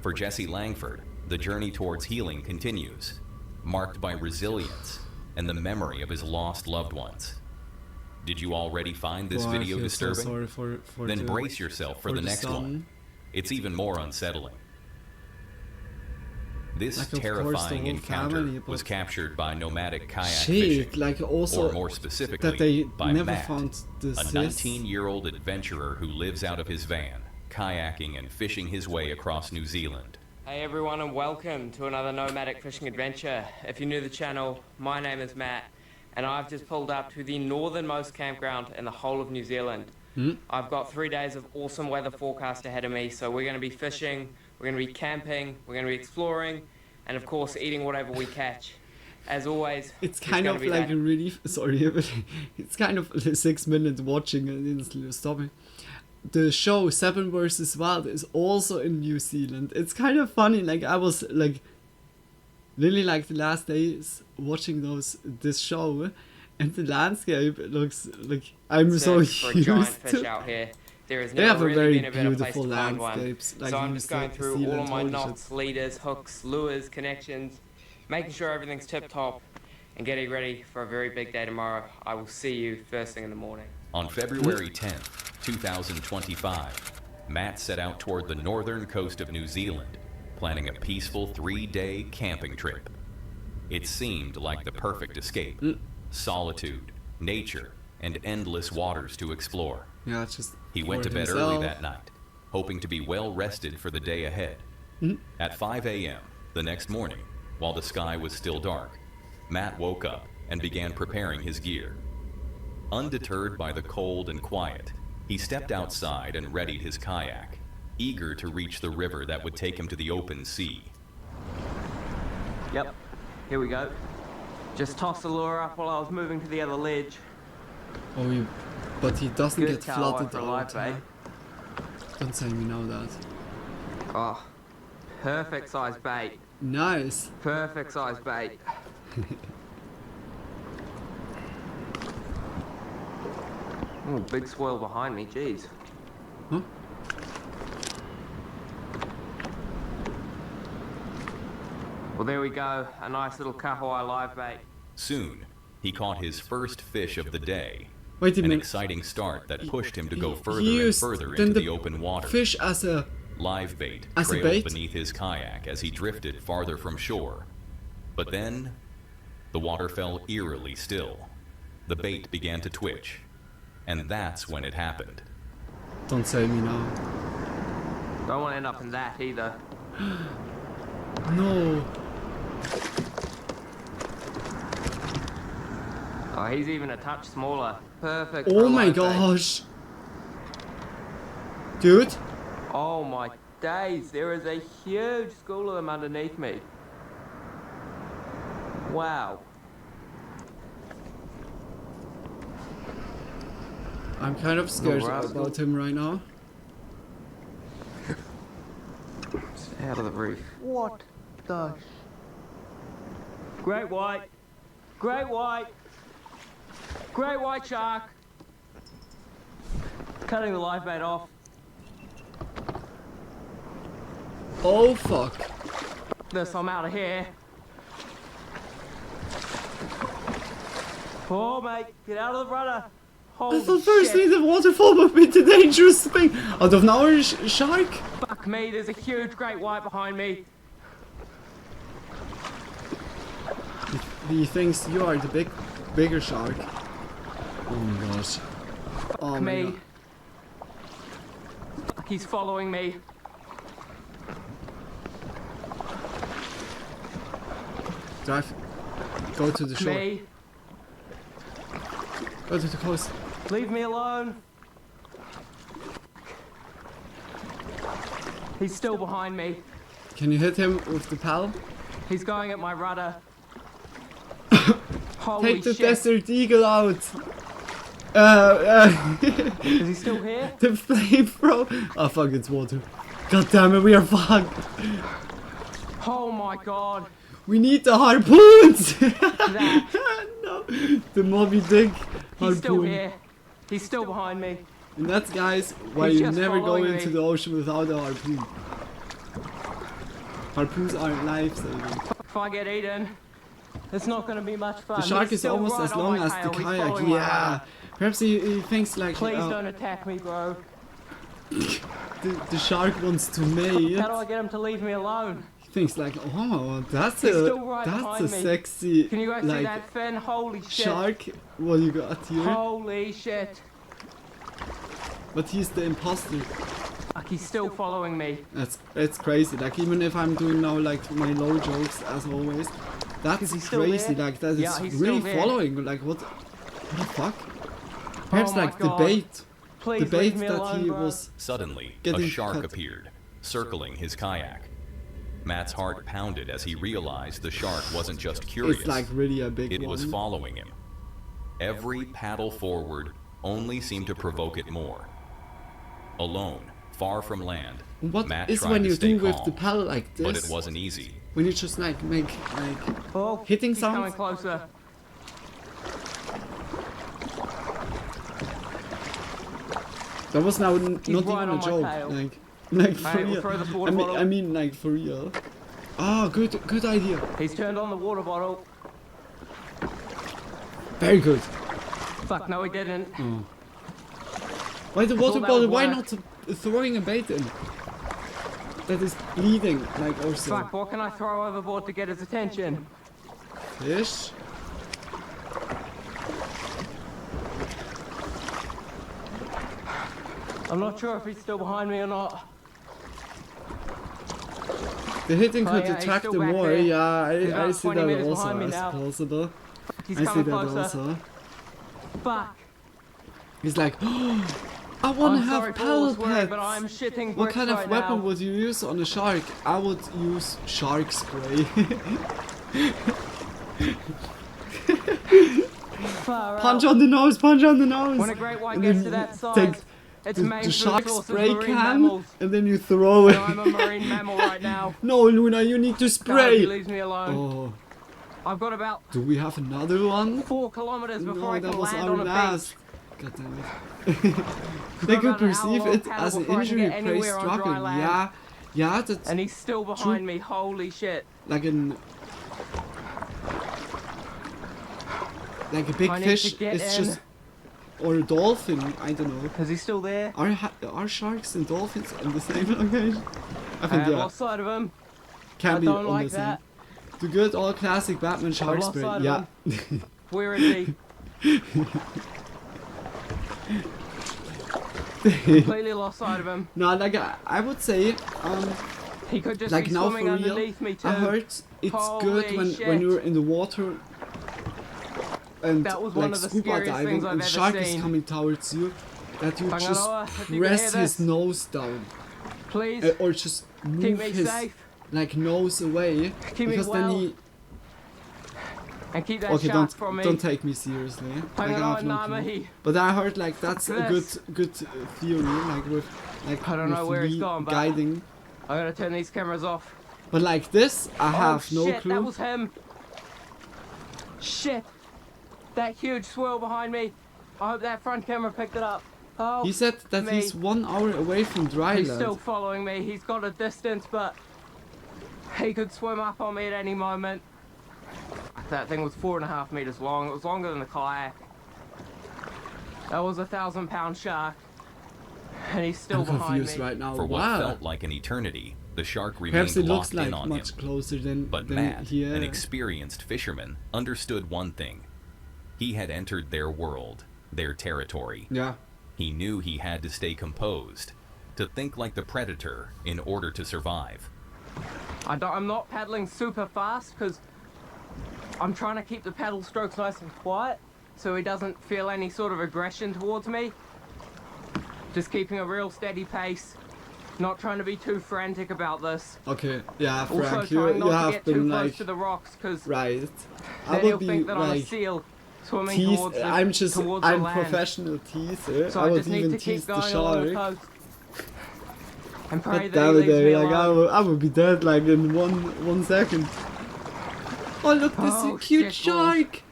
For Jesse Langford, the journey towards healing continues, marked by resilience and the memory of his lost loved ones. Did you already find this Wow, I video feel so disturbing? sorry for Then the- brace yourself for the next son. one. It's even more unsettling. This Like, of course, the terrifying whole encounter family, was but- captured by nomadic kayak Shit, fishing, like also or more specifically, that they by never Matt, found the a sis. 19-year-old adventurer who lives out of his van, kayaking and fishing his way across New Zealand. Hey everyone, and welcome to another nomadic fishing adventure. If you're new to the channel, my name is Matt, and I've just pulled up to the northernmost campground in the whole of New Zealand. I've got 3 days of awesome weather forecast ahead of me, so we're going to be fishing, we're going to be camping, we're going to be exploring, and of course eating whatever we catch. As always, It's kind of like a really sorry, but it's kind of 6 minutes watching and then stopping. The show 7 vs. Wild is also in New Zealand. It's kind of funny. Like I was like really like the last days watching this show, and the landscape looks like I'm so search for a giant used fish to. out here. There has They never have a really very been a better place beautiful to find one. landscapes, like so I'm New just going through all Zealand, of my holy knots, leaders, hooks, lures, connections, making sure everything's tip top, and getting ready for a very big day tomorrow. I will see you first thing in the morning. On February 10th, 2025, Matt set out toward the northern coast of New Zealand, planning a peaceful 3-day camping trip. It seemed like the perfect escape. Solitude, nature, and endless waters to explore. Yeah, it's just He went to for bed himself. early that night, hoping to be well rested for the day ahead. At 5 a.m. the next morning, while the sky was still dark, Matt woke up and began preparing his gear. Undeterred by the cold and quiet, he stepped outside and readied his kayak, eager to reach the river that would take him to the open sea. Yep, here we go. Just tossed the lure up while I was moving to the other ledge. Oh, but he doesn't Good get towel flooded for a all live the time. Don't say me know that. Oh, perfect size bait. Nice. Perfect size bait. Oh, big swirl behind me, jeez. Huh? Well, there we go. A nice little kahawai live bait. Soon, he caught his first fish of the day. Wait a An minute. exciting start that pushed him to go He further and used further then into the the open water. fish as a Live bait as a trailed bait? beneath his kayak as he drifted farther from shore. But then, the water fell eerily still. The bait began to twitch. And that's when it happened. Don't say me now. Don't want to end up in that either. No. Oh, he's even a touch smaller. Perfect. Oh my gosh. Dude. Oh my days, there is a huge school of them underneath me. Wow. I'm kind of scared rascal. about him right now. Stay out of the reef. What the Great white. Great white. Great white shark. Cutting the live bait off. Oh fuck. This, I'm out of here. Oh mate, get out of the rudder. Holy I thought firstly shit. the waterfall would be the dangerous thing. Out of nowhere, shark? Fuck me, there's a huge great white behind me. He thinks you are the bigger shark. Oh my gosh. Oh Fuck my me. god. Fuck, he's following me. Drive. Go to the shore. Me. Go to the coast. Leave me alone. He's still behind me. Can you hit him with the paddle? He's going at my rudder. Holy Take the shit. desert eagle out. Is he still here? The flamethrower. Oh fuck, it's water. God damn it, we are fucked. Oh my god. We need the harpoons. No, the Moby Dick harpoon. He's still here. He's still behind me. And that's, guys, why He's you just never go following into me. the ocean without a harpoon. Harpoons aren't life-saving. If I get eaten, it's not going to be much fun. The shark He's is still almost right as on long my as tail. the He's kayak. following my Yeah. rudder. Perhaps he thinks like Please don't attack me, bro. the shark wants to mate. How do I get him to leave me alone? He thinks like, oh, that's He's a still right behind me. sexy Can you guys see like that fin? Holy shit. shark. What you got here? Holy shit. But he's the imposter. Fuck, he's still following me. It's crazy. Like even if I'm doing now like my low jokes as always, that's Is he still crazy. there? Like that is Yeah, he's really still there. following. Like what the fuck? Perhaps Oh my like God. the bait. Please the bait leave me that alone, he bro. was Suddenly, getting a shark cut. appeared, circling his kayak. Matt's heart pounded as he realized the shark wasn't just curious. It's like really a big It one. was following him. Every paddle forward only seemed to provoke it more. Alone, far from land, What Matt is tried when to you stay do with calm, the paddle like this? but it wasn't easy. When you just like make like hitting He's coming sounds. closer. That was now not even right a on my joke. tail. Like for Alright, we'll real. throw the water bottle. I mean like for real. Ah, good idea. He's turned on the water bottle. Very good. Fuck, no he didn't. Oh. Why the I water thought that bottle? would Why work. not throwing a bait in? That is bleeding, like also. Fuck, what can I throw overboard to get his attention? Fish? I'm not sure if he's still behind me or not. The hitting Oh, could yeah, he's attract still them back more. there. Yeah, He's I about see 20 that meters also behind me as now. possible. He's I see coming that closer. also. Fuck. He's like, oh, I want to I'm sorry have for all paddle the swearing, pets. but I'm shitting What bricks kind of right weapon now. would you use on a shark? I would use shark spray. Far Punch out. on the nose, punch on the nose. When a great white And gets then to that you size, take it's the main food shark source of spray marine can, mammals. and then you throw it. And I'm a marine mammal right now. No, Luna, you need to God, he spray. leaves me alone. Oh, I've got about do we have another one? 4 kilometers before No, I that can was land our on a last. beach. God damn it. They could perceive it as an injury prey struggle. Yeah, yeah, that's. And he's still behind me. Holy shit! Like a big fish is just, or a dolphin. I don't know. Is he still there? Are sharks and dolphins on the same location? I think they are. Lost sight of him. Can be don't on like the same. that. The good old classic Batman shark lost spray. sight of Yeah. Where is he? Completely lost sight of him. No, like I would say, he could just like be now swimming for real, underneath me too. I heard it's Holy good when shit. you're in the water and That was like one of the scuba scariest diving things I've and ever shark is seen. coming towards you, that you Hang on, just if you can press hear his this. nose down. Please. Or just move Keep me his safe. like nose away, Keep me because well. then he. And keep that Okay, shark from me. don't take me seriously. Hang Like, I on, have no Nama, clue. he- But I heard like that's a This. good theory, like with like I don't know with where he's me gone, but guiding. I gotta turn these cameras off. But like this, I have oh, no shit, clue. That was him. Shit. That huge swirl behind me. I hope that front camera picked it up. Oh, He said that me. he's 1 hour away from dry He's land. still following me. He's got a distance, but he could swim up on me at any moment. That thing was 4.5 meters long. It was longer than the kayak. That was a 1,000-pound shark. And he's still I'm behind confused me. right now. For what Wow. felt like an eternity, the shark Perhaps remained it looks locked like in on much him. closer than But than Matt, here. an experienced fisherman, understood one thing. He had entered their world, their territory. Yeah. He knew he had to stay composed, to think like the predator in order to survive. I'm not paddling super fast because I'm trying to keep the paddle strokes nice and quiet so he doesn't feel any sort of aggression towards me. Just keeping a real steady pace, not trying to be too frantic about this. Okay, yeah, Also Frank, trying you not to have get been too close like to the rocks because right. I then would he'll be think that I'm a like seal swimming tease. towards the, I'm just towards the I'm land. professional teaser. So I I would just need even to tease keep the going along the shark. coast and pray God that he damn it, leaves me like alone. I would be dead like in one second. Oh look, this Oh, cute shit balls. shark.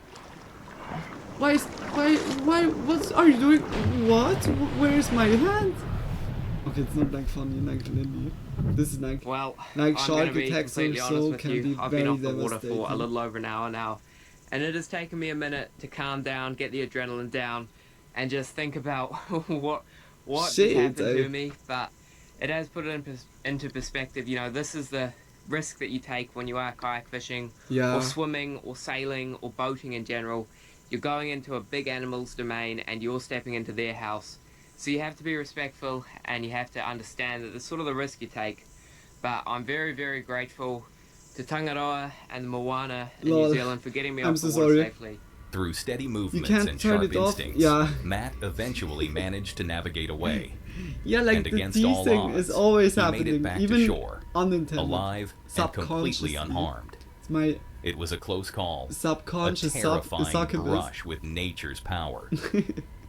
Why? What are you doing? What? Where's my hand? Okay, it's not like funny, like Lily. This is like Well, like I'm shark gonna be attacks or completely honest so with can you. be I've very been off the water devastating. for a little over an hour now, and it has taken me a minute to calm down, get the adrenaline down, and just think about what Shit, just happened eh? to me. But it has put it into perspective. You know, this is the risk that you take when you are kayak fishing, Yeah. or swimming, or sailing, or boating in general. You're going into a big animal's domain, and you're stepping into their house. So you have to be respectful, and you have to understand that it's sort of the risk you take. But I'm very, very grateful to Tangaroa and Moana in Lol. New Zealand for getting me I'm off so the water sorry. safely. Through steady movements can't and turn sharp it off? instincts, Yeah. Matt eventually managed to navigate away. Yeah, like and the against all teasing odds, is always he happening, made it back even to shore, unintended, alive and completely subconsciously. unharmed. It's my It was a close call, subconscious a terrifying succubus. brush with nature's power.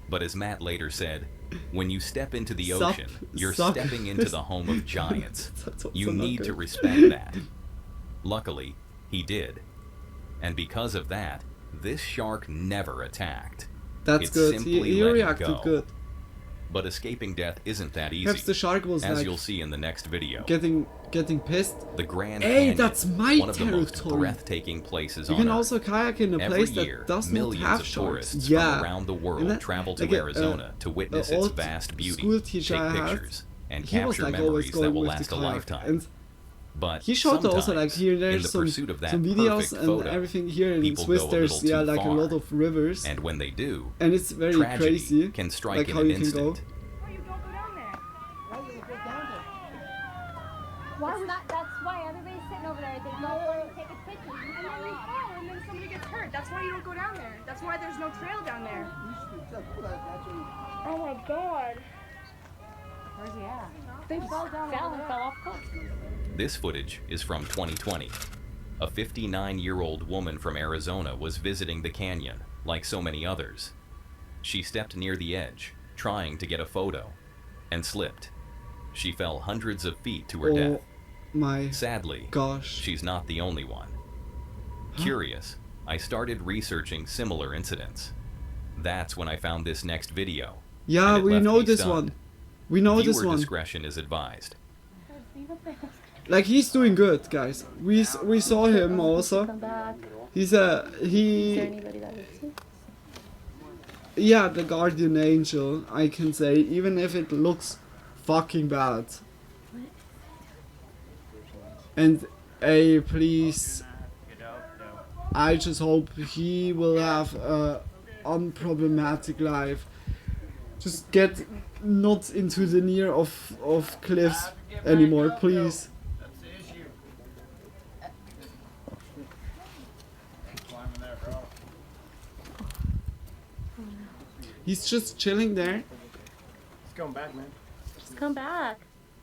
But as Matt later said, when you step into the Sup- ocean, you're suck- stepping into the home of giants. That's also You not need good. to respect that. Luckily, he did. And because of that, this shark never attacked. That's It good. simply He let him reacted go. good. But escaping death isn't that easy. Perhaps the shark was as like you'll see in the next video. getting pissed. The Grand Hey, Canyon, that's my one of the most territory. breathtaking places You on can Earth. also kayak in a Every place year, that does not millions have of sharks. tourists Yeah. from around the world And that- travel to like Arizona to witness its old vast beauty, school teacher take I had, pictures, and he was capture like always memories going that will with last the a kayak. lifetime. And But he showed also like sometimes, here and in there's the some pursuit of that videos perfect and photo, everything here in people Swiss. go a There's little yeah too like far. a lot of rivers, And when they do, and it's very tragedy crazy. can strike like in how an you can go. instant. Why would that? That's why everybody's sitting over there. They don't want to take a picture. And then you fall, and then somebody gets hurt. That's why you don't go down there. That's why there's no trail down there. Oh my god. Where's he at? They fell down Fell over and there. fell off cliff. This footage is from 2020. A 59-year-old woman from Arizona was visiting the canyon, like so many others. She stepped near the edge, trying to get a photo, and slipped. She fell hundreds of feet to her death. My Sadly, gosh. she's not the only one. Curious, I started researching similar incidents. That's when I found this next video. Yeah, and it we left know me this stunned. one. We know this Viewer one. discretion is advised. Like, he's doing good, guys. We saw him also. He's Is there anybody that is too? yeah, the guardian angel, I can say, even if it looks fucking bad. And please, I just hope he will have a unproblematic life. Just get not into the near of cliffs anymore, please. He's just chilling there. He's coming back, man. Just come back.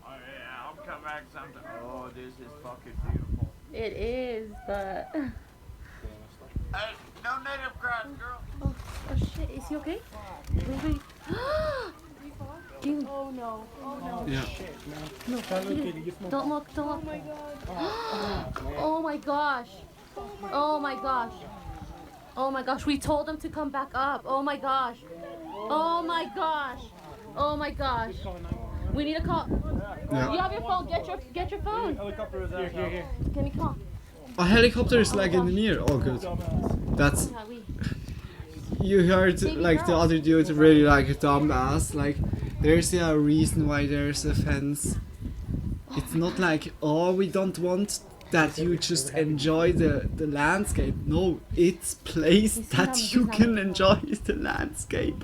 Oh yeah, I'll come back sometime. Oh, this is fucking beautiful. It is, but. Hey, no native grass, girl. Oh shit, is he okay? Wait. Dude. Oh no. Oh no. Yeah. No, don't look, don't look. Oh my god. Oh my gosh. Oh my gosh. Oh my gosh, we told him to come back up. Oh my gosh. Oh my gosh. Oh my gosh. We need a call. Yeah. You have your phone. Get your phone. Helicopter is out. Here. Can you call? A helicopter is like in the near. Oh, good. That's. You heard like the other dude really like a dumbass. Like, there's a reason why there's a fence. It's not like, oh, we don't want that you just enjoy the landscape. No, it's placed that you can enjoy the landscape,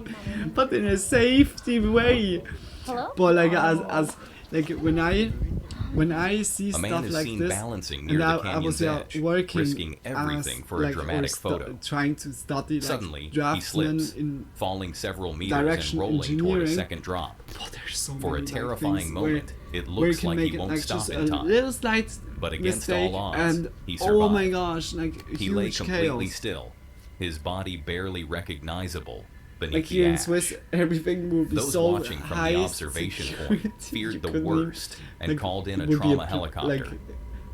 but in a safety way. Hello? But like as like when I see A man stuff is like seen this, balancing near and the I was canyon's edge, working risking everything as, for a like, dramatic or photo. trying to study like Suddenly, he draftsman slips, in falling several meters and direction rolling toward a engineering. second drop. But there's so For a many, like, terrifying things moment, it where you looks can like make he it, won't like, stop just in a time. little slight But against mistake, all odds, and he oh survived. my gosh, like He lay huge completely chaos. still, his body barely recognizable beneath Like the here in ash. Swiss, everything will be Those so watching from high the observation security, point feared you the couldn't worst and like, called in it a would be trauma a helicopter. like,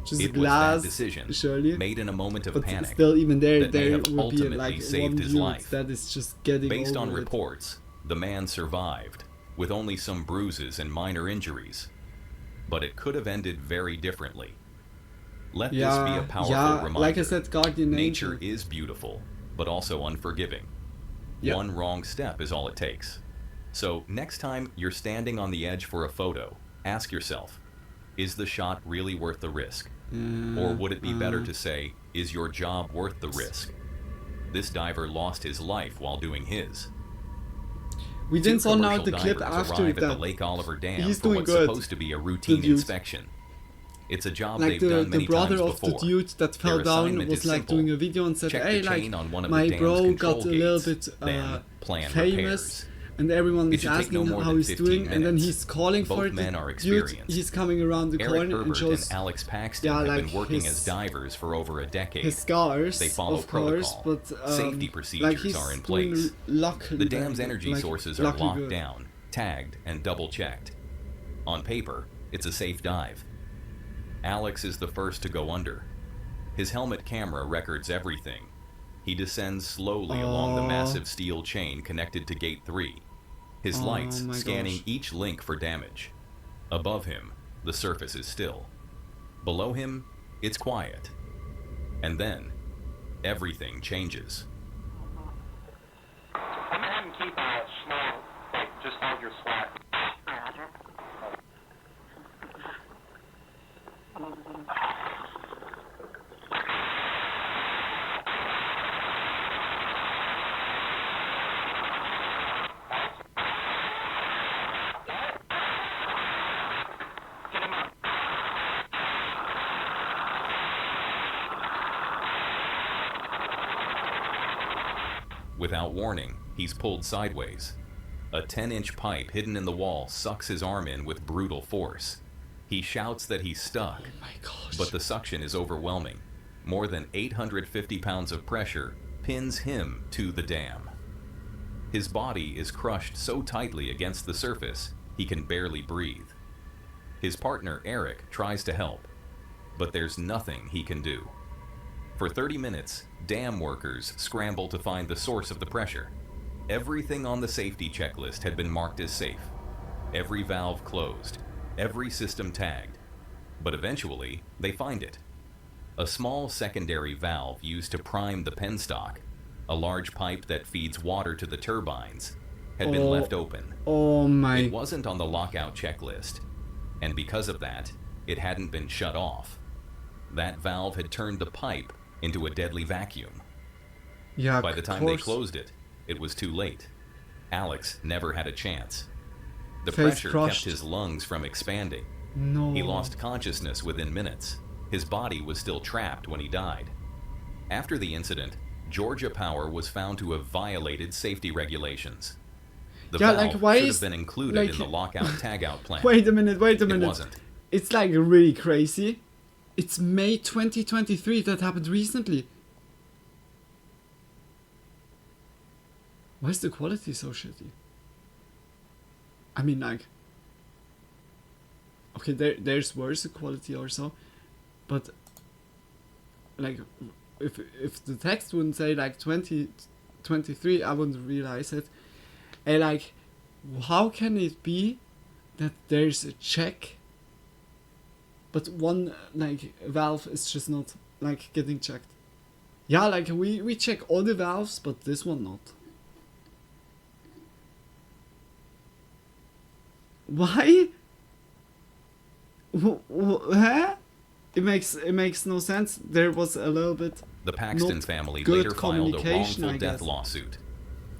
just It glass, was that decision, surely, made in a moment of but panic, still, even there that may have would be ultimately like saved one his dude life. that is just getting Based on over it. reports, the man survived, with only some bruises and minor injuries. But it could have ended very differently. Let this be a powerful reminder. Like I said, guardian Nature angel. is beautiful, but also unforgiving. Yeah. One wrong step is all it takes. So next time you're standing on the edge for a photo, ask yourself, is the shot really worth the risk? Or would it be better to say, is your job worth the risk? This diver lost his life while doing his. We Two didn't saw now commercial the clip divers after arrive at the that. Lake Oliver Dam He's for doing what's good. supposed to be a routine dude. inspection. It's a job Like they've done the many brother times of the before. dude that fell Their down assignment was is like simple. doing a video and said, Check hey, the like chain on one of my the dam's bro control got a little gates, bit then plan famous, repairs. and everyone It is should take no asking more how than he's 15 doing, and then minutes. he's calling Both for it. men are Dude, experienced. he's coming around the Eric corner and Herbert shows and Alex Paxton yeah, have like been working his- as divers for over a decade. his scars, They follow of course, protocol. but Safety like procedures he's are in doing place. luckily The dam's very energy good, like, sources are luckily locked good. down, tagged, and double-checked. On paper, it's a safe dive. Alex is the first to go under. His helmet camera records everything. He descends slowly along the massive steel chain connected to Gate 3. His lights my scanning gosh. each link for damage. Above him, the surface is still. Below him, it's quiet. And then, everything changes. I'm gonna have him keep slow, like just hold your slack. Without warning, he's pulled sideways. A 10-inch pipe hidden in the wall sucks his arm in with brutal force. He shouts that he's stuck, but the suction is overwhelming. More than 850 pounds of pressure pins him to the dam. His body is crushed so tightly against the surface, he can barely breathe. His partner, Eric, tries to help, but there's nothing he can do. For 30 minutes, dam workers scramble to find the source of the pressure. Everything on the safety checklist had been marked as safe. Every valve closed, every system tagged. But eventually, they find it. A small secondary valve used to prime the penstock, a large pipe that feeds water to the turbines, had been left open. Oh my. It wasn't on the lockout checklist, and because of that, it hadn't been shut off. That valve had turned the pipe into a deadly vacuum. Yeah, by the time they closed it, it was too late. Alex never had a chance. The pressure kept his lungs from expanding. No. He lost consciousness within minutes. His body was still trapped when he died. After the incident, Georgia Power was found to have violated safety regulations. The valve should have been included in the lockout-tagout plan. Wait a minute. It wasn't. It's like really crazy. It's May 2023, that happened recently. Why is the quality so shitty? I mean, like... Okay, there's worse quality also, but... Like, if the text wouldn't say like 2023, I wouldn't realize it. And like, how can it be that there's a check, but one like valve is just not like getting checked? Yeah, like we check all the valves, but this one not. Why? Huh? It makes no sense. There was a little bit. The Paxton family later filed a wrongful death lawsuit.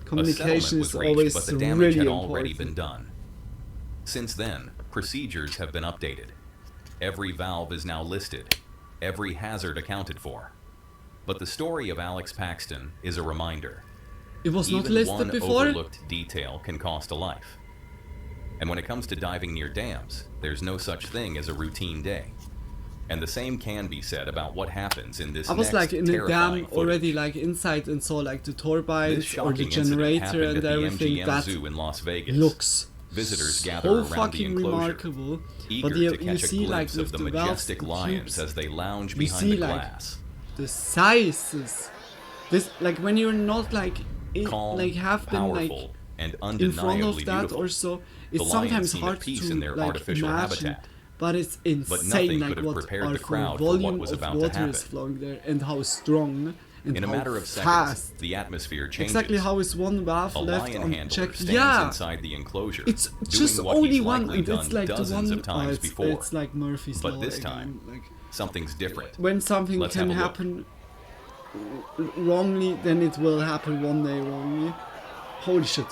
Communication was is reached, always but the damage really had already important. been done. Since then, procedures have been updated. Every valve is now listed, every hazard accounted for. But the story of Alex Paxton is a reminder. It was not Even listed one before? overlooked detail can cost a life. And when it comes to diving near dams, there's no such thing as a routine day. And the same can be said about what happens in this I was like in the dam footage. already, like inside, and saw like the This turbines or the shocking incident generator happened and at the everything. MGM That Zoo in Las Vegas. looks Visitors gather so around the fucking enclosure, remarkable. eager But to you catch see a like glimpse of with the the valves majestic and lions tubes, as they lounge you behind see the like glass. the sizes. This like when you're not like Calm, like have them like powerful, and in front undeniably of that beautiful. or so. The It's lions sometimes seem at hard peace to in their like artificial imagine. habitat. But it's But nothing insane, could like have what prepared our the crowd for volume what was of about to water happen. is flowing there and how strong and In a how matter of fast. seconds, the atmosphere changes. Exactly how is one valve A left lion on handler check? stands Yeah, inside the enclosure, it's doing just what only he's one, likely and done it's like the dozens one. of times before. It's like Murphy's But law this again, time, like, something's different. when something Let's can have a look. happen wrongly, then it will happen one day wrongly. Holy shit.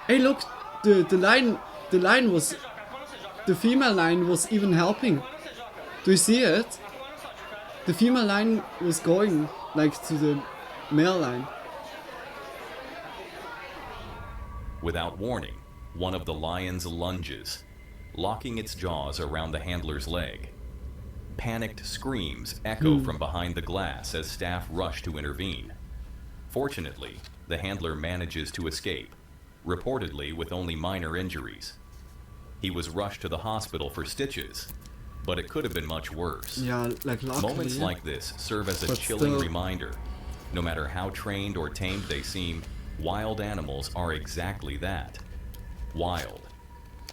Hey look, the line was, the female line was even helping. Do you see it? The female line was going like to the male line. Without warning, one of the lions lunges, locking its jaws around the handler's leg. Panicked screams echo from behind the glass as staff rush to intervene. Fortunately, the handler manages to escape, reportedly with only minor injuries. He was rushed to the hospital for stitches, but it could have been much worse. Yeah, like luckily. Moments like this serve as a But chilling still. reminder. No matter how trained or tamed they seem, wild animals are exactly that. Wild.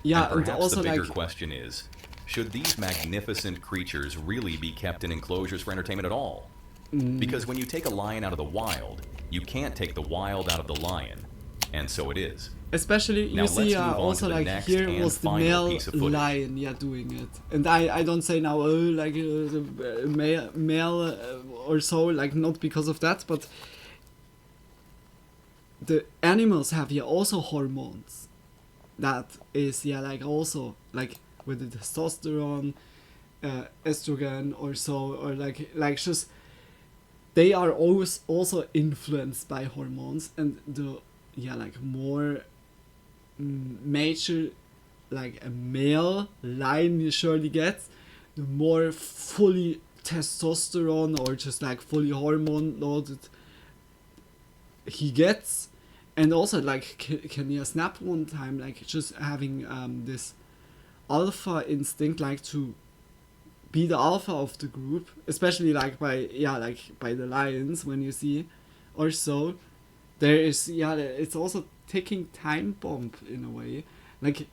Yeah, and and perhaps also the bigger like question is, should these magnificent creatures really be kept in enclosures for entertainment at all? Because when you take a lion out of the wild, you can't take the wild out of the lion. And so it is. especially Now you see let's move on also to the like next here and was the final male piece of footage. lion doing it, and I don't say now like the male or so, like not because of that, but the animals have also hormones that is like also like with the testosterone, estrogen or so, or like just they are always also influenced by hormones, and the like more major like a male lion usually gets, the more fully testosterone or just like fully hormone loaded he gets. And also like can you snap one time, like just having this alpha instinct, like to be the alpha of the group, especially like by the lions when you see, or so. There is it's also ticking time bomb in a way, like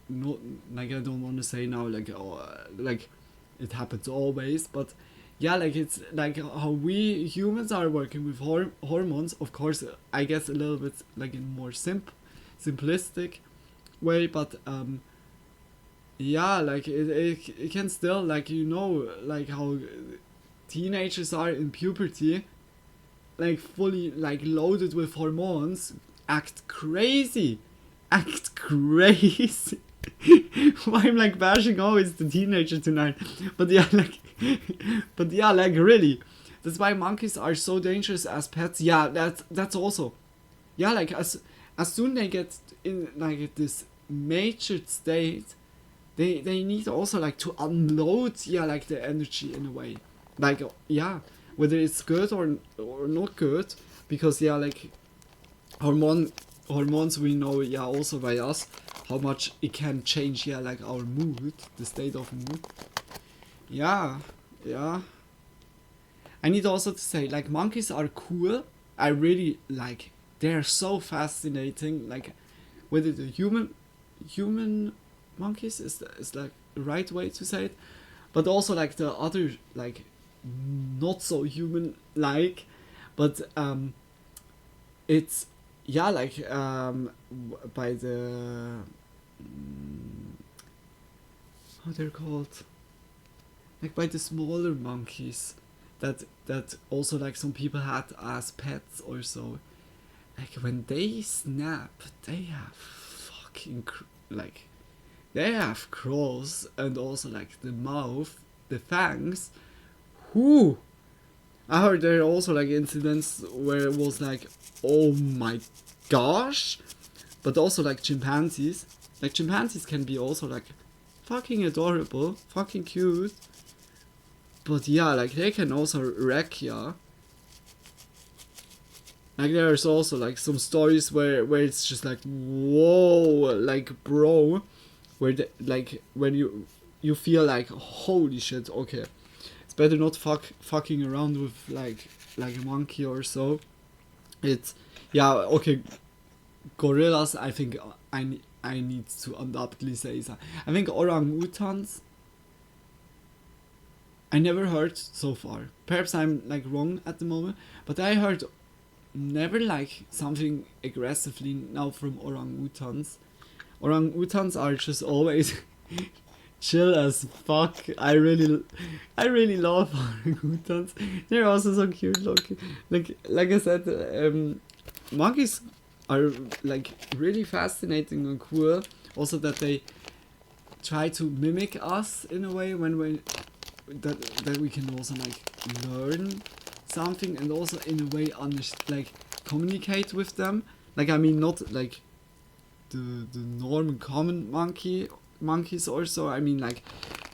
not like I don't want to say now like like it happens always, but like it's like how we humans are working with hormones. Of course, I guess a little bit like in more simplistic way, but like it can still, like, you know, like how teenagers are in puberty, like fully like loaded with hormones, act crazy. Why I'm like bashing always the teenager tonight, but like really, that's why monkeys are so dangerous as pets. That's also, like as soon they get in like this matured state, they need also like to unload like the energy in a way, like whether it's good or not good, because like hormones we know also by us how much it can change like our mood, the state of mood. I need also to say, like, monkeys are cool. I really like, they're so fascinating, like whether the human monkeys is like the right way to say it, but also like the other like not so human like, but it's like by the how they're called, like by the smaller monkeys that also like some people had as pets or so, like when they snap they have fucking like they have claws, and also like the mouth, the fangs. Whoo! I heard there are also like incidents where it was like, oh my gosh, but also like chimpanzees. Like chimpanzees can be also like fucking adorable, fucking cute. But like they can also wreck ya. Like there's also like some stories where it's just like, whoa, like bro, where like when you feel like, holy shit, okay, it's better not fucking around with like a monkey or so. It's okay. Gorillas, I think I need to undoubtedly say that. I think orangutans, I never heard so far. Perhaps I'm like wrong at the moment, but I heard never like something aggressively now from orangutans. Orangutans are just always chill as fuck. I really love orangutans. They're also so cute looking. Like I said, monkeys are like really fascinating and cool. Also that they try to mimic us in a way when that we can also like learn something, and also in a way like communicate with them. Like I mean not like the normal common monkeys or so. I mean like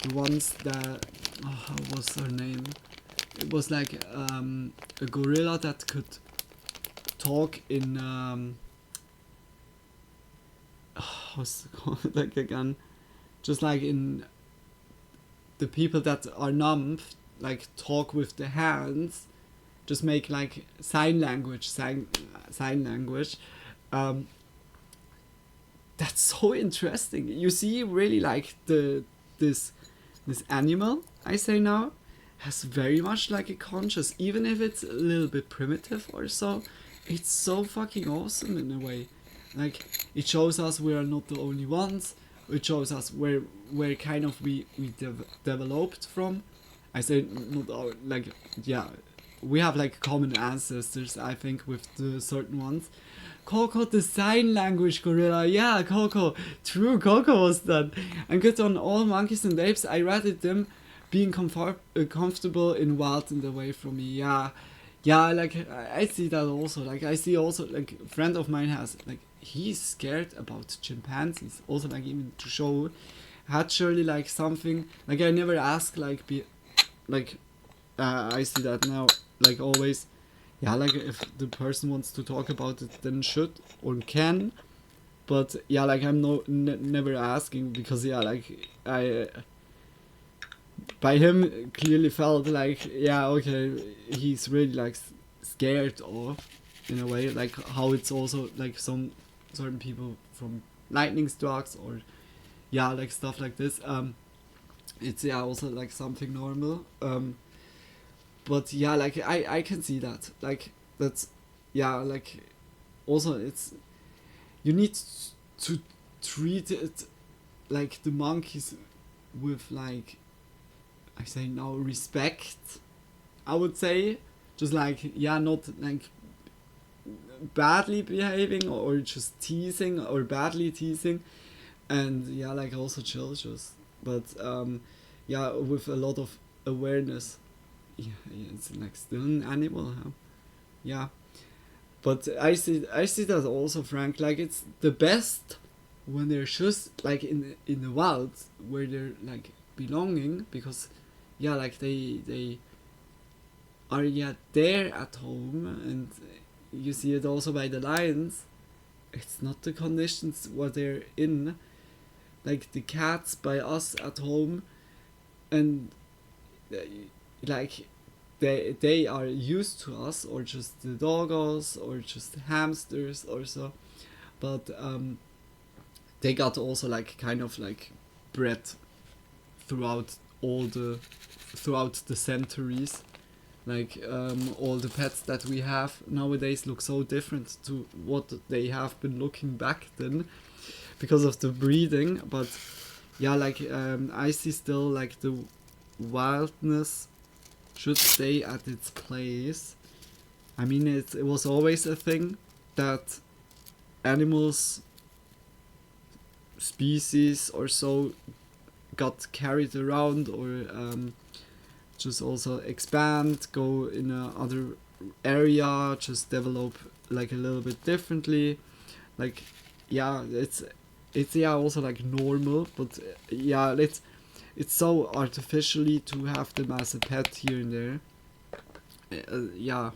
the ones that how was her name? It was like a gorilla that could talk in what's it called like again? Just like in the people that are numb, like talk with the hands, just make like sign language. That's so interesting. You see, really like this animal, I say now, has very much like a conscious, even if it's a little bit primitive or so. It's so fucking awesome in a way. Like it shows us we are not the only ones. It shows us where kind of we developed from. I say not our, like we have like common ancestors, I think, with the certain ones. Coco, the sign language gorilla. Yeah, Coco. True, Coco was that. And good on all monkeys and apes. I rated them being comfortable in wild and away from me. Yeah, like I see that also. Like I see also like a friend of mine has like he's scared about chimpanzees. Also like even to show had surely like something like I never ask like I see that now like always. Yeah, like if the person wants to talk about it, then should or can. But yeah, like I'm never asking because like by him clearly felt like, yeah, okay, he's really like scared of, in a way, like how it's also like some certain people from lightning strikes or yeah, like stuff like this. It's yeah also like something normal. But yeah, like I can see that, like that's yeah, like also it's you need to treat it like the monkeys with like I say now respect, I would say, just like yeah, not like badly behaving or just teasing or badly teasing, and yeah, like also chill just, but yeah, with a lot of awareness. Yeah, it's like still an animal, huh? Yeah, but I see that also, Frank. Like it's the best when they're just like in the wild where they're like belonging, because yeah, like they are yeah there at home, and you see it also by the lions. It's not the conditions what they're in, like the cats by us at home, and like they are used to us, or just the doggos or just hamsters or so, but they got also like kind of like bred throughout the centuries. Like all the pets that we have nowadays look so different to what they have been looking back then because of the breeding. But yeah, like I see still like the wildness should stay at its place. I mean, it was always a thing that animals, species or so, got carried around or just also expand, go in a other area, just develop like a little bit differently. Like yeah, it's yeah also like normal, but yeah, it's so artificially to have them as a pet here and there. Yeah,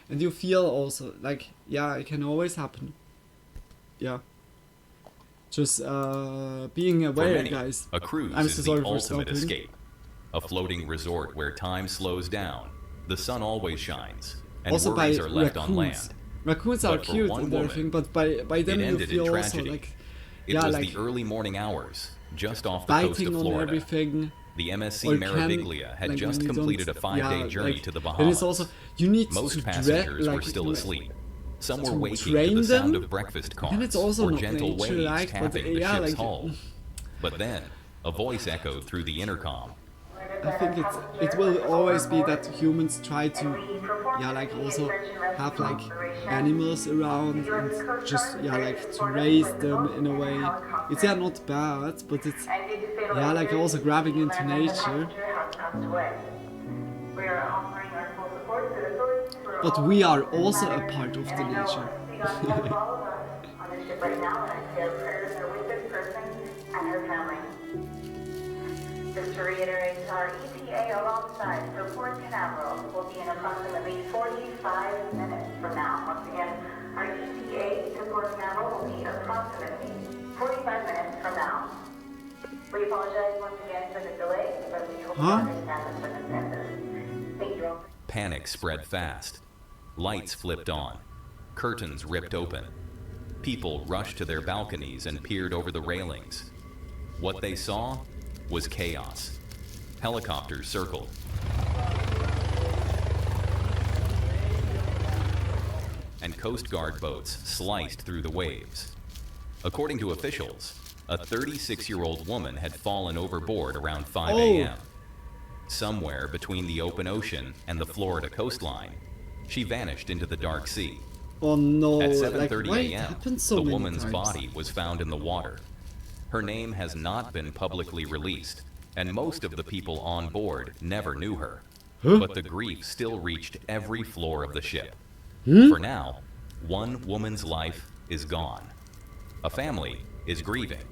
and you feel also like yeah, it can always happen. Yeah. Just being aware, For many, guys. a cruise I'm is so the sorry for ultimate stopping. escape. A floating resort where time slows down, the sun always shines, and Also worries by are left on land. raccoons. Raccoons are But for cute one and woman, everything, but by them it you ended in feel also tragedy. like It yeah, was like the early morning hours, just off the coast biting of on Florida. everything. The MSC or Meraviglia had like, just when you completed a don't- 5-day yeah, journey like, to the and Bahamas. it's also you need Most to passengers were like, still asleep. Some were to waking to train the sound them, of breakfast and it's cars also or not gentle waves nature-like, but tapping the yeah, ship's like hull. But then, a voice echoed through the intercom. I think it will always be that humans try to yeah, like also have like animals around and just yeah, like to raise them in a way. It's yeah not bad, but it's yeah, like also grabbing into nature. But we are also a part of the nature. Just to reiterate, our ETA alongside the Port Canaveral will be in approximately 45 minutes from now. Once again, our ETA to Port Canaveral will be approximately 45 minutes from now. We apologize once again for the delay, but we hope you understand the circumstances. Thank you all. Panic spread fast. Lights flipped on. Curtains ripped open. People rushed to their balconies and peered over the railings. What they saw was chaos. Helicopters circled. And Coast Guard boats sliced through the waves. According to officials, a 36-year-old woman had fallen overboard around 5 a.m. Somewhere between the open ocean and the Florida coastline, she vanished into the dark sea. Oh no, At like 7:30 why it a.m., happens so the many woman's times? body was found in the water. Her name has not been publicly released, and most of the people on board never knew her. But the grief still reached every floor of the ship. For now, one woman's life is gone. A family is grieving.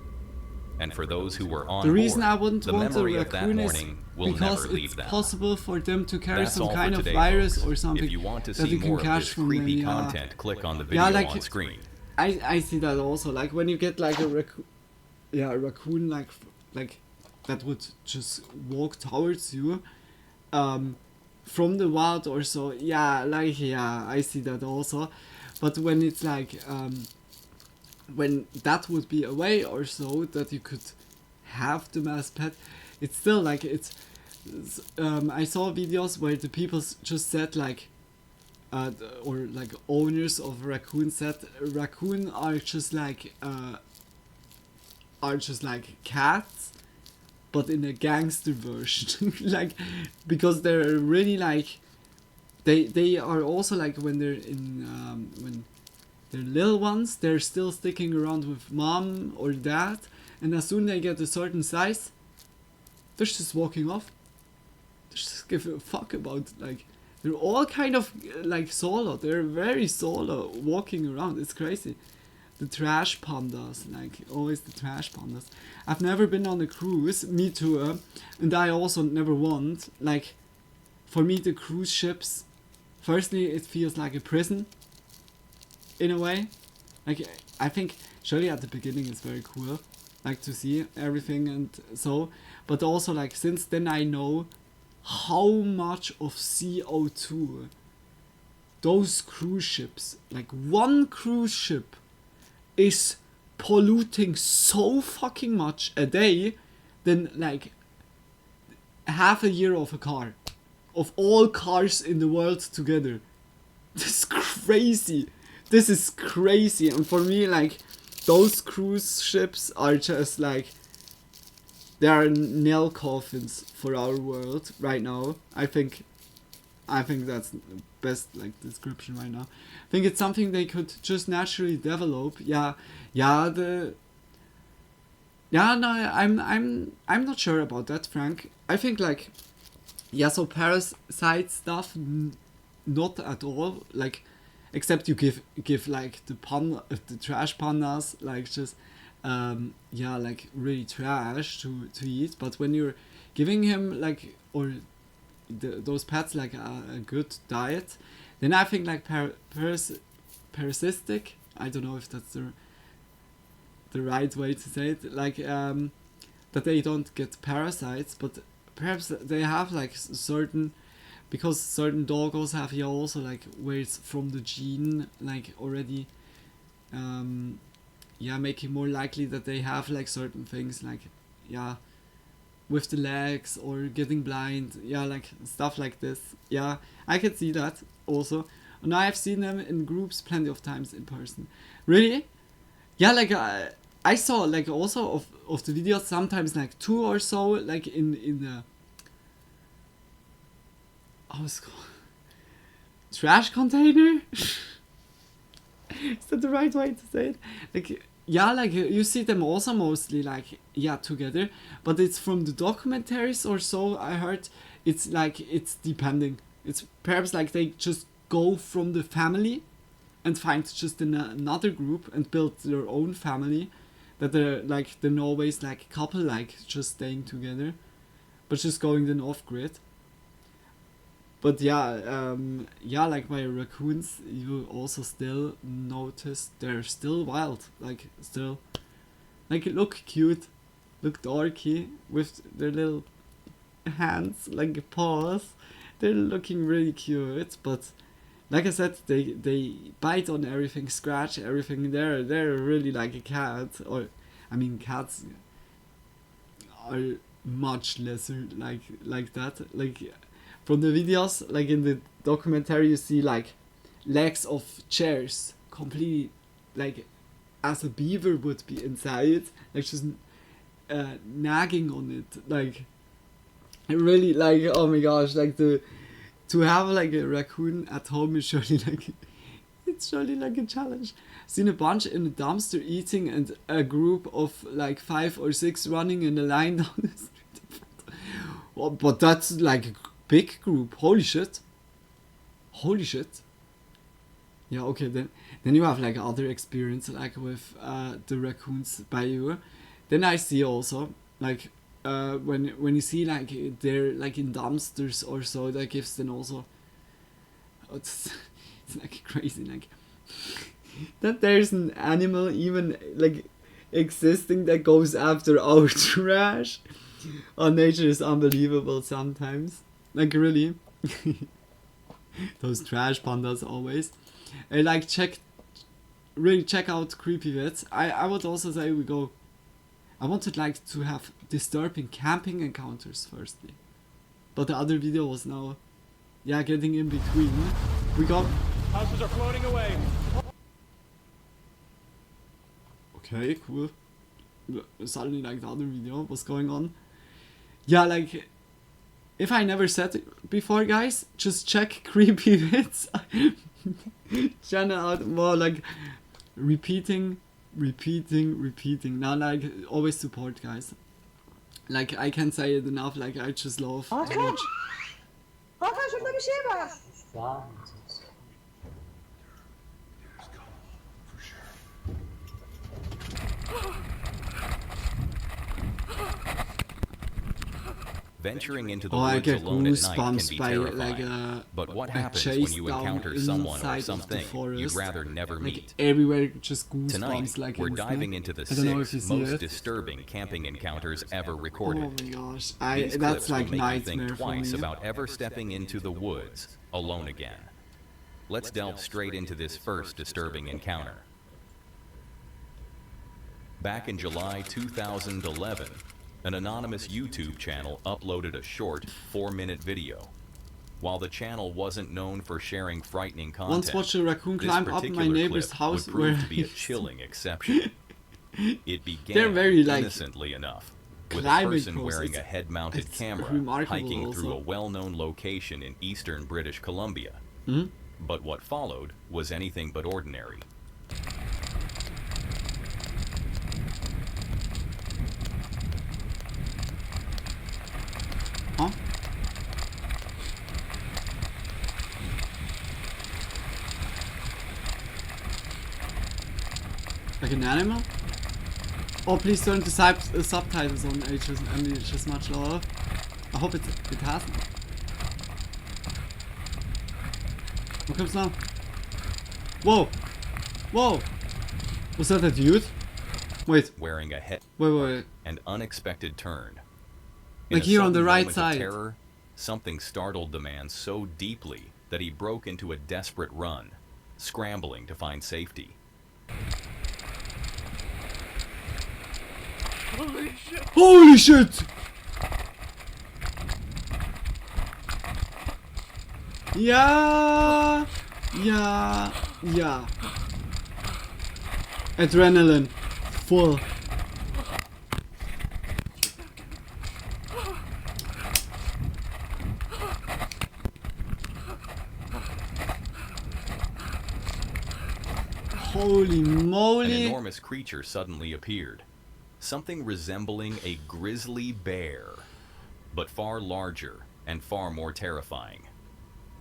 And for those who were on The reason board, I wouldn't the want a memory of that raccoon is morning will because never leave it's them. possible for them to carry That's some all for kind of today, virus folks. or something If you want to that see you can more of catch this from creepy them. content, click on the video yeah, like, on screen. I see that also. Like when you get like a raccoon, like that would just walk towards you from the wild or so. Yeah, like, yeah, I see that also. But when it's like when that would be a way or so that you could have them as pet, it's still like I saw videos where the people just said like or like owners of raccoon said raccoon are just like cats, but in a gangster version. Like, because they're really like they are also like when they're in when they're little ones, they're still sticking around with mom or dad, and as soon as they get a certain size, they're just walking off. They just give a fuck about, like, they're all kind of like solo. They're very solo, walking around. It's crazy. The trash pandas, like always the trash pandas. I've never been on a cruise, me too, and I also never want. Like, for me the cruise ships, firstly it feels like a prison, in a way. Like, I think surely at the beginning it's very cool, like to see everything and so, but also like since then I know how much of CO2 those cruise ships, like one cruise ship is polluting so fucking much a day than like half a year of a car, of all cars in the world together. This is crazy. This is crazy. And for me, like, those cruise ships are just like, they are nail coffins for our world right now. I think that's the best like description right now. I think it's something they could just naturally develop. I'm not sure about that, Frank. I think like, yeah, so parasite stuff, not at all. Like, except you give like the trash pandas like just like really trash to eat. But when you're giving him like, or those pets like a good diet, then I think like parasitic, I don't know if that's the right way to say it, like that they don't get parasites, but perhaps they have like certain, because certain doggos have here also like where it's from the gene like already making more likely that they have like certain things like with the legs or getting blind, like stuff like this. I can see that also, and I have seen them in groups plenty of times in person. Really? Like I saw like also of the videos sometimes like 2 or so like in the trash container. Is that the right way to say it? Like, like you see them also mostly like together, but it's from the documentaries or so I heard it's like it's depending. It's perhaps like they just go from the family and find just another group and build their own family, that they're like the Norway's like couple like just staying together, but just going then off grid. But like my raccoons, you also still notice they're still wild, like still, like look cute, look dorky with their little hands, like paws. They're looking really cute, but like I said, they bite on everything, scratch everything. They're really like a cat, or I mean cats are much lesser like that. Like, from the videos, like in the documentary, you see like legs of chairs completely like as a beaver would be inside, like just nagging on it. Like, really, like, oh my gosh, like to have like a raccoon at home is surely like, it's surely like a challenge. Seen a bunch in a dumpster eating and a group of like 5 or 6 running in a line down the street. Well, but that's like a big group. Holy shit. Yeah, okay, then you have like other experience like with the raccoons by you. Then I see also like when you see like they're like in dumpsters or so, that gives them also it's like crazy, like that there's an animal even like existing that goes after our trash. Oh, nature is unbelievable sometimes. Like really. Those trash pandas always. And like really check out creepy vids. I would also say I wanted like to have disturbing camping encounters firstly. But the other video was now getting in between. We got Houses are floating away. okay, cool. Suddenly like the other video was going on. Yeah, like if I never said it before, guys, just check creepy vids. Channel out more like repeating. Now like always support, guys. Like I can't say it enough, like I just love to watch. Hakan şurada bir şey var. Venturing into the I woods get alone at night can goosebumps be by terrifying. But what happens when you encounter someone or something you'd rather never meet? Everywhere just goosebumps. Tonight, like we're diving into the 6 most disturbing camping encounters ever recorded. Oh my gosh, These that's clips like will make you think nightmare for twice me. about ever stepping into the woods alone again. Let's delve straight into this first disturbing encounter. Back in July 2011, an anonymous YouTube channel uploaded a short 4-minute video. While the channel wasn't known for sharing frightening content, Once watched a raccoon this climb up my particular neighbor's clip house would prove where to be a chilling exception. It began They're very, like, innocently enough, with a climbing person pros. wearing a It's head-mounted camera remarkable hiking through a also. well-known location in eastern British Columbia. Hmm? But what followed was anything but ordinary. Huh? Like an animal? Oh, please turn the subtitles on HS much lower. I hope it hasn't. What comes now? Whoa! Whoa! Was that a dude? Wait. Wearing a head. Wait. An unexpected turn. Like In a here on the sudden right moment of side. terror, something startled the man so deeply that he broke into a desperate run, scrambling to find safety. Holy shit! Holy shit! Yeah. Adrenaline. Full. Holy moly. An enormous creature suddenly appeared. Something resembling a grizzly bear, but far larger and far more terrifying.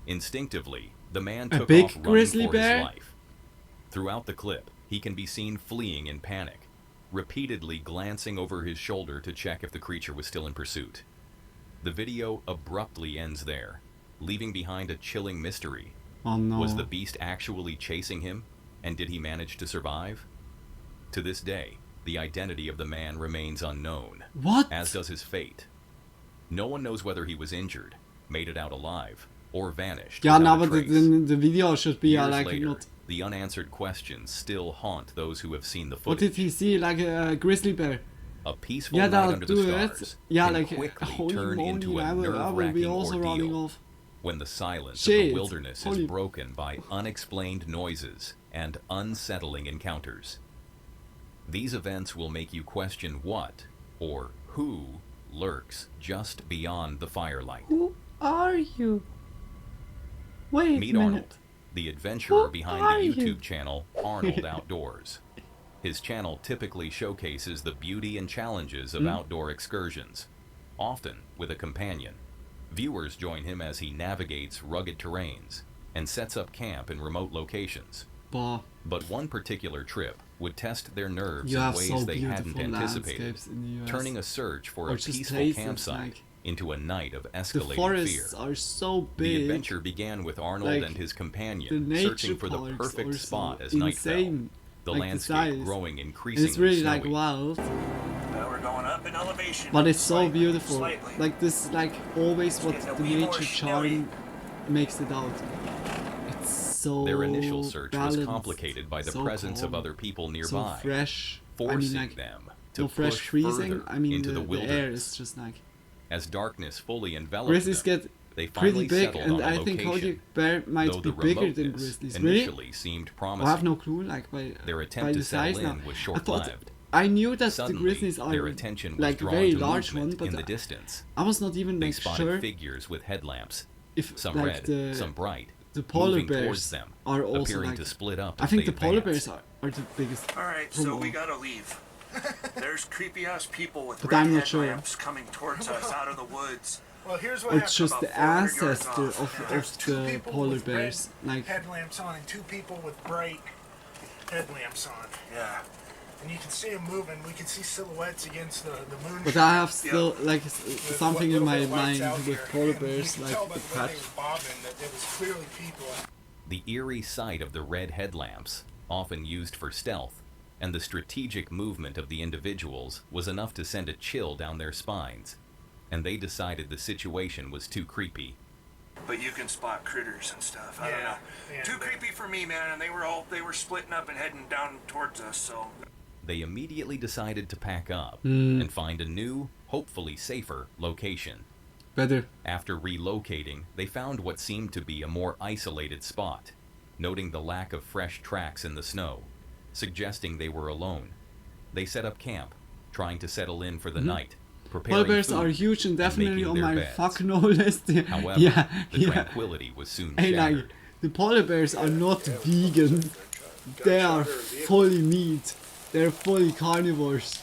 Instinctively, the man A took big off running grizzly for bear? his life. Throughout the clip, he can be seen fleeing in panic, repeatedly glancing over his shoulder to check if the creature was still in pursuit. The video abruptly ends there, leaving behind a chilling mystery. Oh no. Was the beast actually chasing him, and did he manage to survive? To this day, the identity of the man remains unknown, What? as does his fate. No one knows whether he was injured, made it out alive, or vanished. Yeah, no, without a but trace. the video should be Years like later, not. the unanswered questions still haunt those who have seen the What footage. did he see? Like a grizzly bear? A peaceful Yeah, night that'll under the do stars it. Yeah, can like quickly holy turn moly, into a I will be nerve-wracking also running ordeal off. when the silence of Shit. the wilderness Holy- is broken by unexplained noises and unsettling encounters. These events will make you question what, or who, lurks just beyond the firelight. Who are you? Wait Meet a minute. Arnold, the adventurer Who behind are the you? YouTube channel Arnold Outdoors. His channel typically showcases the beauty and challenges of outdoor excursions, often with a companion. Viewers join him as he navigates rugged terrains and sets up camp in remote locations. Bah. But one particular trip would test their nerves You in have ways so they hadn't beautiful anticipated, landscapes in the US. turning a search for Or a just peaceful places, campsite like, into a night of The escalating forests fear. are so The big. adventure began with Arnold Like, and his the companion nature searching for the parks perfect are so spot as night fell. insane. The like landscape size. growing And increasingly it's really snowy. like wild. Well, we're going up in elevation. But it's so Slightly. beautiful. Slightly. Like this is like always what Getting a the wee more nature snowy. charm makes it out. It's so Their initial search balanced, was complicated by the so presence of calm, other people so nearby, fresh. forcing like, them to no fresh push freezing. further I mean into the the wilderness. air is just like. As darkness fully enveloped Grizzlies them, get they pretty finally big, settled and on a I think location, Kodiak Bear might though be the bigger than remoteness Grizzlies. Really? initially seemed I promising. have no clue. Like by Their attempt by to the size settle now. in was I thought short-lived. I knew that Suddenly, the Grizzlies are their attention was like a drawn very to large one, movement but in the distance. I was not even They like spotted sure figures with headlamps, if some like red, the some bright, the polar moving bears towards them, are also appearing like to split up I as think they the polar advanced. bears are the biggest. Alright, from so all. we gotta leave. There's creepy ass people with But red I'm not sure. headlamps coming towards us out of the woods. Well, here's what Or it's just the about 400 yards ancestor off. There's of two the people polar with bears. red Like headlamps on and two people with bright headlamps on. Yeah. And you can see them moving. We can see silhouettes against the moon. but I have still like With something what in little my bit of lights mind out with here. polar And bears you can like tell the by the way patch. they were bobbing that it was clearly people. The eerie sight of the red headlamps, often used for stealth, and the strategic movement of the individuals was enough to send a chill down their spines, and they decided the situation was too creepy. But you can spot critters and stuff. I don't know. Too creepy for me, man. And they were splitting up and heading down towards us. So They immediately decided to pack up Mm. and find a new, hopefully safer, location. Better. After relocating, they found what seemed to be a more isolated spot, noting the lack of fresh tracks in the snow, suggesting they were alone. They set up camp, trying to settle in for the night, preparing Polar bears food are huge and definitely making on their my beds. fuck no list. However, yeah, the tranquility was soon Hey, like, shattered. the polar bears are not vegan. They are fully meat. They're fully carnivores.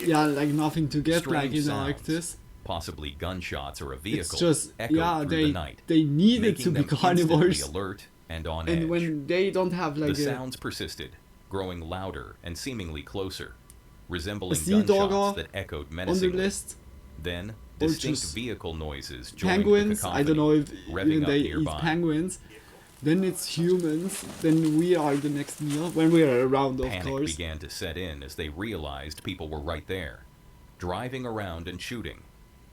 Yeah, like nothing to get Strange like in sounds, Arctis. possibly gunshots or a vehicle, It's just echoed yeah, through they the night, they needed to making be them instantly carnivores. alert and on And edge. when they don't have like The a sounds persisted, growing louder and seemingly closer, resembling sea dog gunshots that echoed on the menacingly. list, Then, or distinct just vehicle noises joined penguins. the I don't know if revving even up they nearby. eat penguins. Then it's humans. Then we are the next meal when we are around, of Panic course. began to set in as they realized people were right there, driving around and shooting,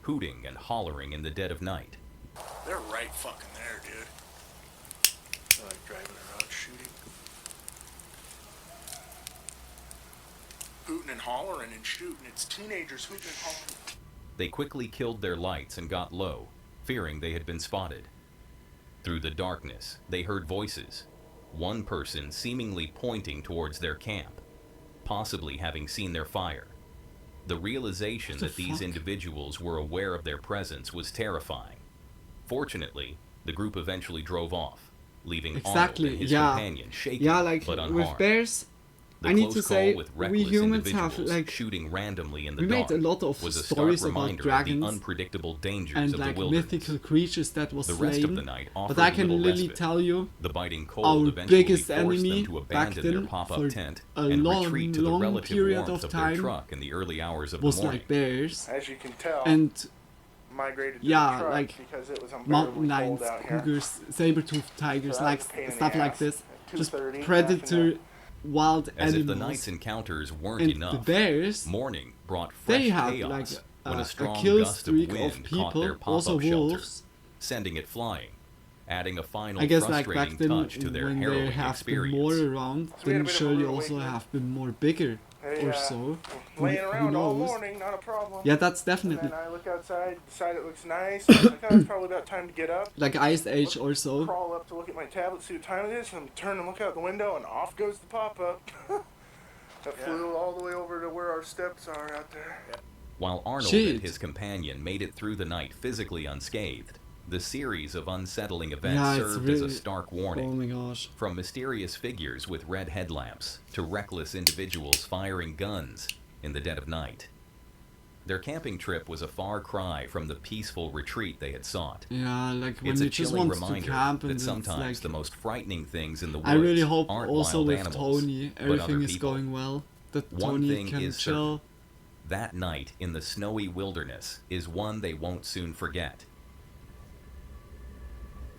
hooting and hollering in the dead of night. they're right fucking there, dude. They're like driving around shooting, hooting and hollering and shooting. It's teenagers hooting and hollering. They quickly killed their lights and got low, fearing they had been spotted. Through the darkness, they heard voices, one person seemingly pointing towards their camp, possibly having seen their fire. The realization What the that these fuck? individuals were aware of their presence was terrifying. Fortunately, the group eventually drove off, leaving Exactly. Arnold and his Yeah. companion shaken Yeah, like but unharmed. with bears. The I need close to call say, with we reckless humans have individuals like shooting randomly in the we made dark a lot of was a stories stark about reminder dragons of the unpredictable dangers and of like the wilderness. mythical creatures that was The slain. rest of the night But offered I can little literally respite. tell you, The biting cold our eventually biggest forced enemy them to back abandon their then pop-up for tent a and long, retreat to the long relative period warmth of of their time truck in the early hours of was the morning. like bears. As you can tell, And migrated to yeah, the truck like because it was mountain unbearably lions, cold out here. cougars, saber-toothed tigers, So that like was a pain in the stuff like ass this. at Just 2:30 predator, wild As if animals. the night's encounters weren't And enough, the bears, morning brought fresh they have chaos like when a a strong kill gust of streak wind of caught their people, also pop-up shelter, wolves. sending it flying, adding a final I guess like frustrating back then touch to their when harrowing there have experience. been more around, we had a then bit of a surely rude also awakening. have been more bigger Hey, or so. Laying Who around all knows? morning, not a problem. Yeah, that's definitely And then I look outside, decide it looks nice. I'm like, oh, it's probably about time to get up. like Ice Age or so. Crawl up to look at my tablet, see what time it is, and turn and look out the window, and off goes the pop-up. That flew all the way over to where our steps are out there. While Arnold Shit. and his companion made it through the night physically unscathed, the series of unsettling events Yeah, it's served as a really- stark warning. Oh my gosh. From mysterious figures with red headlamps to reckless individuals firing guns in the dead of night. Their camping trip was a far cry from the peaceful retreat they had sought. Yeah, like when It's you a just chilling want to reminder camp and that it's sometimes like the most frightening things in the woods I really hope aren't also wild with animals, Tony but other everything is people. going well. That One Tony thing can is chill. certain. That night in the snowy wilderness is one they won't soon forget.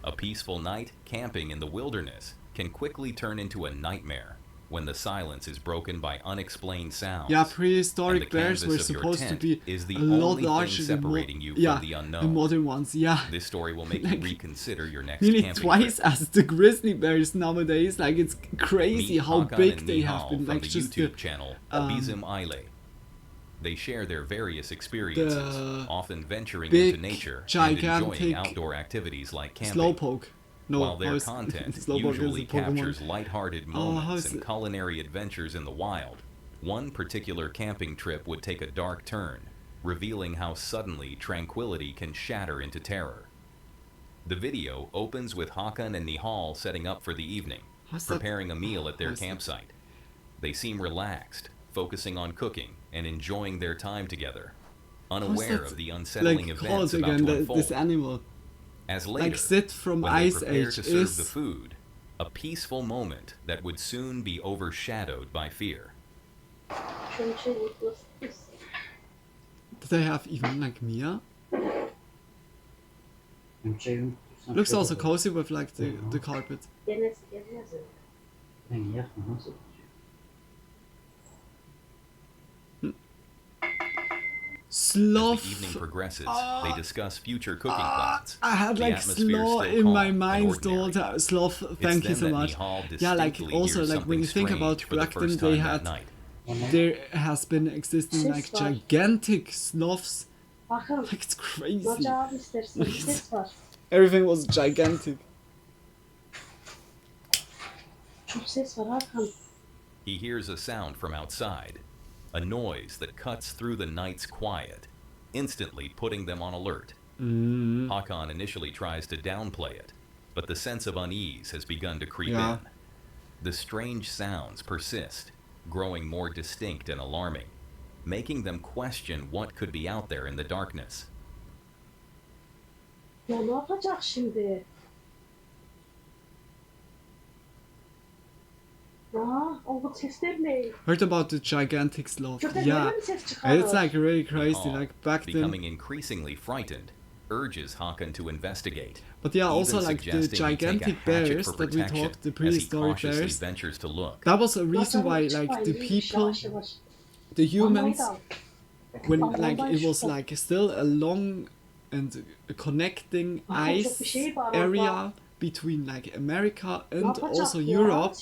A peaceful night camping in the wilderness can quickly turn into a nightmare when the silence is broken by unexplained sounds. Yeah, prehistoric and the bears were canvas of your supposed to tent be is the a lot only thing larger than separating you yeah, from the unknown. the modern ones. Yeah, This story will make you reconsider your next nearly camping twice trip. as the grizzly bears nowadays. Like it's crazy Meet how Hakan big and they Nihal have been. from Like the just YouTube the channel Bizim Aile. They share their various experiences, often venturing big, into nature and gigantic enjoying outdoor activities like camping. Slowpoke. No, while their how is- content Slowpoke is usually a Pokemon. captures lighthearted Oh, how moments is and it- culinary adventures in the wild, one particular camping trip would take a dark turn, revealing how suddenly tranquility can shatter into terror. The video opens with Hakan and Nihal setting up for the evening, How's that- preparing a meal at their how is that- campsite. They seem relaxed, focusing on cooking and enjoying their time together, unaware that, of the unsettling like, events called about again, to unfold. this animal? As later, Like Sid from when they Ice prepare Age to serve is- the food, a peaceful moment that would soon be overshadowed by fear. Do they have even like Mia? Looks also cozy with like the carpet. Sloth. As the evening progresses, they discuss future cooking plans. I had The like atmosphere is sloth still in calm my and mind the ordinary. whole time. Sloth, thank you then so that much. Nihal Yeah, like distinctly also hears like when you think something about strange for the Blackton, first they time that had night. there has been existing like gigantic sloths. Like it's crazy. Everything was gigantic. He hears a sound from outside, a noise that cuts through the night's quiet, instantly putting them on alert. Hakan initially tries to downplay it, but the sense of unease has begun to creep in. The strange sounds persist, growing more distinct and alarming, making them question what could be out there in the darkness. Ya ne yapacak şimdi? O sesler ne? Heard about the gigantic sloth. Köpekler Yeah, mi ses çıkarır? it's like really crazy. Nihal, Like back becoming then. increasingly frightened, urges Hakan to investigate. But yeah, also even like the suggesting he take a gigantic hatchet bears for that we protection talked, the as he prehistoric cautiously bears. ventures to look. That was a reason why like the people, the humans, when like it was like still a long and connecting ice area between like America and also Europe,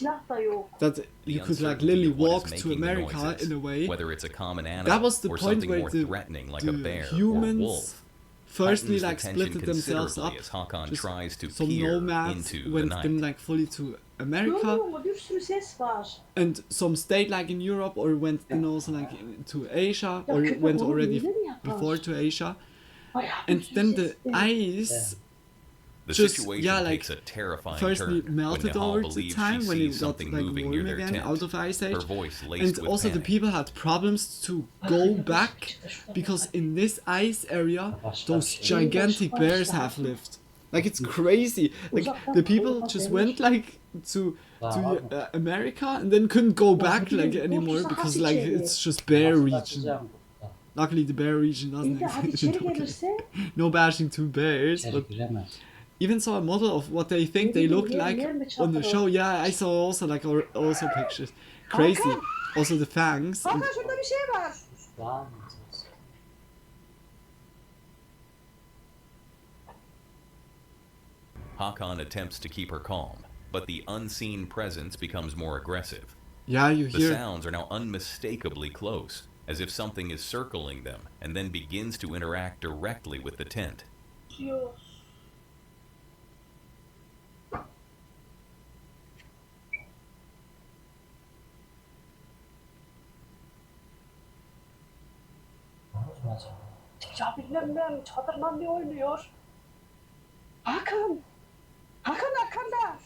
that you could like literally walk to America in a way. Whether it's a common animal That was the or point something where more threatening like a bear or humans wolf. firstly heightens the like tension splitted themselves up. considerably as Hakan Just tries to some peer nomads into the went night. then like fully to America, Bir sürü ses var. and some stayed like in Europe or went then also like to Asia or went already before to Asia, and then the ice The just situation like takes a terrifying firstly turn melted when Nihal over the believes time she when it sees got something like moving warm near their again tent. out of Ice Age, Her voice laced and with also the panic. people had problems to go back because in this ice area those gigantic bears have lived. Like it's crazy. Like the people just went like to America and then couldn't go back like anymore because like it's just bear region. Luckily the bear region doesn't exist. No bashing to bears, but even saw a model of what they think they look like on the show. Yeah, I saw also like also pictures. Crazy. Also the fangs. and- Hakan şurada bir şey var. Hakan attempts to keep her calm, but the unseen presence becomes more aggressive. Yeah, you The hear. sounds are now unmistakably close, as if something is circling them and then begins to interact directly with the tent. Ya bilmem ben çadırla ne oynuyor? Hakan! Hakan arkanda!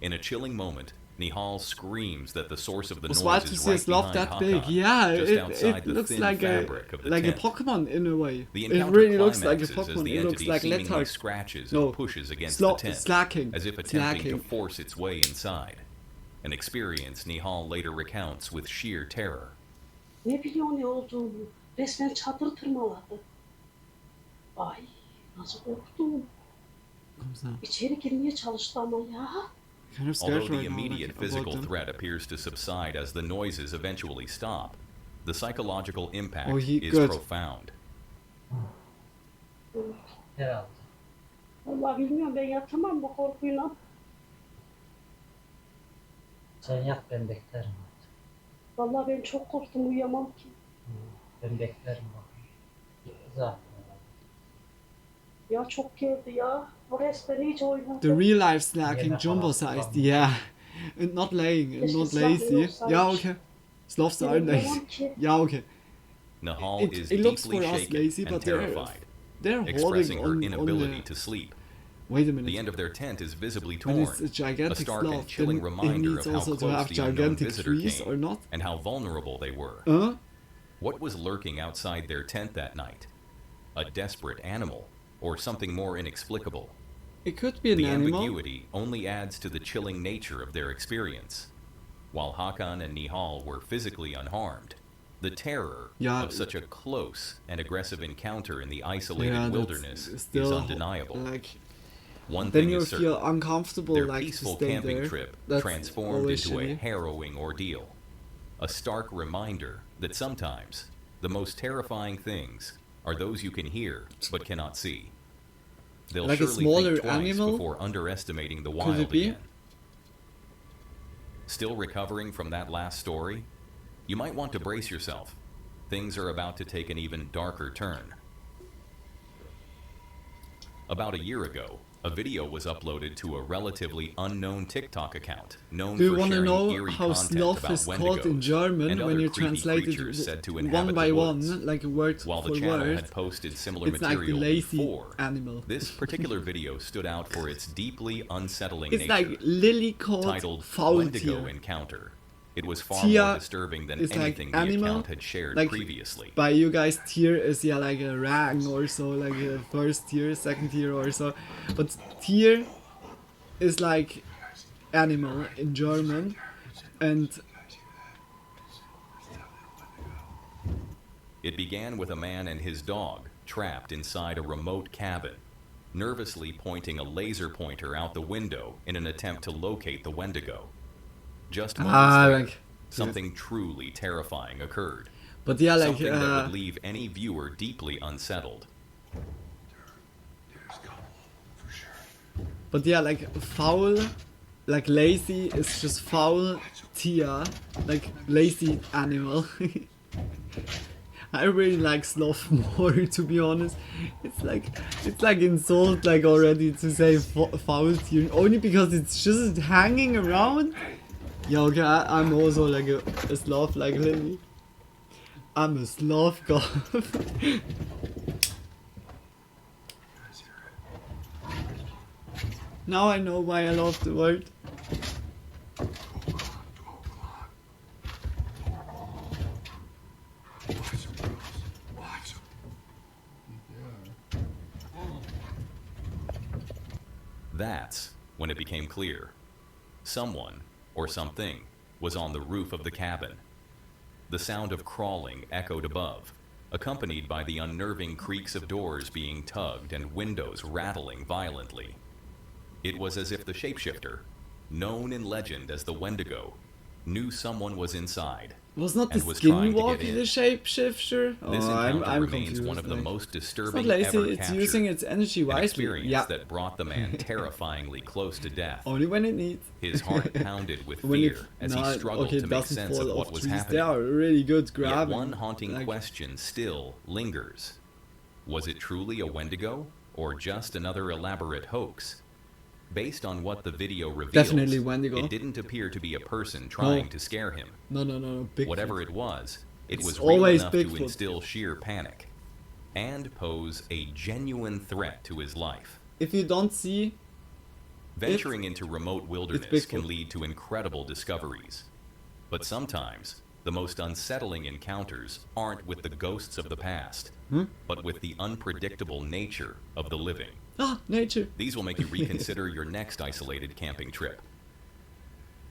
In a chilling moment, Nihal screams that the source of the Was noise wild to is see right a sloth behind that big. Hakan, Yeah, just outside it the looks thin like fabric a of the like tent. a Pokemon in a way. The It encounter really looks like a climaxes as Pokemon. the It looks entity like seemingly Letarg. scratches No, and pushes against Slo- the tent, slacking. as if attempting Slacking. to force its way inside. An experience Nihal later recounts with sheer terror. Ne biliyor ne olduğunu? Resmen çadırı tırmaladı. Ay nasıl korktum. İçeri girmeye çalıştı ama ya. kind of scared Although the right now, immediate like, physical about them. threat appears to subside as the noises eventually stop, the psychological impact Oh, is good. profound. Herhalde. Vallahi bilmiyorum, ben yatamam bu korkuyla. Sen yat, ben beklerim. Vallahi ben çok korktum, uyuyamam ki. Ben beklerim bak. Zaten. Ya çok geldi ya. O resmen iyice oynadı. The real life slacking jumbo sized, yeah. And not laying, and not lazy. Yeah, okay. Sloths are lazy. Yeah, okay. Nahal is It looks deeply for us shaken lazy, and but terrified, they're expressing holding her on inability the... to sleep. Wait a minute. The end of their tent is visibly When torn, it's a gigantic stark and sloth, chilling then it reminder needs of how also to close have the unknown gigantic visitor trees came or not. and how vulnerable they were. What was lurking outside their tent that night? A desperate animal, or something more inexplicable? It could be an the animal. ambiguity only adds to the chilling nature of their experience. While Hakan and Nihal were physically unharmed, the terror of such a close and aggressive encounter in the isolated wilderness is undeniable. Like, one then thing you is certain, feel uncomfortable, their like, peaceful to stay camping there. trip That's transformed always into a shitty. harrowing ordeal. A stark reminder that sometimes the most terrifying things are those you can hear but cannot see. They'll Like a surely smaller think twice animal? before underestimating the Could it wild be? again. Still recovering from that last story? You might want to brace yourself. Things are about to take an even darker turn. About a year ago, a video was uploaded to a relatively unknown TikTok account known Do you for want to sharing know eerie how content sloth about is called in wendigos German and when other you creepy translate creatures it said to one inhabit by the woods. one, like word While the for channel word? had posted similar It's like the material lazy before, animal. this particular video stood out for its deeply unsettling It's nature. like lily called Titled foul Wendigo tier. Encounter. It was far Tia more disturbing than is like anything the animal, account had shared like previously. by you guys tier is yeah like a rank or so, like a first tier, second tier or so, but tier is like animal in German, and It began with a man and his dog trapped inside a remote cabin, nervously pointing a laser pointer out the window in an attempt to locate the Wendigo. Just moments later, like something truly terrifying occurred. But yeah, like something that would leave any viewer deeply unsettled. But yeah, like foul, like lazy is just foul tia, like lazy animal. I really like sloth more, to be honest. It's like insult like already to say foul tier, only because it's just hanging around. Yeah, okay, I'm also like a sloth like Lily. I'm a sloth god. Now I know why I love the word. That's when it became clear. Someone, or something, was on the roof of the cabin. The sound of crawling echoed above, accompanied by the unnerving creaks of doors being tugged and windows rattling violently. It was as if the shapeshifter, known in legend as the Wendigo, knew someone was inside. Was not the and was trying to skinwalker get in. the shapeshifter? This Oh, encounter I'm remains confused, one of the like. most disturbing It's not lazy, ever it's captured. using its energy An wisely. experience Yeah. that brought the man terrifyingly close to death. Only when it needs. His heart pounded with When it- fear as no, he struggled okay, to it make doesn't sense fall of what off was trees. happening. They are really good Yet grabbing. one haunting like- question still lingers. Was it truly a Wendigo, or just another elaborate hoax? Based on what the video reveals, Definitely Wendigo. it didn't appear to be a person trying No. to scare him. No, Bigfoot. Whatever it was It's was real always enough to Bigfoot. instill sheer panic and pose a genuine threat to his life. If you don't see Venturing into remote wilderness Bigfoot. can lead to incredible discoveries. But sometimes, the most unsettling encounters aren't with the ghosts of the past, but with the unpredictable nature of the living. nature. These will make you reconsider your next isolated camping trip.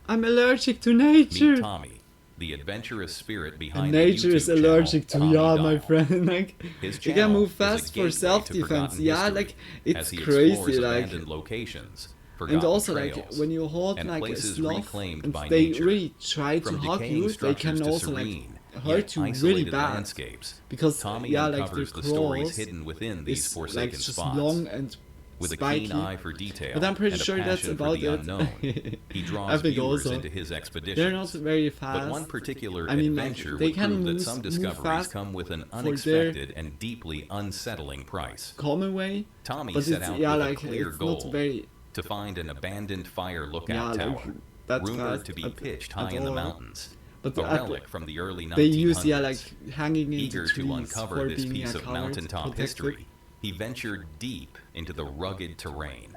I'm allergic to nature. Meet Tommy, the adventurous spirit And behind nature the is YouTube allergic to channel, yeah, Tommy my Dial. friend. Like His you can channel move is a fast gateway for to self-defense. forgotten Yeah, history like it's as he crazy. explores Like abandoned locations forgotten also trails, like when you hold and like a places sloth reclaimed and by they nature. really try to From hug decaying you, they structures can to also serene, like hurt you yet really isolated bad landscapes, because Tommy yeah, like uncovers the the stories claws hidden within these is forsaken like just spots. long and With a spiky. keen eye for detail But I'm pretty and a sure that's passion for about the it. unknown, he I draws think viewers also into his expeditions. they're not very fast. But one particular I mean, like, adventure they would can prove that move- some move discoveries fast come with an for unexpected their and deeply unsettling price. common way. Tommy but set it's, out yeah, with like, a clear it's goal not very to find an abandoned fire yeah, lookout tower, like that rumored fast to be at- pitched at high in the all. mountains. But A at- relic from the early 1900s. they use like hanging into Eager trees to uncover for this being piece of covered, mountaintop protected. history, he ventured deep into the rugged terrain.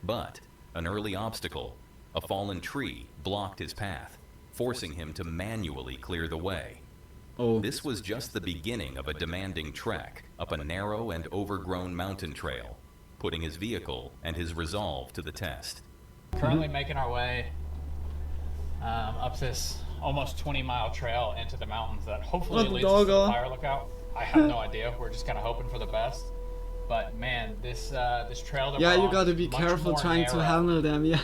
But an early obstacle, a fallen tree, blocked his path, forcing him to manually clear the way. Oh. This was just the beginning of a demanding trek up a narrow and overgrown mountain trail, putting his vehicle and his resolve to the test. Currently making our way up this almost 20-mile trail into the mountains that hopefully leads us to the fire lookout. I have no idea. We're just kind of hoping for the best. But man, this trail that Yeah, we're you on gotta is be much careful more trying to narrow handle them. Yeah,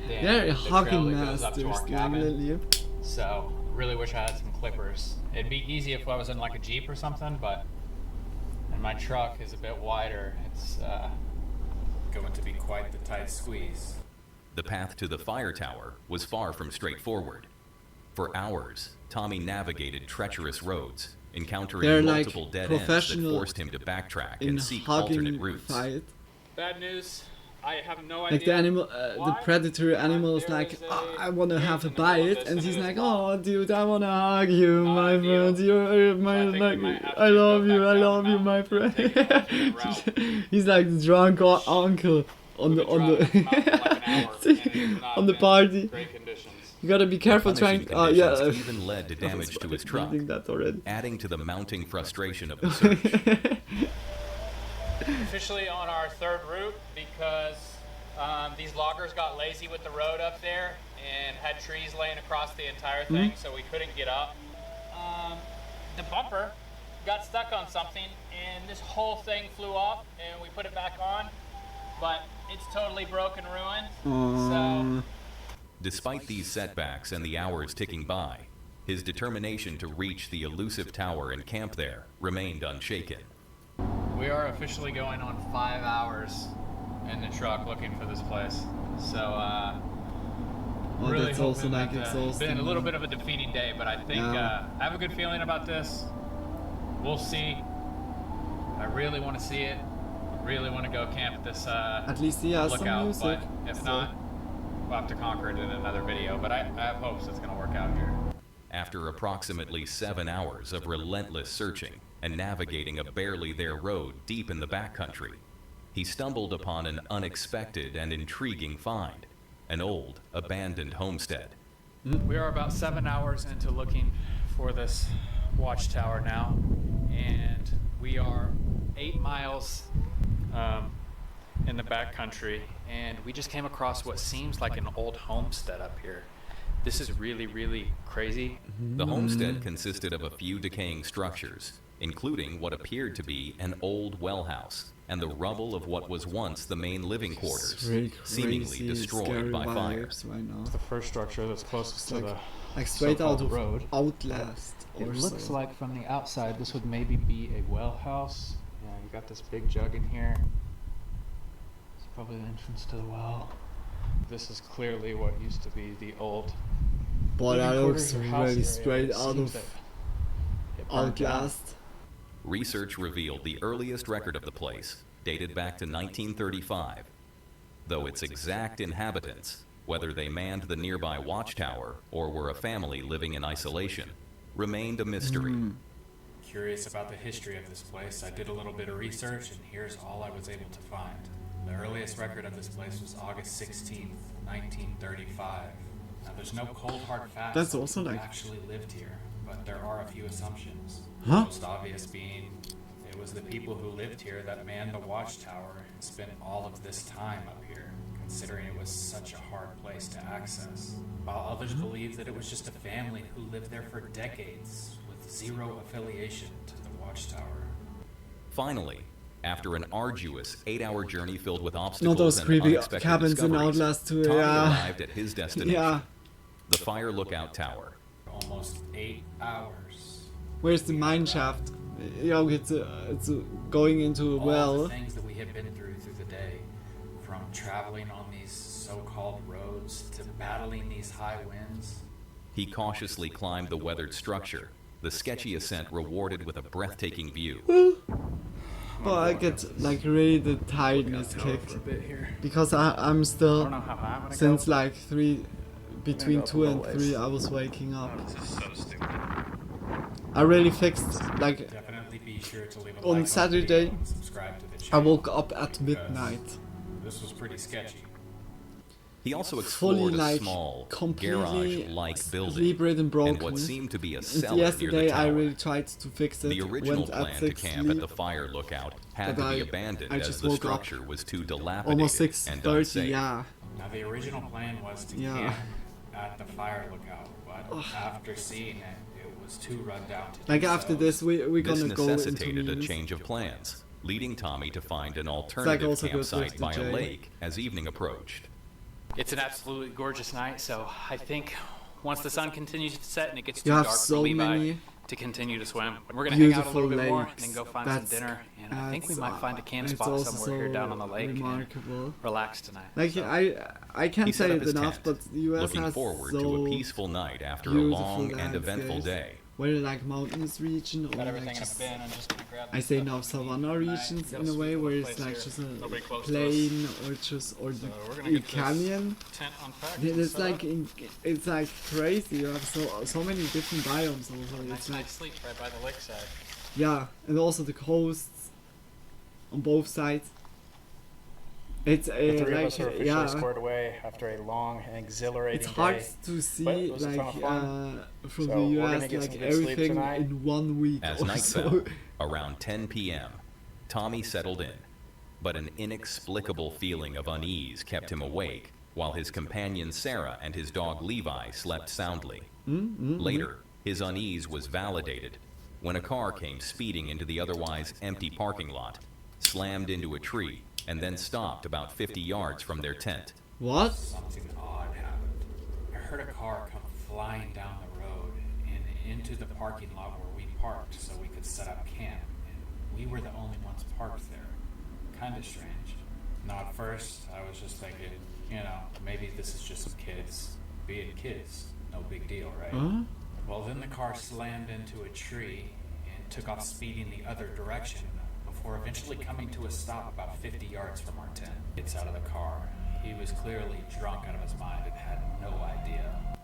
than they're the trail hugging that goes up to masters. our cabin. Definitely. So really wish I had some clippers. It'd be easy if I was in like a Jeep or something, but and my truck is a bit wider. It's going to be quite the tight squeeze. The path to the fire tower was far from straightforward. For hours, Tommy navigated treacherous roads, encountering They're like multiple dead ends that professional forced him to backtrack in and seek hugging alternate routes. fight. Bad news. I have no Like idea. the animal, the predator animal is like, oh, I wanna have a bite, and he's like, oh, dude, I wanna hug you, my friend. You're my like, I love you, my friend. He's like the drunk uncle on the on the party. You gotta be careful trying. Punishing Yeah, conditions even led to damage to his truck, that already. adding to the mounting frustration of the search. Officially on our third route because these loggers got lazy with the road up there and had trees laying across the entire thing, so we couldn't get up. The bumper got stuck on something and this whole thing flew off and we put it back on, but it's totally broken, ruined. So Despite these setbacks and the hours ticking by, his determination to reach the elusive tower and camp there remained unshaken. we are officially going on 5 hours in the truck looking for this place. So really that's also hoping like that, exhausting. been a little bit of a defeating day, but I think Yeah. I have a good feeling about this. We'll see. I really want to see it. Really want to go camp at this At least he has some lookout, music, but if so- not, we'll have to conquer it in another video. But I have hopes it's going to work out here. After approximately 7 hours of relentless searching and navigating a barely there road deep in the backcountry, he stumbled upon an unexpected and intriguing find, an old, abandoned homestead. We are about 7 hours into looking for this watchtower now, and we are 8 miles in the backcountry, and we just came across what seems like an old homestead up here. This is really, really crazy. The homestead consisted of a few decaying structures, including what appeared to be an old well house and the rubble of what was once the main living quarters, Really seemingly crazy, destroyed scary by fire. vibes right now. The first structure that's closest to the Like straight out so-called of road. Outlast. It or looks so. like from the outside this would maybe be a well house. Yeah, you got this big jug in here. It's probably the entrance to the well. This is clearly what used to be the old Boy, that living looks quarters or house really area. straight It out seems of that it burned down. Outlast. Research revealed the earliest record of the place dated back to 1935, though its exact inhabitants, whether they manned the nearby watchtower or were a family living in isolation, remained a mystery. Curious about the history of this place, I did a little bit of research, and here's all I was able to find. The earliest record of this place was August 16th, 1935. Now, there's no cold hard facts That's on also who like- actually lived here, but there are a few assumptions. Huh? Most obvious being it was the people who lived here that manned the watchtower and spent all of this time up here, considering it was such a hard place to access. While others believe that it was just a family who lived there for decades with zero affiliation to the watchtower. Finally, After an arduous 8-hour journey filled with Not obstacles those and creepy unexpected cabins in discoveries, Outlast 2, Tommy yeah. arrived at his destination, Yeah. the Fire Lookout Tower. Almost 8 hours. Where's the mine shaft? Yeah, it's going into a All well. the things that we had been through the day, from traveling on these so-called roads to battling these high winds. He cautiously climbed the weathered structure, the sketchy ascent rewarded with a breathtaking view. But I get like really the tiredness kick because I'm still since like between 2 and 3 I was waking up. I really fixed like on Saturday I woke up at midnight. This was pretty sketchy. He also Fully explored a like small, completely garage-like building sleep-ridden, broken. and what seemed to be a And cellar near the yesterday I tower. really tried to fix it. The original went at plan to 6 camp sleep, at the Fire Lookout had but to be I abandoned just as the woke structure up was too dilapidated almost and 6:30. unsafe. Yeah. Now the original plan was to Yeah. camp at the Fire Lookout, but after seeing it, it was too run down to Like do after so. this, we're This gonna go into necessitated a memes. change of plans, leading Tommy to find an like alternative also good with campsite the by a J. lake as evening approached. It's an absolutely gorgeous night, so I think once the sun continues to set and it gets You too have dark so for Levi many to continue to swim, we're gonna hang out a beautiful little bit more lakes. and then go find some That's- dinner. And I think we that's, might find a camp it's spot also somewhere here down on the so lake remarkable. and relax tonight. Like So- I can't He set say up it his enough, tent, but the US looking has forward so to a peaceful night after a beautiful long and eventful landscapes. day. Whether like mountainous region or Got like everything in a just, bin. I'm just gonna grab I the say stuff now that we savanna need. regions Got in a way sweet where little it's place like here. just Nobody a close to plain or just or So we're gonna the get this canyon. tent unpacked It and is set like up. it's like crazy. You have so many different biomes also. Nice It's like night's sleep right by the lakeside. yeah, and also the coasts on both sides. It's The three of like us are officially yeah. squared away after a long and exhilarating It's hard day. to But see it was a ton like of fun. from So the we're gonna US get like some good sleep everything tonight. in 1 week As or night so. fell, around 10 p.m., Tommy settled in, but an inexplicable feeling of unease kept him awake while his companion Sarah and his dog Levi slept soundly. Later, his unease was validated when a car came speeding into the otherwise empty parking lot, slammed into a tree, and then stopped about 50 yards from their tent. What? Something odd happened. I heard a car come flying down the road and into the parking lot where we parked so we could set up camp. And we were the only ones parked there. Kind of strange. Now at first, I was just thinking, you know, maybe this is just some kids being kids. No big deal, right? Huh? Well, then the car slammed into a tree and took off speeding the other direction before eventually coming to a stop about 50 yards from our tent. Gets out of the car. He was clearly drunk out of his mind and had no idea.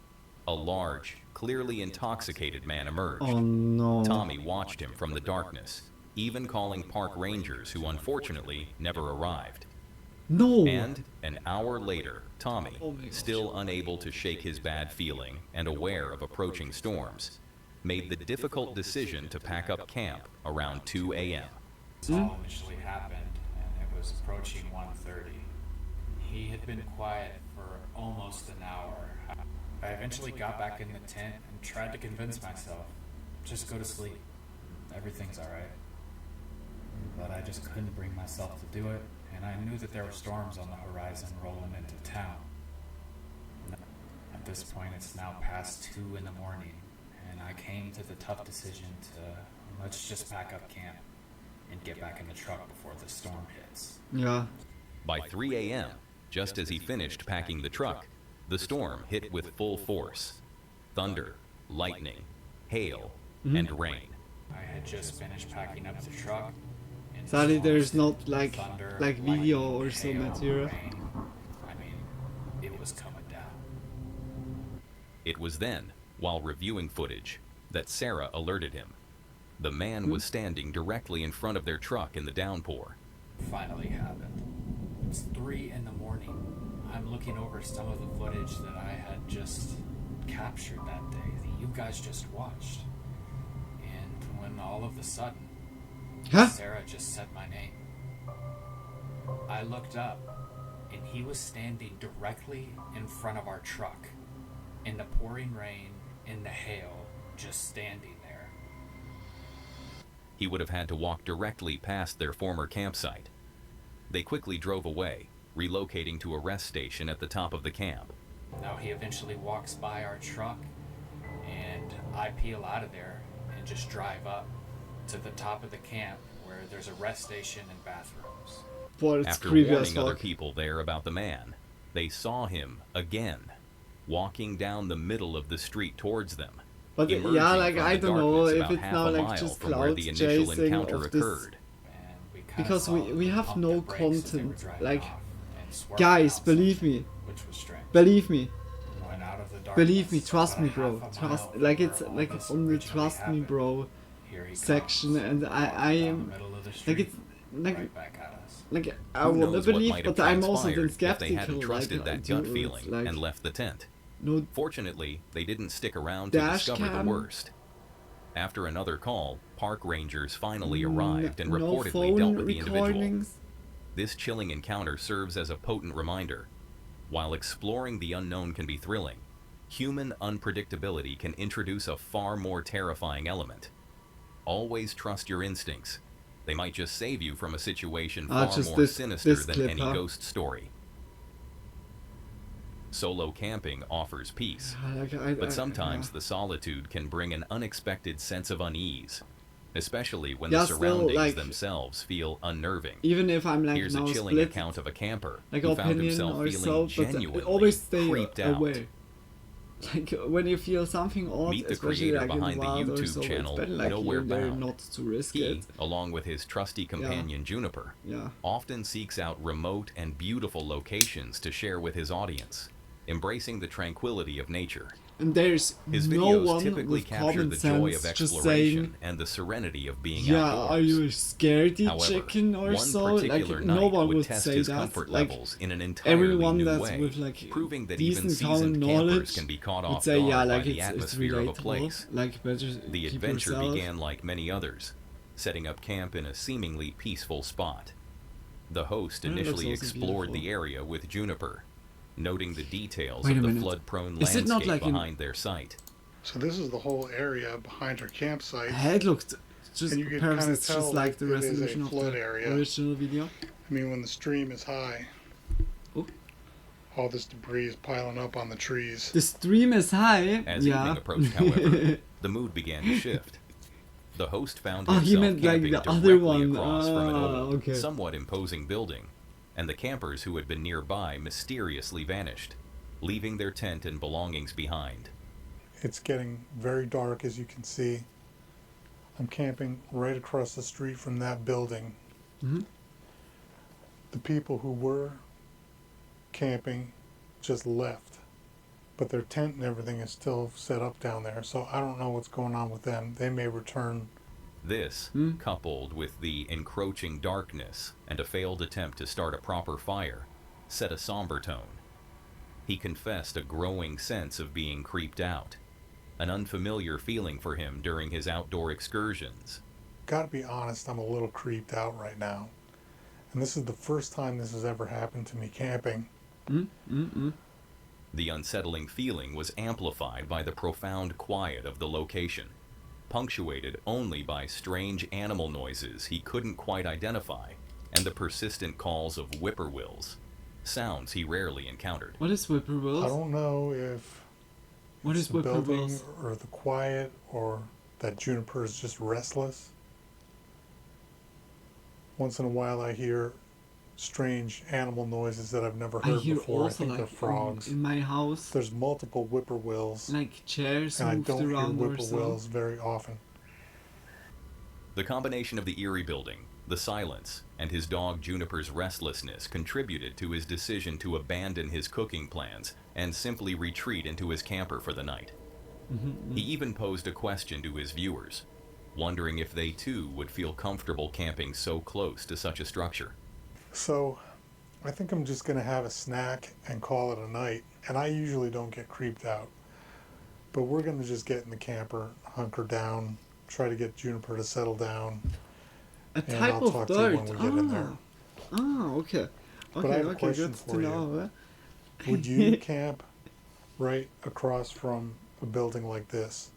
A large, clearly intoxicated man emerged. Oh no. Tommy watched him from the darkness, even calling park rangers who unfortunately never arrived. No. And an hour later, Tommy, still unable to shake his bad feeling and aware of approaching storms, made the difficult decision to pack up camp around 2 a.m. This all initially happened, and it was approaching 1:30. He had been quiet for almost an hour. I eventually got back in the tent and tried to convince myself, just go to sleep. Everything's alright. But I just couldn't bring myself to do it, and I knew that there were storms on the horizon rolling into town. At this point, it's now past 2 in the morning, and I came to the tough decision to let's just pack up camp and get back in the truck before the storm hits. Yeah. By 3 a.m., just as he finished packing the truck, the storm hit with full force. Thunder, lightning, hail, and rain. I had just finished packing up the truck. and Sadly, there's storms, not like thunder, video lightning, or so hail, material. rain. I mean, it was coming down. It was then, while reviewing footage, that Sarah alerted him. The man was standing directly in front of their truck in the downpour. Finally happened. It's 3 in the morning. I'm looking over some of the footage that I had just captured that day, that you guys just watched. And when all of a sudden, Sarah just said my name. I looked up, and he was standing directly in front of our truck, in the pouring rain, in the hail, just standing there. he would have had to walk directly past their former campsite. They quickly drove away, relocating to a rest station at the top of the camp. Now he eventually walks by our truck, and I peel out of there and just drive up to the top of the camp where there's a rest station and bathrooms. Boy, it's After creepy as warning other fuck. people there about the man, they saw him again, walking down the middle of the street towards them. But emerging yeah, like from I the don't know darkness if about it's half now a like mile just from where cloud the initial chasing encounter of this. occurred. Because we have no content. Like, swerved guys, out believe me. which was strange. Believe me. Went out of the Believe me, darkness trust me, about a bro. half a Trust, mile like from it's where all like this on the originally trust me, happened. bro Here he section, comes, and I am middle of the like street, it's like right back at us. like I Who want to knows what believe, might have but I'm also then transpired if they skeptical. hadn't trusted like, that dude, gut feeling like, and left the tent. No. Fortunately, they didn't stick around to Dash discover cam. the worst. After another call, park rangers finally arrived and no reportedly phone dealt with the individual. recordings. This chilling encounter serves as a potent reminder. While exploring the unknown can be thrilling, human unpredictability can introduce a far more terrifying element. Always trust your instincts. They might just save you from a situation far just more this sinister than clip, any huh? ghost story. Solo camping offers peace, but sometimes the solitude can bring an unexpected sense of unease, especially when Yeah, the still, surroundings like, themselves feel unnerving. even if I'm like Here's a now chilling split, account of a camper like who found opinion himself or feeling so, but genuinely always stay creeped out. away. Like when you feel something odd, Meet the especially creator like in behind the wild or YouTube so, channel it's better like Nowhere here there Bound. not to risk He, it. along with his trusty companion Juniper, Yeah. often seeks out remote and beautiful locations to share with his audience, embracing the tranquility of nature. And there's His no videos one typically with capture common the joy of sense just exploration saying, and the serenity of being yeah, outdoors. are you a scaredy However, chicken or one so? Like particular no night one would would test say his that. comfort Like levels in an entirely everyone new that's way, with like proving that even decent common seasoned campers knowledge can be caught would off say, guard yeah, by like the it's atmosphere of a relatable. place. Like better The keep adventure yourself. began like many others, setting up camp in a seemingly peaceful spot. The host That looks initially also explored beautiful. the area with Juniper, noting the details Wait a of the minute. flood-prone Is it not landscape like in- behind their site. So this is the whole area behind our campsite. It looked just And you can perhaps kinda it's tell just like the that it is a resolution of flood the area. original video. I mean, when the stream is high, all this debris is piling up on the trees. The stream is high. As yeah. evening approached, however, the mood began to shift. The host found Oh, himself he meant like camping the directly other one. across from an old, Okay. somewhat imposing building, and the campers who had been nearby mysteriously vanished, leaving their tent and belongings behind. It's getting very dark, as you can see. I'm camping right across the street from that building. Mhm. The people who were camping just left, but their tent and everything is still set up down there, so I don't know what's going on with them. They may return. This, coupled with the encroaching darkness and a failed attempt to start a proper fire, set a somber tone. He confessed a growing sense of being creeped out, an unfamiliar feeling for him during his outdoor excursions. Gotta be honest, I'm a little creeped out right now. And this is the first time this has ever happened to me camping. The unsettling feeling was amplified by the profound quiet of the location, punctuated only by strange animal noises he couldn't quite identify, and the persistent calls of whippoorwills, sounds he rarely encountered. What is whippoorwills? I don't know if What it's is the building whippoorwills? or the quiet or that Juniper is just restless. Once in a while I hear strange animal noises that I've never I heard hear before. I also think like they're frogs. in my house, There's multiple whippoorwills, like chairs and I moved don't hear around or so. whippoorwills very often. The combination of the eerie building, the silence, and his dog Juniper's restlessness contributed to his decision to abandon his cooking plans and simply retreat into his camper for the night. He even posed a question to his viewers, wondering if they too would feel comfortable camping so close to such a structure. So I think I'm just going to have a snack and call it a night. And I usually don't get creeped out. But we're going to just get in the camper, hunker down, try to get Juniper to settle down. A and type I'll of talk bird. to you when we get in there. Okay. But I Okay, have a okay, question good for to you. know. Would you camp right across from a building like this?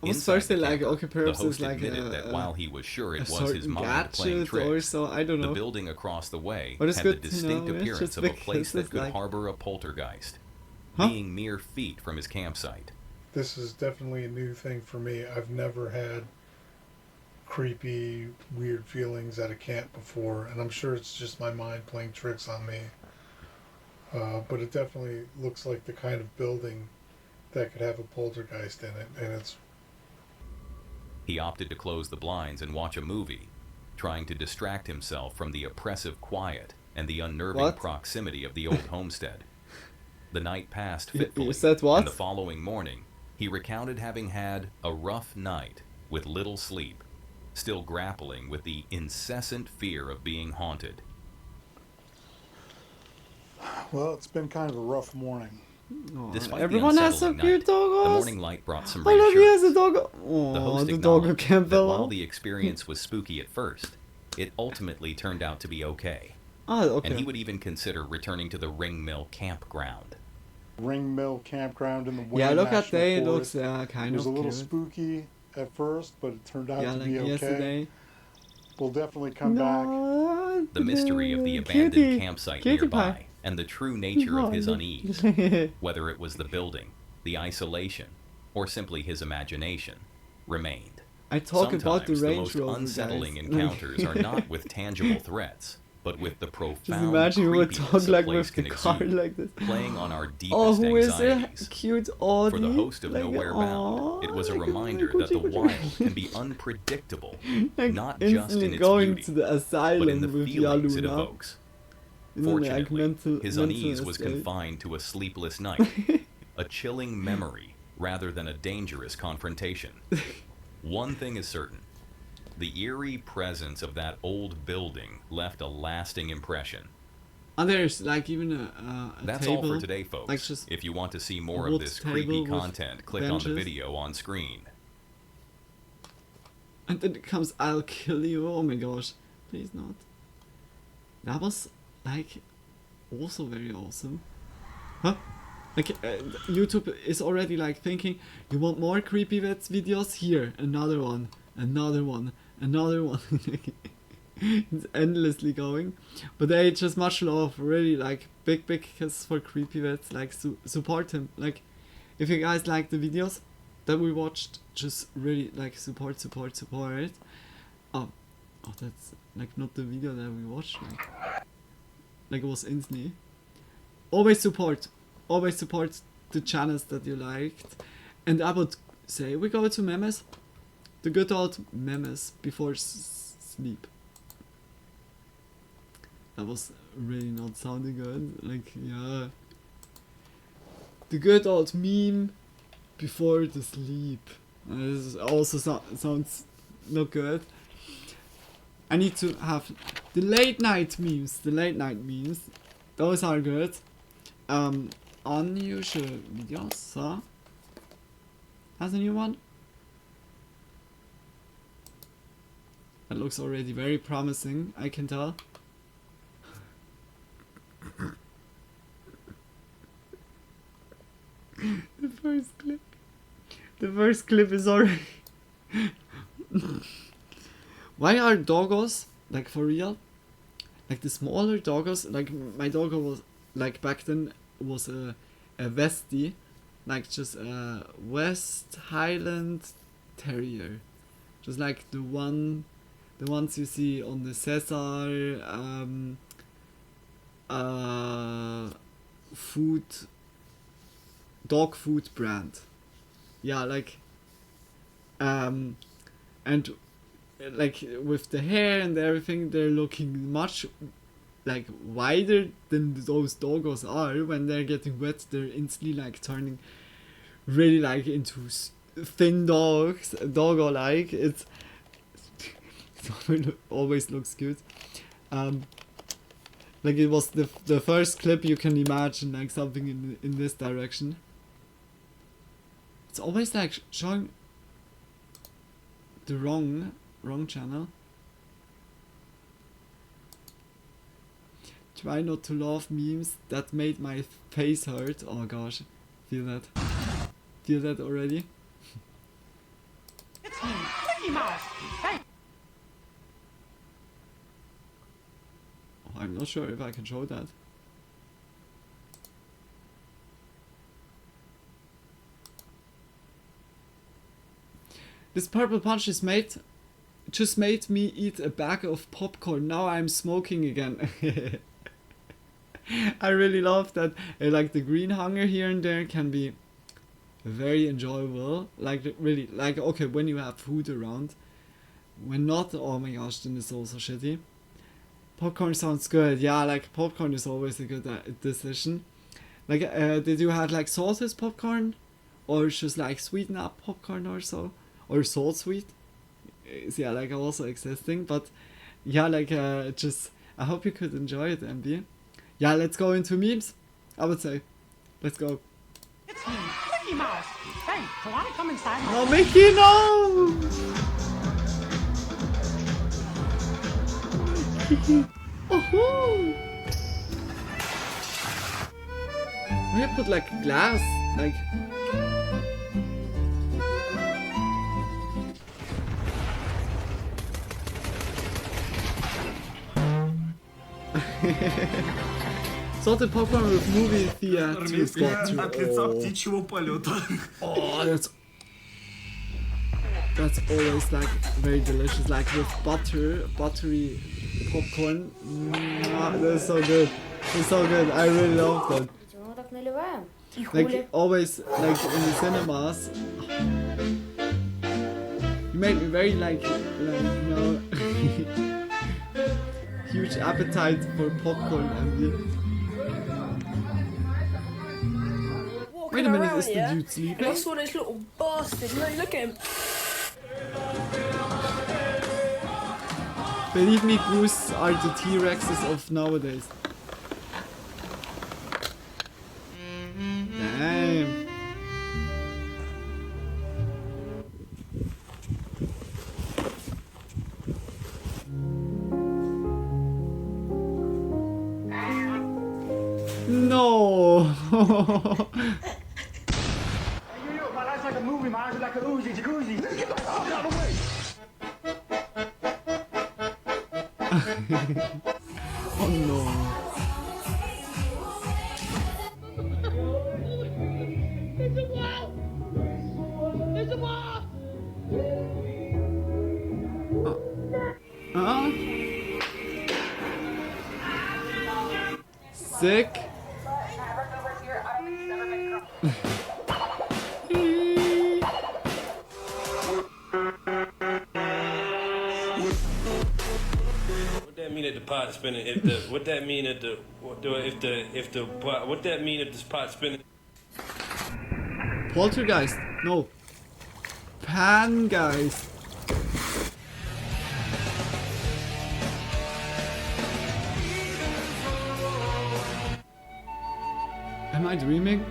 was Inside first the like, camper, okay, the perhaps it's host like admitted that while he was sure a it was his certain mind playing gadget or tricks, so, I don't know. the building across the way But it's had the good to distinct know, it's appearance just of a because place that it's could like- harbor a poltergeist, Huh? being mere feet from his campsite. This is definitely a new thing for me. I've never had creepy, weird feelings at a camp before, and I'm sure it's just my mind playing tricks on me. But it definitely looks like the kind of building that could have a poltergeist in it, and it's... He opted to close the blinds and watch a movie, trying to distract himself from the oppressive quiet and the unnerving What? proximity of the old homestead. The night passed You fitfully, said what? and the following morning, he recounted having had a rough night with little sleep, still grappling with the incessant fear of being haunted. Well, it's been kind of a rough morning. Despite everyone the has so unsettling cute night, doggos. the morning light brought some I love you as reassurance. a doggo. The Oh, host the doggo acknowledged camp that while fellow. the experience was spooky at first, it ultimately turned out to be okay. Ah, okay. And he would even consider returning to the Ring Mill campground. Ring Mill campground in the Wayne Yeah, look at National that. It Forest. looks kind It was of a little cute. spooky at first, but it turned out Yeah, to like be okay. yesterday. We'll definitely come back. The mystery of the abandoned Cutie. campsite Cutie nearby pie. and the true nature of his Oh, unease, whether it was the building, the isolation, or simply his imagination, remained. I talk about the Sometimes Range the most Rover, unsettling guys. encounters are not with tangible threats, but with the Just profound imagine you would creepiness talk a like place with the can car exude, like this. playing on our deepest Oh, who is anxieties. a cute Audi? For the host of Like, Nowhere Bound, it was a reminder that the wild can be unpredictable, like not just in instantly its going beauty, to the but in asylum the with feelings it Luna. evokes. You know, like Fortunately, mental- his mental unease was estate. confined to a sleepless night, a chilling memory rather than a dangerous confrontation. One thing is certain. The eerie presence of that old building left a lasting impression. And there's like even a That's table. all for today, folks. Like just if you want to see more wood of this table creepy with content, click on the benches. video on screen. And then it comes, I'll kill you. Oh my gosh. Please not. That was like also very awesome. Huh? Like YouTube is already like thinking, you want more creepy Vids videos? Here, another one, another one, another one. It's endlessly going. But they just much love, really like big kiss for creepy Vids. Like support him. Like if you guys like the videos that we watched, just really like support. Oh, that's like not the video that we watched. Like it was instantly. Always support the channels that you liked. And I would say we go to memes. The good old memes before sleep. That was really not sounding good. Like, yeah. The good old meme before the sleep. This also sounds not good. I need to have the late night memes. Those are good. Unusual videos. So, has a new one. That looks already very promising, I can tell. The first clip is already... Why are doggos, like for real, like the smaller doggos, like my doggo was, like back then was a Westie, like just a West Highland Terrier, just like the ones you see on the Cesar dog food brand. Yeah, like and like with the hair and everything, they're looking much like wider than those doggos are. When they're getting wet, they're instantly like turning really like into thin dogs, doggo like. It always looks good. Like it was the first clip you can imagine, like something in this direction. It's always like showing the wrong channel. Try not to laugh memes that made my face hurt. Oh gosh, feel that already. I'm not sure if I can show that. This purple punch is just made me eat a bag of popcorn. Now I'm smoking again. I really love that. Like the green hunger here and there can be very enjoyable. Like really, like okay, when you have food around. When not, oh my gosh, then it's also shitty. Popcorn sounds good. Yeah, like popcorn is always a good decision. Like, did you have like salted popcorn, or just like sweetened up popcorn or so, or salt sweet? Is yeah, like also existing. But yeah, like just I hope you could enjoy it, MB. Yeah, let's go into memes. I would say, let's go. It's me, Mickey Mouse. Hey, do you want to come inside? Oh, Mickey, no! We put like glass, like. Salted popcorn with movie theater. Oh, that's always like very delicious, like with buttery popcorn. That's so good. It's so good. I really love that. Like always, like in the cinemas. You made me very like you know, huge appetite for popcorn. Wait a minute, is the dude sleeping? I saw this little bastard. Look at him. Believe me, goose are the T-Rexes of nowadays. Damn. No. My life's like a movie. My eyes are like a Uzi, jacuzzi. Get the fuck out of the way. Oh no. It's a wall. It's a wall. Sick. What that mean if the pot spinning? If the what that mean if the what that mean if this pot spinning? Poltergeist. No. Pangeist. Am I dreaming?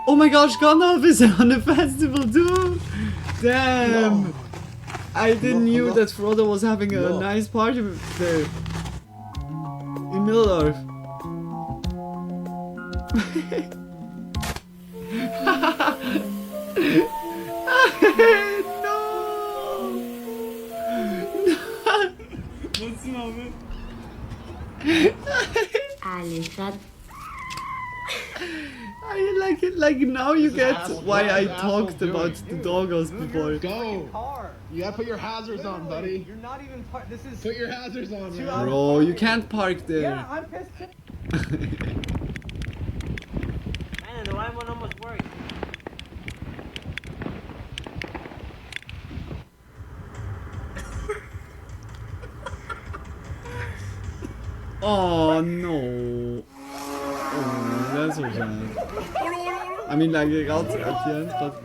Oh my gosh, Gandalf is on the festival too! Damn! No. I didn't knew that Frodo was having a nice party there. In Middle-earth. No! What's wrong, man? I like it, like now you get why I talked about the doggos before. Go! You gotta put your hazards on, buddy. You're not even this is. Put your hazards on, man. Bro, you can't park there. Yeah, I'm pissed. Man, the line one almost worked. Oh no. Oh, that's so sad. I mean, like, I got at the end, but.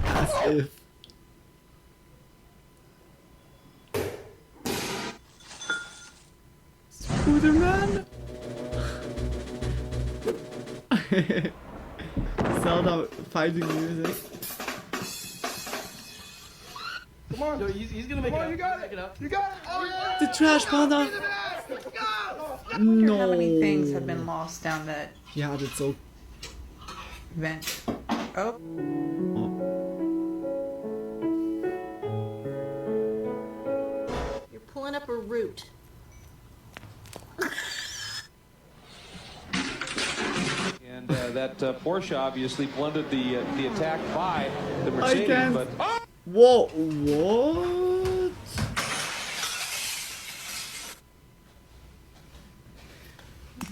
As if. Spider-Man? Zelda fighting music. Come on, he's gonna make it up. You got it. You got it. Oh yeah. The trash panda. I wonder how many things have been lost down that. Yeah, that's so. Vent. Oh. You're pulling up a root. And that Porsche obviously blundered the attack by the I Mercedes. can't. But Whoa, what?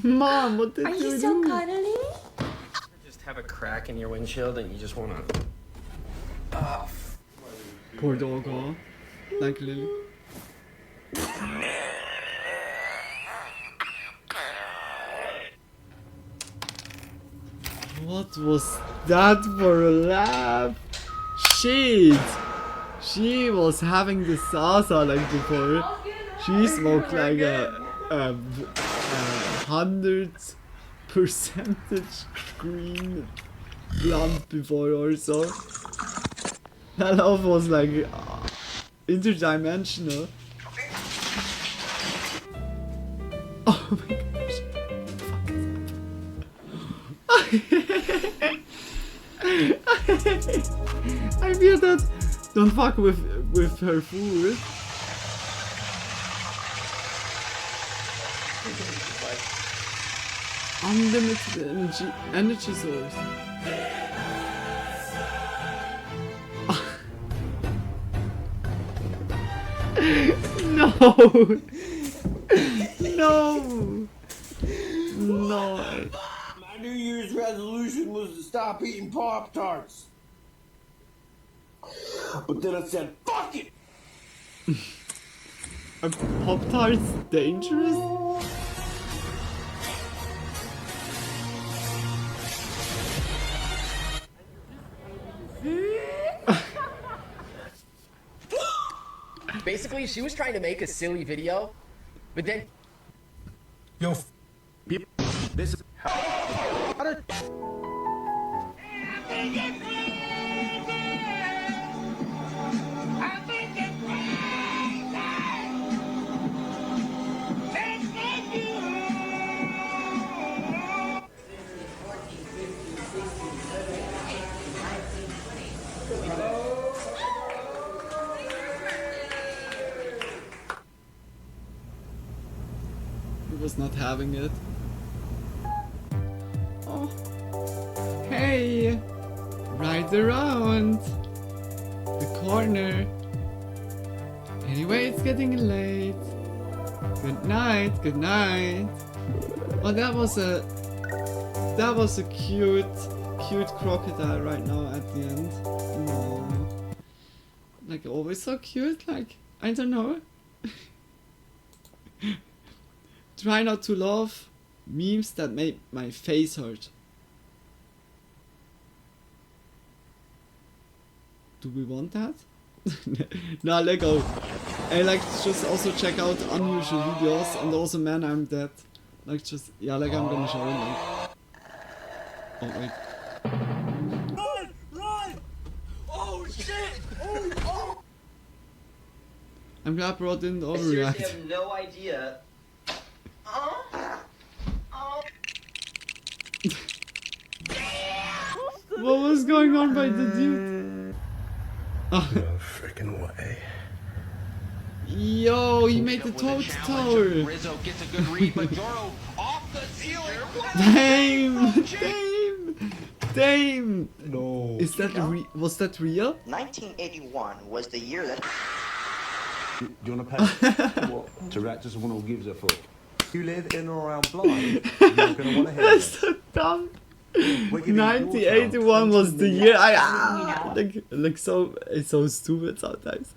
Mom, what did Are you you so do? cuddly? Just have a crack in your windshield and you just wanna. Poor dog, huh? Like Lily. What was that for a laugh? Shit! She was having the salsa like before. She smoked like a 100% green blunt before or so. That laugh was like interdimensional. Oh my gosh. I feel that. Don't fuck with her food. Unlimited energy source. No. No. No. My New Year's resolution was to stop eating Pop-Tarts. But then I said, fuck it! Are Pop-Tarts dangerous? Basically, she was trying to make a silly video, but then... Yo, this is... He was not having it. Oh. Hey! Ride around! The corner! Anyway, it's getting late. Good night, good night. Oh, that was a cute crocodile right now at the end. No. Like always so cute, like, I don't know. Try not to laugh. Memes that make my face hurt. Do we want that? Nah, let go. I like just also check out unusual videos and also Man I'm Dead. Like just yeah, like I'm gonna show it like. Oh wait. Run! Run! Oh shit! Oh! I'm glad Bro didn't I seriously overreact. have no idea. What was going on by the dude? Oh. No freaking way. Yo, he made the toad tower. Rizzo gets a good read, but Joro off the ceiling. Damn! Damn! Damn! No. Is that was that real? 1981 was the year that. Do you want to pay what to rat to someone who gives a fuck? You live in or around blind, you're going to want to hear That's so dumb. 1981 was the year like so it's so stupid sometimes.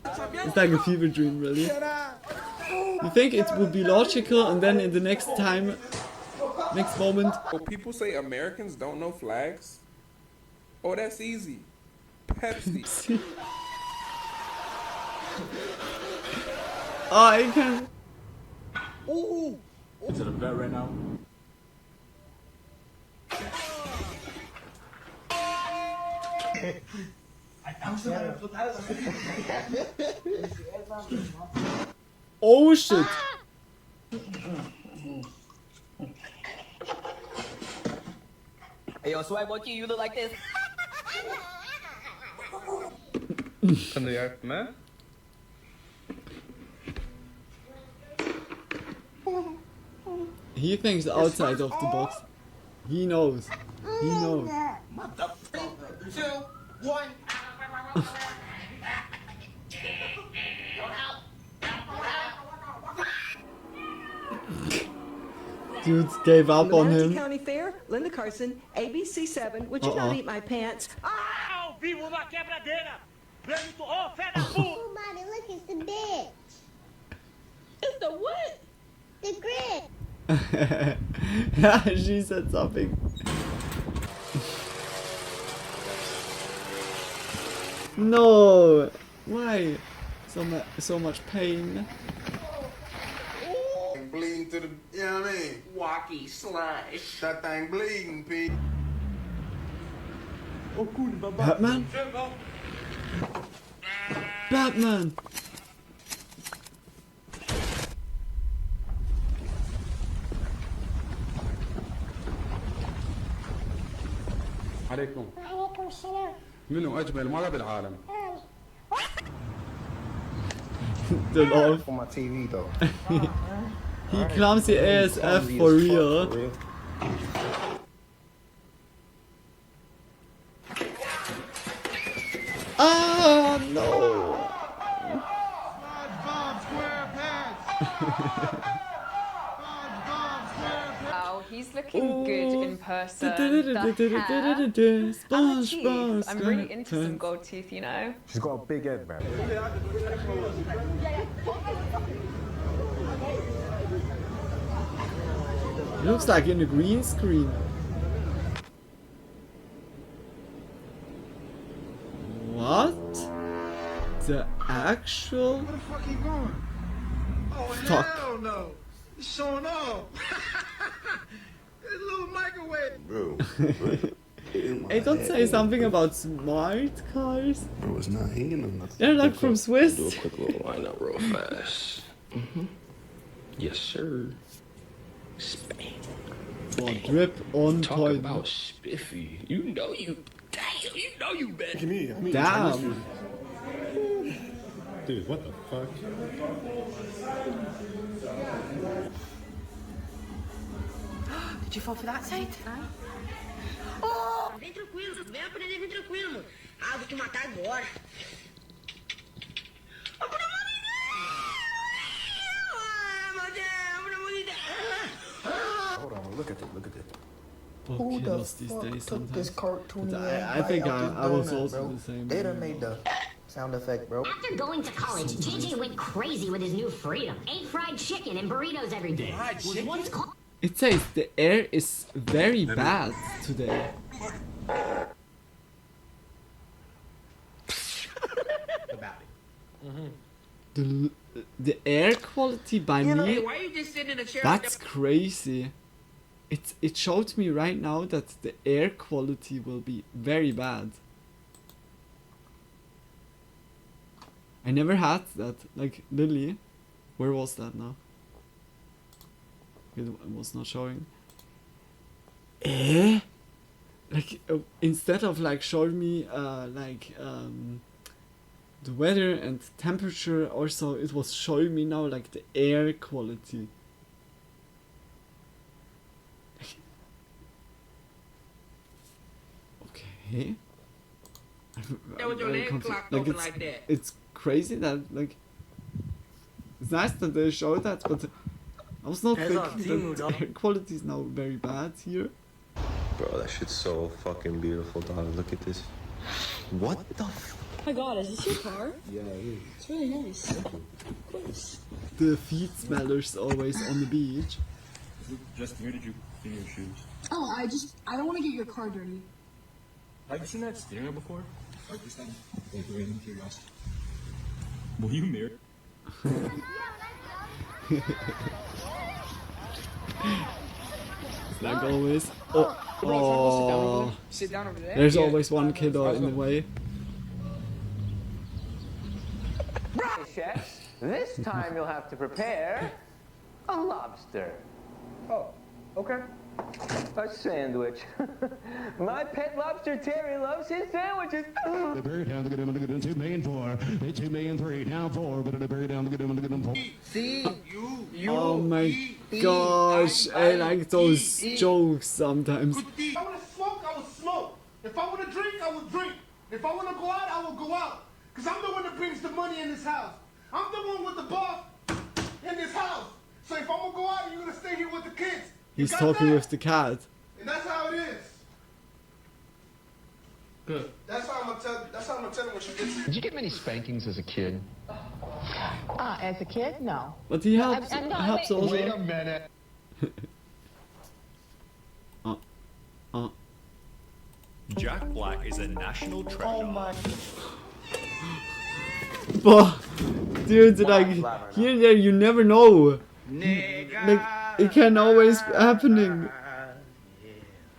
It's like a fever dream, really. You think it would be logical, and then in the next moment. Well, people say Americans don't know flags. Oh, that's easy. Pepsi. Oh, I can. Ooh! Is it a bet right now? Oh shit! Hey, yo, Swag, what you look like this? Kan du hjälpa mig? He thinks outside of the box. He knows. He knows. What the 3, 2, 1. Dudes gave up on Manatee him. County Fair, Linda Carson, ABC7. Would you not eat my pants? Ao vivo na quebradeira! Vendo, ô, fé da puta! Oh, mommy, look, it's the bitch. It's the what? The grid. Yeah, she said something. No! Why? So much pain. Bleeding to the, you know what I mean? Walkie slash. That thing bleeding, Pete. Oh, cool, baba. Batman? Batman! عليكم. وعليكم السلام. منو أجمل مرة بالعالم؟ The laugh. On my TV though. He clumsy ASF for real. Ah no! Wow, he's looking good in person. The hair. And the teeth. I'm really into some gold teeth, you know. She's got a big head, man. It looks like in a green screen. What? The actual? Where the fuck you going? Oh, Fuck. hell no. It's showing off. It's a little microwave. Bro. Hey, don't say something about smart cars. Bro, it's not hanging on nothing. They're like from Swiss. Do a quick little lineup real fast. Yes, sir. Spam. Oh, drip on Talk point. about spiffy. You know you. Damn, you know you bet. Damn. Dude, what the fuck? Did you fall for that side? Oh! Vem tranquilo, vem aprender, vem tranquilo, mano. Ah, vou te matar agora. Hold on, look at it, look at it. Who the These days fuck took sometimes. this cartoon? I think I was also the same. They done made the sound effect, bro. After going to college, JJ went crazy with his new freedom. Ate fried chicken and burritos every day. Fried chicken? Once called It says the air is very bad today. The air quality by me, Why are you just sitting in a chair? that's crazy. It showed me right now that the air quality will be very bad. I never had that. Like, Lily, where was that now? It was not showing. Eh? Like, instead of like showing me the weather and temperature, also it was showing me now like the air quality. Okay. That was your Very leg confused. clocked Like, open it's, like that. it's crazy that like it's nice that they show that, but I was not That's on thinking Temu, that dog. the air quality is now very bad here. Bro, that shit's so fucking beautiful, dog. Look at this. What the f? Oh my god, is this your car? Yeah, it is. It's really nice. Of course. The feet smellers always on the beach. Justin, where did you clean your shoes? Oh, I don't want to get your car dirty. Have you seen that steering wheel before? Like this thing? Like random curiosity. Will you marry? Like always. Oh, Sit down over there. there's Yeah. always one kid in the way. Chef, this time you'll have to prepare a lobster. Oh, okay. a sandwich. My pet lobster Terry loves his sandwiches. The bird down to get him to get him 2 million 4. 2 million 3. Down 4. But the bird down to get him to get him 4. See, you. Oh my gosh, I like those jokes sometimes. If I want to smoke, I will smoke. If I want to drink, I will drink. If I want to go out, I will go out. Because I'm the one that brings the money in this house. I'm the one with the boss in this house. So if I'm going to go out, you're going to stay here with the kids. He's talking with the cat. And that's how it is. Good. That's how I'm going to tell him what you get. Did you get many spankings as a kid? As a kid, no. But he helps also. Wait a minute. Jack Black is a national treasure. Oh my. But, dude, like, here and there, you never know. Like, it can always be happening.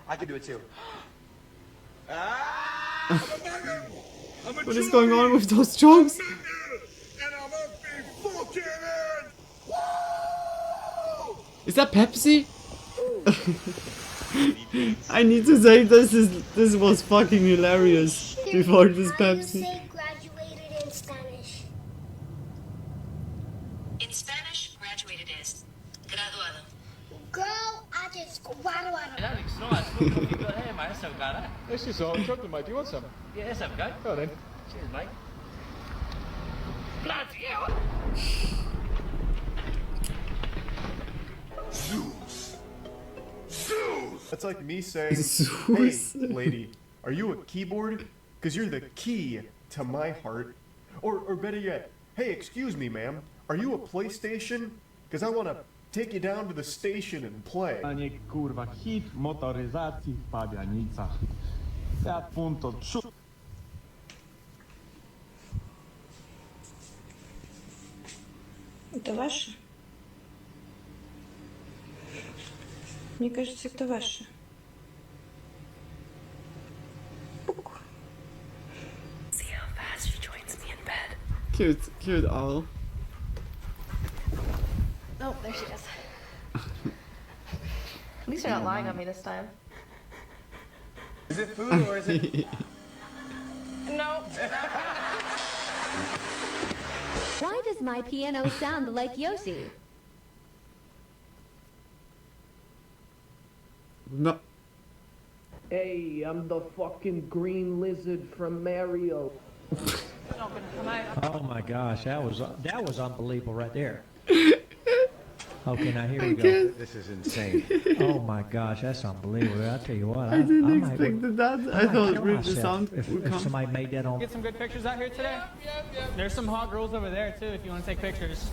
I can do it too. What is going on with those jokes? Is that Pepsi? I need to say this was fucking hilarious before this Pepsi. Graduated in Spanish. In Spanish, graduated is graduado. Girl, I just graduado. This is all chocolate, mate. Do you want some? Yeah, that's okay. Oh, then. Cheers, mate. Zeus! That's like me saying, Zeus. hey, lady, are you a keyboard? Because you're the key to my heart. Or better yet, hey, excuse me, ma'am, are you a PlayStation? Because I want to take you down to the station and play. Kurwa, hit motoryzacji w Pabianicach. Fiat Punto 3. Это ваше? Мне кажется, это ваше. See how fast she joins me in bed. Cute owl. Oh, there she is. At least you're not lying on me this time. Is it food or is it? No. Why does my piano sound like Yossi? No. Hey, I'm the fucking green lizard from Mario. Oh my gosh, that was unbelievable right there. Okay, now here we go. This is insane. Oh my gosh, that's unbelievable. I'll tell you what. I didn't expect that. I thought really the sound would if come. somebody made that on. Get some good pictures out here today. There's some hot girls over there too if you want to take pictures.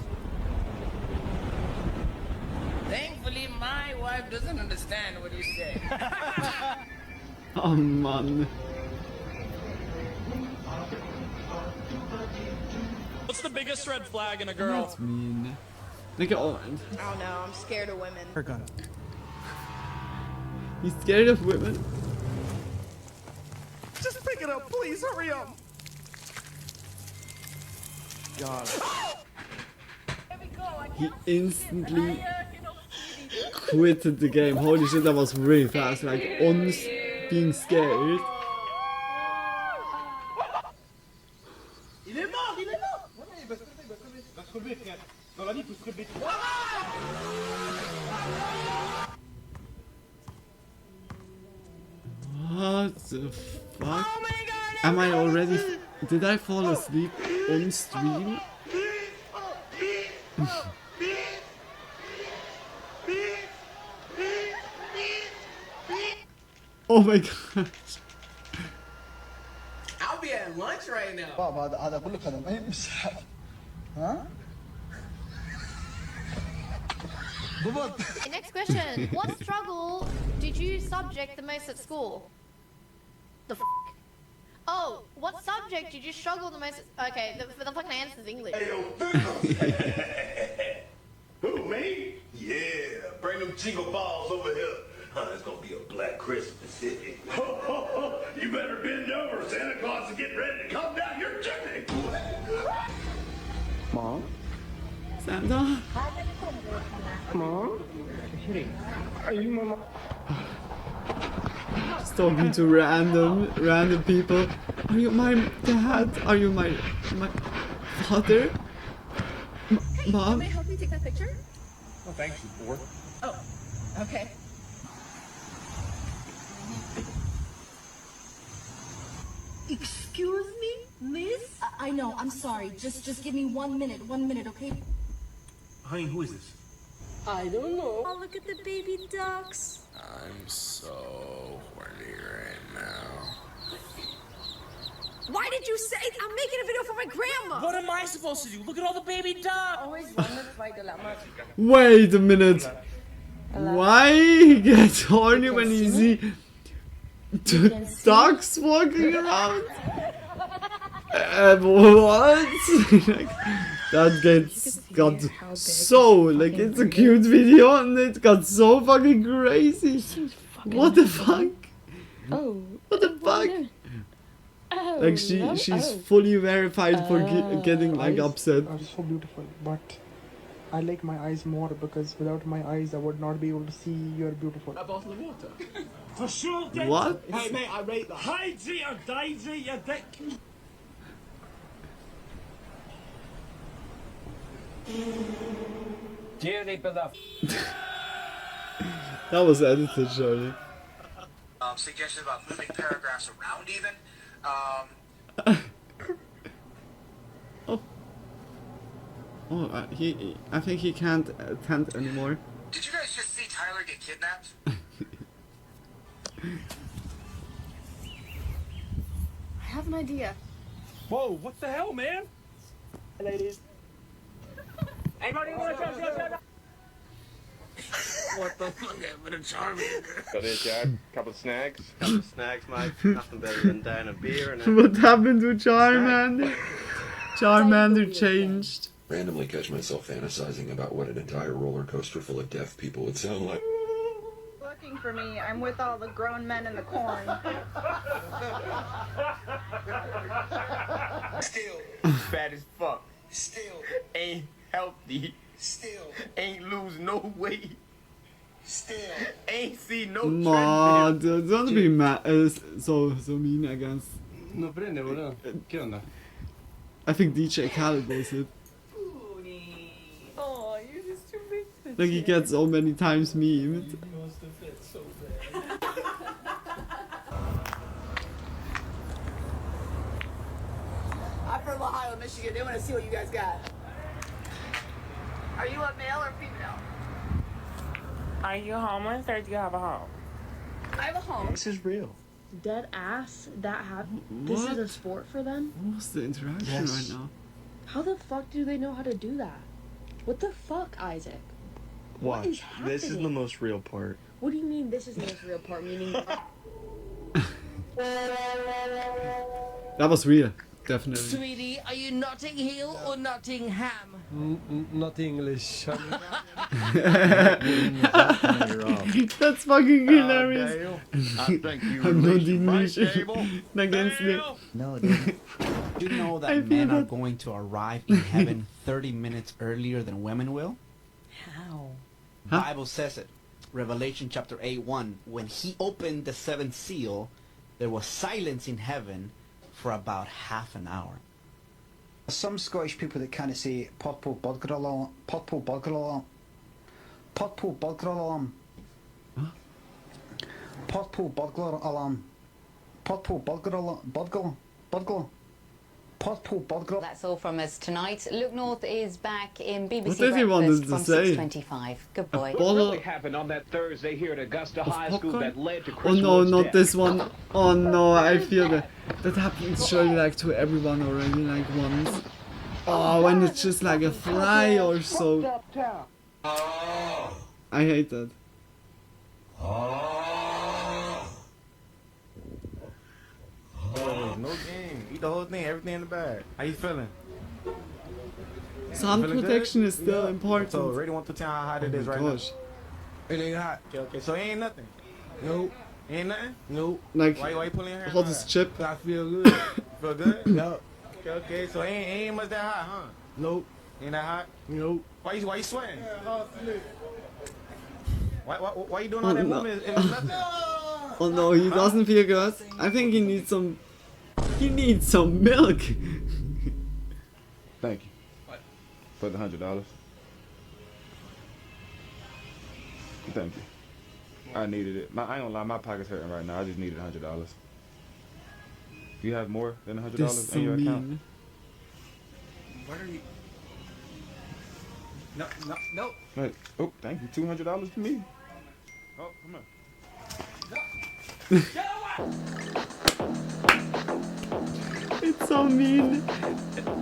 Thankfully, my wife doesn't understand what you say. Oh man. What's the biggest red flag in a girl? That's mean. Look at Owen. Oh no, I'm scared of women. Her gun. He's scared of women. Just pick it up, please. Hurry up. God. He instantly quitted the game. Holy shit, that was really fast. Like, on being scared. Il est mort, il est mort. Ouais, il va se lever, il va se relever, frère. Dans la vie, il faut se relever. What the fuck? Am I already... Did I fall asleep on stream? Oh my gosh. I'll be at lunch right now. هذا أقول لك هذا ما يمسح. ها؟ Okay, next question. What struggle did you subject the most at school? The f***? Oh, what subject did you struggle the most? Okay, the fucking answer is English. Who, me? Yeah, bring them jingle balls over here. It's gonna be a black Christmas. You better bend over. Santa Claus is getting ready to come down your chimney. Mom? Santa? Mom? Are you Mama? talking to random people. Are you my dad? Are you my father? Mom? May I help you take that picture? Oh, thanks, you whore. Oh, okay. Excuse me, miss? I know, I'm sorry. Just give me 1 minute, okay? Honey, who is this? I don't know. Oh, look at the baby ducks. I'm so horny right now. Why did you say I'm making a video for my grandma? What am I supposed to do? Look at all the baby dogs. Always wondered why the llama. Wait a minute. Why he gets horny when he sees ducks walking around? What? Like, that got so, like, it's a cute video and it got so fucking crazy. What the fuck? Oh. What the fuck? Oh, Like, she's fully verified for getting, like, upset. Are so beautiful, but I like my eyes more because without my eyes I would not be able to see you're beautiful. A bottle of water. For sure, Dick. What? Hey, mate, I rate that. Hydry or Daisy, you dick. Dearly beloved. That was edited, surely. Suggestions about moving paragraphs around even. I think he can't attend anymore. Did you guys just see Tyler get kidnapped? I have an idea. Whoa, what the hell, man? Ladies. Anybody want to jump? What the fuck happened to Charmander? Got it, Jack. Couple of snags. Couple of snags, mate. Nothing better than down a beer and What happened to Charmander? Charmander changed. Randomly catch myself fantasizing about what an entire roller coaster full of deaf people would sound like. Looking for me, I'm with all the grown men in the corn. Still. Fat as fuck. Still. Ain't healthy. Still. Ain't lose no weight. Still. Ain't see no Ma, don't be mad, so mean against. No prende, boludo. ¿Qué onda? I think DJ Khaled was it. Oh, you're just too big. Like he gets so many times memed. I'm from Ohio, Michigan. They want to see what you guys got. Are you a male or female? Are you homeless or do you have a home? I have a home. This is real. Dead ass. That this is a sport for them. What's the interaction right now? How the fuck do they know how to do that? What the fuck, Isaac? What is Watch. This is the happening? most real part. What do you mean this is the most real part? Meaning. That was real, definitely. Sweetie, are you Notting Hill or Nottingham? Not English. That's fucking hilarious. I think you I'm not released your English price table. against me. No, dude. You know I that feel men are that- going to arrive in heaven 30 minutes earlier than women will? How? Huh? Bible says it. Revelation chapter 8:1. When he opened the seventh seal, there was silence in heaven for about half an hour. Some Scottish people that kind of say potpo budgeralam, potpo budgeralam, potpo budgeralam, potpo budgeralam, potpo budgeralam, budgeralam, potpo budgeralam. That's all from us tonight. Look North is back in BBC What did he want Breakfast to from say? 6:25. Good boy. What really happened on that Thursday here at Augusta High School popcorn? that led to Oh Chris no, Wood's not death? this one. Oh no, I feel that happens surely like to everyone already, like once. Oh, when it's just like a fly or so. I hate that. Oh, no game. Eat the whole thing, everything in the bag. How you feeling? Sun Feeling protection good? is still Yeah. important. So, ready want to tell how hot it Oh is my right gosh. now. It ain't hot. Okay, so it ain't nothing. Nope. Ain't nothing? Nope. Like, why you pulling your hair? hot like as that? chip. I feel good. Feel good? Yup. Okay, so ain't much that hot, huh? Nope. Ain't that hot? Nope. Why you sweating? Why you doing all Oh, that no. movement if it's nothing? Oh no, he doesn't feel good. I think he needs some. He needs some milk. Thank you. What? For the $100. Thank you. I needed it. I ain't gonna lie, my pocket's hurting right now. I just needed $100. Do you have more than $100 in your account? What are you? No, no, no. Wait. Oh, thank you. $200 to me. Oh, come on. It's so mean.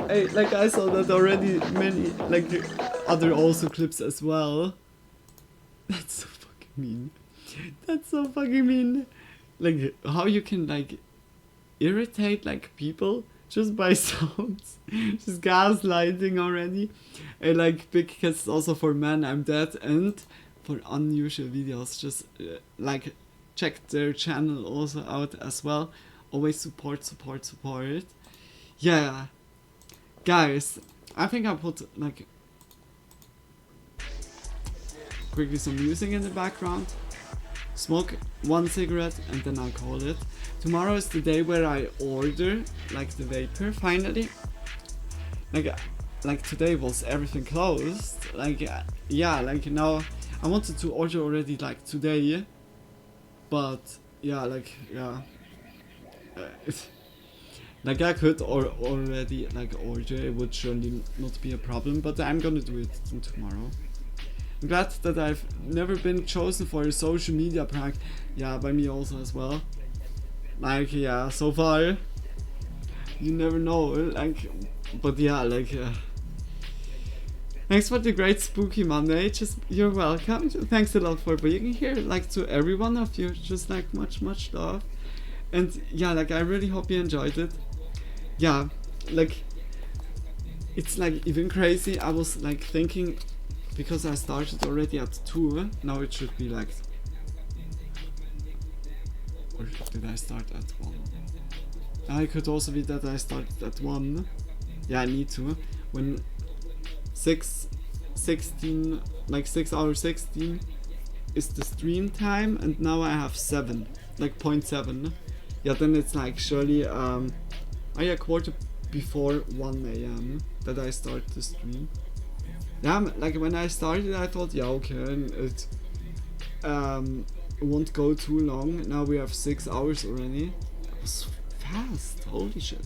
Hey, like I saw that already many like other also clips as well. That's so fucking mean. That's so fucking mean. Like how you can like irritate like people just by sounds. Just gaslighting already. And like big kiss also for Man I'm Dead and for unusual videos. Just like check their channel also out as well. Always support. Yeah. Guys, I think I put like quickly some music in the background. Smoke one cigarette and then I call it. Tomorrow is the day where I order like the vapor finally. Like today was everything closed. Like yeah, like now I wanted to order already like today. But yeah, like yeah. Like I could already like order, it would surely not be a problem, but I'm gonna do it tomorrow. I'm glad that I've never been chosen for a social media prank. Yeah, by me also as well. Like yeah, so far you never know. Like, but yeah, like. Thanks for the great spooky Monday. Just you're welcome. Thanks a lot for being here. Like to every one of you, just like much love. And yeah, like I really hope you enjoyed it. Yeah, like it's like even crazy. I was like thinking because I started already at 2. Now it should be like, or did I start at 1? It could also be that I started at 1. Yeah, I need to. When 6:16, like 6 hours 16 is the stream time, and now I have 7, like 0.7. Yeah, then it's like surely a quarter before 1 AM that I start the stream. Yeah, like when I started I thought yeah okay, it won't go too long. Now we have 6 hours already. That was fast, holy shit.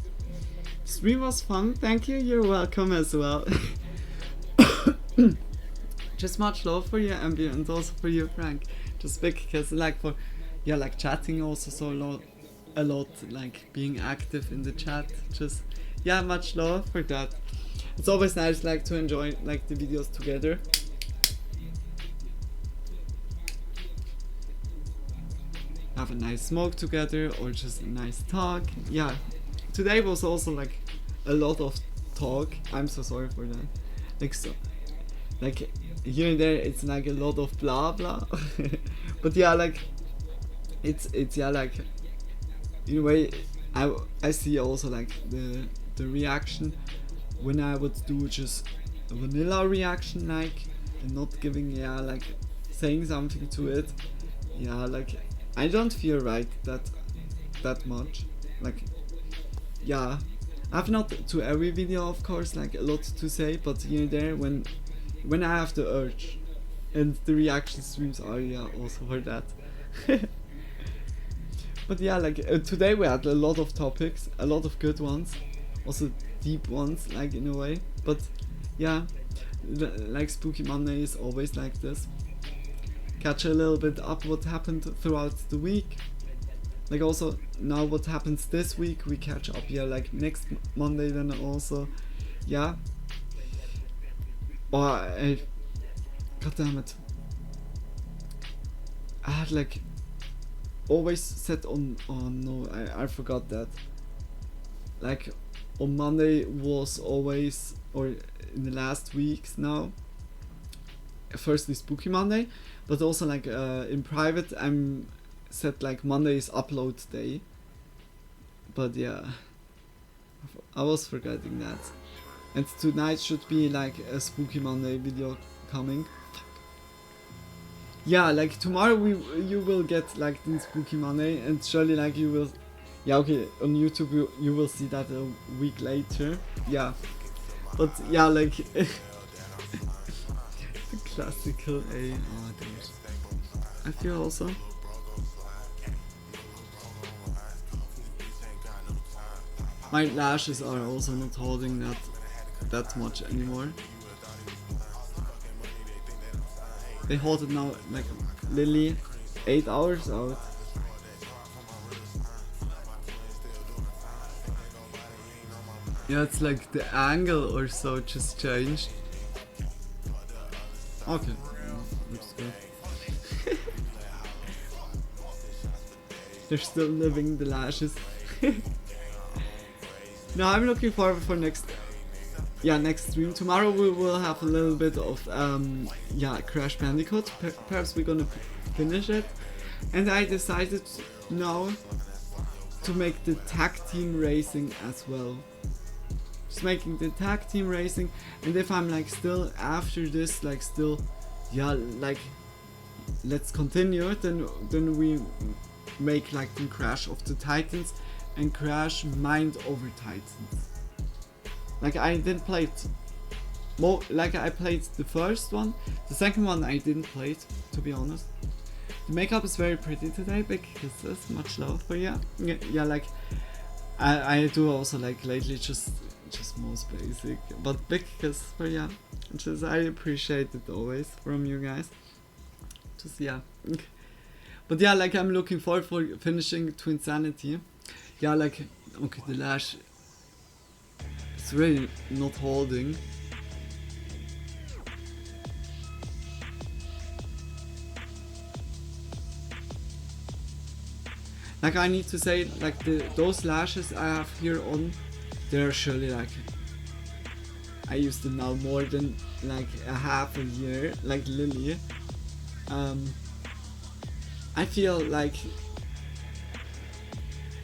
Stream was fun, thank you, you're welcome as well. Just much love for you, Ambi, and also for you, Frank. Just because like for yeah, like chatting also so a lot, like being active in the chat. Just yeah, much love for that. It's always nice like to enjoy like the videos together. Have a nice smoke together or just a nice talk. Yeah, today was also like a lot of talk. I'm so sorry for that. Like so, like here and there it's like a lot of blah blah. But yeah, like it's yeah, like in a way I see also like the reaction when I would do just a vanilla reaction, like and not giving yeah, like saying something to it. Yeah, like I don't feel right that much. Like yeah, I've not to every video of course like a lot to say, but here and there when I have the urge, and the reaction streams are yeah also for that. But yeah, like today we had a lot of topics, a lot of good ones, also deep ones, like in a way. But yeah, like Spooky Monday is always like this. Catch a little bit up what happened throughout the week. Like also now what happens this week, we catch up yeah, like next Monday then also. Yeah. Oh, god damn it. I had like always set on, oh no, I forgot that. Like on Monday was always, or in the last weeks now, firstly Spooky Monday, but also like in private I'm set like Monday is upload day. But yeah, I was forgetting that. And tonight should be like a Spooky Monday video coming. yeah, like tomorrow you will get like the spooky Monday, and surely like you will, yeah, okay, on YouTube you will see that a week later, yeah, but yeah, like the classical A. Oh, dude. I feel also. My lashes are also not holding that much anymore. They hold it now like literally 8 hours out. Yeah, it's like the angle or so just changed. Okay, looks good. They're still living the lashes. No, I'm looking forward for next stream. Tomorrow we will have a little bit of Crash Bandicoot. Perhaps we're gonna finish it. And I decided now to make the tag team racing as well. Just making the tag team racing, and if I'm like still after this like still let's continue it, then we make like the Crash of the Titans and Crash Mind Over Titans. Like I didn't play it. Like I played the first one. The second one I didn't play it, to be honest. The makeup is very pretty today because there's much love for you. Yeah, like I do also like lately just most basic, but because for just I appreciate it always from you guys. Just but yeah, like I'm looking forward for finishing Twinsanity. Yeah, like okay, the lash is really not holding. Like I need to say, like those lashes I have here on, they're surely like I used them now more than like a half a year, like Lily. I feel like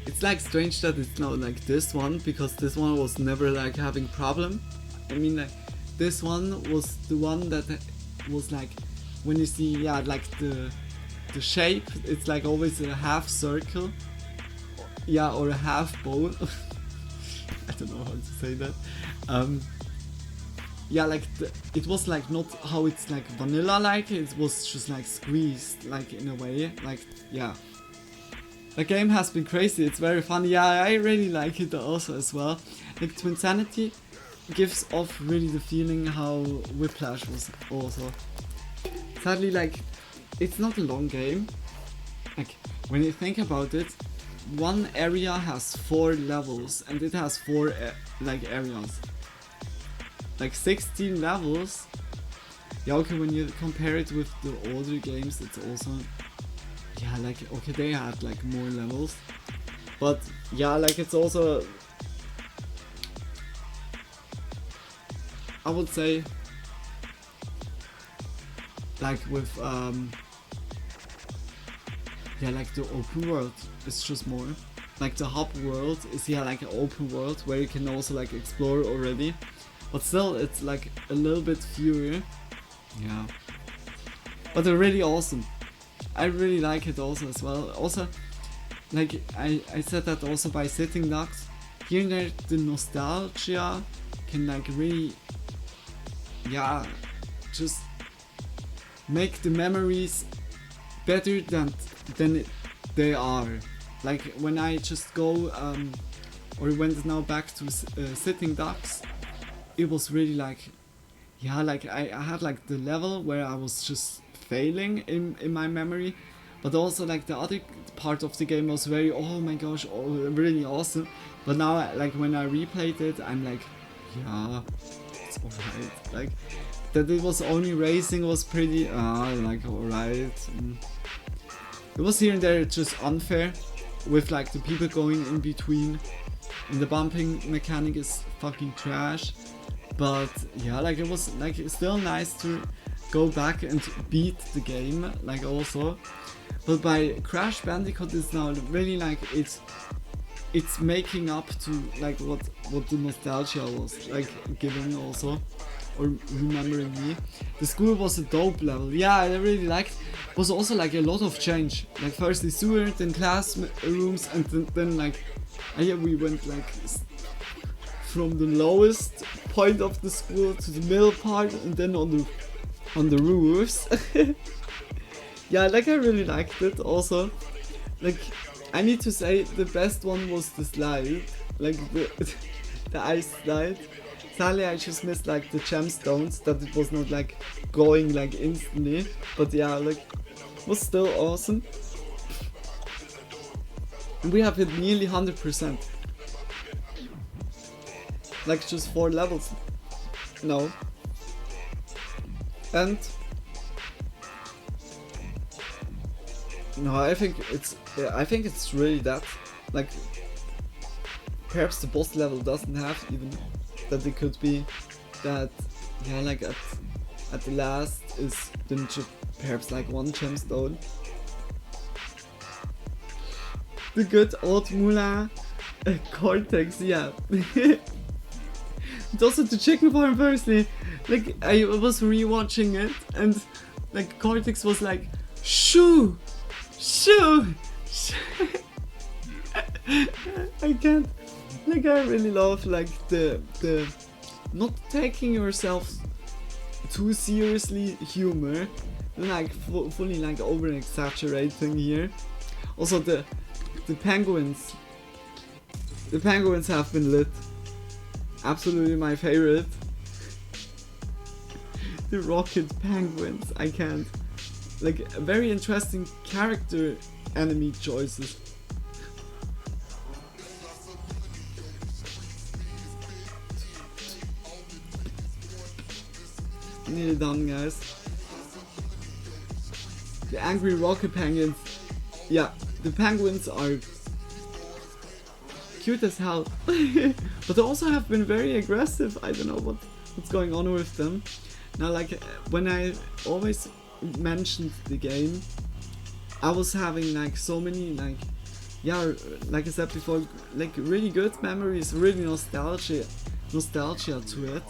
it's like strange that it's not like this one, because this one was never like having problem. I mean, like this one was the one that was like when you see like the shape, it's like always a half circle, or a half bowl. I don't know how to say that. Like it was like not how it's like vanilla like, it was just like squeezed like in a way, like the game has been crazy, it's very fun. I really like it also as well. Like Twinsanity gives off really the feeling how Whiplash was also. Sadly, like it's not a long game. Like when you think about it, one area has 4 levels and it has 4 like areas. Like 16 levels. Okay, when you compare it with the older games, it's also like okay, they had like more levels, but like it's also, I would say, like with like the open world is just more like the hub world is like an open world where you can also like explore already, but still it's like a little bit fewer. But they're really awesome. I really like it also as well. Also, like I said that also by Sitting Ducks, here and there the nostalgia can like really just make the memories better than they are. Like when I just go or went now back to Sitting Ducks, it was really like like I had like the level where I was just failing in my memory, but also like the other part of the game was very, oh my gosh, really awesome. But now like when I replayed it, I'm like it's alright. Like that it was only racing was pretty like alright. It was here and there just unfair with like the people going in between, and the bumping mechanic is fucking trash. But like it was like still nice to go back and beat the game, like also. But by Crash Bandicoot is now really like it's making up to like what the nostalgia was like giving also. or Remembering Me. The school was a dope level. Yeah, I really liked. Was also like a lot of change. Like firstly sewer, then classrooms, and then like we went like from the lowest point of the school to the middle part, and then on the roofs. Yeah, like I really liked it. Also, like I need to say the best one was the slide, like the ice slide. Sadly, I just missed like the gemstones, that it was not like going like instantly, but yeah, like was still awesome. And we have hit nearly 100%. Like just 4 levels. No. And no, I think it's really that. Like perhaps the boss level doesn't have even that. It could be that, yeah, like at the last is then perhaps like 1 gemstone. The good old Mula Cortex, yeah. And also the chicken farm firstly. Like I was rewatching it and like Cortex was like, shoo! I can't. Like I really love like the not taking yourself too seriously humor, like fully like over exaggerating here. Also the penguins. The penguins have been lit. Absolutely my favorite. The rocket penguins. I can't. Like very interesting character enemy choices. Nearly done, guys. The angry rocket penguins. Yeah, the penguins are cute as hell. But they also have been very aggressive. I don't know what's going on with them. Now, like when I always mentioned the game, I was having like so many like, yeah, like I said before, like really good memories, really nostalgia to it.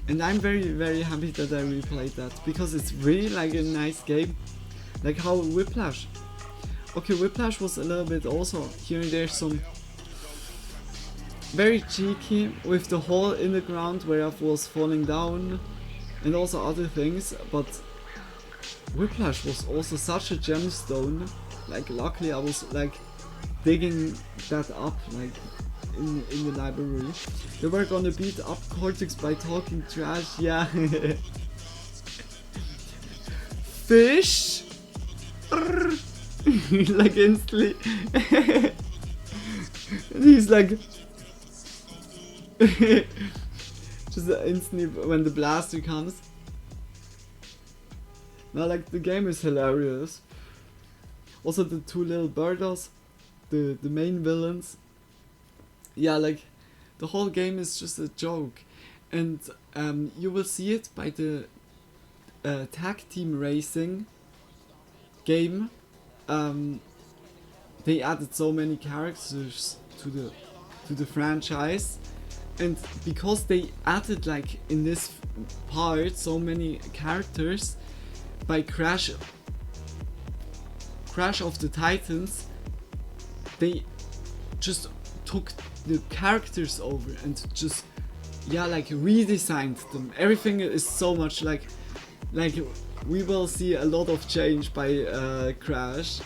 And I'm very, very happy that I replayed that, because it's really like a nice game. Like how Whiplash. Okay, Whiplash was a little bit also here and there some very cheeky with the hole in the ground where I was falling down and also other things, but Whiplash was also such a gemstone. Like luckily I was like digging that up like in the library. They were gonna beat up Cortex by talking trash, yeah. Fish! Like instantly. And he's like just instantly when the blaster comes. Now like the game is hilarious. Also the 2 little birdos, the main villains. Yeah, like the whole game is just a joke, and you will see it by the tag team racing game. They added so many characters to the franchise, and because they added like in this part so many characters, by Crash of the Titans, they just took the characters over and just, yeah, like redesigned them. Everything is so much like we will see a lot of change by Crash.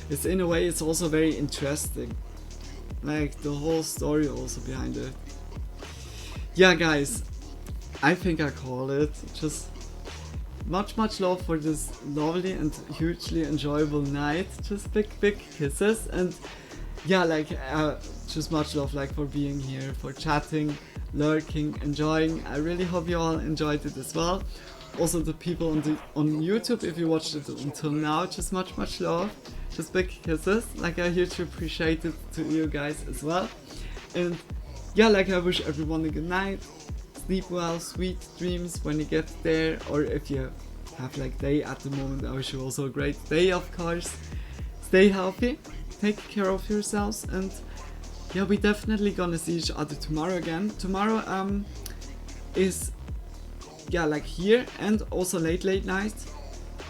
It's in a way it's also very interesting, like the whole story also behind it. Yeah guys, I think I call it. Just much love for this lovely and hugely enjoyable night. Just big kisses, and yeah, like just much love like for being here, for chatting, lurking, enjoying. I really hope you all enjoyed it as well. Also the people on YouTube, if you watched it until now, just much love. Just big kisses. Like I hugely appreciate it to you guys as well. And yeah, like I wish everyone a good night. Sleep well, sweet dreams when you get there, or if you have like day at the moment, I wish you also a great day, of course. Stay healthy, take care of yourselves, and yeah, we definitely gonna see each other tomorrow again. Tomorrow is yeah, like here and also late night.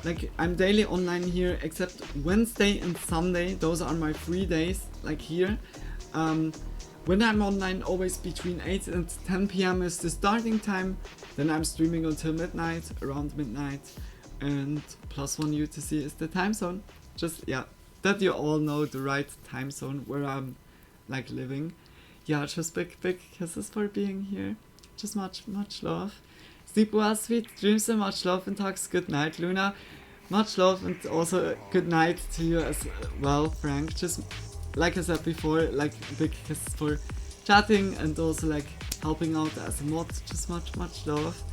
Like I'm daily online here except Wednesday and Sunday. Those are my free days, like here. When I'm online, always between 8 and 10 p.m. is the starting time. Then I'm streaming until midnight, around midnight. And +1 UTC is the time zone. Just, yeah, that you all know the right time zone where I'm like living. Yeah, just big kisses for being here. Just much love. Sleep well, sweet dreams, and much love and talks. Good night, Luna. Much love and also good night to you as well, Frank. Just like I said before, like big kisses for chatting and also like helping out as a mod. Just much love.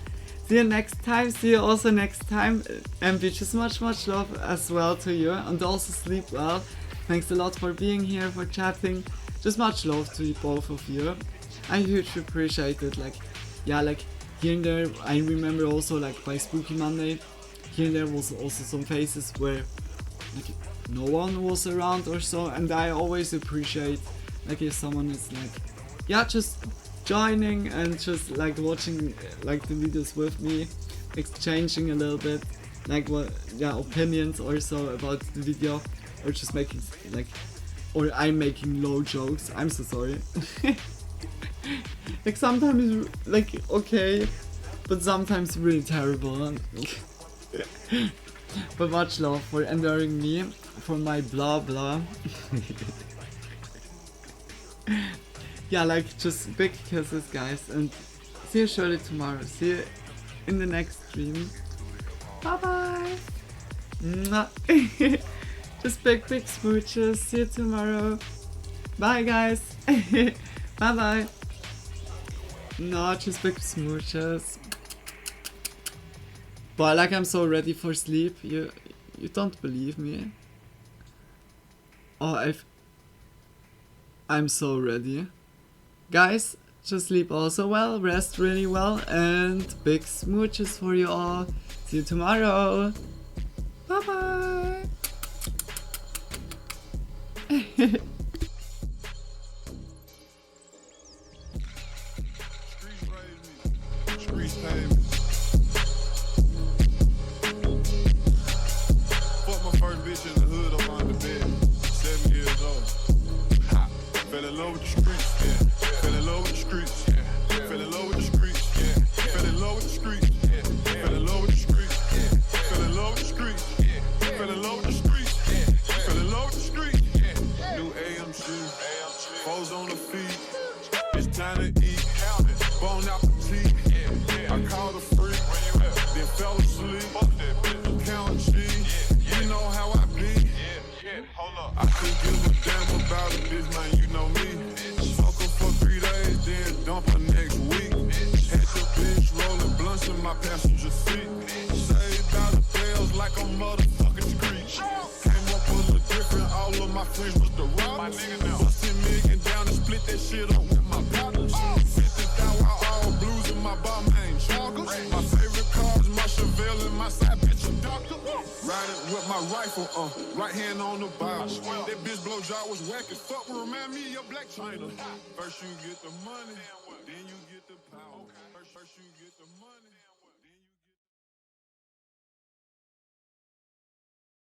See you next time. See you also next time. And just much love as well to you. And also sleep well. Thanks a lot for being here, for chatting. Just much love to both of you. I hugely appreciate it. Like, yeah, like here and there. I remember also like by Spooky Monday. Here and there was also some phases where like no one was around or so, and I always appreciate like if someone is like, yeah, just joining and just like watching like the videos with me, exchanging a little bit like what, yeah, opinions or so about the video, or just making like, or I'm making low jokes. I'm so sorry. Like sometimes like okay, but sometimes really terrible. But much love for enduring me, for my blah blah. Yeah, like just big kisses, guys, and see you surely tomorrow. See you in the next stream. Bye bye. Just big smooches. See you tomorrow. Bye, guys. Bye bye. No, just big smooches. But like I'm so ready for sleep. You don't believe me? Oh, I'm so ready. Guys, just sleep also well, rest really well, and big smooches for you all. See you tomorrow. Bye bye. Fell in love with the streets, yeah. Fell in love with the streets, yeah. Fell in love with the streets, yeah. Fell in love with the streets, yeah. Fell in love with the streets, yeah. Fell in love with the streets, yeah. Fell in love with the streets, yeah. Fell in love with the streets, yeah. New AMC, foes on the feet. It's time to eat. Bone out the teeth. I called a freak, then fell asleep. Count cheese, you know how I be. I could give a damn about a bitch, man, you know me. Fuck her for 3 days, then dump her next week. Had the bitch rolling blunts in my passenger seat. Saved out the bells like a motherfucking street. Came up a little different, all of my friends was the robbers. Bustin' million down and split that shit up with my partners. 50,000 all blues in my bar, man, joggers. My favorite cars, my Chevelle and my side bitch, a doctor. Riding with my rifle, right hand on the Bible. That bitch blow job was whack as fuck, remind me of Black China. First you get the money, then you get the power. First you get the money.